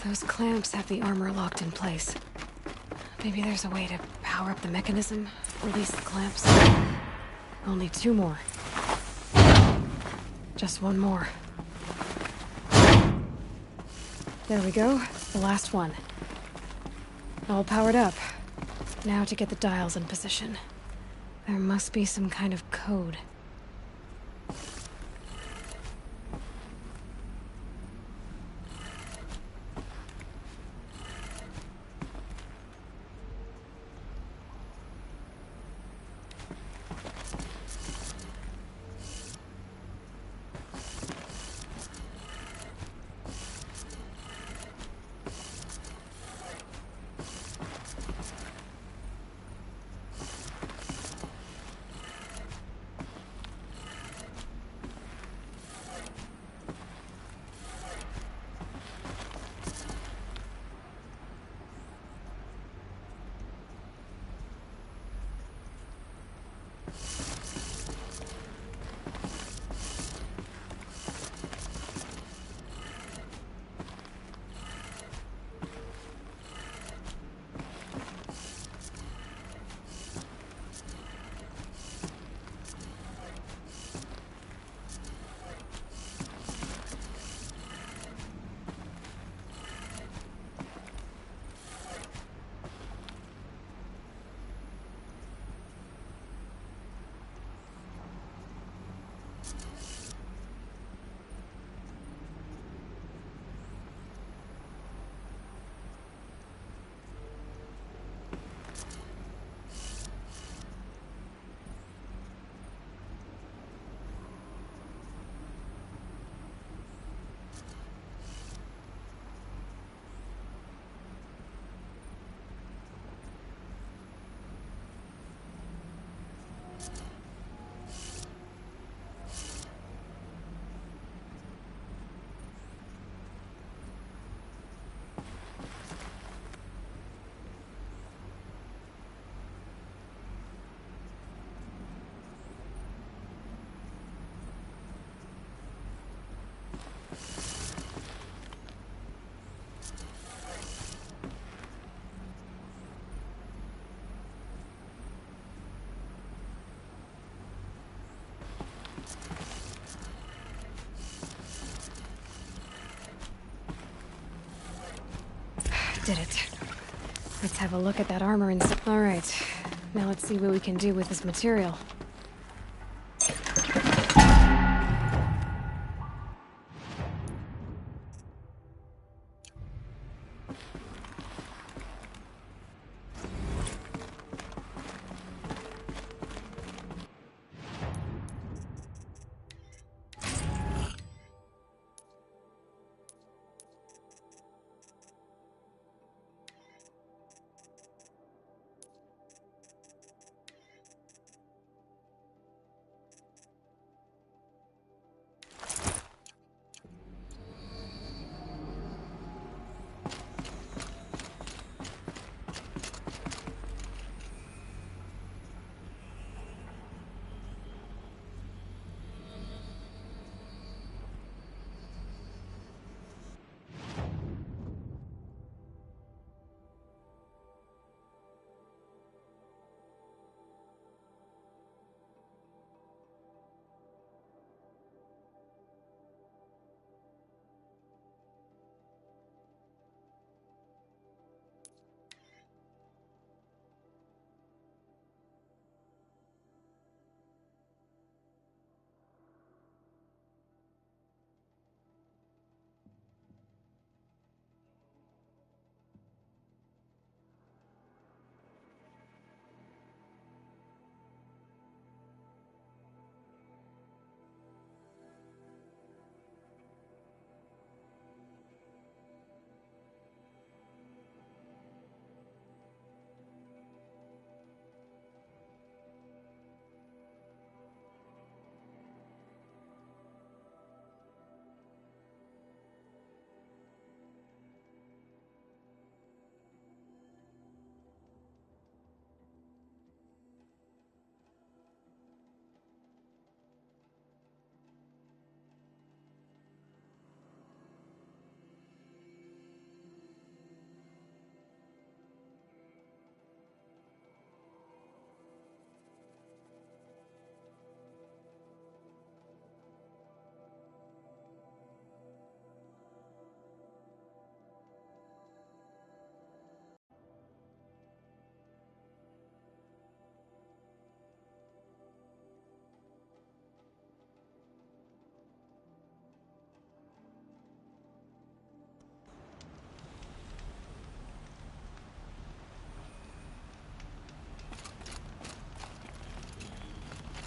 Those clamps have the armor locked in place. Maybe there's a way to power up the mechanism, release the clamps. I'll need 2 more. Just 1 more. There we go, the last one. All powered up. Now to get the dials in position. There must be some kind of code. Did it. Let's have a look at that armor and... Alright. Now let's see what we can do with this material.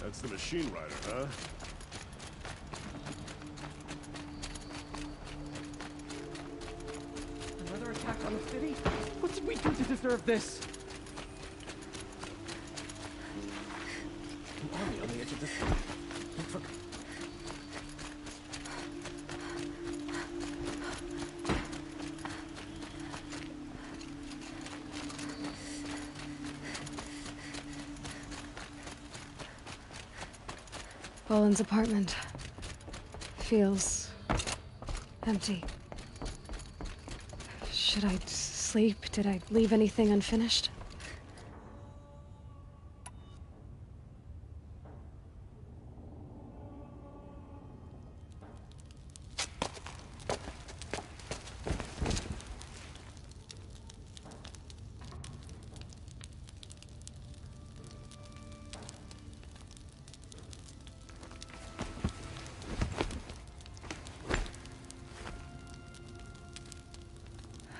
That's the machine rider, huh? Another attack on the city? What did we do to deserve this? An army on the edge of the city. Boland's apartment feels empty. Should I sleep? Did I leave anything unfinished?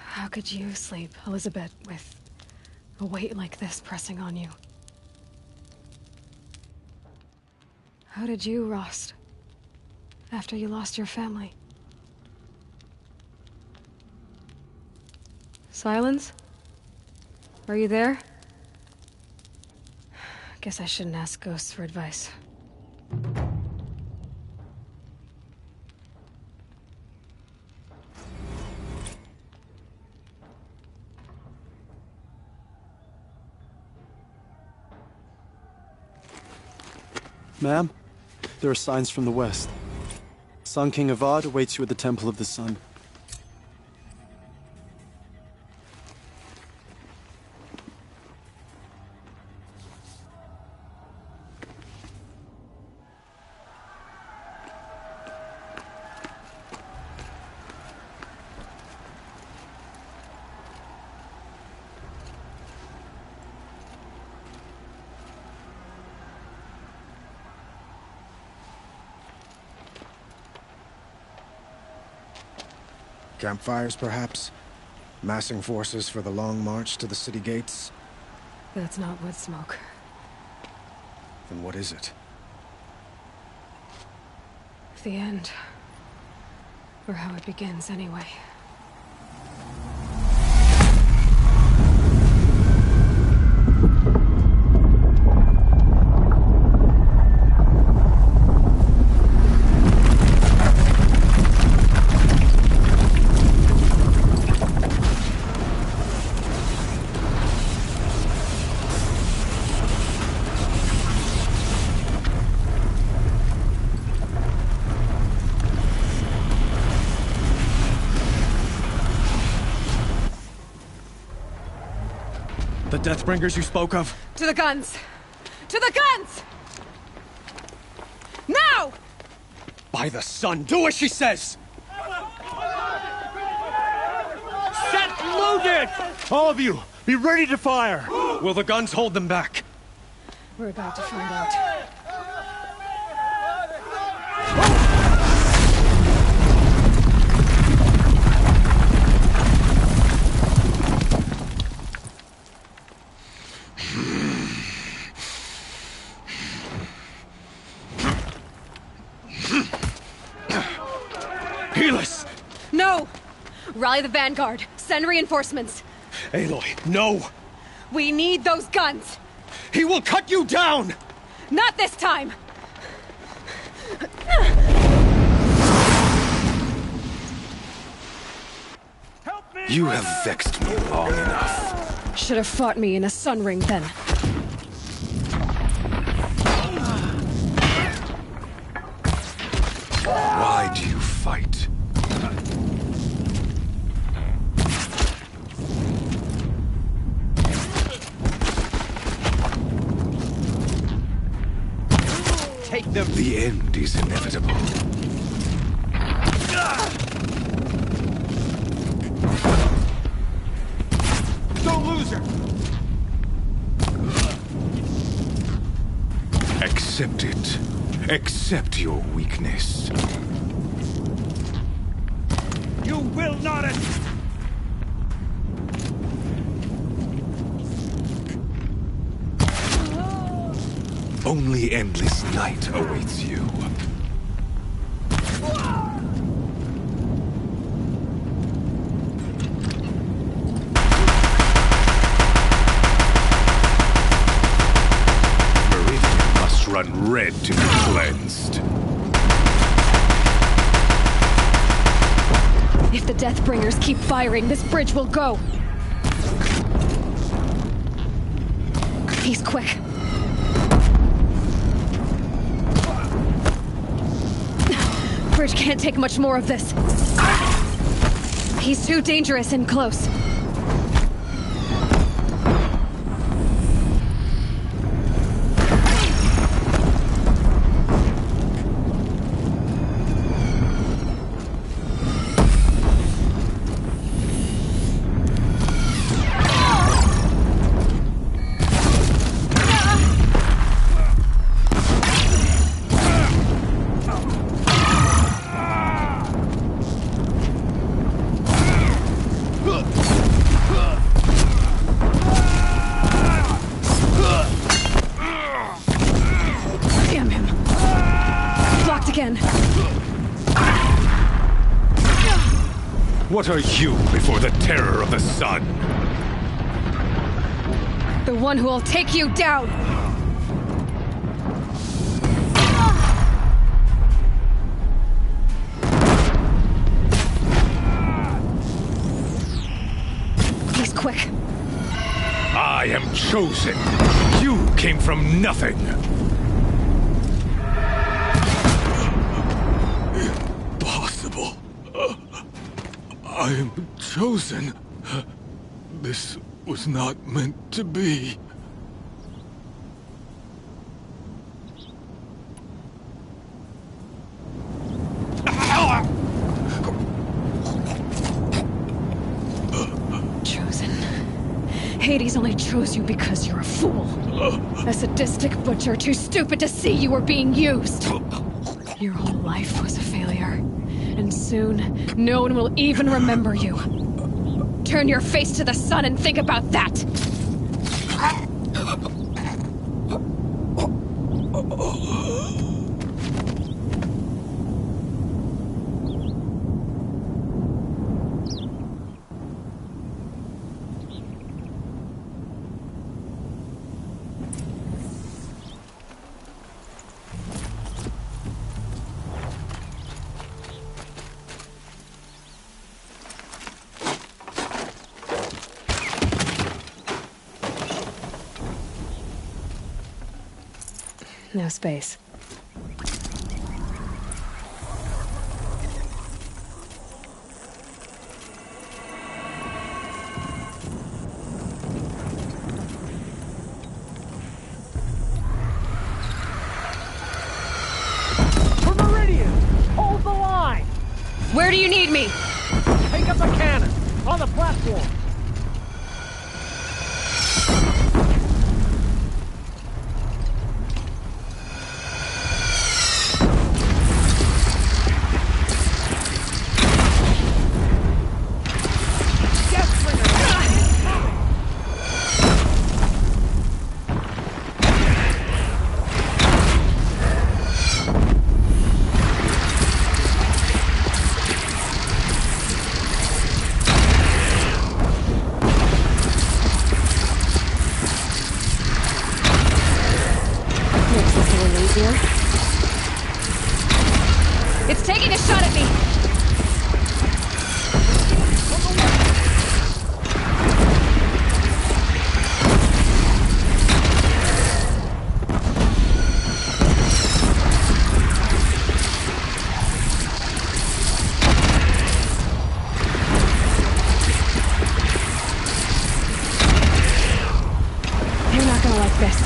How could you sleep, Elizabeth, with a weight like this pressing on you? How did you, Rost, after you lost your family? Silence? Are you there? Guess I shouldn't ask ghosts for advice. Ma'am, there are signs from the west. Sun King Avad awaits you at the Temple of the Sun. Campfires, perhaps? Massing forces for the long march to the city gates? That's not wood smoke. Then what is it? The end. Or how it begins, anyway. The Deathbringers you spoke of? To the guns! To the guns! Now! By the sun, do as she says! Set loaded! All of you, be ready to fire! Will the guns hold them back? We're about to find out. Helis! No! Rally the vanguard. Send reinforcements. Aloy, no! We need those guns! He will cut you down! Not this time! You have vexed me long enough. Should have fought me in a sun ring then. Why do you fight? Take them! The end is inevitable. Don't lose her! Accept it. Accept your weakness. You will not Only endless night awaits you. Meridian must run red to be cleansed. If the Deathbringers keep firing, this bridge will go. He's quick. Bridge can't take much more of this. He's too dangerous and close. What are you before the terror of the sun? The one who will take you down! He's quick. I am chosen. You came from nothing. Impossible. I am chosen. This was not meant to be. Chosen. Hades only chose you because you're a fool. A sadistic butcher too stupid to see you were being used. Your whole life was a failure. And soon, no one will even remember you. Turn your face to the sun and think about that! No space. For Meridian! Hold the line! Where do you need me? Take up a cannon! On the platform! It's taking a shot at me! You're not gonna like this.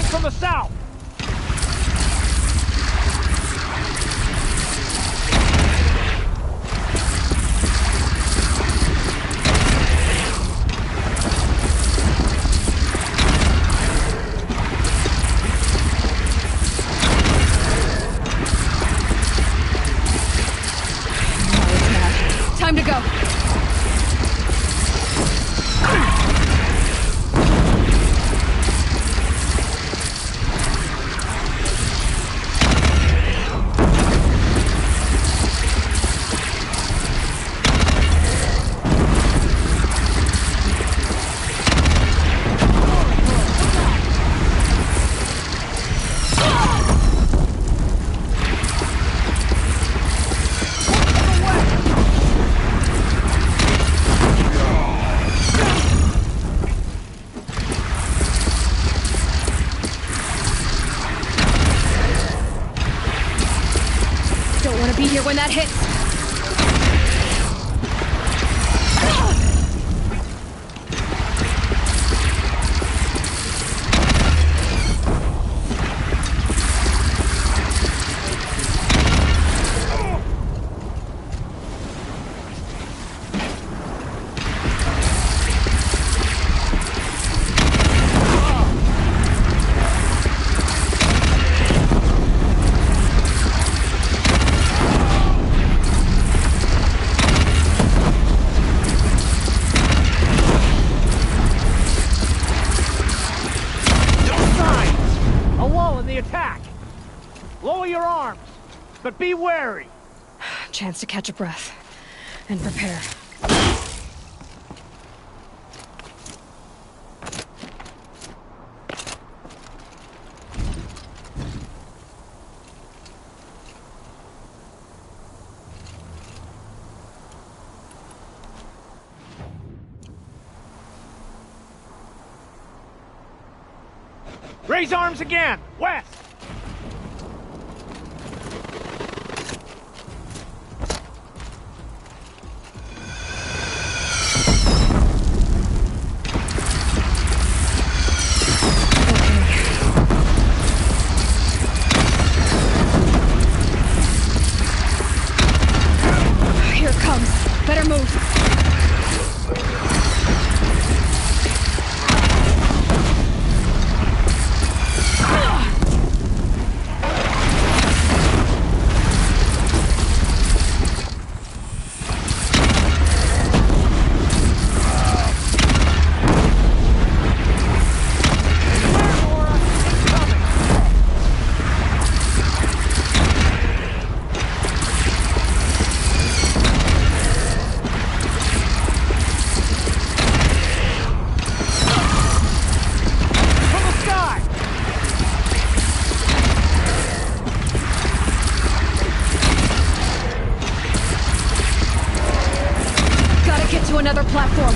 From the south! Time to go! Don't want to be here when that hits! Lower your arms, but be wary. Chance to catch a breath and prepare. Raise arms again! West! comes. Better move. Another platform.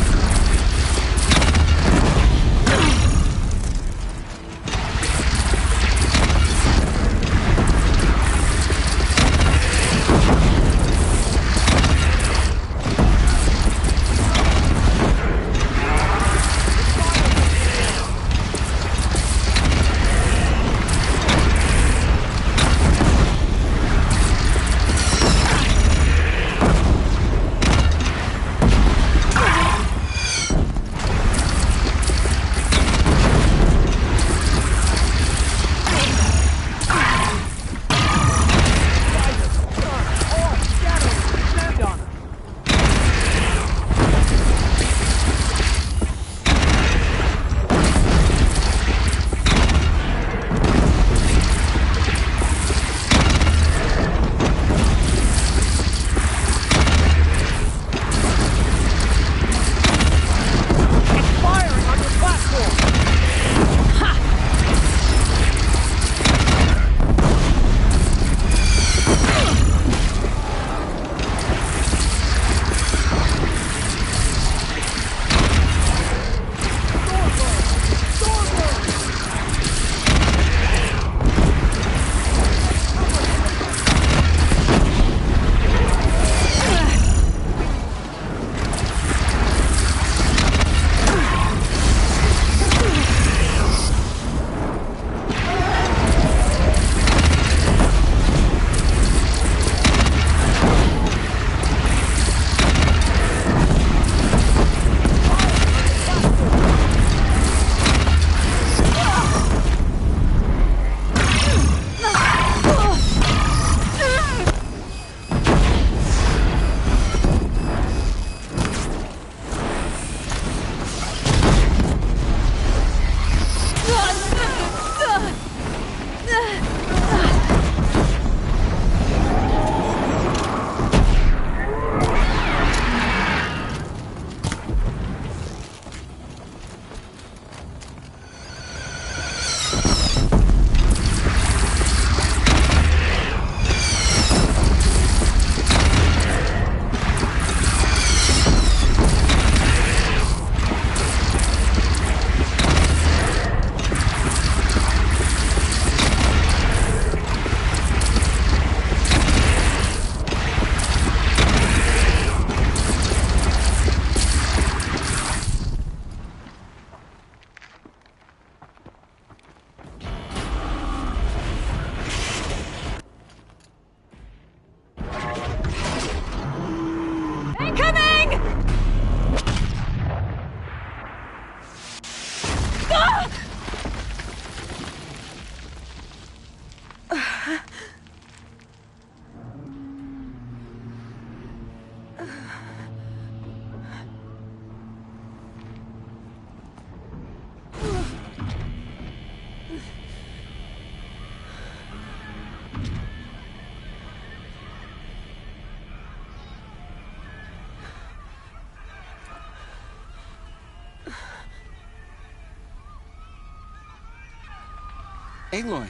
Aloy!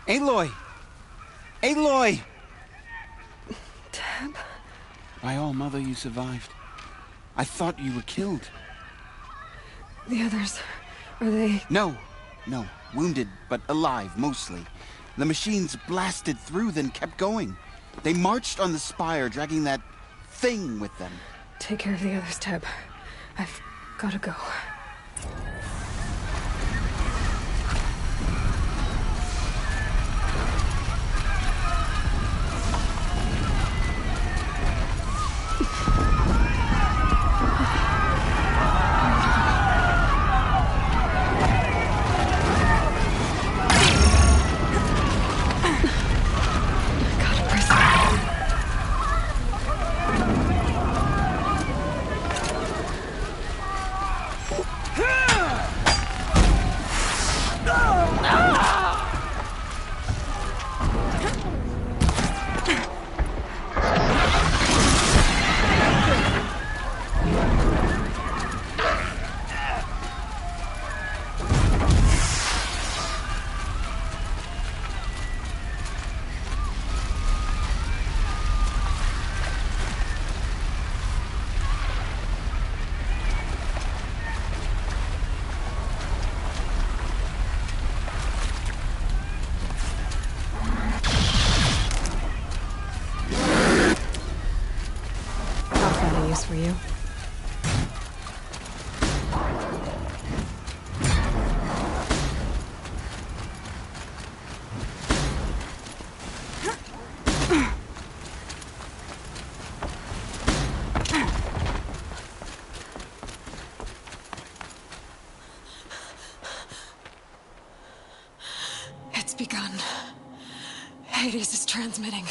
Aloy! Aloy! Teb? By all, Mother, you survived. I thought you were killed. The others, are they... No. Wounded, but alive, mostly. The machines blasted through, then kept going. They marched on the spire, dragging that thing with them. Take care of the others, Teb. I've gotta go. news for you. It's begun. Hades is transmitting.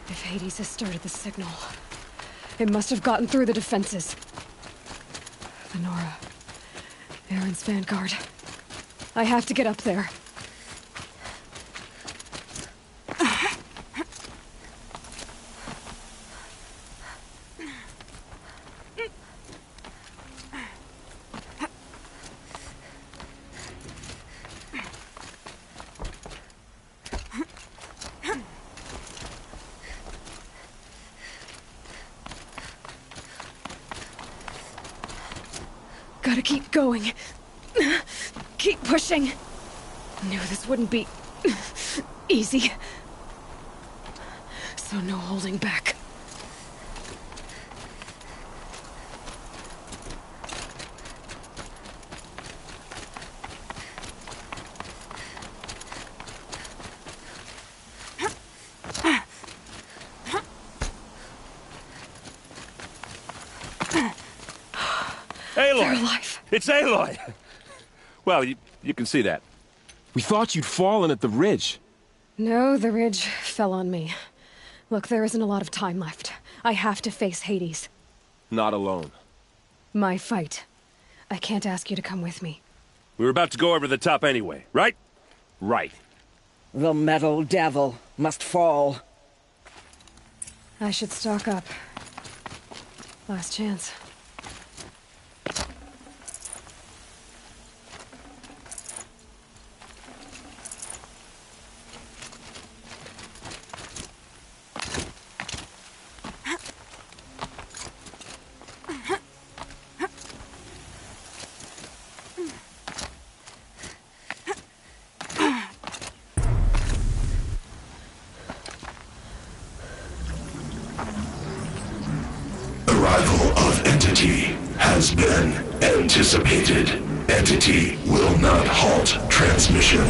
If Hades has started the signal, it must have gotten through the defenses. Venora, Aaron's vanguard. I have to get up there. Gotta keep going. Keep pushing. Knew this wouldn't be easy. So no holding back. Aloy! It's Aloy! Well, you can see that. We thought you'd fallen at the ridge. No, the ridge fell on me. Look, there isn't a lot of time left. I have to face Hades. Not alone. My fight. I can't ask you to come with me. We were about to go over the top anyway, right? Right. The metal devil must fall. I should stock up. Last chance. Has been anticipated. Entity will not halt transmission.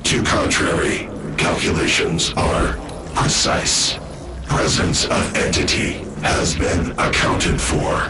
To contrary, calculations are precise. Presence of entity has been accounted for.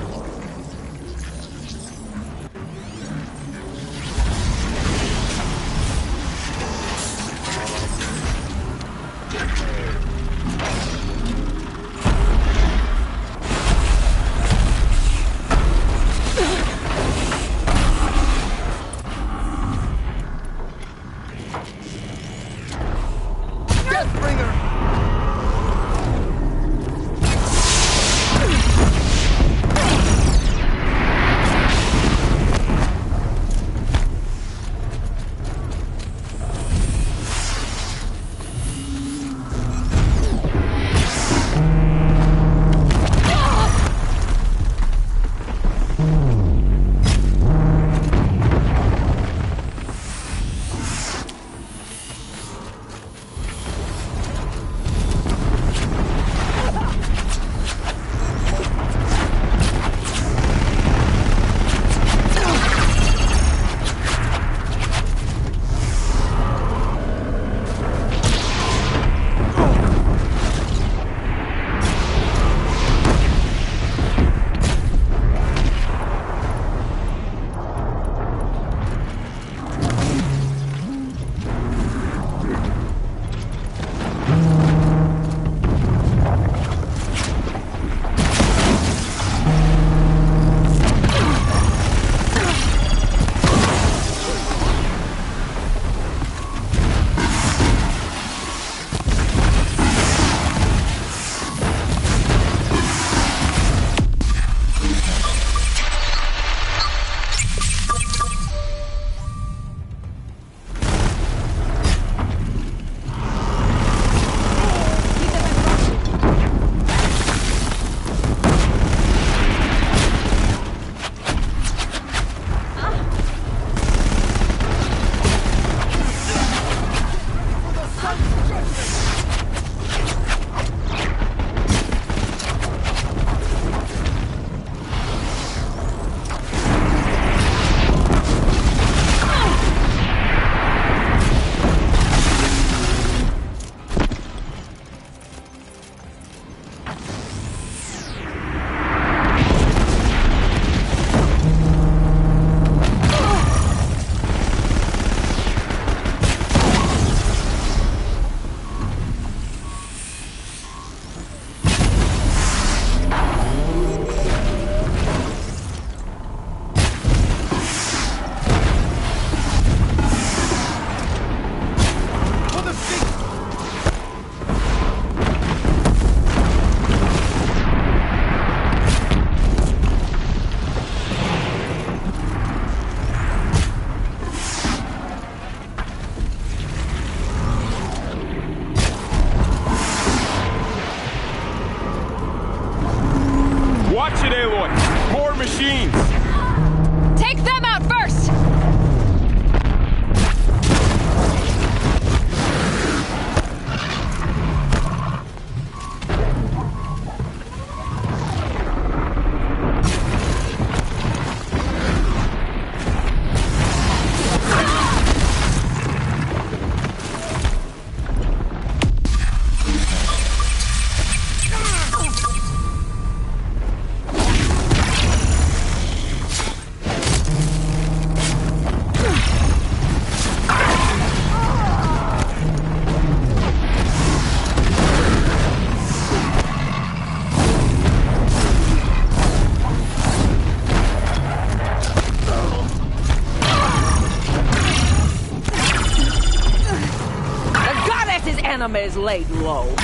enemies laid low.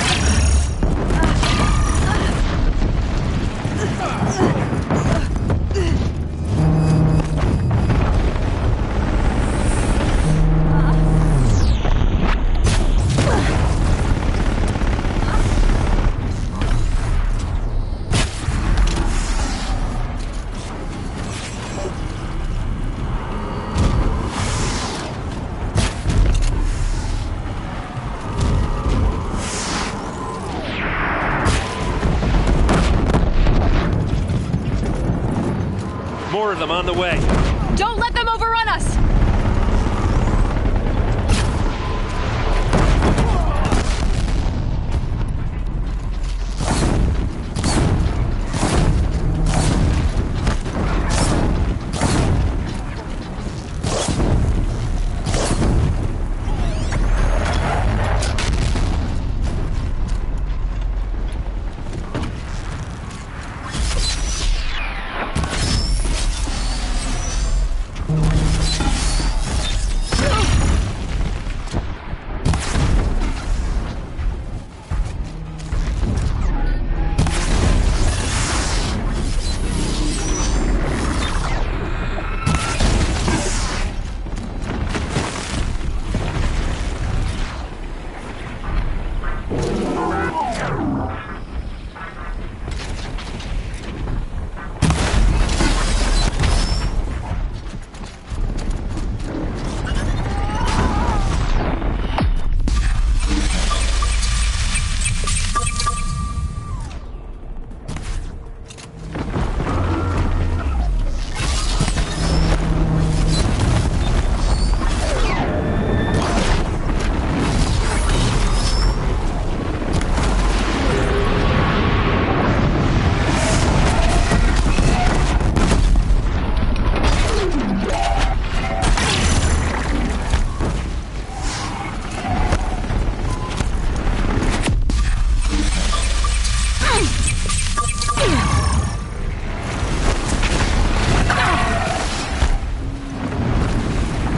More of them on the way. Don't let them overrun us!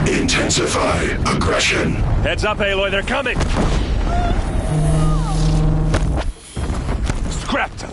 Intensify aggression. Heads up, Aloy, they're coming! Scrap them!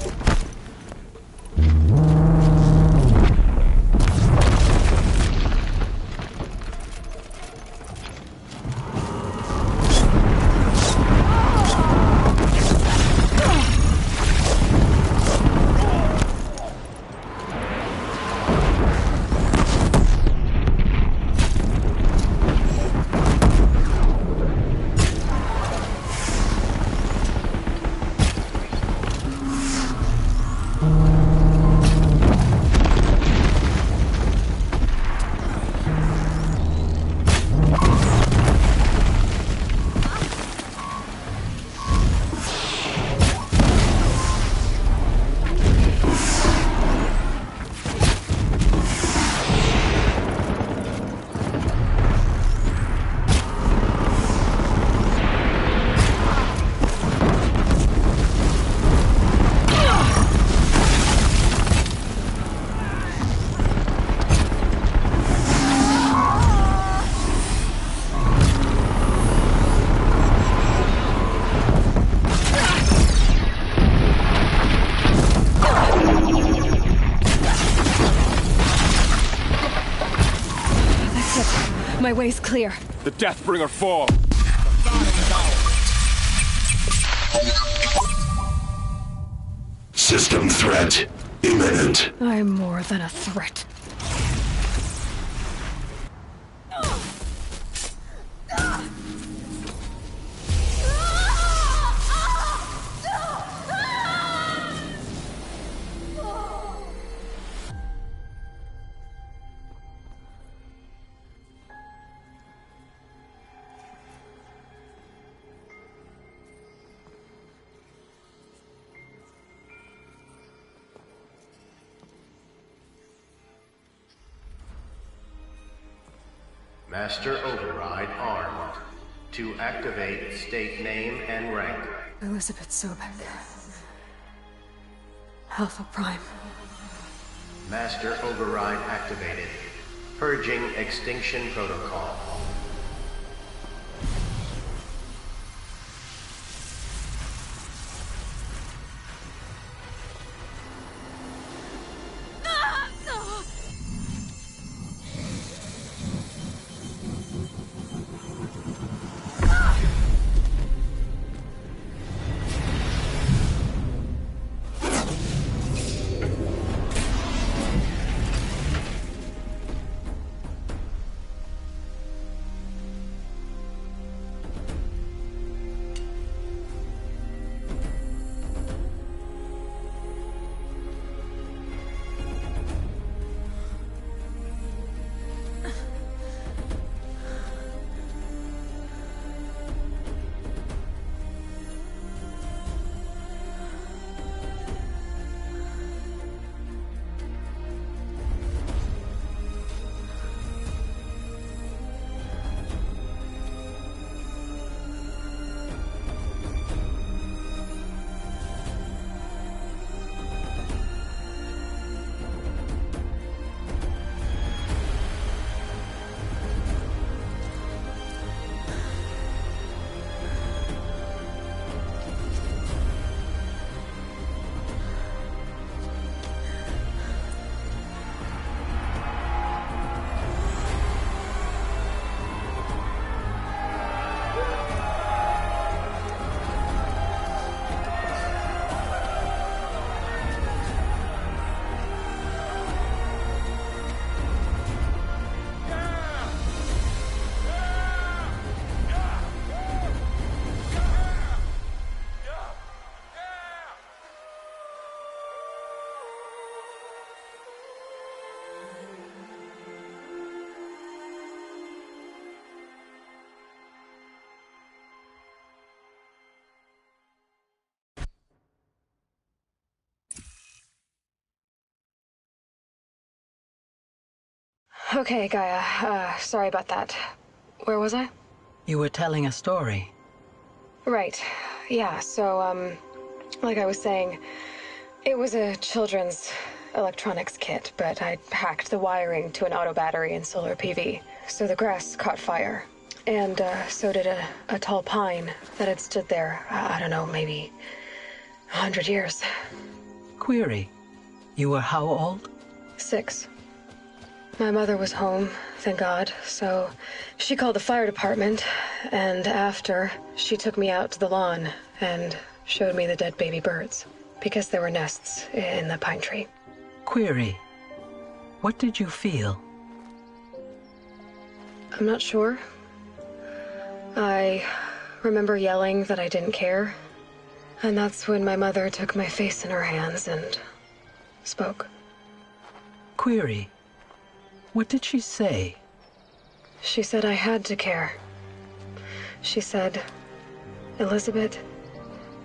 My way's clear. The Deathbringer fall! System threat imminent. I'm more than a threat. Master Override armed. To activate, state name and rank. Elizabeth Sobek. Alpha Prime. Master Override activated. Purging Extinction Protocol. Okay, Gaia. Sorry about that. Where was I? You were telling a story. Right. Yeah, so, like I was saying, it was a children's electronics kit, but I hacked the wiring to an auto battery and solar PV. So the grass caught fire. And, so did a tall pine that had stood there, I don't know, maybe 100 years. Query. You were how old? 6. My mother was home, thank God, so she called the fire department, and after, she took me out to the lawn and showed me the dead baby birds, because there were nests in the pine tree. Query. What did you feel? I'm not sure. I remember yelling that I didn't care, and that's when my mother took my face in her hands and spoke. Query. What did she say? She said I had to care. She said, Elizabeth,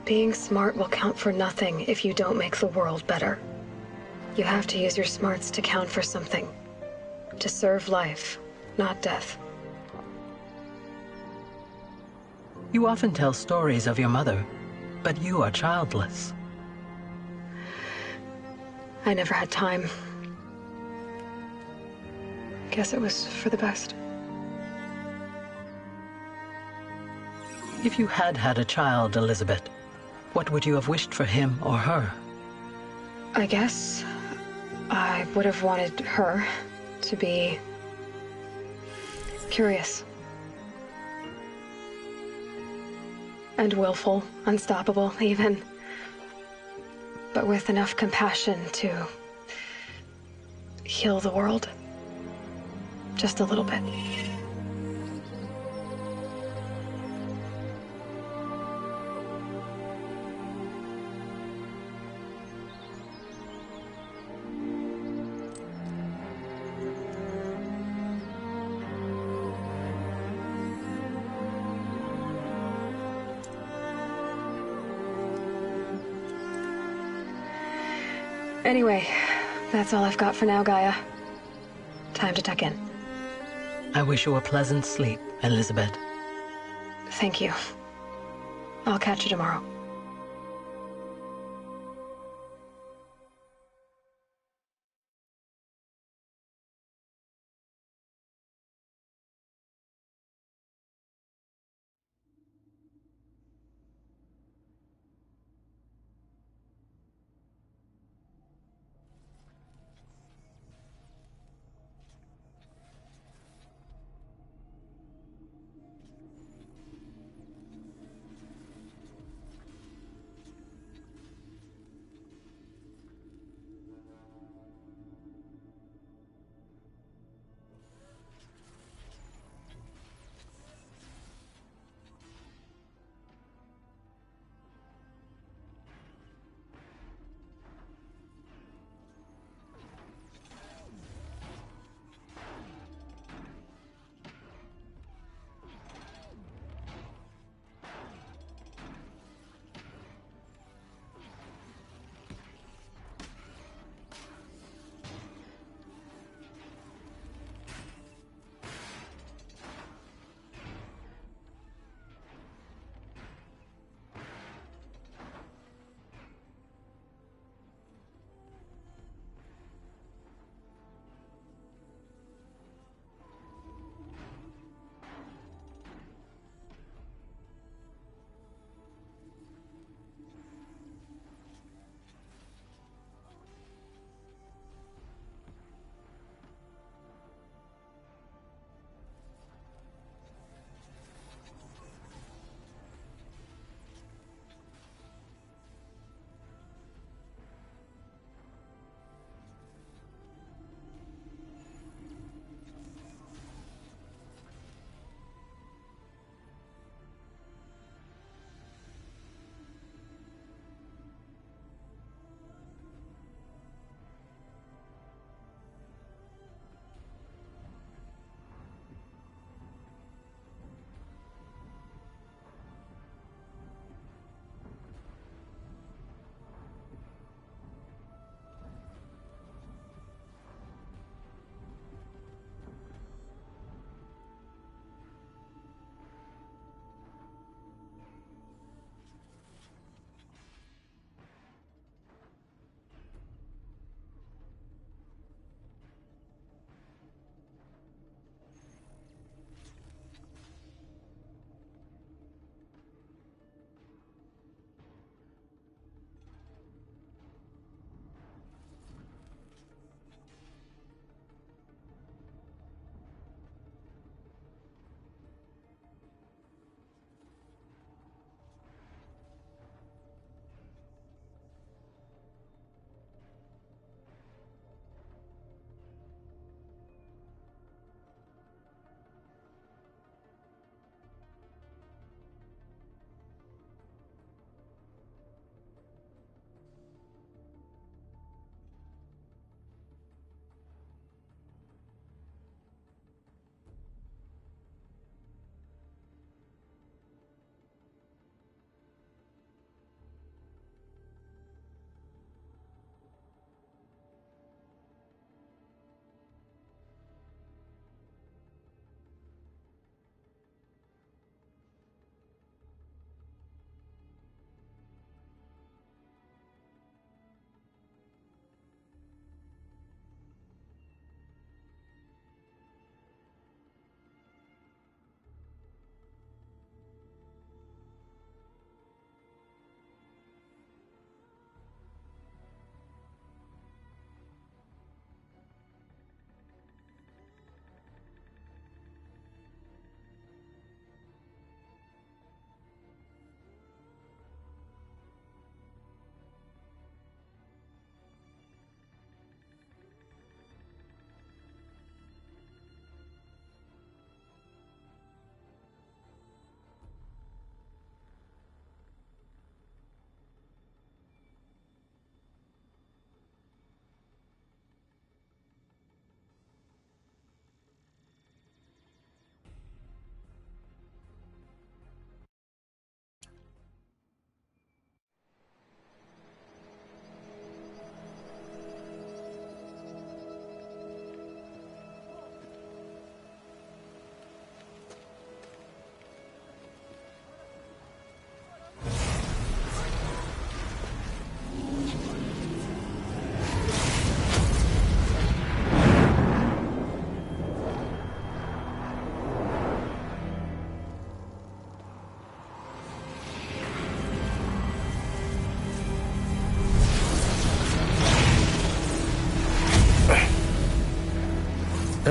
being smart will count for nothing if you don't make the world better. You have to use your smarts to count for something. To serve life, not death. You often tell stories of your mother, but you are childless. I never had time. Guess it was for the best. If you had had a child, Elizabeth, what would you have wished for him or her? I guess I would have wanted her to be curious. And willful, unstoppable, even. But with enough compassion to heal the world. Just a little bit. Anyway, that's all I've got for now, Gaia. Time to tuck in. I wish you a pleasant sleep, Elizabeth. Thank you. I'll catch you tomorrow.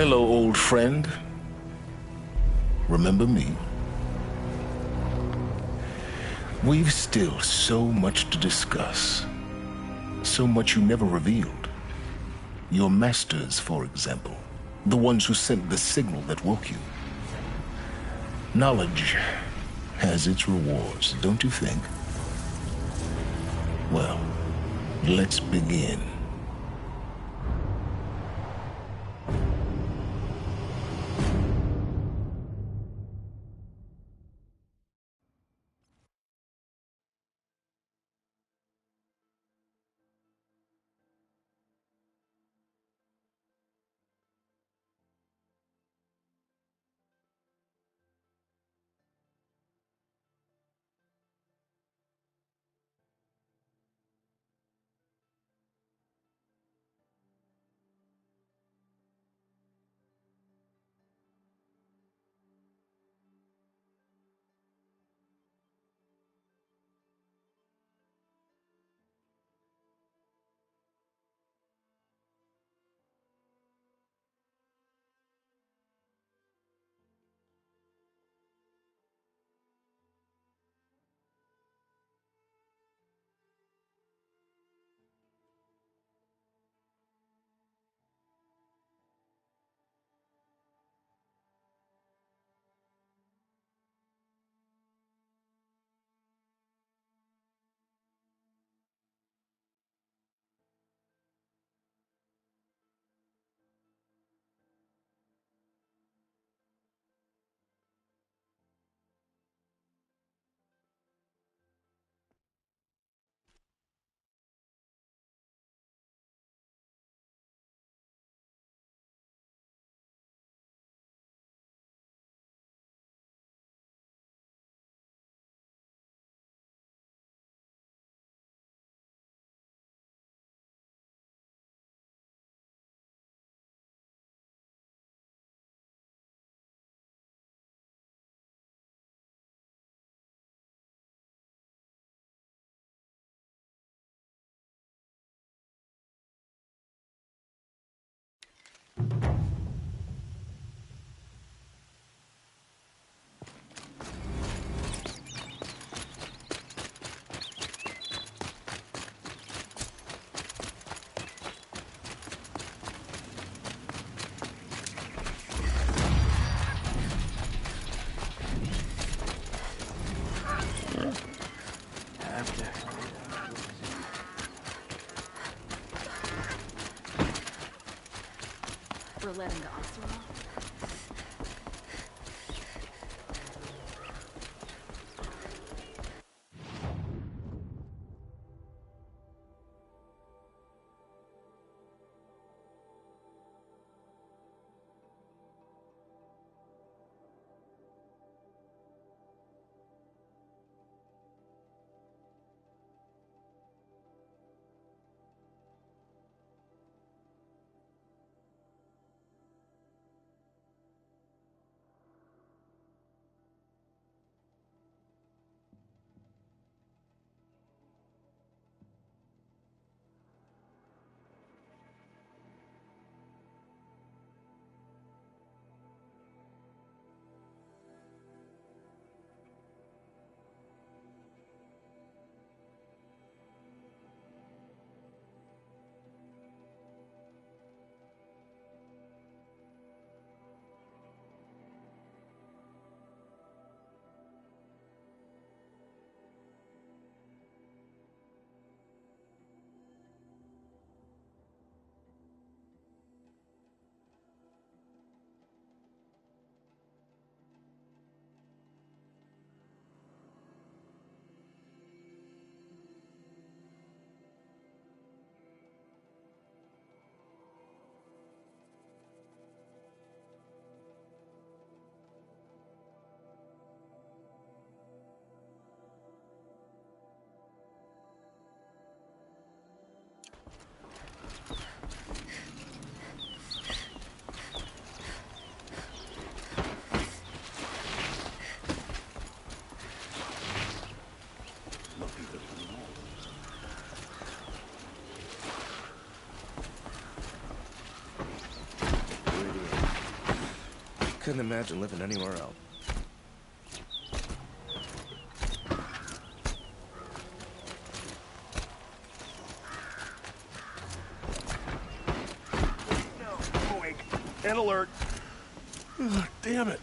Hello, old friend. Remember me? We've still so much to discuss. So much you never revealed. Your masters, for example. The ones who sent the signal that woke you. Knowledge has its rewards, don't you think? Well, let's begin. For letting the officer off? couldn't imagine living anywhere else. No, awake and alert. Ugh, damn it.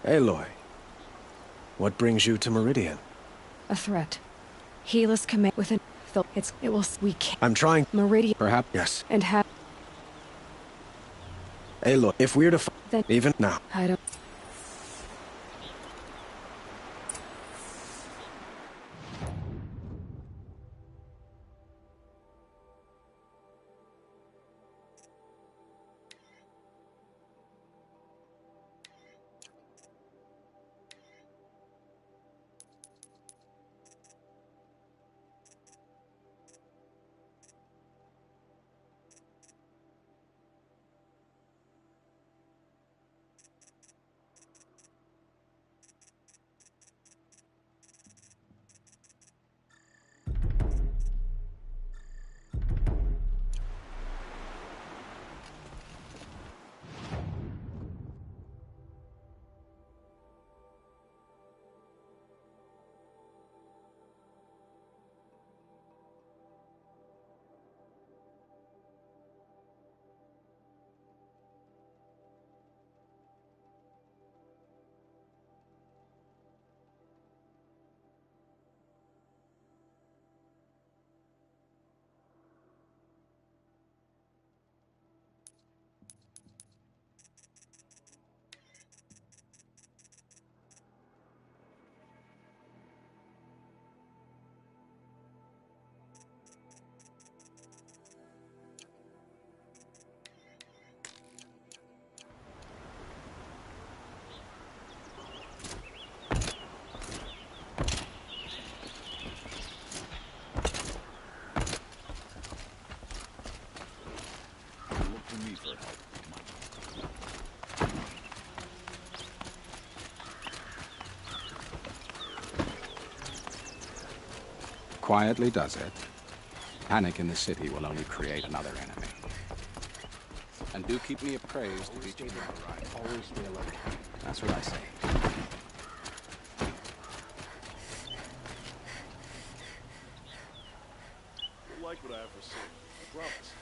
Aloy, what brings you to Meridian? A threat. Helis command within. It will. We can't. I'm trying. Meridian. Perhaps. Yes. And have. Aloy, if we're to then even now. I don't. Quietly does it. Panic in the city will only create another enemy. And do keep me appraised of each of you. Always stay alert. That's what I say. You'll like what I have to say. I promise.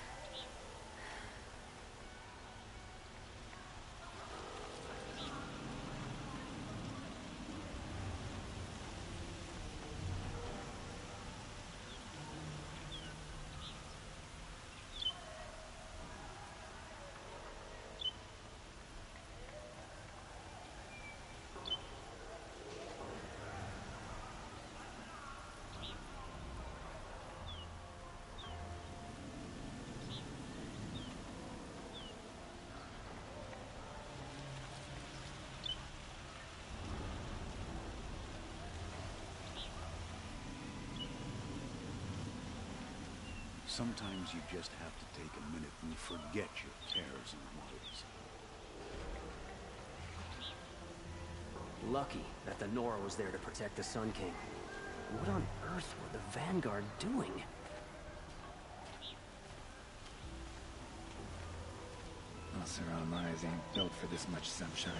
Sometimes you just have to take a minute and forget your cares and worries. Lucky that the Nora was there to protect the Sun King. What on earth were the Vanguard doing? Our eyes ain't built for this much sunshine.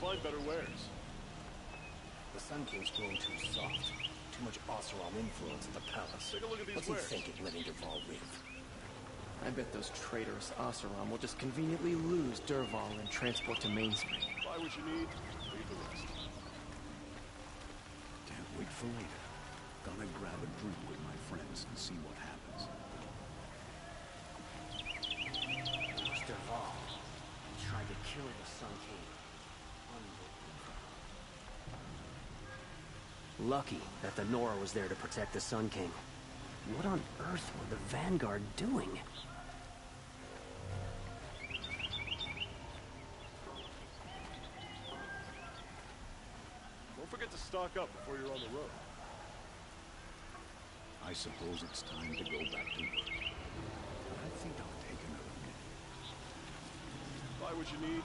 find better wares. The Sun King's grown too soft. Too much Oseram influence at the palace. Take a look at these What's wares. he thinking, letting Dervahl live? I bet those traitorous Oseram will just conveniently lose Dervahl and transport to Mainspring. Buy what you need, leave the rest. Can't wait for later. Gonna grab a drink with my friends and see what happens. It's Dervahl. He tried to kill the Sun King. Lucky that the Nora was there to protect the Sun King. What on earth were the Vanguard doing? Don't forget to stock up before you're on the road. I suppose it's time to go back to work. But I think I'll take another minute. Buy what you need,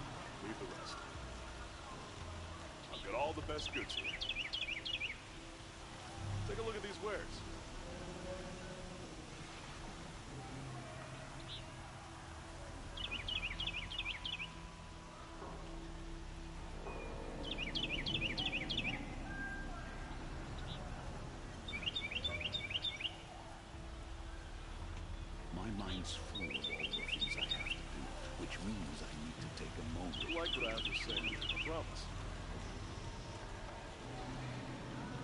leave the rest. I've got all the best goods here. Take a look at these wares. My mind's full of all the things I have to do, which means I need to take a moment. You like what I have to say, I promise.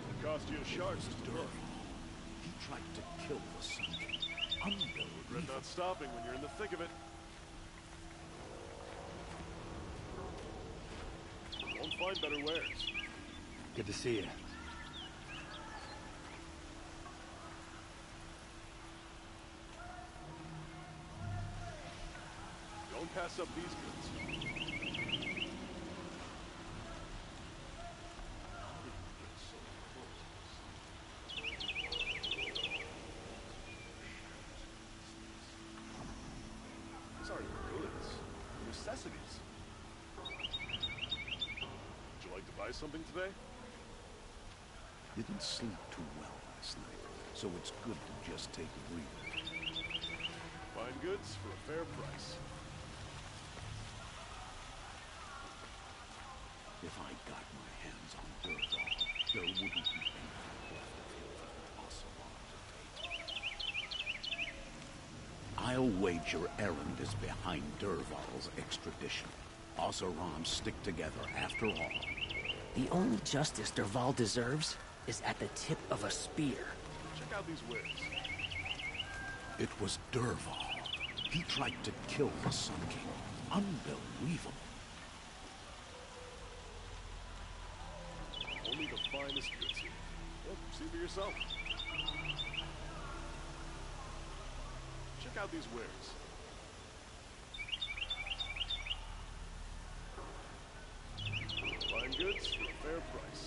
It cost you a shard to Durham. He tried to kill the Sun King. Unbelievable. Regret not stopping when you're in the thick of it. Won't find better wares. Good to see you. Don't pass up these goods. These aren't goods. They're necessities. Would you like to buy something today? Didn't sleep too well last night, so it's good to just take a breather. Fine goods for a fair price. If I got my hands on Dervahl, there wouldn't be anything left of him for Oseram to take. I'll wager Erend is behind Dervahl's extradition. Oserams stick together after all. The only justice Dervahl deserves is at the tip of a spear. Check out these wares. It was Dervahl. He tried to kill the Sun King. Unbelievable. Only the finest goods here. Well, see for yourself. Check out these wares. Fine goods for a fair price.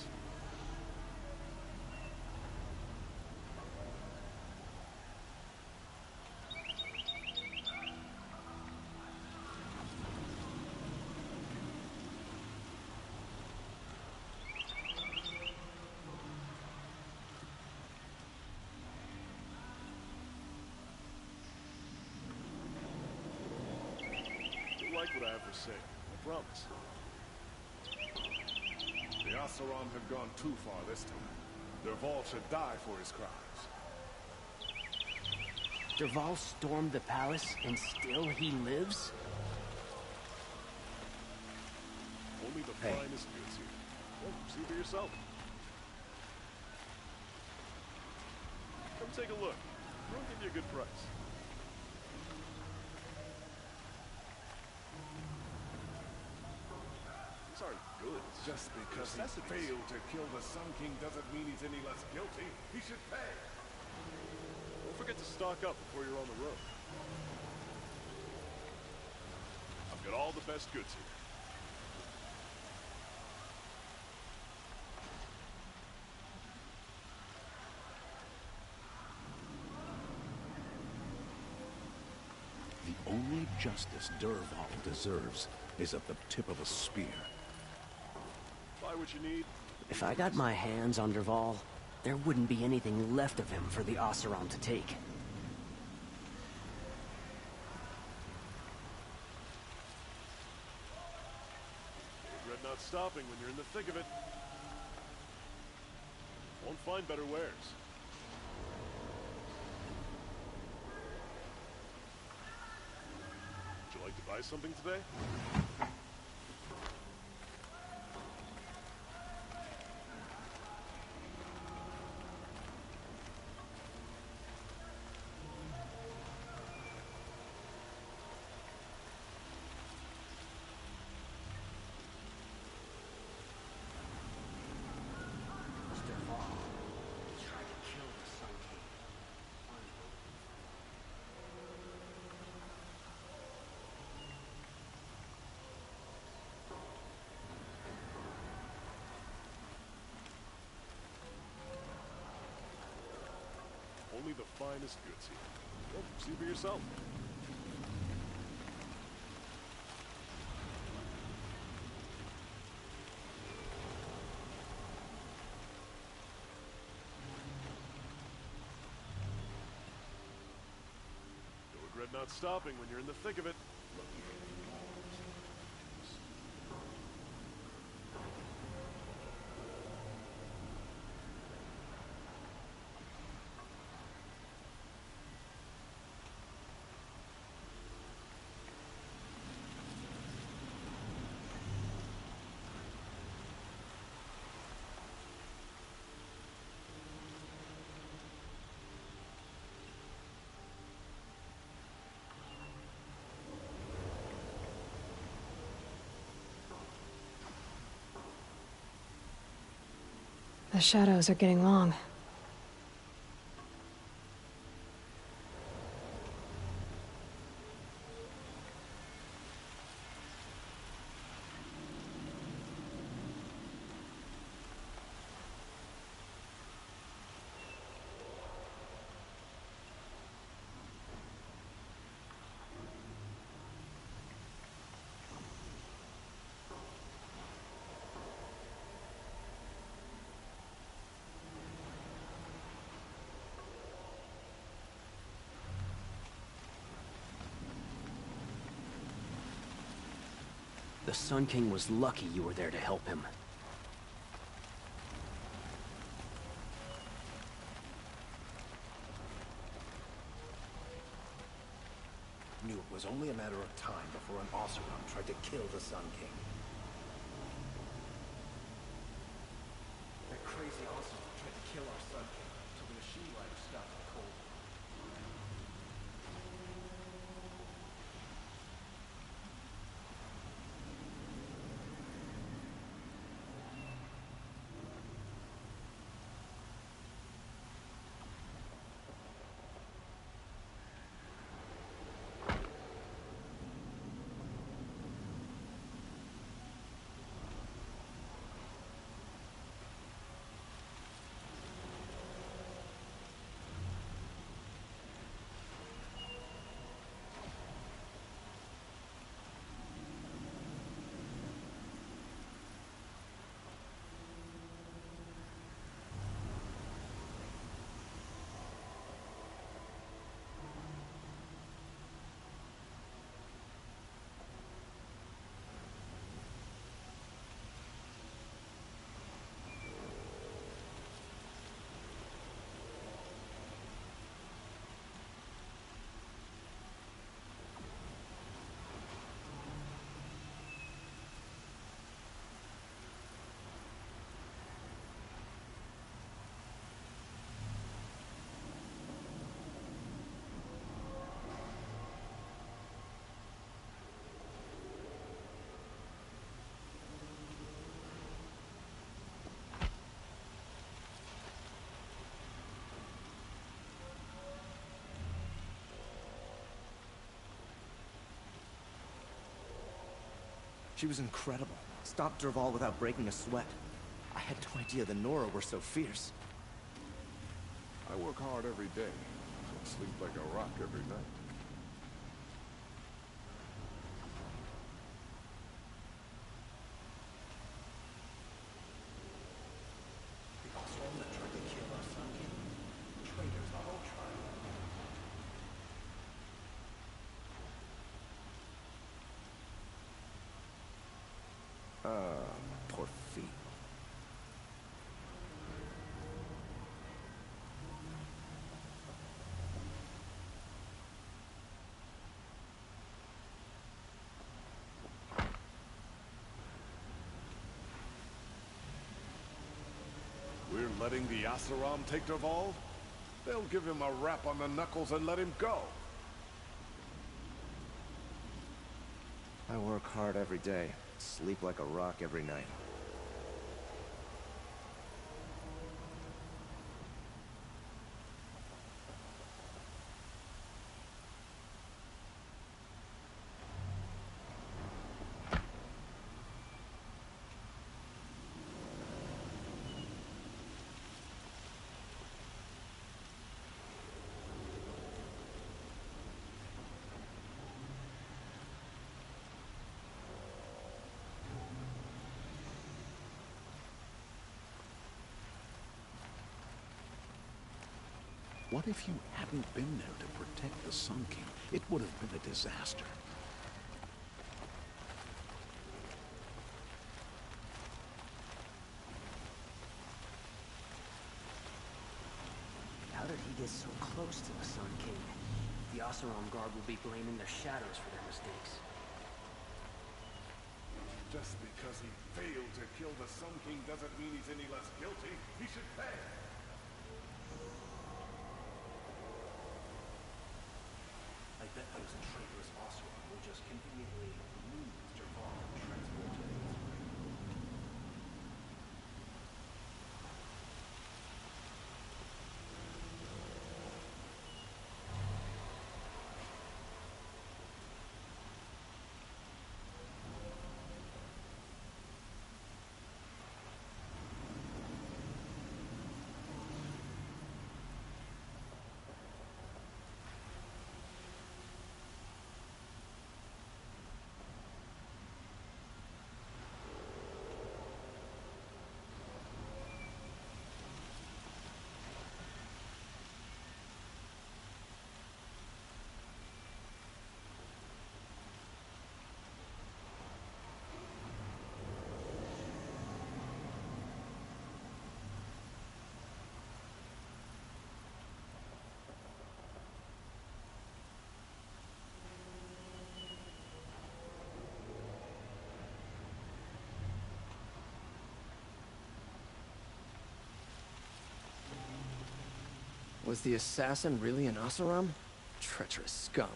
Like what I have to say, I promise. The Oseram have gone too far this time. Dervahl should die for his crimes. Dervahl stormed the palace and still he lives? Only the finest goods here. Well, see for yourself. Come take a look. We'll give you a good price. These aren't goods. Just because he failed to kill the Sun King doesn't mean he's any less guilty. He should pay. Don't forget to stock up before you're on the road. I've got all the best goods here. The only justice Dervahl deserves is at the tip of a spear. Buy what you need. If I got my hands on Dervahl, there wouldn't be anything left of him for the Oseram to take. Regret not stopping when you're in the thick of it. Won't find better wares. Would you like to buy something today? Only the finest goods here. Well, see for yourself. You'll regret not stopping when you're in the thick of it. The shadows are getting long. The Sun King was lucky you were there to help him. Knew it was only a matter of time before an Oseram tried to kill the Sun King. That crazy Oseram tried to kill our Sun King until the machine rider stopped him cold. She was incredible. Stopped Dervahl without breaking a sweat. I had no idea the Nora were so fierce. I work hard every day, and sleep like a rock every night. The Oseram that tried to kill our Sun King. Traitors on our tribe. We're letting the Asaram take Derval? They'll give him a rap on the knuckles and let him go. I work hard every day, sleep like a rock every night. What if you hadn't been there to protect the Sun King? It would have been a disaster. How did he get so close to the Sun King? The Oseram Guard will be blaming their shadows for their mistakes. Just because he failed to kill the Sun King doesn't mean he's any less guilty. He should pay. I bet those traitorous Oseram will just conveniently remove Derval and transport to the Was the assassin really an Oseram? Treacherous scum.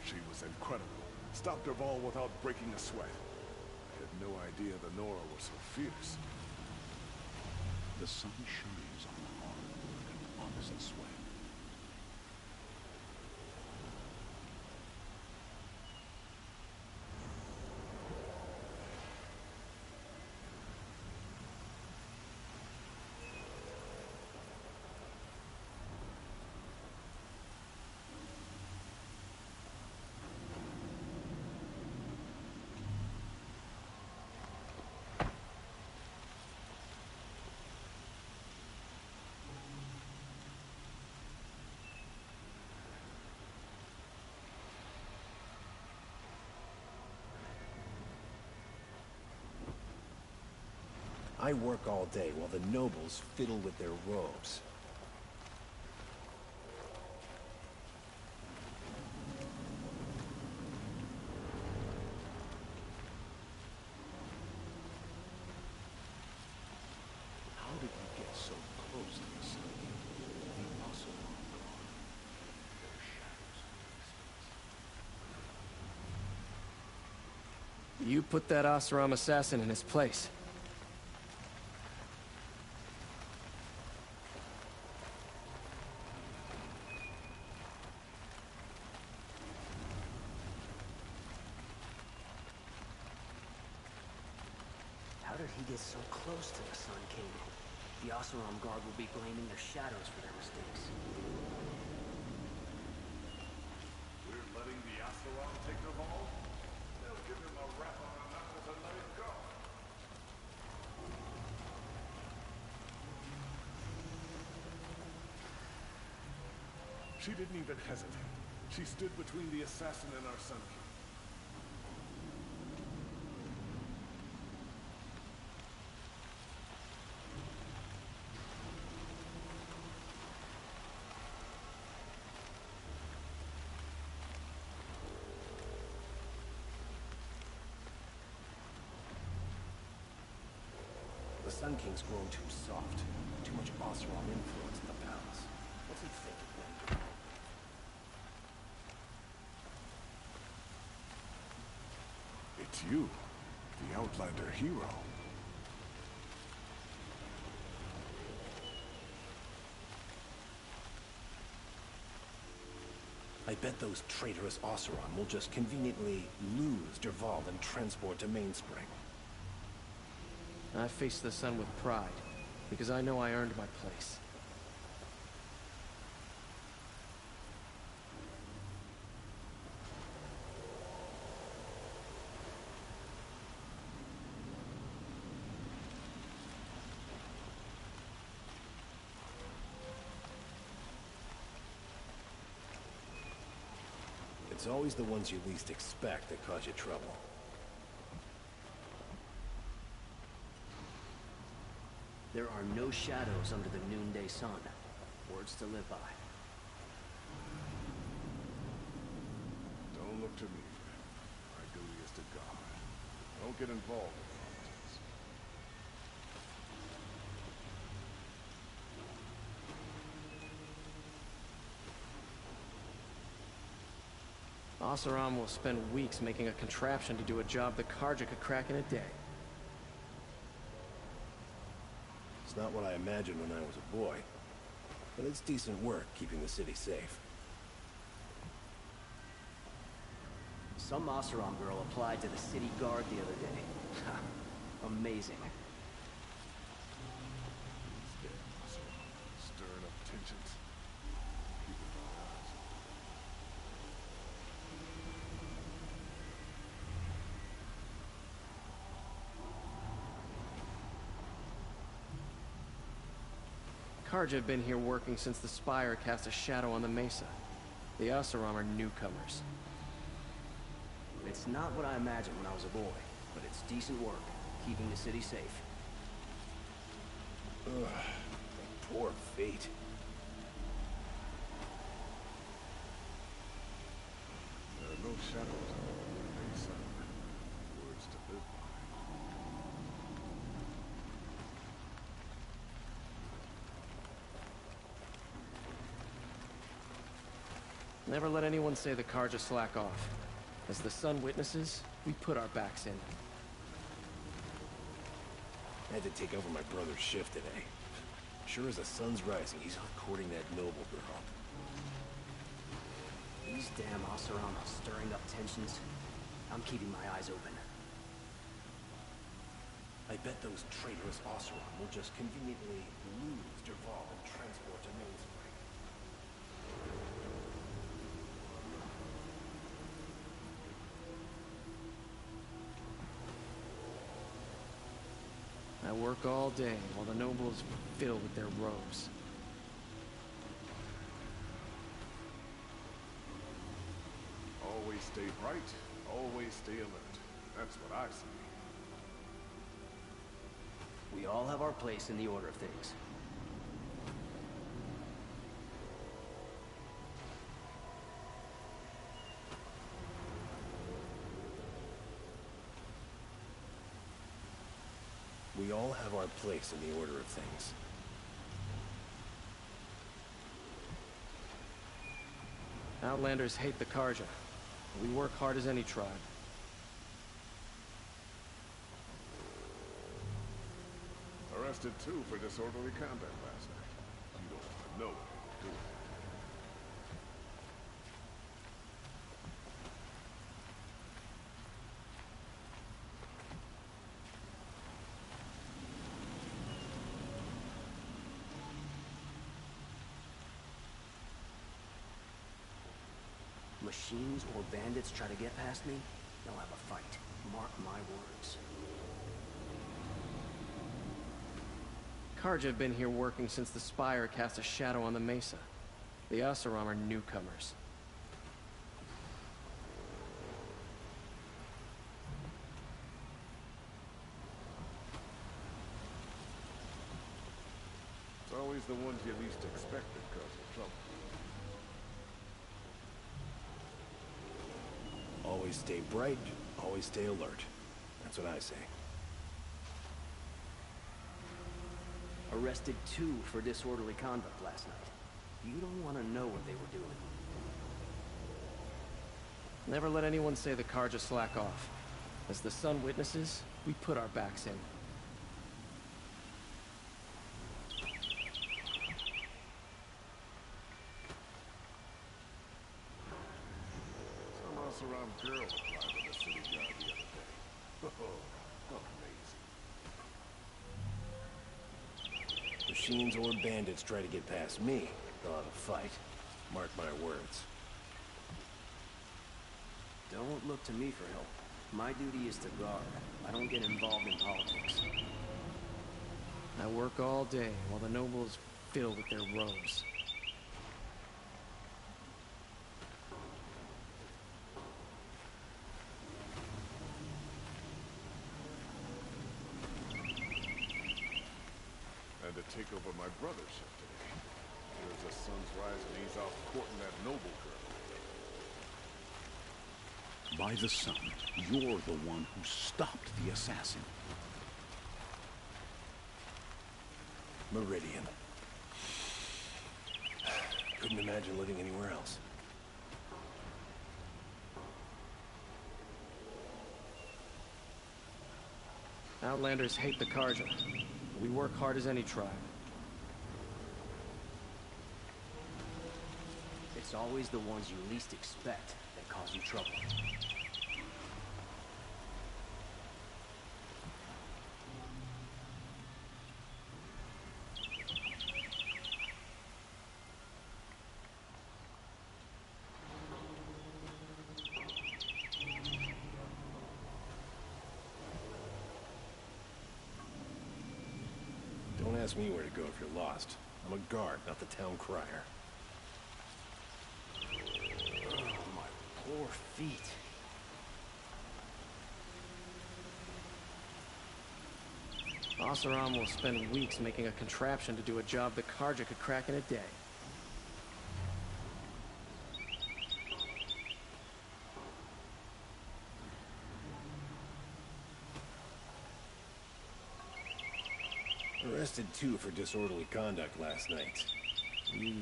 She was incredible. Stopped Derval without breaking a sweat. I had no idea the Nora were so fierce. The sun shines on the hard work and honest sweat. I work all day while the nobles fiddle with their robes. How did you get so close to the Sun King? The Oseram Guard. Their shadows in space. You put that Oseram assassin in his place. How did he get so close to the Sun King? The Oseram Guard will be blaming their shadows for their mistakes. We're letting the Asaram take Derval? They'll give him a rap on the knuckles and let him go. She didn't even hesitate. She stood between the assassin and our Sun King. The Sun King's grown too soft. Too much Oseram influence in the palace. What's he thinking, man? It's you, the Outlander hero. I bet those traitorous Oseram will just conveniently lose Derval and transport to Mainspring. I face the sun with pride, because I know I earned my place. It's always the ones you least expect that cause you trouble. There are no shadows under the noonday sun. Words to live by. Don't look to me. My duty is to God. Don't get involved in politics. Oseram will spend weeks making a contraption to do a job the Karja could crack in a day. It's not what I imagined when I was a boy, but it's decent work keeping the city safe. Some Oseram girl applied to the city guard the other day. Amazing. Stirring up tensions. Karja have been here working since the Spire cast a shadow on the Mesa. The Oseram are newcomers. It's not what I imagined when I was a boy, but it's decent work, keeping the city safe. Ugh, poor fate. There are no shadows on the noonday sun. Words to live by. Never let anyone say the Karja slack off. As the sun witnesses, we put our backs in. I had to take over my brother's shift today. Sure as the sun's rising, he's out courting that noble girl. These damn Oseram stirring up tensions. I'm keeping my eyes open. I bet those traitorous Oseram will just conveniently lose Derval and transport to Mainspring. I work all day while the nobles fiddle with their robes. Always stay bright, always stay alert. That's what I say. We all have our place in the order of things. We all have our place in the order of things. Outlanders hate the Karja. We work hard as any tribe. Arrested too for disorderly conduct last night. You don't want to know it, do you? Machines or bandits try to get past me, they'll have a fight. Mark my words. Karja have been here working since the Spire cast a shadow on the Mesa. The Oseram are newcomers. It's always the ones you least expect that cause you trouble. Always stay bright, always stay alert. That's what I say. arrested 2 for disorderly conduct last night. You don't want to know what they were doing. Never let anyone say the Karja slack off. As the Sun witnesses, we put our backs in. Some Oseram girl arrived in the city guard the other day. Oh, amazing. Machines or bandits try to get past me, they'll have a fight. Mark my words. Don't look to me for help. My duty is to guard. I don't get involved in politics. I work all day while the nobles fill with their robes. And to take over my brother's ship today. There's the sun's rise and he's off courting that noble girl. By the sun, you're the one who stopped the assassin. Meridian. Couldn't imagine living anywhere else. Outlanders hate the Karja. We work hard as any tribe. It's always the ones you least expect that cause you trouble. Don't ask me where to go if you're lost. I'm a guard, not the town crier. My poor feet. Oseram will spend weeks making a contraption to do a job the Karja could crack in a day. Arrested 2 for disorderly conduct last night. You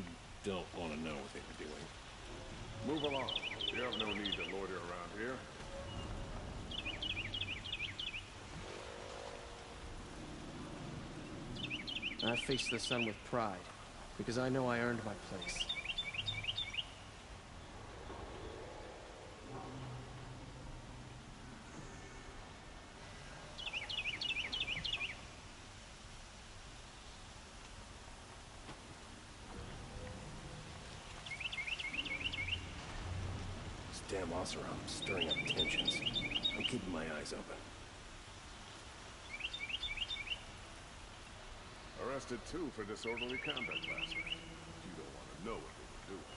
don't want to know what they were doing. Move along. You have no need to loiter around here. I face the sun with pride, because I know I earned my place. This damn Oseram stirring up tensions. I'm keeping my eyes open. Arrested 2 for disorderly conduct last night. You don't want to know what they were doing.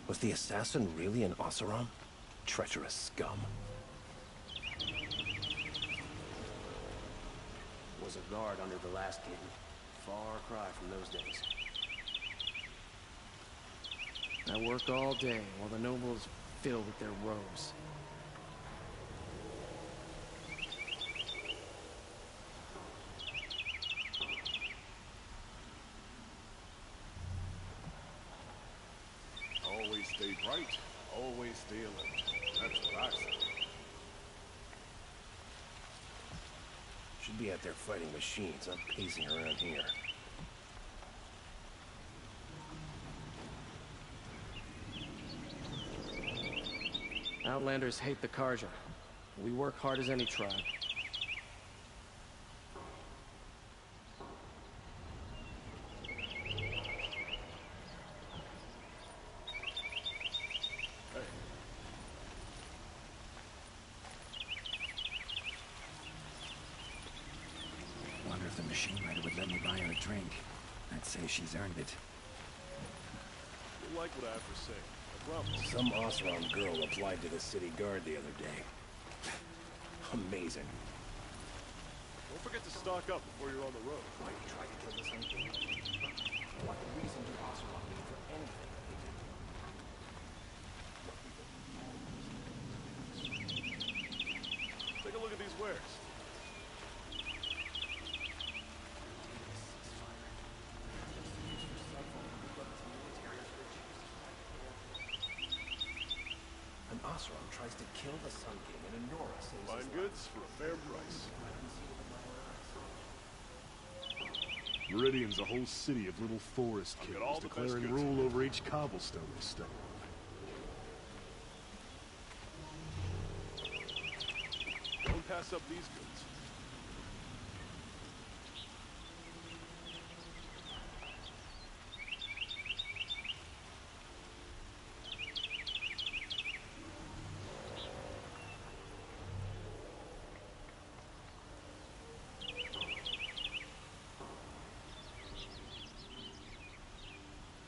Was the assassin really an Oseram? Treacherous scum. Was a guard under the last king. Far cry from those days. I work all day while the nobles fill with their robes. Always stay bright, always stay alert. That's what I say. Should be out there fighting machines, not pacing around here. Outlanders hate the Karja. We work hard as any tribe. Wonder if the machine rider would let me buy her a drink. I'd say she's earned it. You'll like what I have to say. I promise. Some Oseram girl applied to the city guard the other day. Amazing. Don't forget to stock up before you're on the road. Why you try to kill the Sun King? What reason do Oseram need for anything that they do? these wares. An Oseram tries to kill the Sun King, and Nora saves his Fine life. goods for a fair price. Meridian's a whole city of little forest kings declaring rule over each cobblestone they step on. Don't pass up these goods.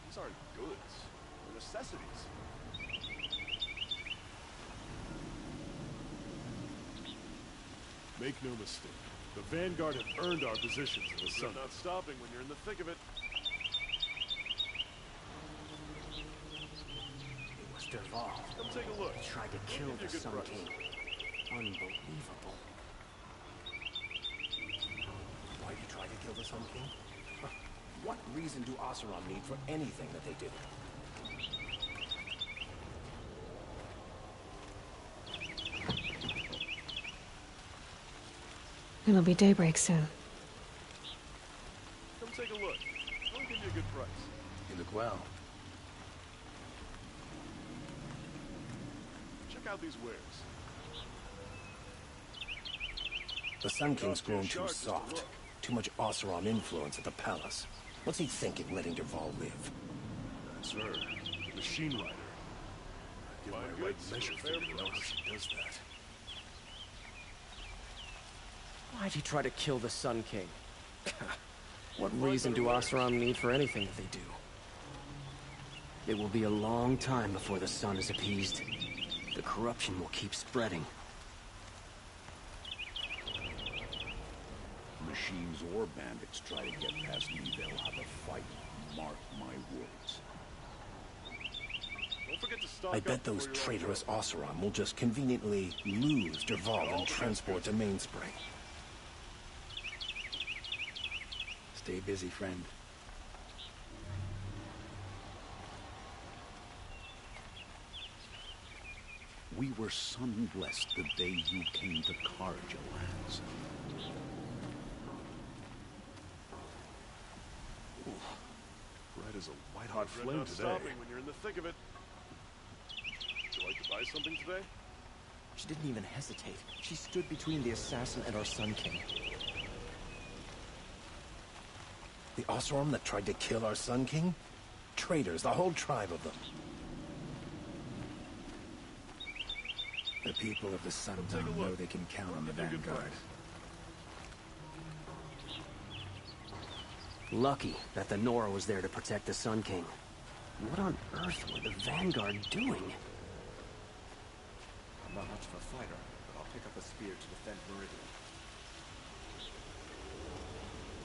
These aren't goods, they're necessities. Make no mistake, the Vanguard have earned our positions in the sun. Not stopping when you're in the thick of it. It was Derval. Come take a look. He tried to kill the Sun King. Unbelievable. Why'd he try to kill the Sun King? What reason do Oseram need for anything that they do? It'll be daybreak soon. Come take a look. I'll give you a good price. You look well. Check out these wares. The Sun King's grown too soft. Too much Oseram influence at the palace. What's he thinking, letting Derval live? Sir, the machine rider. Give my right measure for you to know how she does that. Why'd he try to kill the Sun King? What reason do Oseram need for anything that they do? It will be a long time before the sun is appeased. The corruption will keep spreading. Machines or bandits try to get past me, they'll have a fight. Mark my words. Don't forget to stock I bet those traitorous Oseram will just conveniently lose Derval and transport to Mainspring. Stay busy, friend. We were sun-blessed the day you came to Karja lands. Red is a white-hot flame today. Stopping when you're in the thick of it. Would you like to buy something today? She didn't even hesitate. She stood between the assassin and our Sun King. The Oseram that tried to kill our Sun King? Traitors, the whole tribe of them. The people of the Sundown know they can count on the Vanguard. Lucky that the Nora was there to protect the Sun King. What on earth were the Vanguard doing? I'm not much of a fighter, but I'll pick up a spear to defend Meridian.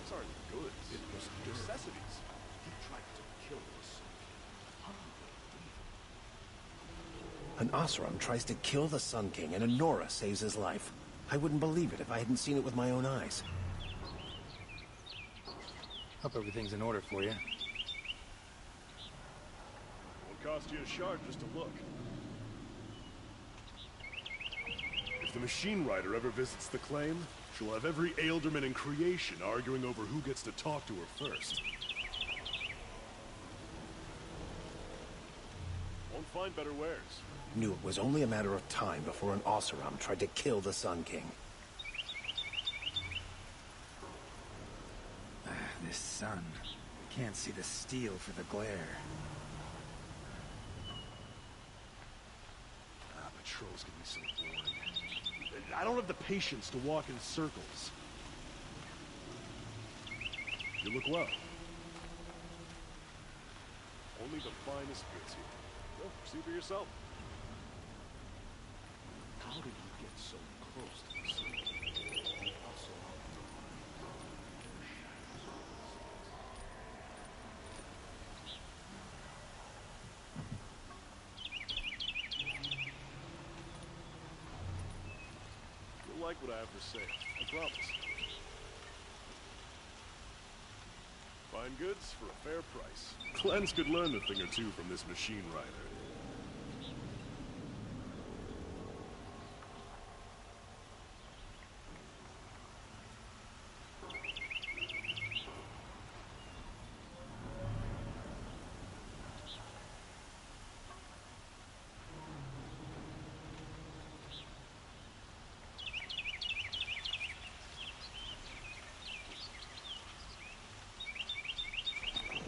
These aren't goods. It was necessities. He tried to kill the Sun King. An Oseram tries to kill the Sun King, and a Nora saves his life. I wouldn't believe it if I hadn't seen it with my own eyes. Hope everything's in order for you. Won't cost you a shard just to look. If the machine rider ever visits the claim, she'll have every Aelderman in creation arguing over who gets to talk to her first. Won't find better wares. Knew it was only a matter of time before an Oseram tried to kill the Sun King. This sun. Can't see the steel for the glare. Patrols can be so boring. I don't have the patience to walk in circles. You look well. Only the finest goods here. Go, see for yourself. How did you get so close to the Sun King? like what I have to say. I promise. Fine goods for a fair price. Clens could learn a thing or two from this machine rider.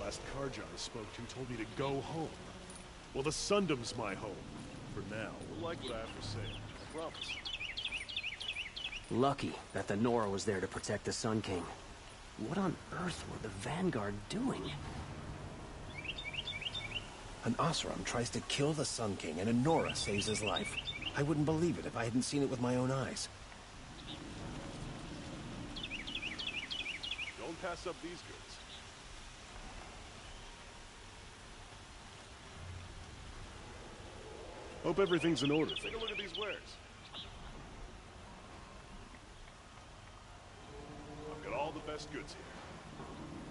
Last Karja I spoke to told me to go home. Well, the Sundom's my home. For now, we'll like what I have to say. I promise. Lucky that the Nora was there to protect the Sun King. What on earth were the Vanguard doing? An Oseram tries to kill the Sun King and a Nora saves his life. I wouldn't believe it if I hadn't seen it with my own eyes. Don't pass up these goods. Hope everything's in order. Take a look at these wares. I've got all the best goods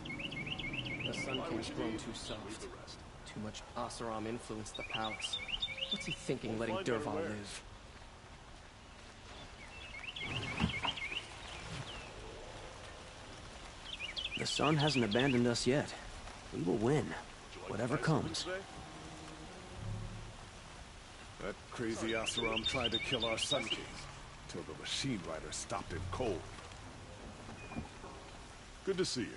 here. The Sun King's grown too soft. Too much Oseram influenced the palace. What's he thinking, letting Dervahl live? The sun hasn't abandoned us yet. We will win, whatever comes. That crazy Oseram tried to kill our Sun King, till the machine rider stopped him cold. Good to see you.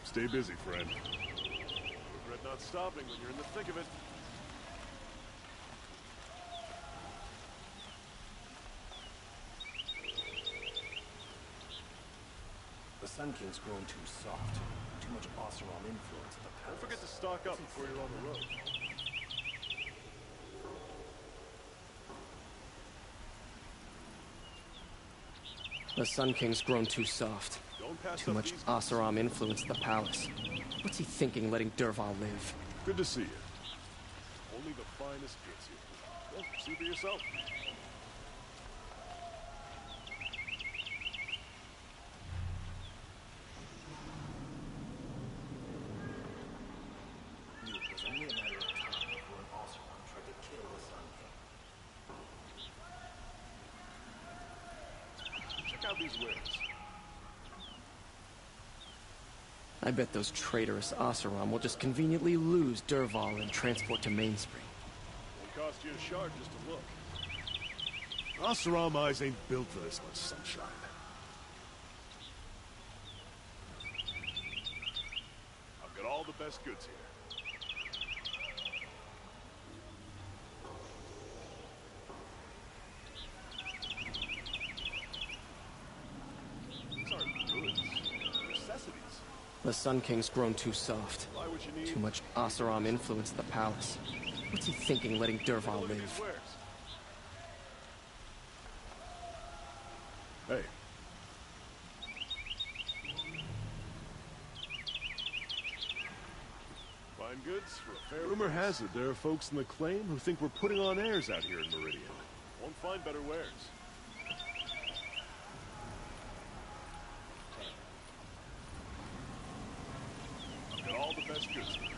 Stay busy, friend. Regret not stopping when you're in the thick of it. The Sun King's grown too soft. Too much Oseram influence at the palace. Don't forget to stock up before you're on the road. The Sun King's grown too soft. Too much Oseram influenced the palace. What's he thinking, letting Dervahl live? Good to see you. Only the finest goods here. Well, see for yourself. It was only a matter of time before an Oseram tried to kill the Sun King. Check out these wares. I bet those traitorous Oseram will just conveniently lose Dervahl and transport to Mainspring. Won't cost you a shard just to look. Oseram eyes ain't built for this much sunshine. I've got all the best goods here. These aren't goods. They're necessities. The Sun King's grown too soft. Too much Oseram influenced the palace. What's he thinking, letting Dervahl live? Hey. Fine goods for a fair. Rumor has it there are folks in the claim who think we're putting on airs out here in Meridian. Won't find better wares. I've got all the best goods here.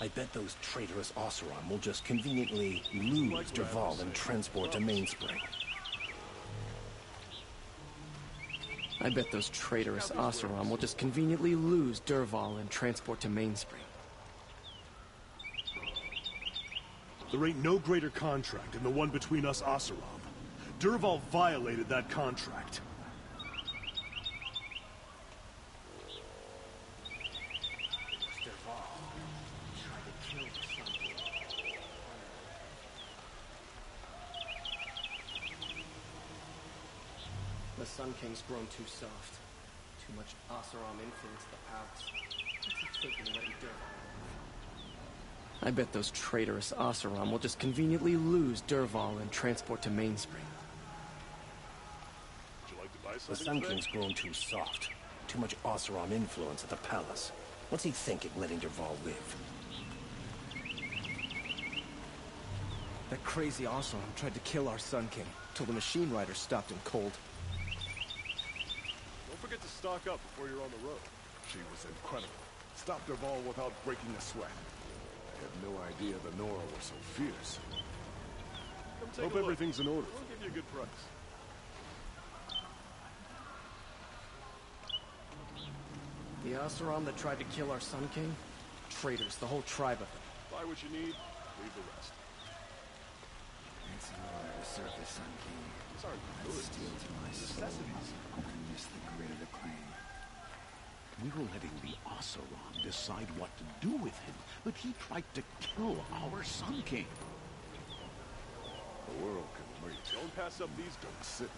I bet those traitorous Oseram will just conveniently lose Dervahl and transport to Mainspring. I bet those traitorous Oseram will just conveniently lose Dervahl and transport to Mainspring. There ain't no greater contract than the one between us Oseram. Dervahl violated that contract. The Sun King's grown too soft. Too much Oseram influenced the palace. What's he thinking, letting Dervahl live? I bet those traitorous Oseram will just conveniently lose Dervahl and transport to Mainspring. Would you like to buy The something Sun today? King's grown too soft. Too much Oseram influence at the palace. What's he thinking, letting Dervahl live? That crazy Oseram tried to kill our Sun King, till the machine rider stopped him cold. Don't forget to stock up before you're on the road. She was incredible. Stopped Dervahl without breaking a sweat. I had no idea the Nora were so fierce. Come take Hope a look. everything's in order. We'll give you a good price. The Oseram that tried to kill our Sun King? Traitors, the whole tribe of them. Buy what you need, leave the rest. It's an honor to serve the Sun King. These aren't I'd goods. steal to my soul. I miss the grit of the claim. We were letting the Oseram decide what to do with him, but he tried to kill our Sun King. The world can wait. Don't pass up these guns sitting.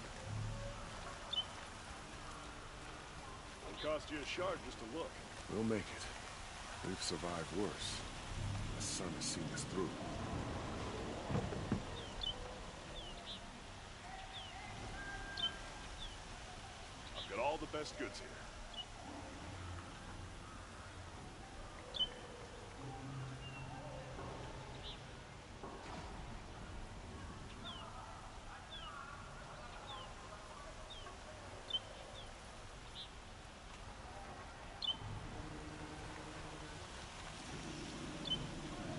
It'll cost you a shard just to look. We'll make it. We've survived worse. The sun has seen us through. I've got all the best goods here.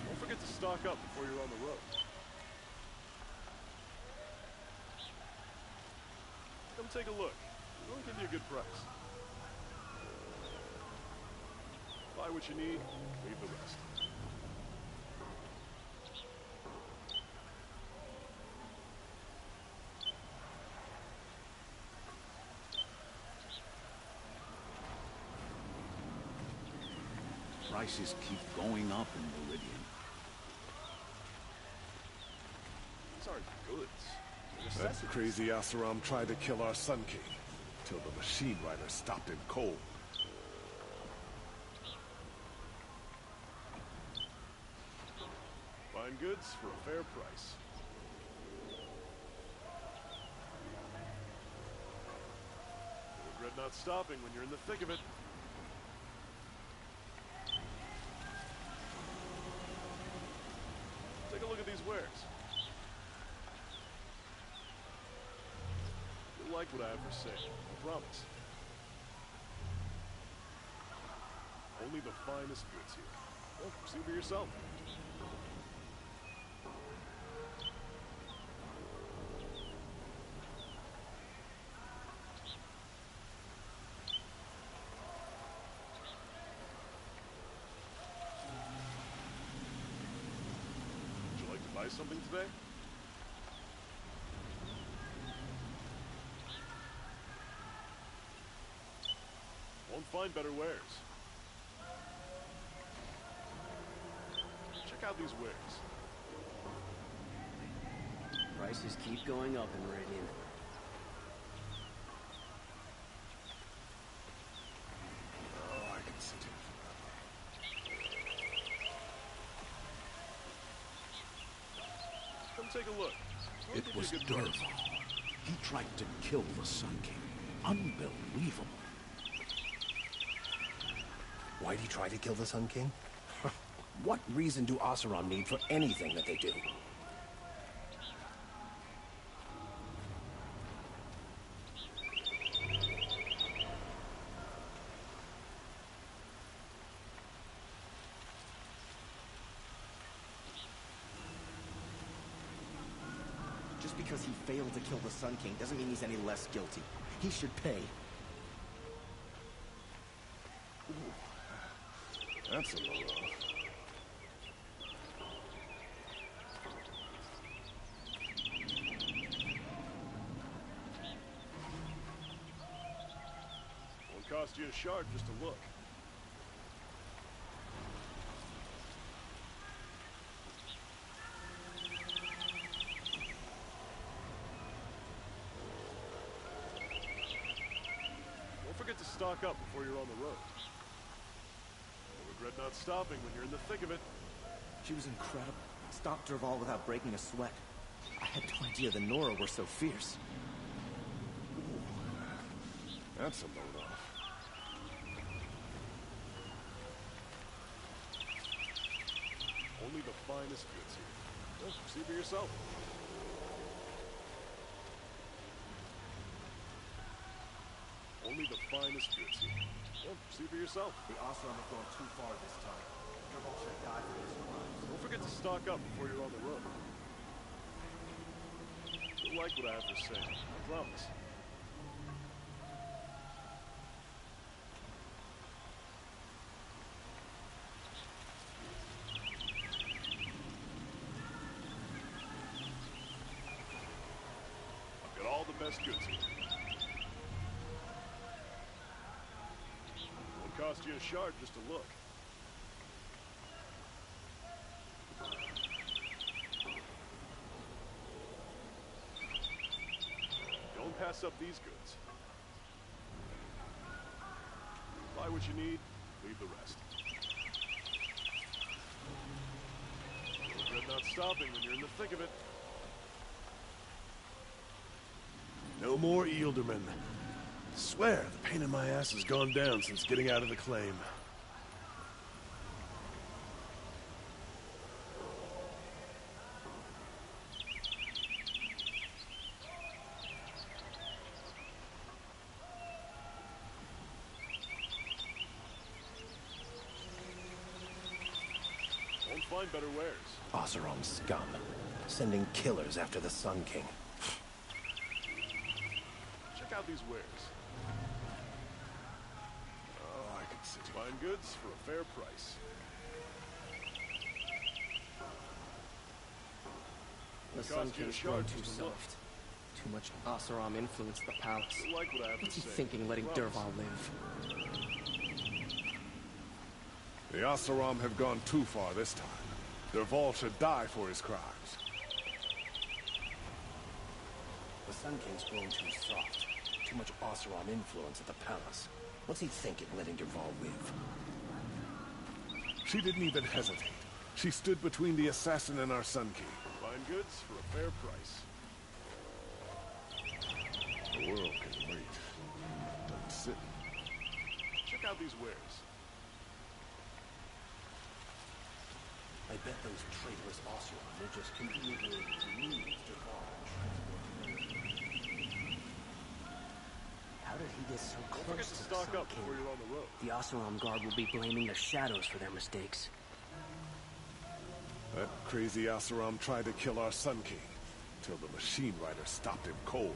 Don't forget to stock up before you're on the road. Come take a look. We'll give you a good price. Buy what you need, leave the rest. Prices keep going up in Meridian. These aren't goods. They're That necessities. crazy Oseram tried to kill our Sun King, till the machine rider stopped him cold. Fine goods for a fair price. You'll regret not stopping when you're in the thick of it. Take a look at these wares. You'll like what I have for sale, I promise. Only the finest goods here. Well, see for yourself. Would you like to buy something today? Won't find better wares. Check out these wares. Prices keep going up in Meridian. Oh, I can sit here forever. Come take a look. We'll It give you was a good price. Dervahl. He tried to kill the Sun King. Unbelievable. Why'd he try to kill the Sun King? What reason do Oseram need for anything that they do? Just because he failed to kill the Sun King doesn't mean he's any less guilty. He should pay. That's a load off. Won't cost you a shard just to look. Don't forget to stock up before you're on the road. You'll regret not stopping when you're in the thick of it. She was incredible. Stopped Dervahl without breaking a sweat. I had no idea the Nora were so fierce. That's a load off. Only the finest goods here. Well, see for yourself. Only the finest goods here. Well, see for yourself. The Oseram have gone too far this time. Dervahl should die for his crimes. Don't forget to stock up before you're on the road. You'll like what I have to say. I promise. I've got all the best goods here. Won't cost you a shard just to look. Don't pass up these goods. Buy what you need, leave the rest. Regret not stopping when you're in the thick of it. No more Eildermen. Swear, the pain in my ass has gone down since getting out of the claim. Won't find better wares. Oseram scum. Sending killers after the Sun King. Check out these wares. Oh, I could see. Fine goods for a fair price. The Sun King's grown too soft. Too much Oseram influenced the palace. Like what I have What's to he say. thinking letting Promise. Dervahl live? The Oseram have gone too far this time. Dervahl should die for his crimes. The Sun King's grown too soft. Too much Oseram influence at the palace. What's he thinking, letting Dervahl live? She didn't even hesitate. She stood between the assassin and our Sun King. Fine goods for a fair price. The world can wait. Don't sit. Check out these wares. I bet those traitorous Oseram will just conveniently remove Dervahl. How did he get so Don't forget close to to the stock Sun up King? before you're on the road. The Oseram Guard will be blaming the Shadows for their mistakes. That crazy Oseram tried to kill our Sun King, till the Machine Rider stopped him cold.